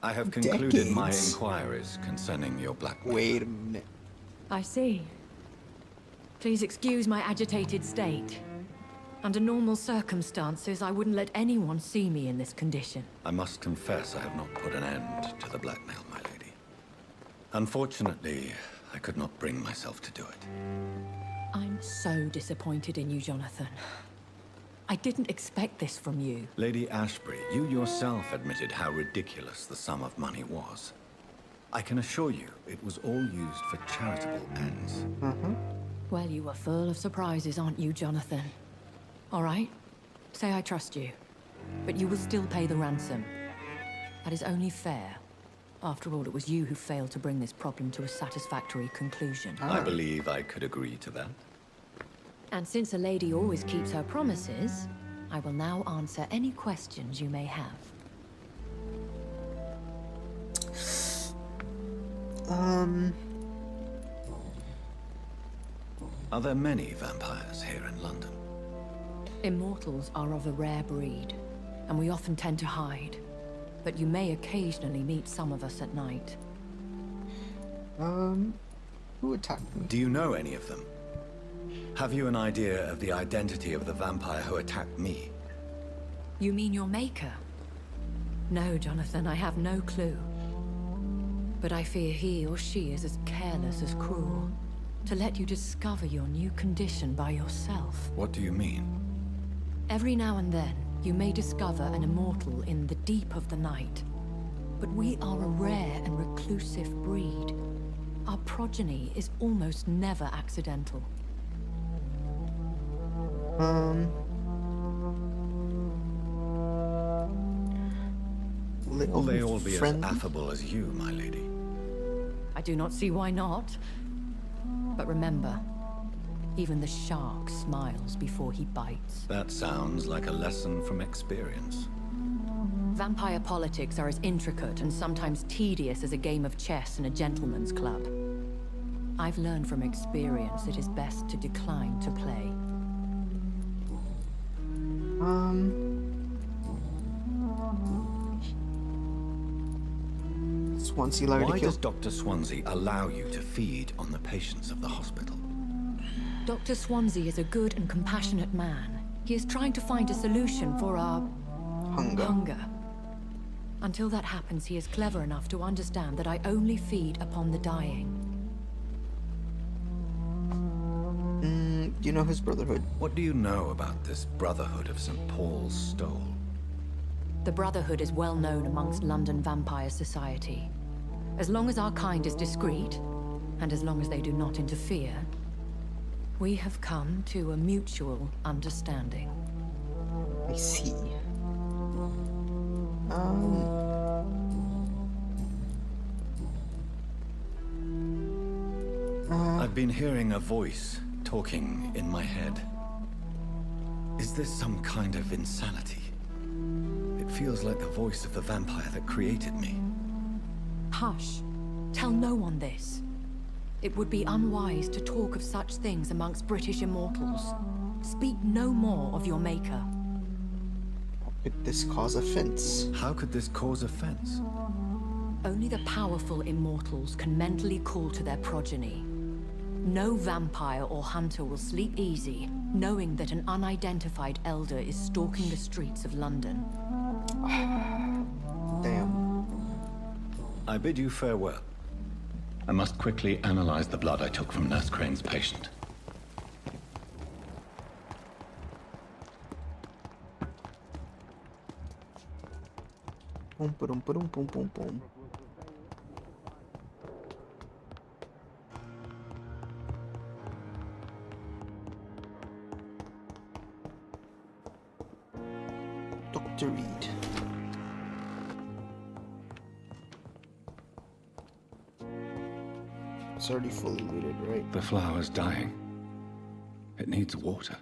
Speaker 9: I have concluded my inquiries concerning your blackmail.
Speaker 1: Wait a minute.
Speaker 10: I see. Please excuse my agitated state. Under normal circumstances, I wouldn't let anyone see me in this condition.
Speaker 9: I must confess I have not put an end to the blackmail, my lady. Unfortunately, I could not bring myself to do it.
Speaker 10: I'm so disappointed in you, Jonathan. I didn't expect this from you.
Speaker 9: Lady Ashbury, you yourself admitted how ridiculous the sum of money was. I can assure you, it was all used for charitable ends.
Speaker 10: Well, you are full of surprises, aren't you, Jonathan? All right, say I trust you, but you will still pay the ransom. That is only fair. After all, it was you who failed to bring this problem to a satisfactory conclusion.
Speaker 9: I believe I could agree to that.
Speaker 10: And since a lady always keeps her promises, I will now answer any questions you may have.
Speaker 9: Are there many vampires here in London?
Speaker 10: Immortals are of a rare breed, and we often tend to hide. But you may occasionally meet some of us at night.
Speaker 1: Who attacked me?
Speaker 12: Do you know any of them? Have you an idea of the identity of the vampire who attacked me?
Speaker 10: You mean your maker? No, Jonathan, I have no clue. But I fear he or she is as careless as cruel. To let you discover your new condition by yourself.
Speaker 12: What do you mean?
Speaker 10: Every now and then, you may discover an immortal in the deep of the night. But we are a rare and reclusive breed. Our progeny is almost never accidental.
Speaker 12: Will they all be as affable as you, my lady?
Speaker 10: I do not see why not. But remember, even the shark smiles before he bites.
Speaker 12: That sounds like a lesson from experience.
Speaker 10: Vampire politics are as intricate and sometimes tedious as a game of chess in a gentleman's club. I've learned from experience it is best to decline to play.
Speaker 1: Swansea allowed to
Speaker 12: Why
Speaker 1: kill.
Speaker 12: does Dr. Swansea allow you to feed on the patients of the hospital?
Speaker 10: Dr. Swansea is a good and compassionate man. He is trying to find a solution for our hunger. Until that happens, he is clever enough to understand that I only feed upon the dying.
Speaker 1: Do you know his brotherhood?
Speaker 12: What do you know about this Brotherhood of St. Paul's Stole?
Speaker 10: The Brotherhood is well known amongst London vampire society. As long as our kind is discreet, and as long as they do not interfere, we have come to a mutual understanding.
Speaker 1: I see.
Speaker 12: I've been hearing a voice talking in my head. Is this some kind of insanity? It feels like the voice of the vampire that created me.
Speaker 10: Hush. Tell no one this. It would be unwise to talk of such things amongst British immortals. Speak no more of your maker.
Speaker 1: Could this cause offense?
Speaker 12: How could this cause offense?
Speaker 10: Only the powerful immortals can mentally call to their progeny. No vampire or hunter will sleep easy, knowing that an unidentified elder is stalking the streets of London.
Speaker 1: Damn.
Speaker 12: I bid you farewell. I must quickly analyze the blood I took from Nurse Crane's patient.
Speaker 1: Boom, boom, boom, boom, boom, boom. Dr. Reed. It's already fully looted, right?
Speaker 12: The flower's dying. It needs water.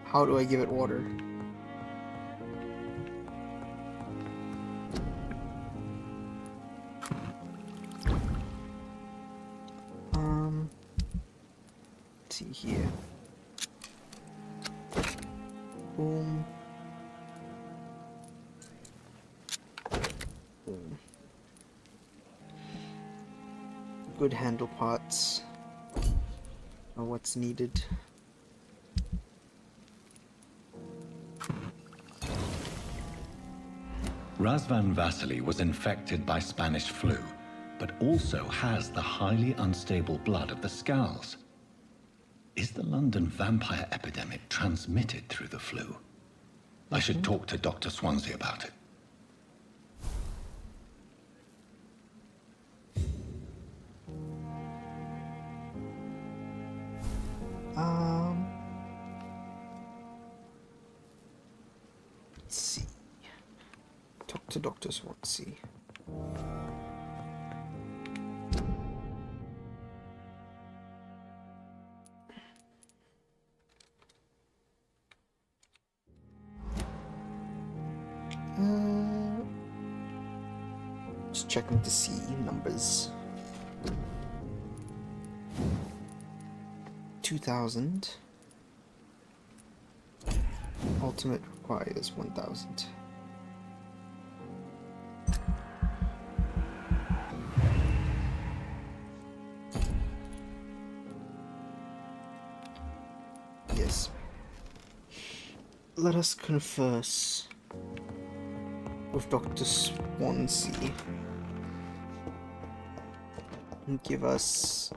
Speaker 1: How do I give it water? Let's see here. Boom. Boom. Good handle pots are what's needed.
Speaker 12: Razvan Vasily was infected by Spanish flu, but also has the highly unstable blood of the Scowls. Is the London vampire epidemic transmitted through the flu? I should talk to Dr. Swansea about it.
Speaker 1: Let's see. Talk to Dr. Swansea. Let's checking to see numbers. 2,000. Ultimate requires 1,000. Yes. Let us converse with Dr. Swansea and give us...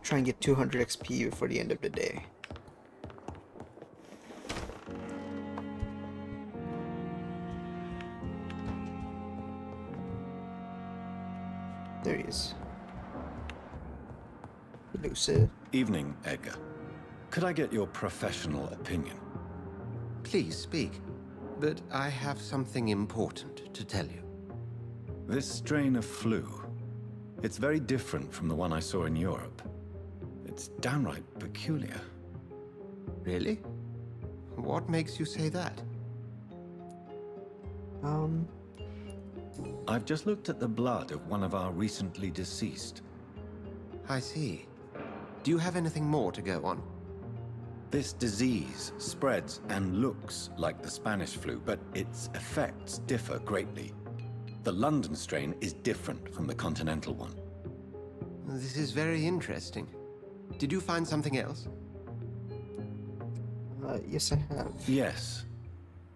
Speaker 1: try and get 200 XP before the end of the day. There he is. Hello, sir.
Speaker 12: Evening, Edgar. Could I get your professional opinion?
Speaker 11: Please speak. But I have something important to tell you.
Speaker 12: This strain of flu, it's very different from the one I saw in Europe. It's downright peculiar.
Speaker 11: Really? What makes you say that?
Speaker 12: I've just looked at the blood of one of our recently deceased.
Speaker 11: I see. Do you have anything more to go on?
Speaker 12: This disease spreads and looks like the Spanish flu, but its effects differ greatly. The London strain is different from the continental one.
Speaker 11: This is very interesting. Did you find something else?
Speaker 1: Yes, I have.
Speaker 12: Yes.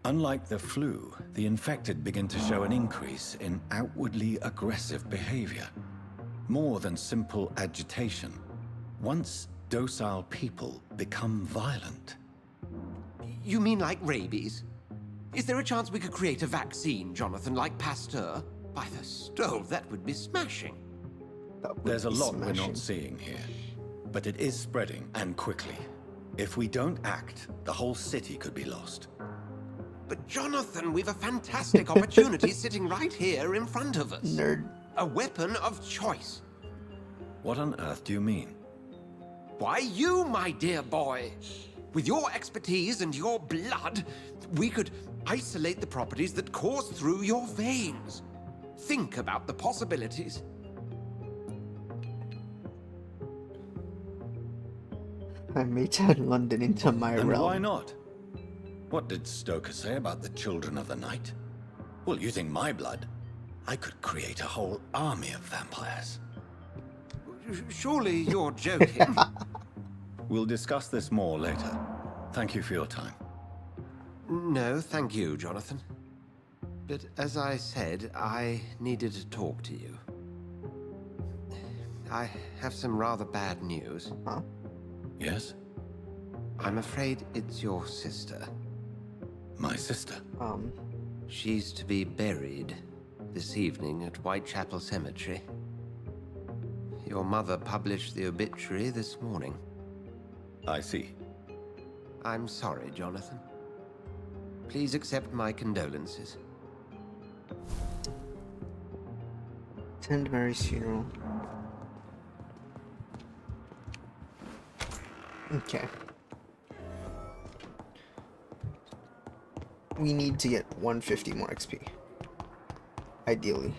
Speaker 12: Unlike the flu, the infected begin to show an increase in outwardly aggressive behavior. More than simple agitation. Once docile people become violent.
Speaker 11: You mean like rabies? Is there a chance we could create a vaccine, Jonathan, like Pasteur? By the stove, that would be smashing.
Speaker 12: There's a lot we're not seeing here. But it is spreading, and quickly. If we don't act, the whole city could be lost.
Speaker 11: But Jonathan, we've a fantastic opportunity sitting right here in front of us.
Speaker 1: Nerd.
Speaker 11: A weapon of choice.
Speaker 12: What on earth do you mean?
Speaker 11: Why, you, my dear boy. With your expertise and your blood, we could isolate the properties that course through your veins. Think about the possibilities.
Speaker 1: I may turn London into my
Speaker 12: And
Speaker 1: realm.
Speaker 12: why not? What did Stoker say about the Children of the Night? Well, using my blood, I could create a whole army of vampires.
Speaker 11: Surely you're joking.
Speaker 12: We'll discuss this more later. Thank you for your time.
Speaker 11: No, thank you, Jonathan. But as I said, I needed to talk to you. I have some rather bad news.
Speaker 1: Huh?
Speaker 12: Yes?
Speaker 11: I'm afraid it's your sister.
Speaker 12: My sister?
Speaker 11: She's to be buried this evening at Whitechapel Cemetery. Your mother published the obituary this morning.
Speaker 12: I see.
Speaker 11: I'm sorry, Jonathan. Please accept my condolences.
Speaker 1: Attend Mary's funeral. Okay. We need to get 150 more XP. Ideally.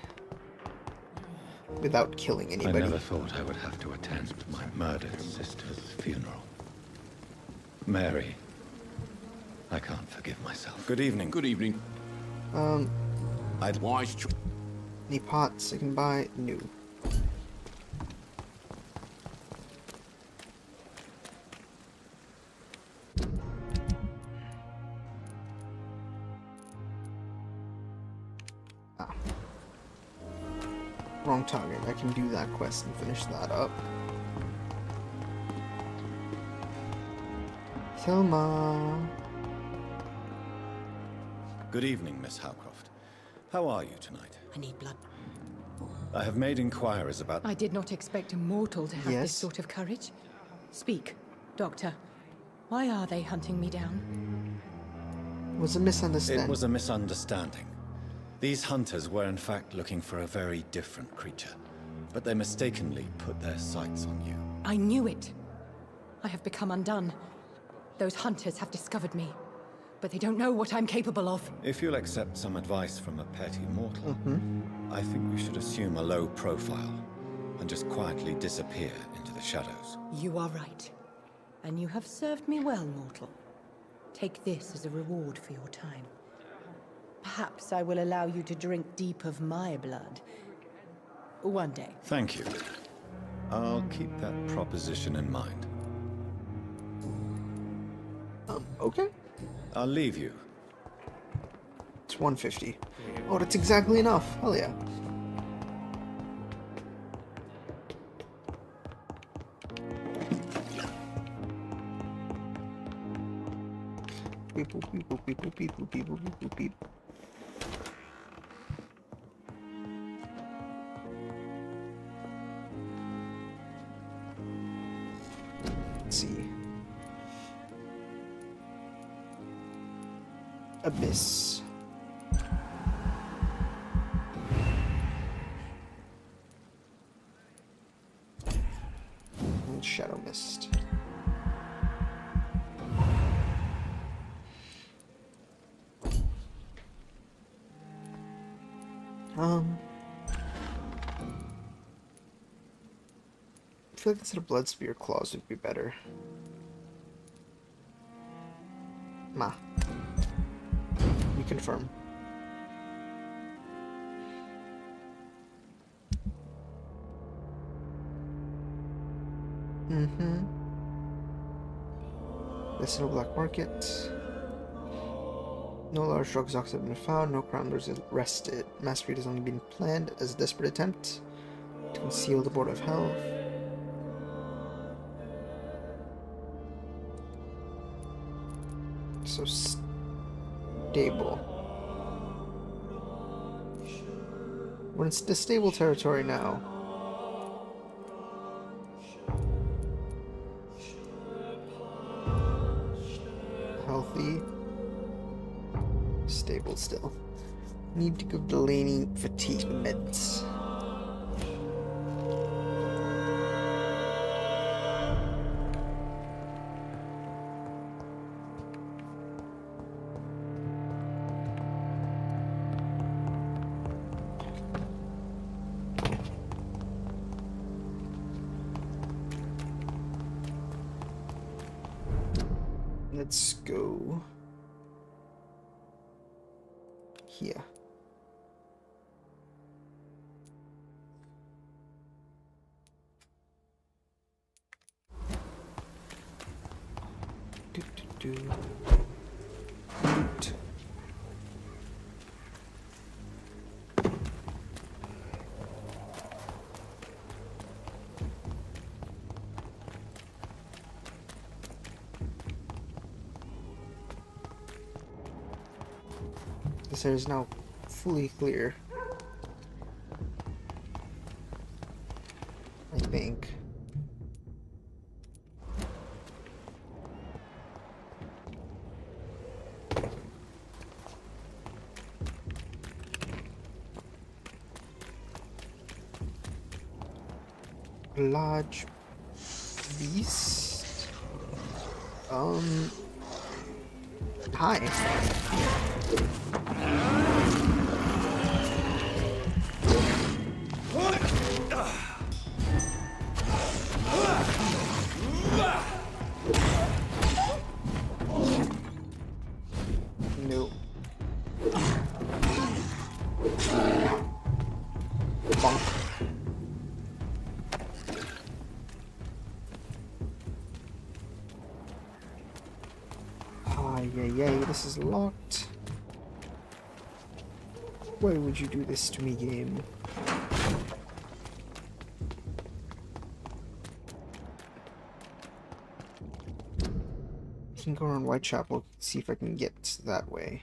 Speaker 1: Without killing anybody.
Speaker 12: I never thought I would have to attend my murdered sister's funeral. Mary. I can't forgive myself. Good evening.
Speaker 15: Good evening. Wise choice.
Speaker 1: Any pots I can buy? No. Wrong target. I can do that quest and finish that up. Thelma.
Speaker 12: Good evening, Miss Howcroft. How are you tonight?
Speaker 17: I need blood.
Speaker 12: I have made inquiries about...
Speaker 10: I did not expect a mortal to have
Speaker 1: Yes.
Speaker 10: this sort of courage. Speak, Doctor. Why are they hunting me down?
Speaker 1: It was a misunderstanding.
Speaker 12: It was a misunderstanding. These hunters were in fact looking for a very different creature, but they mistakenly put their sights on you.
Speaker 10: I knew it. I have become undone. Those hunters have discovered me, but they don't know what I'm capable of.
Speaker 12: If you'll accept some advice from a petty mortal,
Speaker 9: I think we should assume a low profile and just quietly disappear into the shadows.
Speaker 17: You are right. And you have served me well, mortal. Take this as a reward for your time. Perhaps I will allow you to drink deep of my blood. One day.
Speaker 9: Thank you. I'll keep that proposition in mind.
Speaker 1: Okay.
Speaker 9: I'll leave you.
Speaker 1: It's 150. Oh, that's exactly enough. Hell yeah. Beep, boop, beep, boop, beep, boop, beep, boop, beep, boop, beep, boop, beep. Let's see. Abyss. And Shadow Mist. I feel like instead of Blood Spear, Claws would be better. Ma. We confirm. There's no black market. No large drug stocks have been found. No crime was arrested. Mass raid has only been planned as a desperate attempt to conceal the Board of Health. So stable. When it's the stable territory now. Healthy. Stable still. Need to give Delaney fatigue meds. Let's go here. Loot. This area is now fully clear. I think. Large beast. Hi. No. Bonk. Yay, this is locked. Why would you do this to me, game? I can go around Whitechapel, see if I can get that way.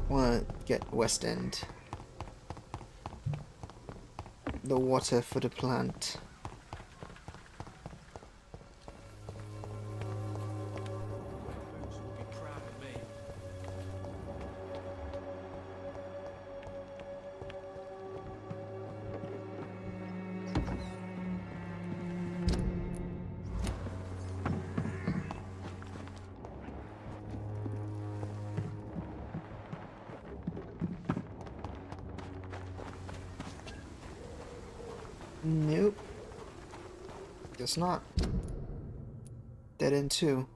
Speaker 1: Wanna get West End. The water for the plant. Nope. Guess not. Dead end too.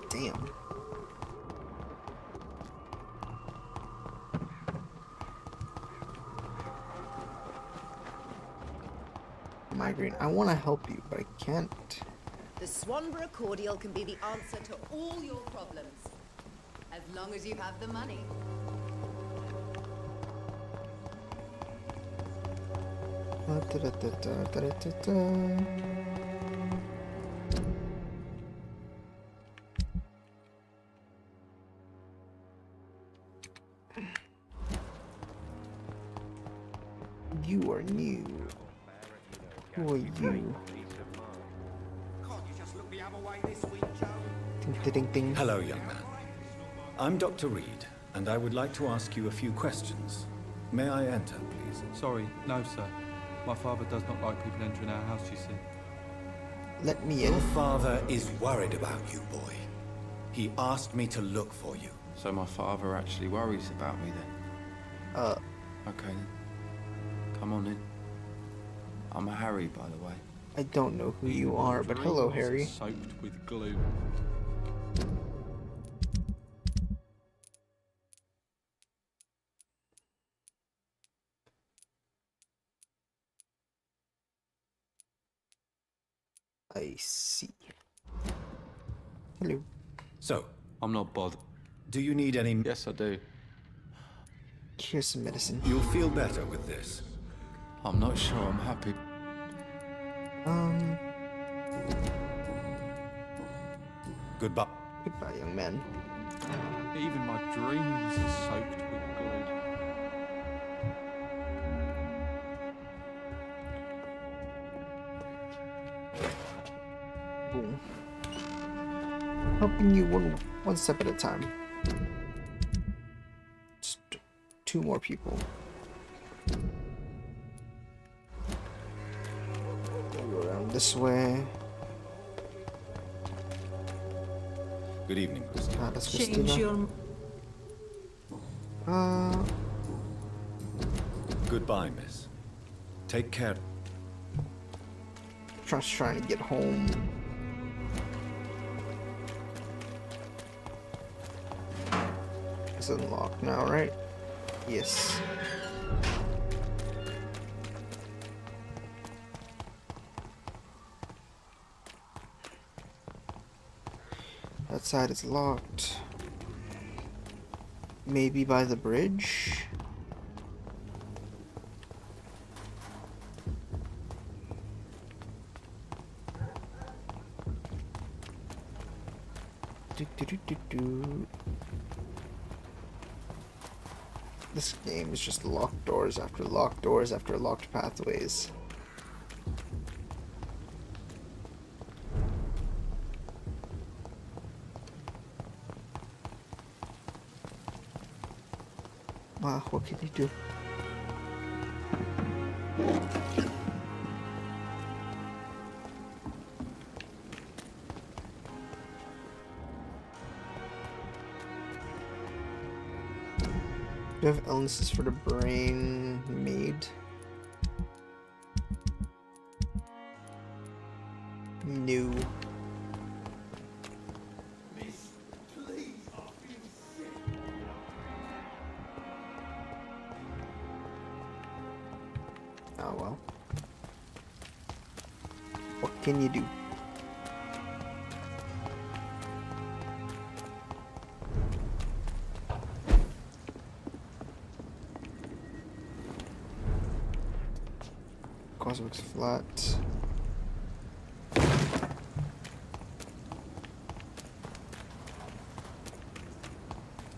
Speaker 1: Damn. Migraine. I want to help you, but I can't.
Speaker 4: The Swanborough cordial can be the answer to all your problems. As long as you have the money.
Speaker 1: You are new. Who are you?
Speaker 3: Can't you just look the other way this week, Joe?
Speaker 1: Ding, ding, ding, ding.
Speaker 12: Hello, young man. I'm Dr. Reed, and I would like to ask you a few questions. May I enter, please?
Speaker 16: Sorry, no, sir. My father does not like people entering our house, you see.
Speaker 1: Let me in.
Speaker 12: Your father is worried about you, boy. He asked me to look for you.
Speaker 16: So my father actually worries about me then? Okay then. Come on in. I'm Harry, by the way.
Speaker 1: I don't know who you are, but hello, Harry.
Speaker 16: Soaked with glue.
Speaker 1: I see. Hello.
Speaker 12: So,
Speaker 16: I'm not bothered.
Speaker 12: Do you need any...
Speaker 16: Yes, I do.
Speaker 1: Here's some medicine.
Speaker 12: You'll feel better with this.
Speaker 16: I'm not sure I'm happy.
Speaker 12: Goodbye.
Speaker 1: Goodbye, young man.
Speaker 16: Even my dreams are soaked with glue.
Speaker 1: Boom. Helping you one step at a time. Just 2 more people. Go around this way.
Speaker 12: Good evening, Christina.
Speaker 1: That's Christina.
Speaker 12: Goodbye, miss. Take care.
Speaker 1: Just trying to get home. It's unlocked now, right? Yes. That side is locked. Maybe by the bridge? This game is just locked doors after locked doors after locked pathways. Wow, what can you do? Do you have illnesses for the brain made? No. Oh well. What can you do? Cosmic's flat.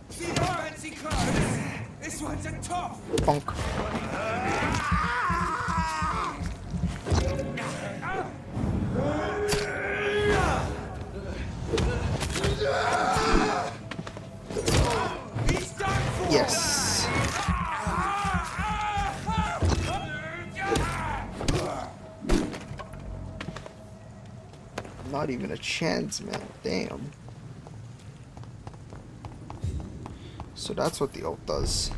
Speaker 7: See the fancy clothes? This one's a top.
Speaker 1: Bonk. Yes. Not even a chance, man. Damn. So that's what the ult does.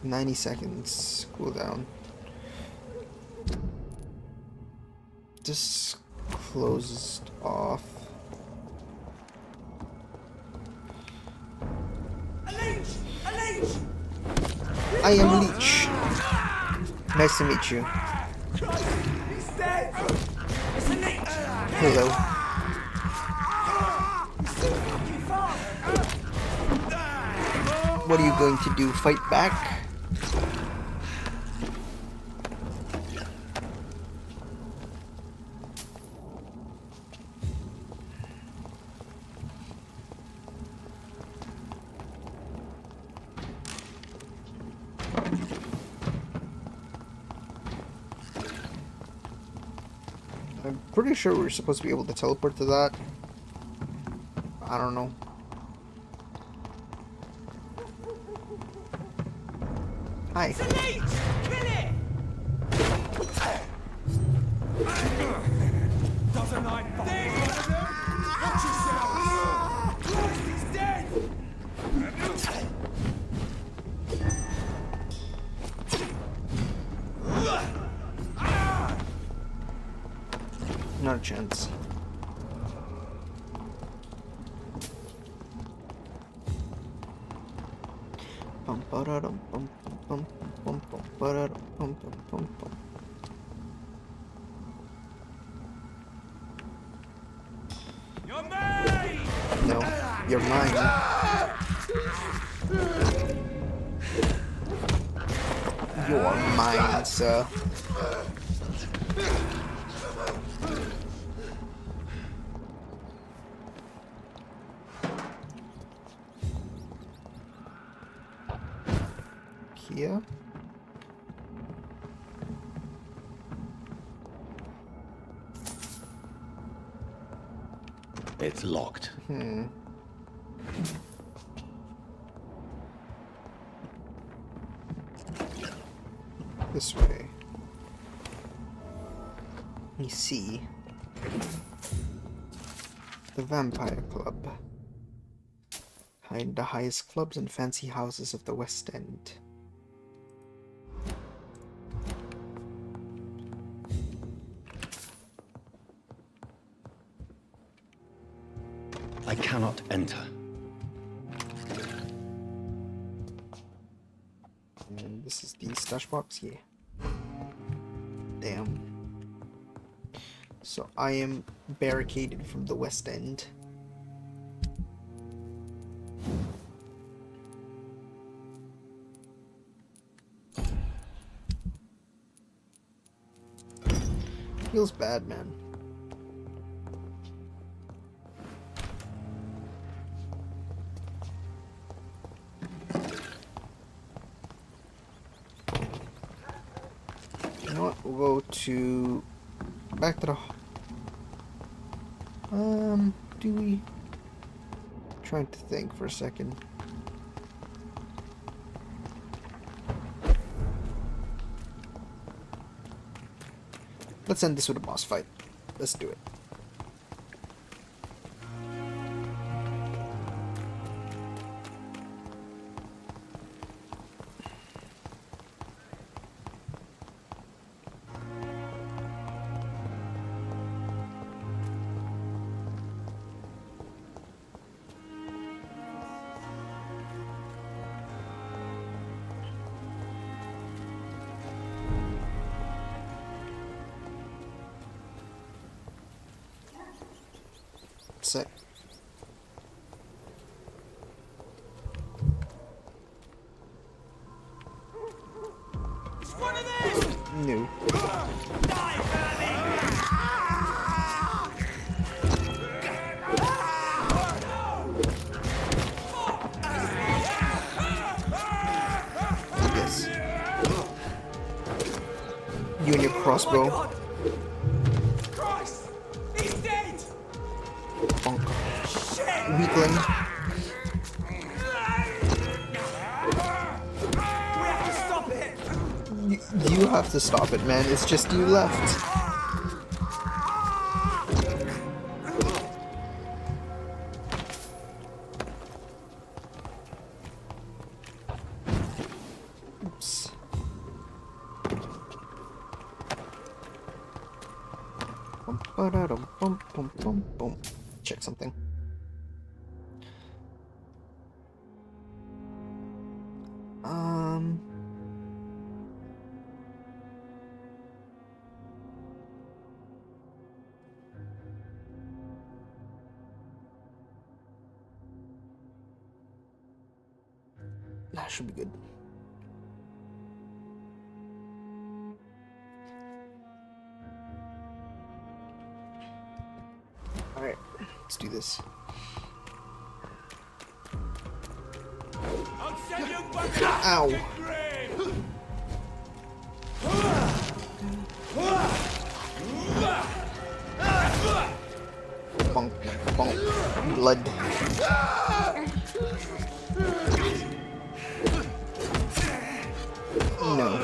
Speaker 1: 90 seconds cooldown. This closed off. I am Leech. Nice to meet you. Hello. What are you going to do? Fight back? I'm pretty sure we're supposed to be able to teleport to that. I don't know. Hi. Not a chance. No, you're mine. You're mine, sir. Here.
Speaker 12: It's locked.
Speaker 1: This way. We see the Vampire Club. Behind the highest clubs and fancy houses of the West End.
Speaker 12: I cannot enter.
Speaker 1: And this is the stash box here. Damn. So I am barricaded from the West End. Feels bad, man. You know what? We'll go to back to the. Do we? Trying to think for a second. Let's end this with a boss fight. Let's do it. Set. No. Yes. You and your crossbow. Weakling. You have to stop it, man. It's just you left. Check something. That should be good. Alright, let's do this. Ow! Bonk, bonk, blood. No.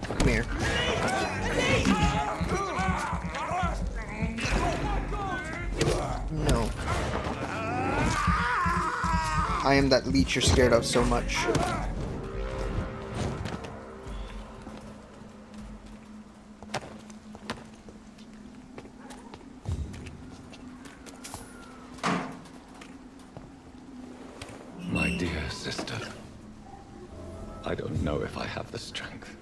Speaker 1: Come here. No. I am that leech you're scared of so much.
Speaker 12: My dear sister, I don't know if I have the strength.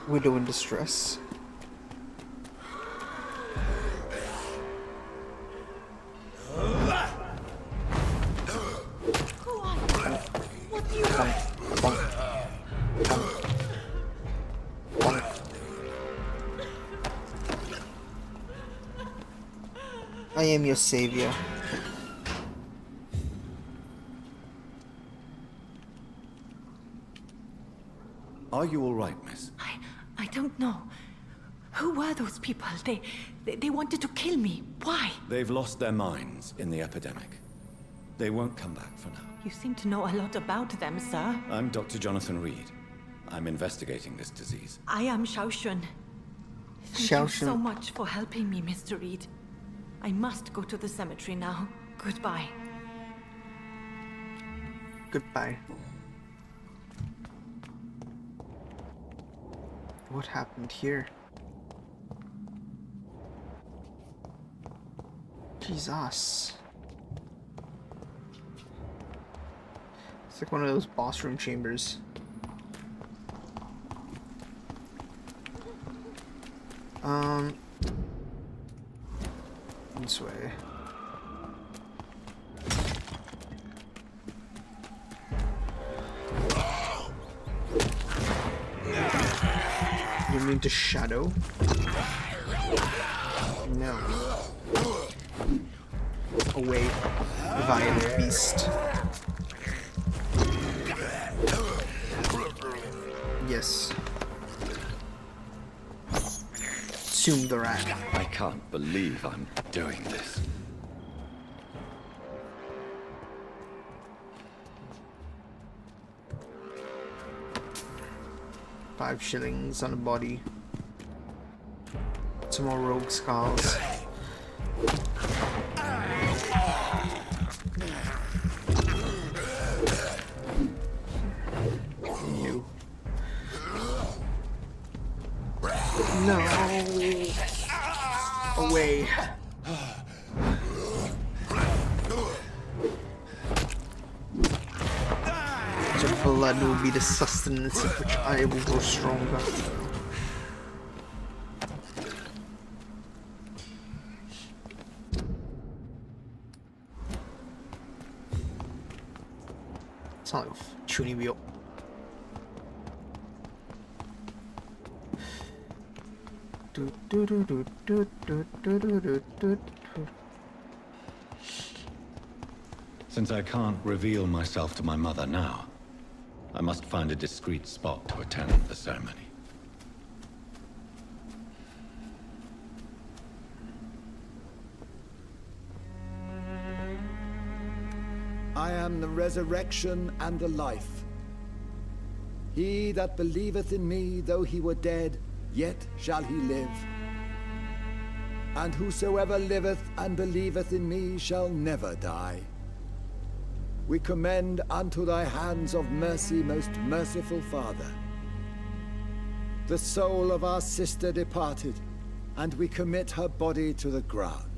Speaker 1: Widow in distress. I am your savior.
Speaker 12: Are you all right, miss?
Speaker 18: I don't know. Who were those people? They wanted to kill me. Why?
Speaker 12: They've lost their minds in the epidemic. They won't come back for now.
Speaker 18: You seem to know a lot about them, sir.
Speaker 12: I'm Dr. Jonathan Reed. I'm investigating this disease.
Speaker 18: I am Xiaoxun. Thank you so much for helping me, Mr. Reed. I must go to the cemetery now. Goodbye.
Speaker 1: Goodbye. What happened here? Jesus. It's like one of those boss room chambers. This way. You mean to shadow? No. Away, violent beast. Yes. Consume the rat.
Speaker 12: I can't believe I'm doing this.
Speaker 1: $5 on a body. Some more rogue skulls. You. No. Away. Your blood will be the sustenance of which I will grow stronger. Sound like a tuning wheel.
Speaker 12: Since I can't reveal myself to my mother now, I must find a discreet spot to attend the ceremony.
Speaker 5: I am the resurrection and the life. He that believeth in me, though he were dead, yet shall he live. And whosoever liveth and believeth in me shall never die. We commend unto thy hands of mercy, most merciful Father, the soul of our sister departed, and we commit her body to the ground.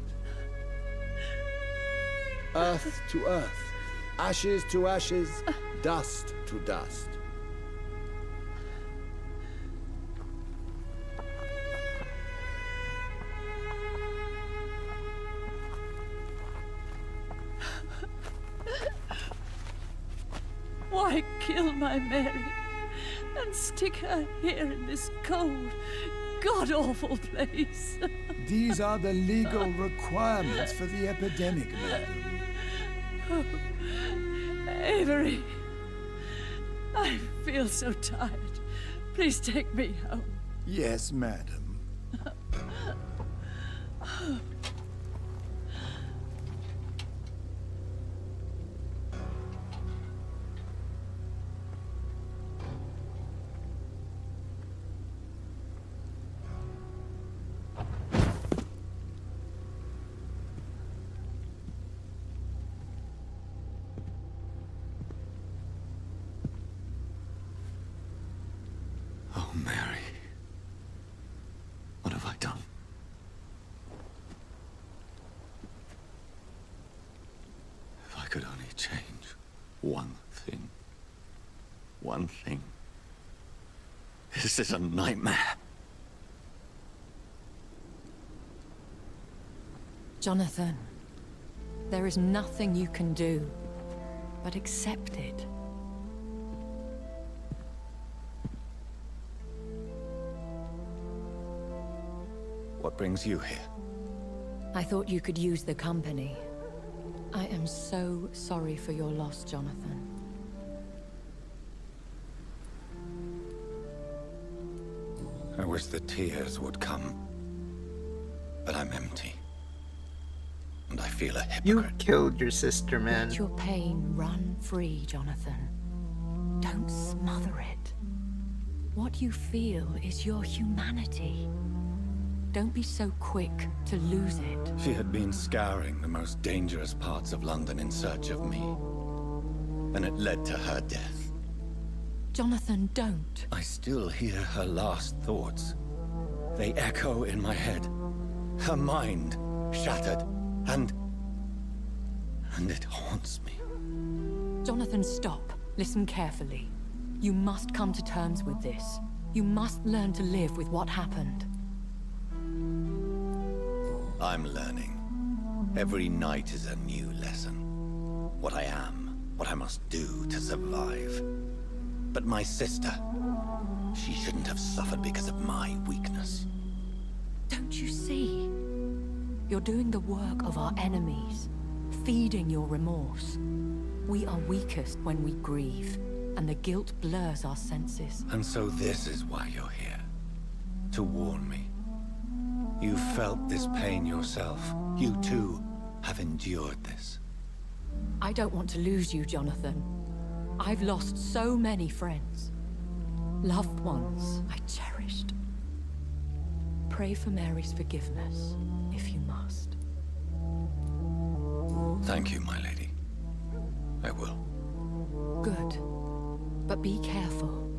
Speaker 5: Earth to earth, ashes to ashes, dust to dust.
Speaker 14: Why kill my Mary and stick her here in this cold, god-awful place?
Speaker 5: These are the legal requirements for the epidemic, madam.
Speaker 14: Oh, Avery, I feel so tired. Please take me home.
Speaker 5: Yes, madam.
Speaker 12: Oh, Mary. What have I done? If I could only change one thing. One thing. This is a nightmare.
Speaker 10: Jonathan, there is nothing you can do but accept it.
Speaker 12: What brings you here?
Speaker 10: I thought you could use the company. I am so sorry for your loss, Jonathan.
Speaker 12: I wish the tears would come. But I'm empty. And I feel a hypocrite.
Speaker 1: You killed your sister, man.
Speaker 10: Let your pain run free, Jonathan. Don't smother it. What you feel is your humanity. Don't be so quick to lose it.
Speaker 12: She had been scouring the most dangerous parts of London in search of me. And it led to her death.
Speaker 10: Jonathan, don't.
Speaker 12: I still hear her last thoughts. They echo in my head. Her mind shattered. And it haunts me.
Speaker 10: Jonathan, stop. Listen carefully. You must come to terms with this. You must learn to live with what happened.
Speaker 12: I'm learning. Every night is a new lesson. What I am, what I must do to survive. But my sister, she shouldn't have suffered because of my weakness.
Speaker 10: Don't you see? You're doing the work of our enemies, feeding your remorse. We are weakest when we grieve, and the guilt blurs our senses.
Speaker 12: And so this is why you're here. To warn me. You felt this pain yourself. You too have endured this.
Speaker 10: I don't want to lose you, Jonathan. I've lost so many friends. Loved ones I cherished. Pray for Mary's forgiveness, if you must.
Speaker 12: Thank you, my lady. I will.
Speaker 10: Good. But be careful.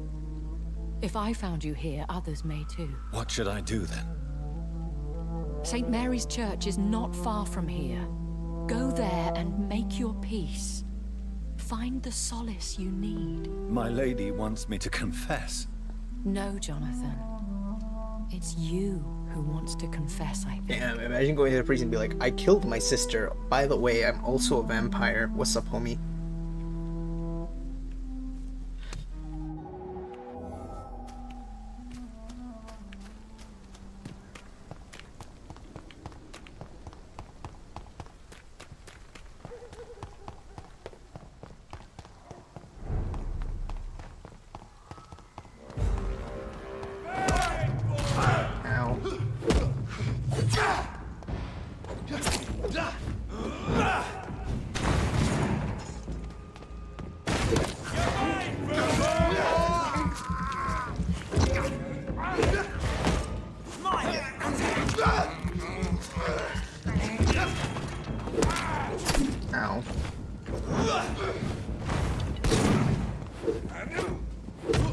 Speaker 10: If I found you here, others may too.
Speaker 12: What should I do then?
Speaker 10: St. Mary's Church is not far from here. Go there and make your peace. Find the solace you need.
Speaker 12: My lady wants me to confess.
Speaker 10: No, Jonathan. It's you who wants to confess, I think.
Speaker 1: Damn, imagine going to the priest and be like, I killed my sister. By the way, I'm also a vampire. What's up, homie?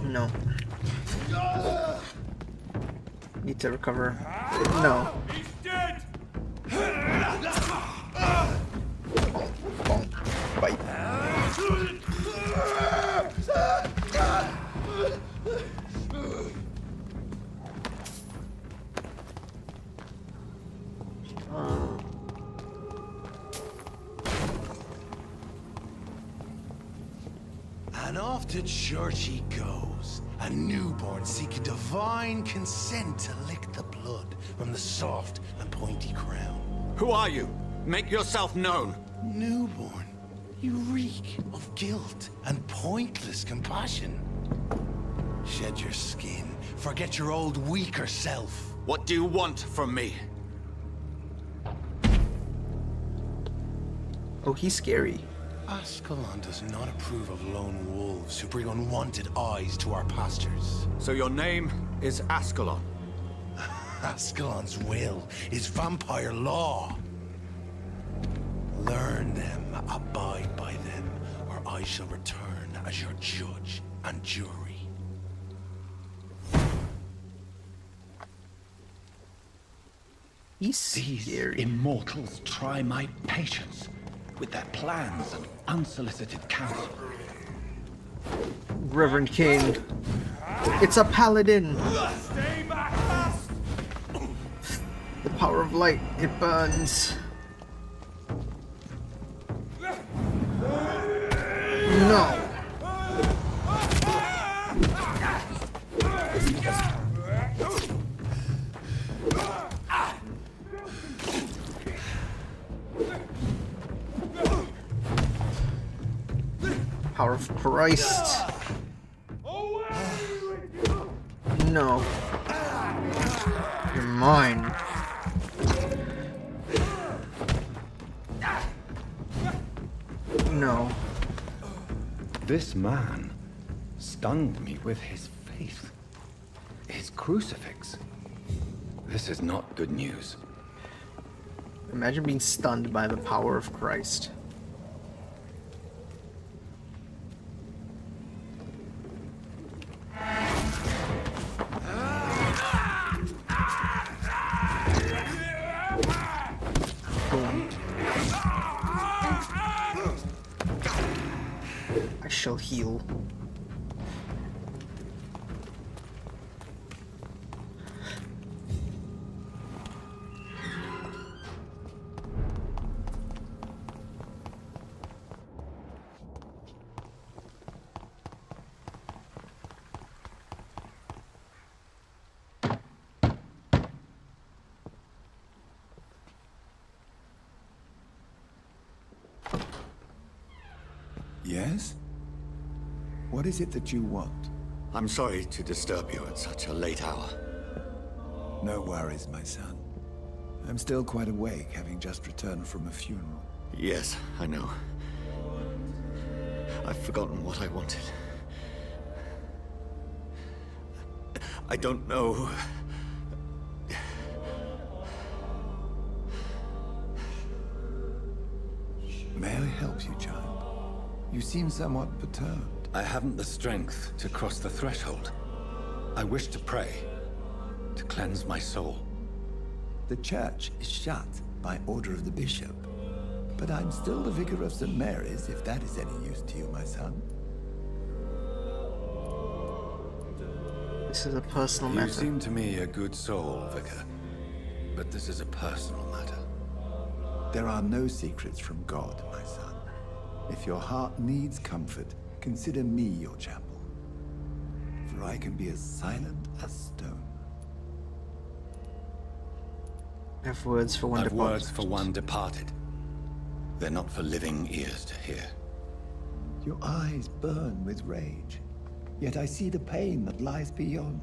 Speaker 1: No. Need to recover. No.
Speaker 7: He's dead!
Speaker 1: Bite.
Speaker 7: And off to church he goes, a newborn seeking divine consent to lick the blood from the soft and pointy crown.
Speaker 12: Who are you? Make yourself known.
Speaker 7: Newborn, you reek of guilt and pointless compassion. Shed your skin, forget your old weaker self.
Speaker 12: What do you want from me?
Speaker 1: Oh, he's scary.
Speaker 7: Ascalon does not approve of lone wolves who bring unwanted eyes to our pastures.
Speaker 12: So your name is Ascalon?
Speaker 7: Ascalon's will is vampire law. Learn them, abide by them, or I shall return as your judge and jury.
Speaker 1: He's
Speaker 21: scary. These immortals try my patience with their plans and unsolicited counsel.
Speaker 1: Reverend King. It's a paladin.
Speaker 7: Stay back fast.
Speaker 1: The power of light, it burns. No. Power of Christ. No. You're mine. No.
Speaker 21: This man stunned me with his faith. His crucifix. This is not good news.
Speaker 1: Imagine being stunned by the power of Christ. I shall heal.
Speaker 5: Yes? What is it that you want?
Speaker 12: I'm sorry to disturb you at such a late hour.
Speaker 5: No worries, my son. I'm still quite awake, having just returned from a funeral.
Speaker 12: Yes, I know. I've forgotten what I wanted. I don't know.
Speaker 5: May I help you, child? You seem somewhat perturbed.
Speaker 12: I haven't the strength to cross the threshold. I wish to pray, to cleanse my soul.
Speaker 5: The church is shut by order of the bishop. But I'm still the vicar of St. Mary's, if that is any use to you, my son.
Speaker 1: This is a personal matter.
Speaker 12: You seem to me a good soul, Vicar. But this is a personal matter.
Speaker 5: There are no secrets from God, my son. If your heart needs comfort, consider me your chapel. For I can be as silent as stone.
Speaker 1: I have words for one
Speaker 12: I've
Speaker 1: departed.
Speaker 12: words for one departed. They're not for living ears to hear.
Speaker 5: Your eyes burn with rage, yet I see the pain that lies beyond.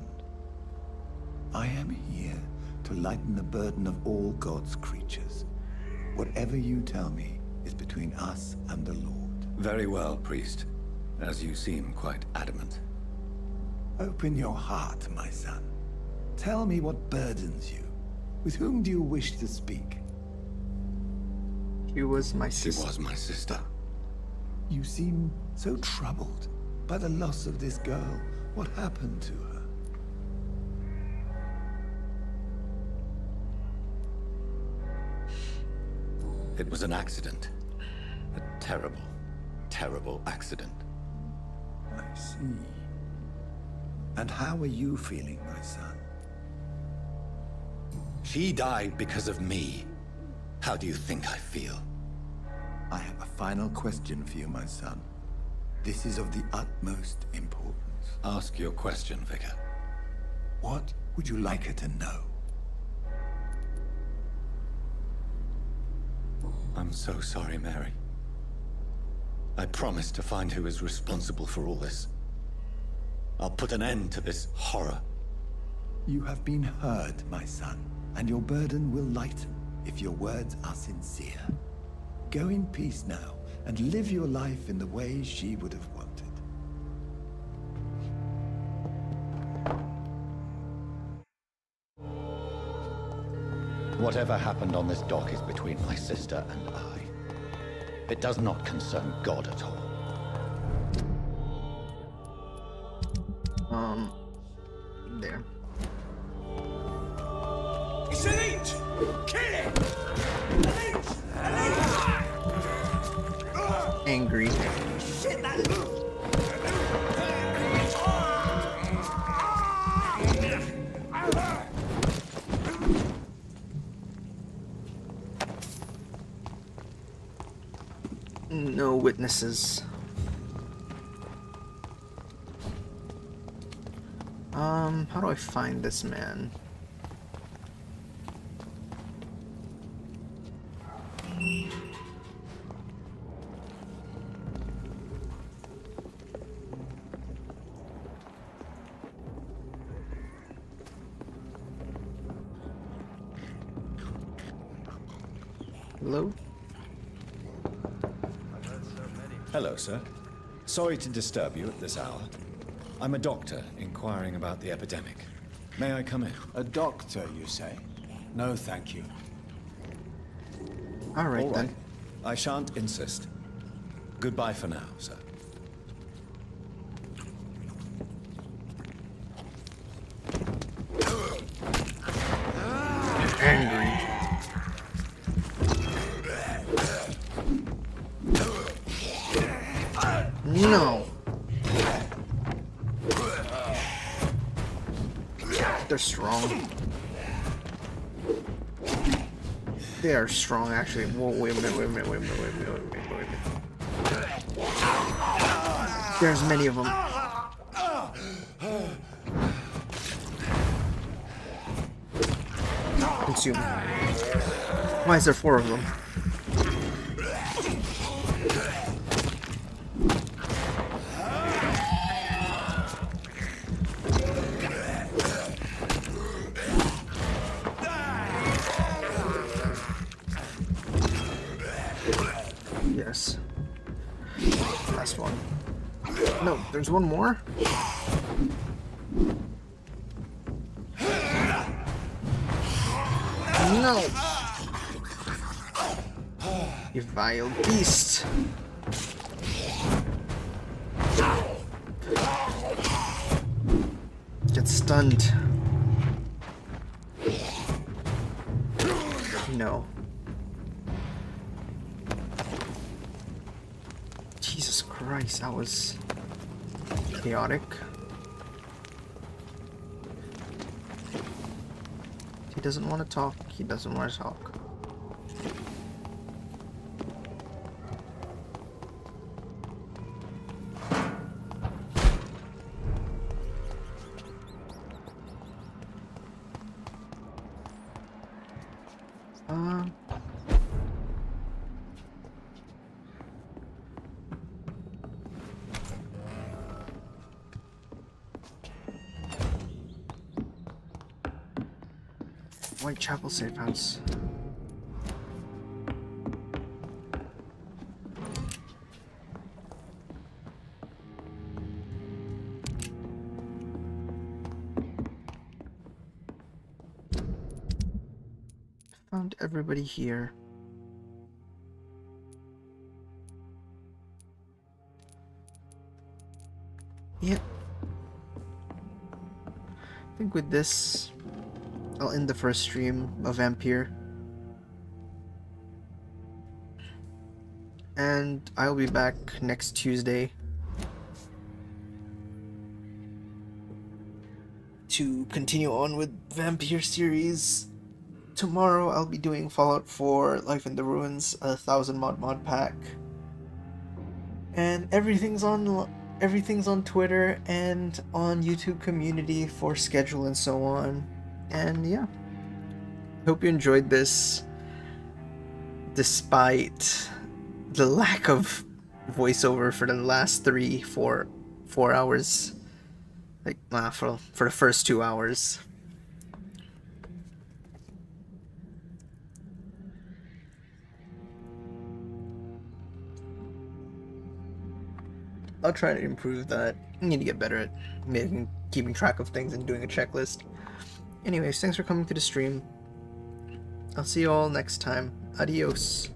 Speaker 5: I am here to lighten the burden of all God's creatures. Whatever you tell me is between us and the Lord.
Speaker 12: Very well, priest. As you seem quite adamant.
Speaker 5: Open your heart, my son. Tell me what burdens you. With whom do you wish to speak?
Speaker 1: She was my sister.
Speaker 12: She was my sister.
Speaker 5: You seem so troubled by the loss of this girl. What happened to her?
Speaker 12: It was an accident. A terrible, terrible accident.
Speaker 5: I see. And how are you feeling, my son?
Speaker 12: She died because of me. How do you think I feel?
Speaker 5: I have a final question for you, my son. This is of the utmost importance.
Speaker 12: Ask your question, Vicar.
Speaker 5: What would you like her to know?
Speaker 12: I'm so sorry, Mary. I promise to find who is responsible for all this. I'll put an end to this horror.
Speaker 5: You have been heard, my son, and your burden will lighten if your words are sincere. Go in peace now, and live your life in the way she would have wanted.
Speaker 12: Whatever happened on this dock is between my sister and I. It does not concern God at all.
Speaker 1: There.
Speaker 7: It's a leech! Kill it!
Speaker 1: Angry.
Speaker 7: Shit, that
Speaker 1: No witnesses. How do I find this man? Hello?
Speaker 9: Hello, sir. Sorry to disturb you at this hour. I'm a doctor inquiring about the epidemic. May I come in?
Speaker 5: A doctor, you say? No, thank you.
Speaker 1: All right,
Speaker 9: All right.
Speaker 1: then.
Speaker 9: I shan't insist. Goodbye for now, sir.
Speaker 1: Angry. No. They're strong. They are strong, actually. Whoa, wait a minute, wait a minute, wait a minute, wait a minute, wait a minute, wait a minute. There's many of them. Consume. Why is there 4 of them? Yes. Last one. No, there's one more? No! You vile beast! Get stunned. No. Jesus Christ, that was chaotic. He doesn't want to talk. He doesn't want to talk. Whitechapel safe house. Found everybody here. Yep. I think with this, I'll end the first stream of Vampyr. And I'll be back next Tuesday to continue on with Vampyr series. Tomorrow I'll be doing Fallout 4 Life in the Ruins, a 1000 mod pack. And everything's on Twitter and on YouTube community for schedule and so on. And yeah. Hope you enjoyed this despite the lack of voiceover for the last 4 hours. Like, for the first 2 hours. I'll try to improve that. I need to get better at keeping track of things and doing a checklist. Anyways, thanks for coming to the stream. I'll see you all next time. Adios.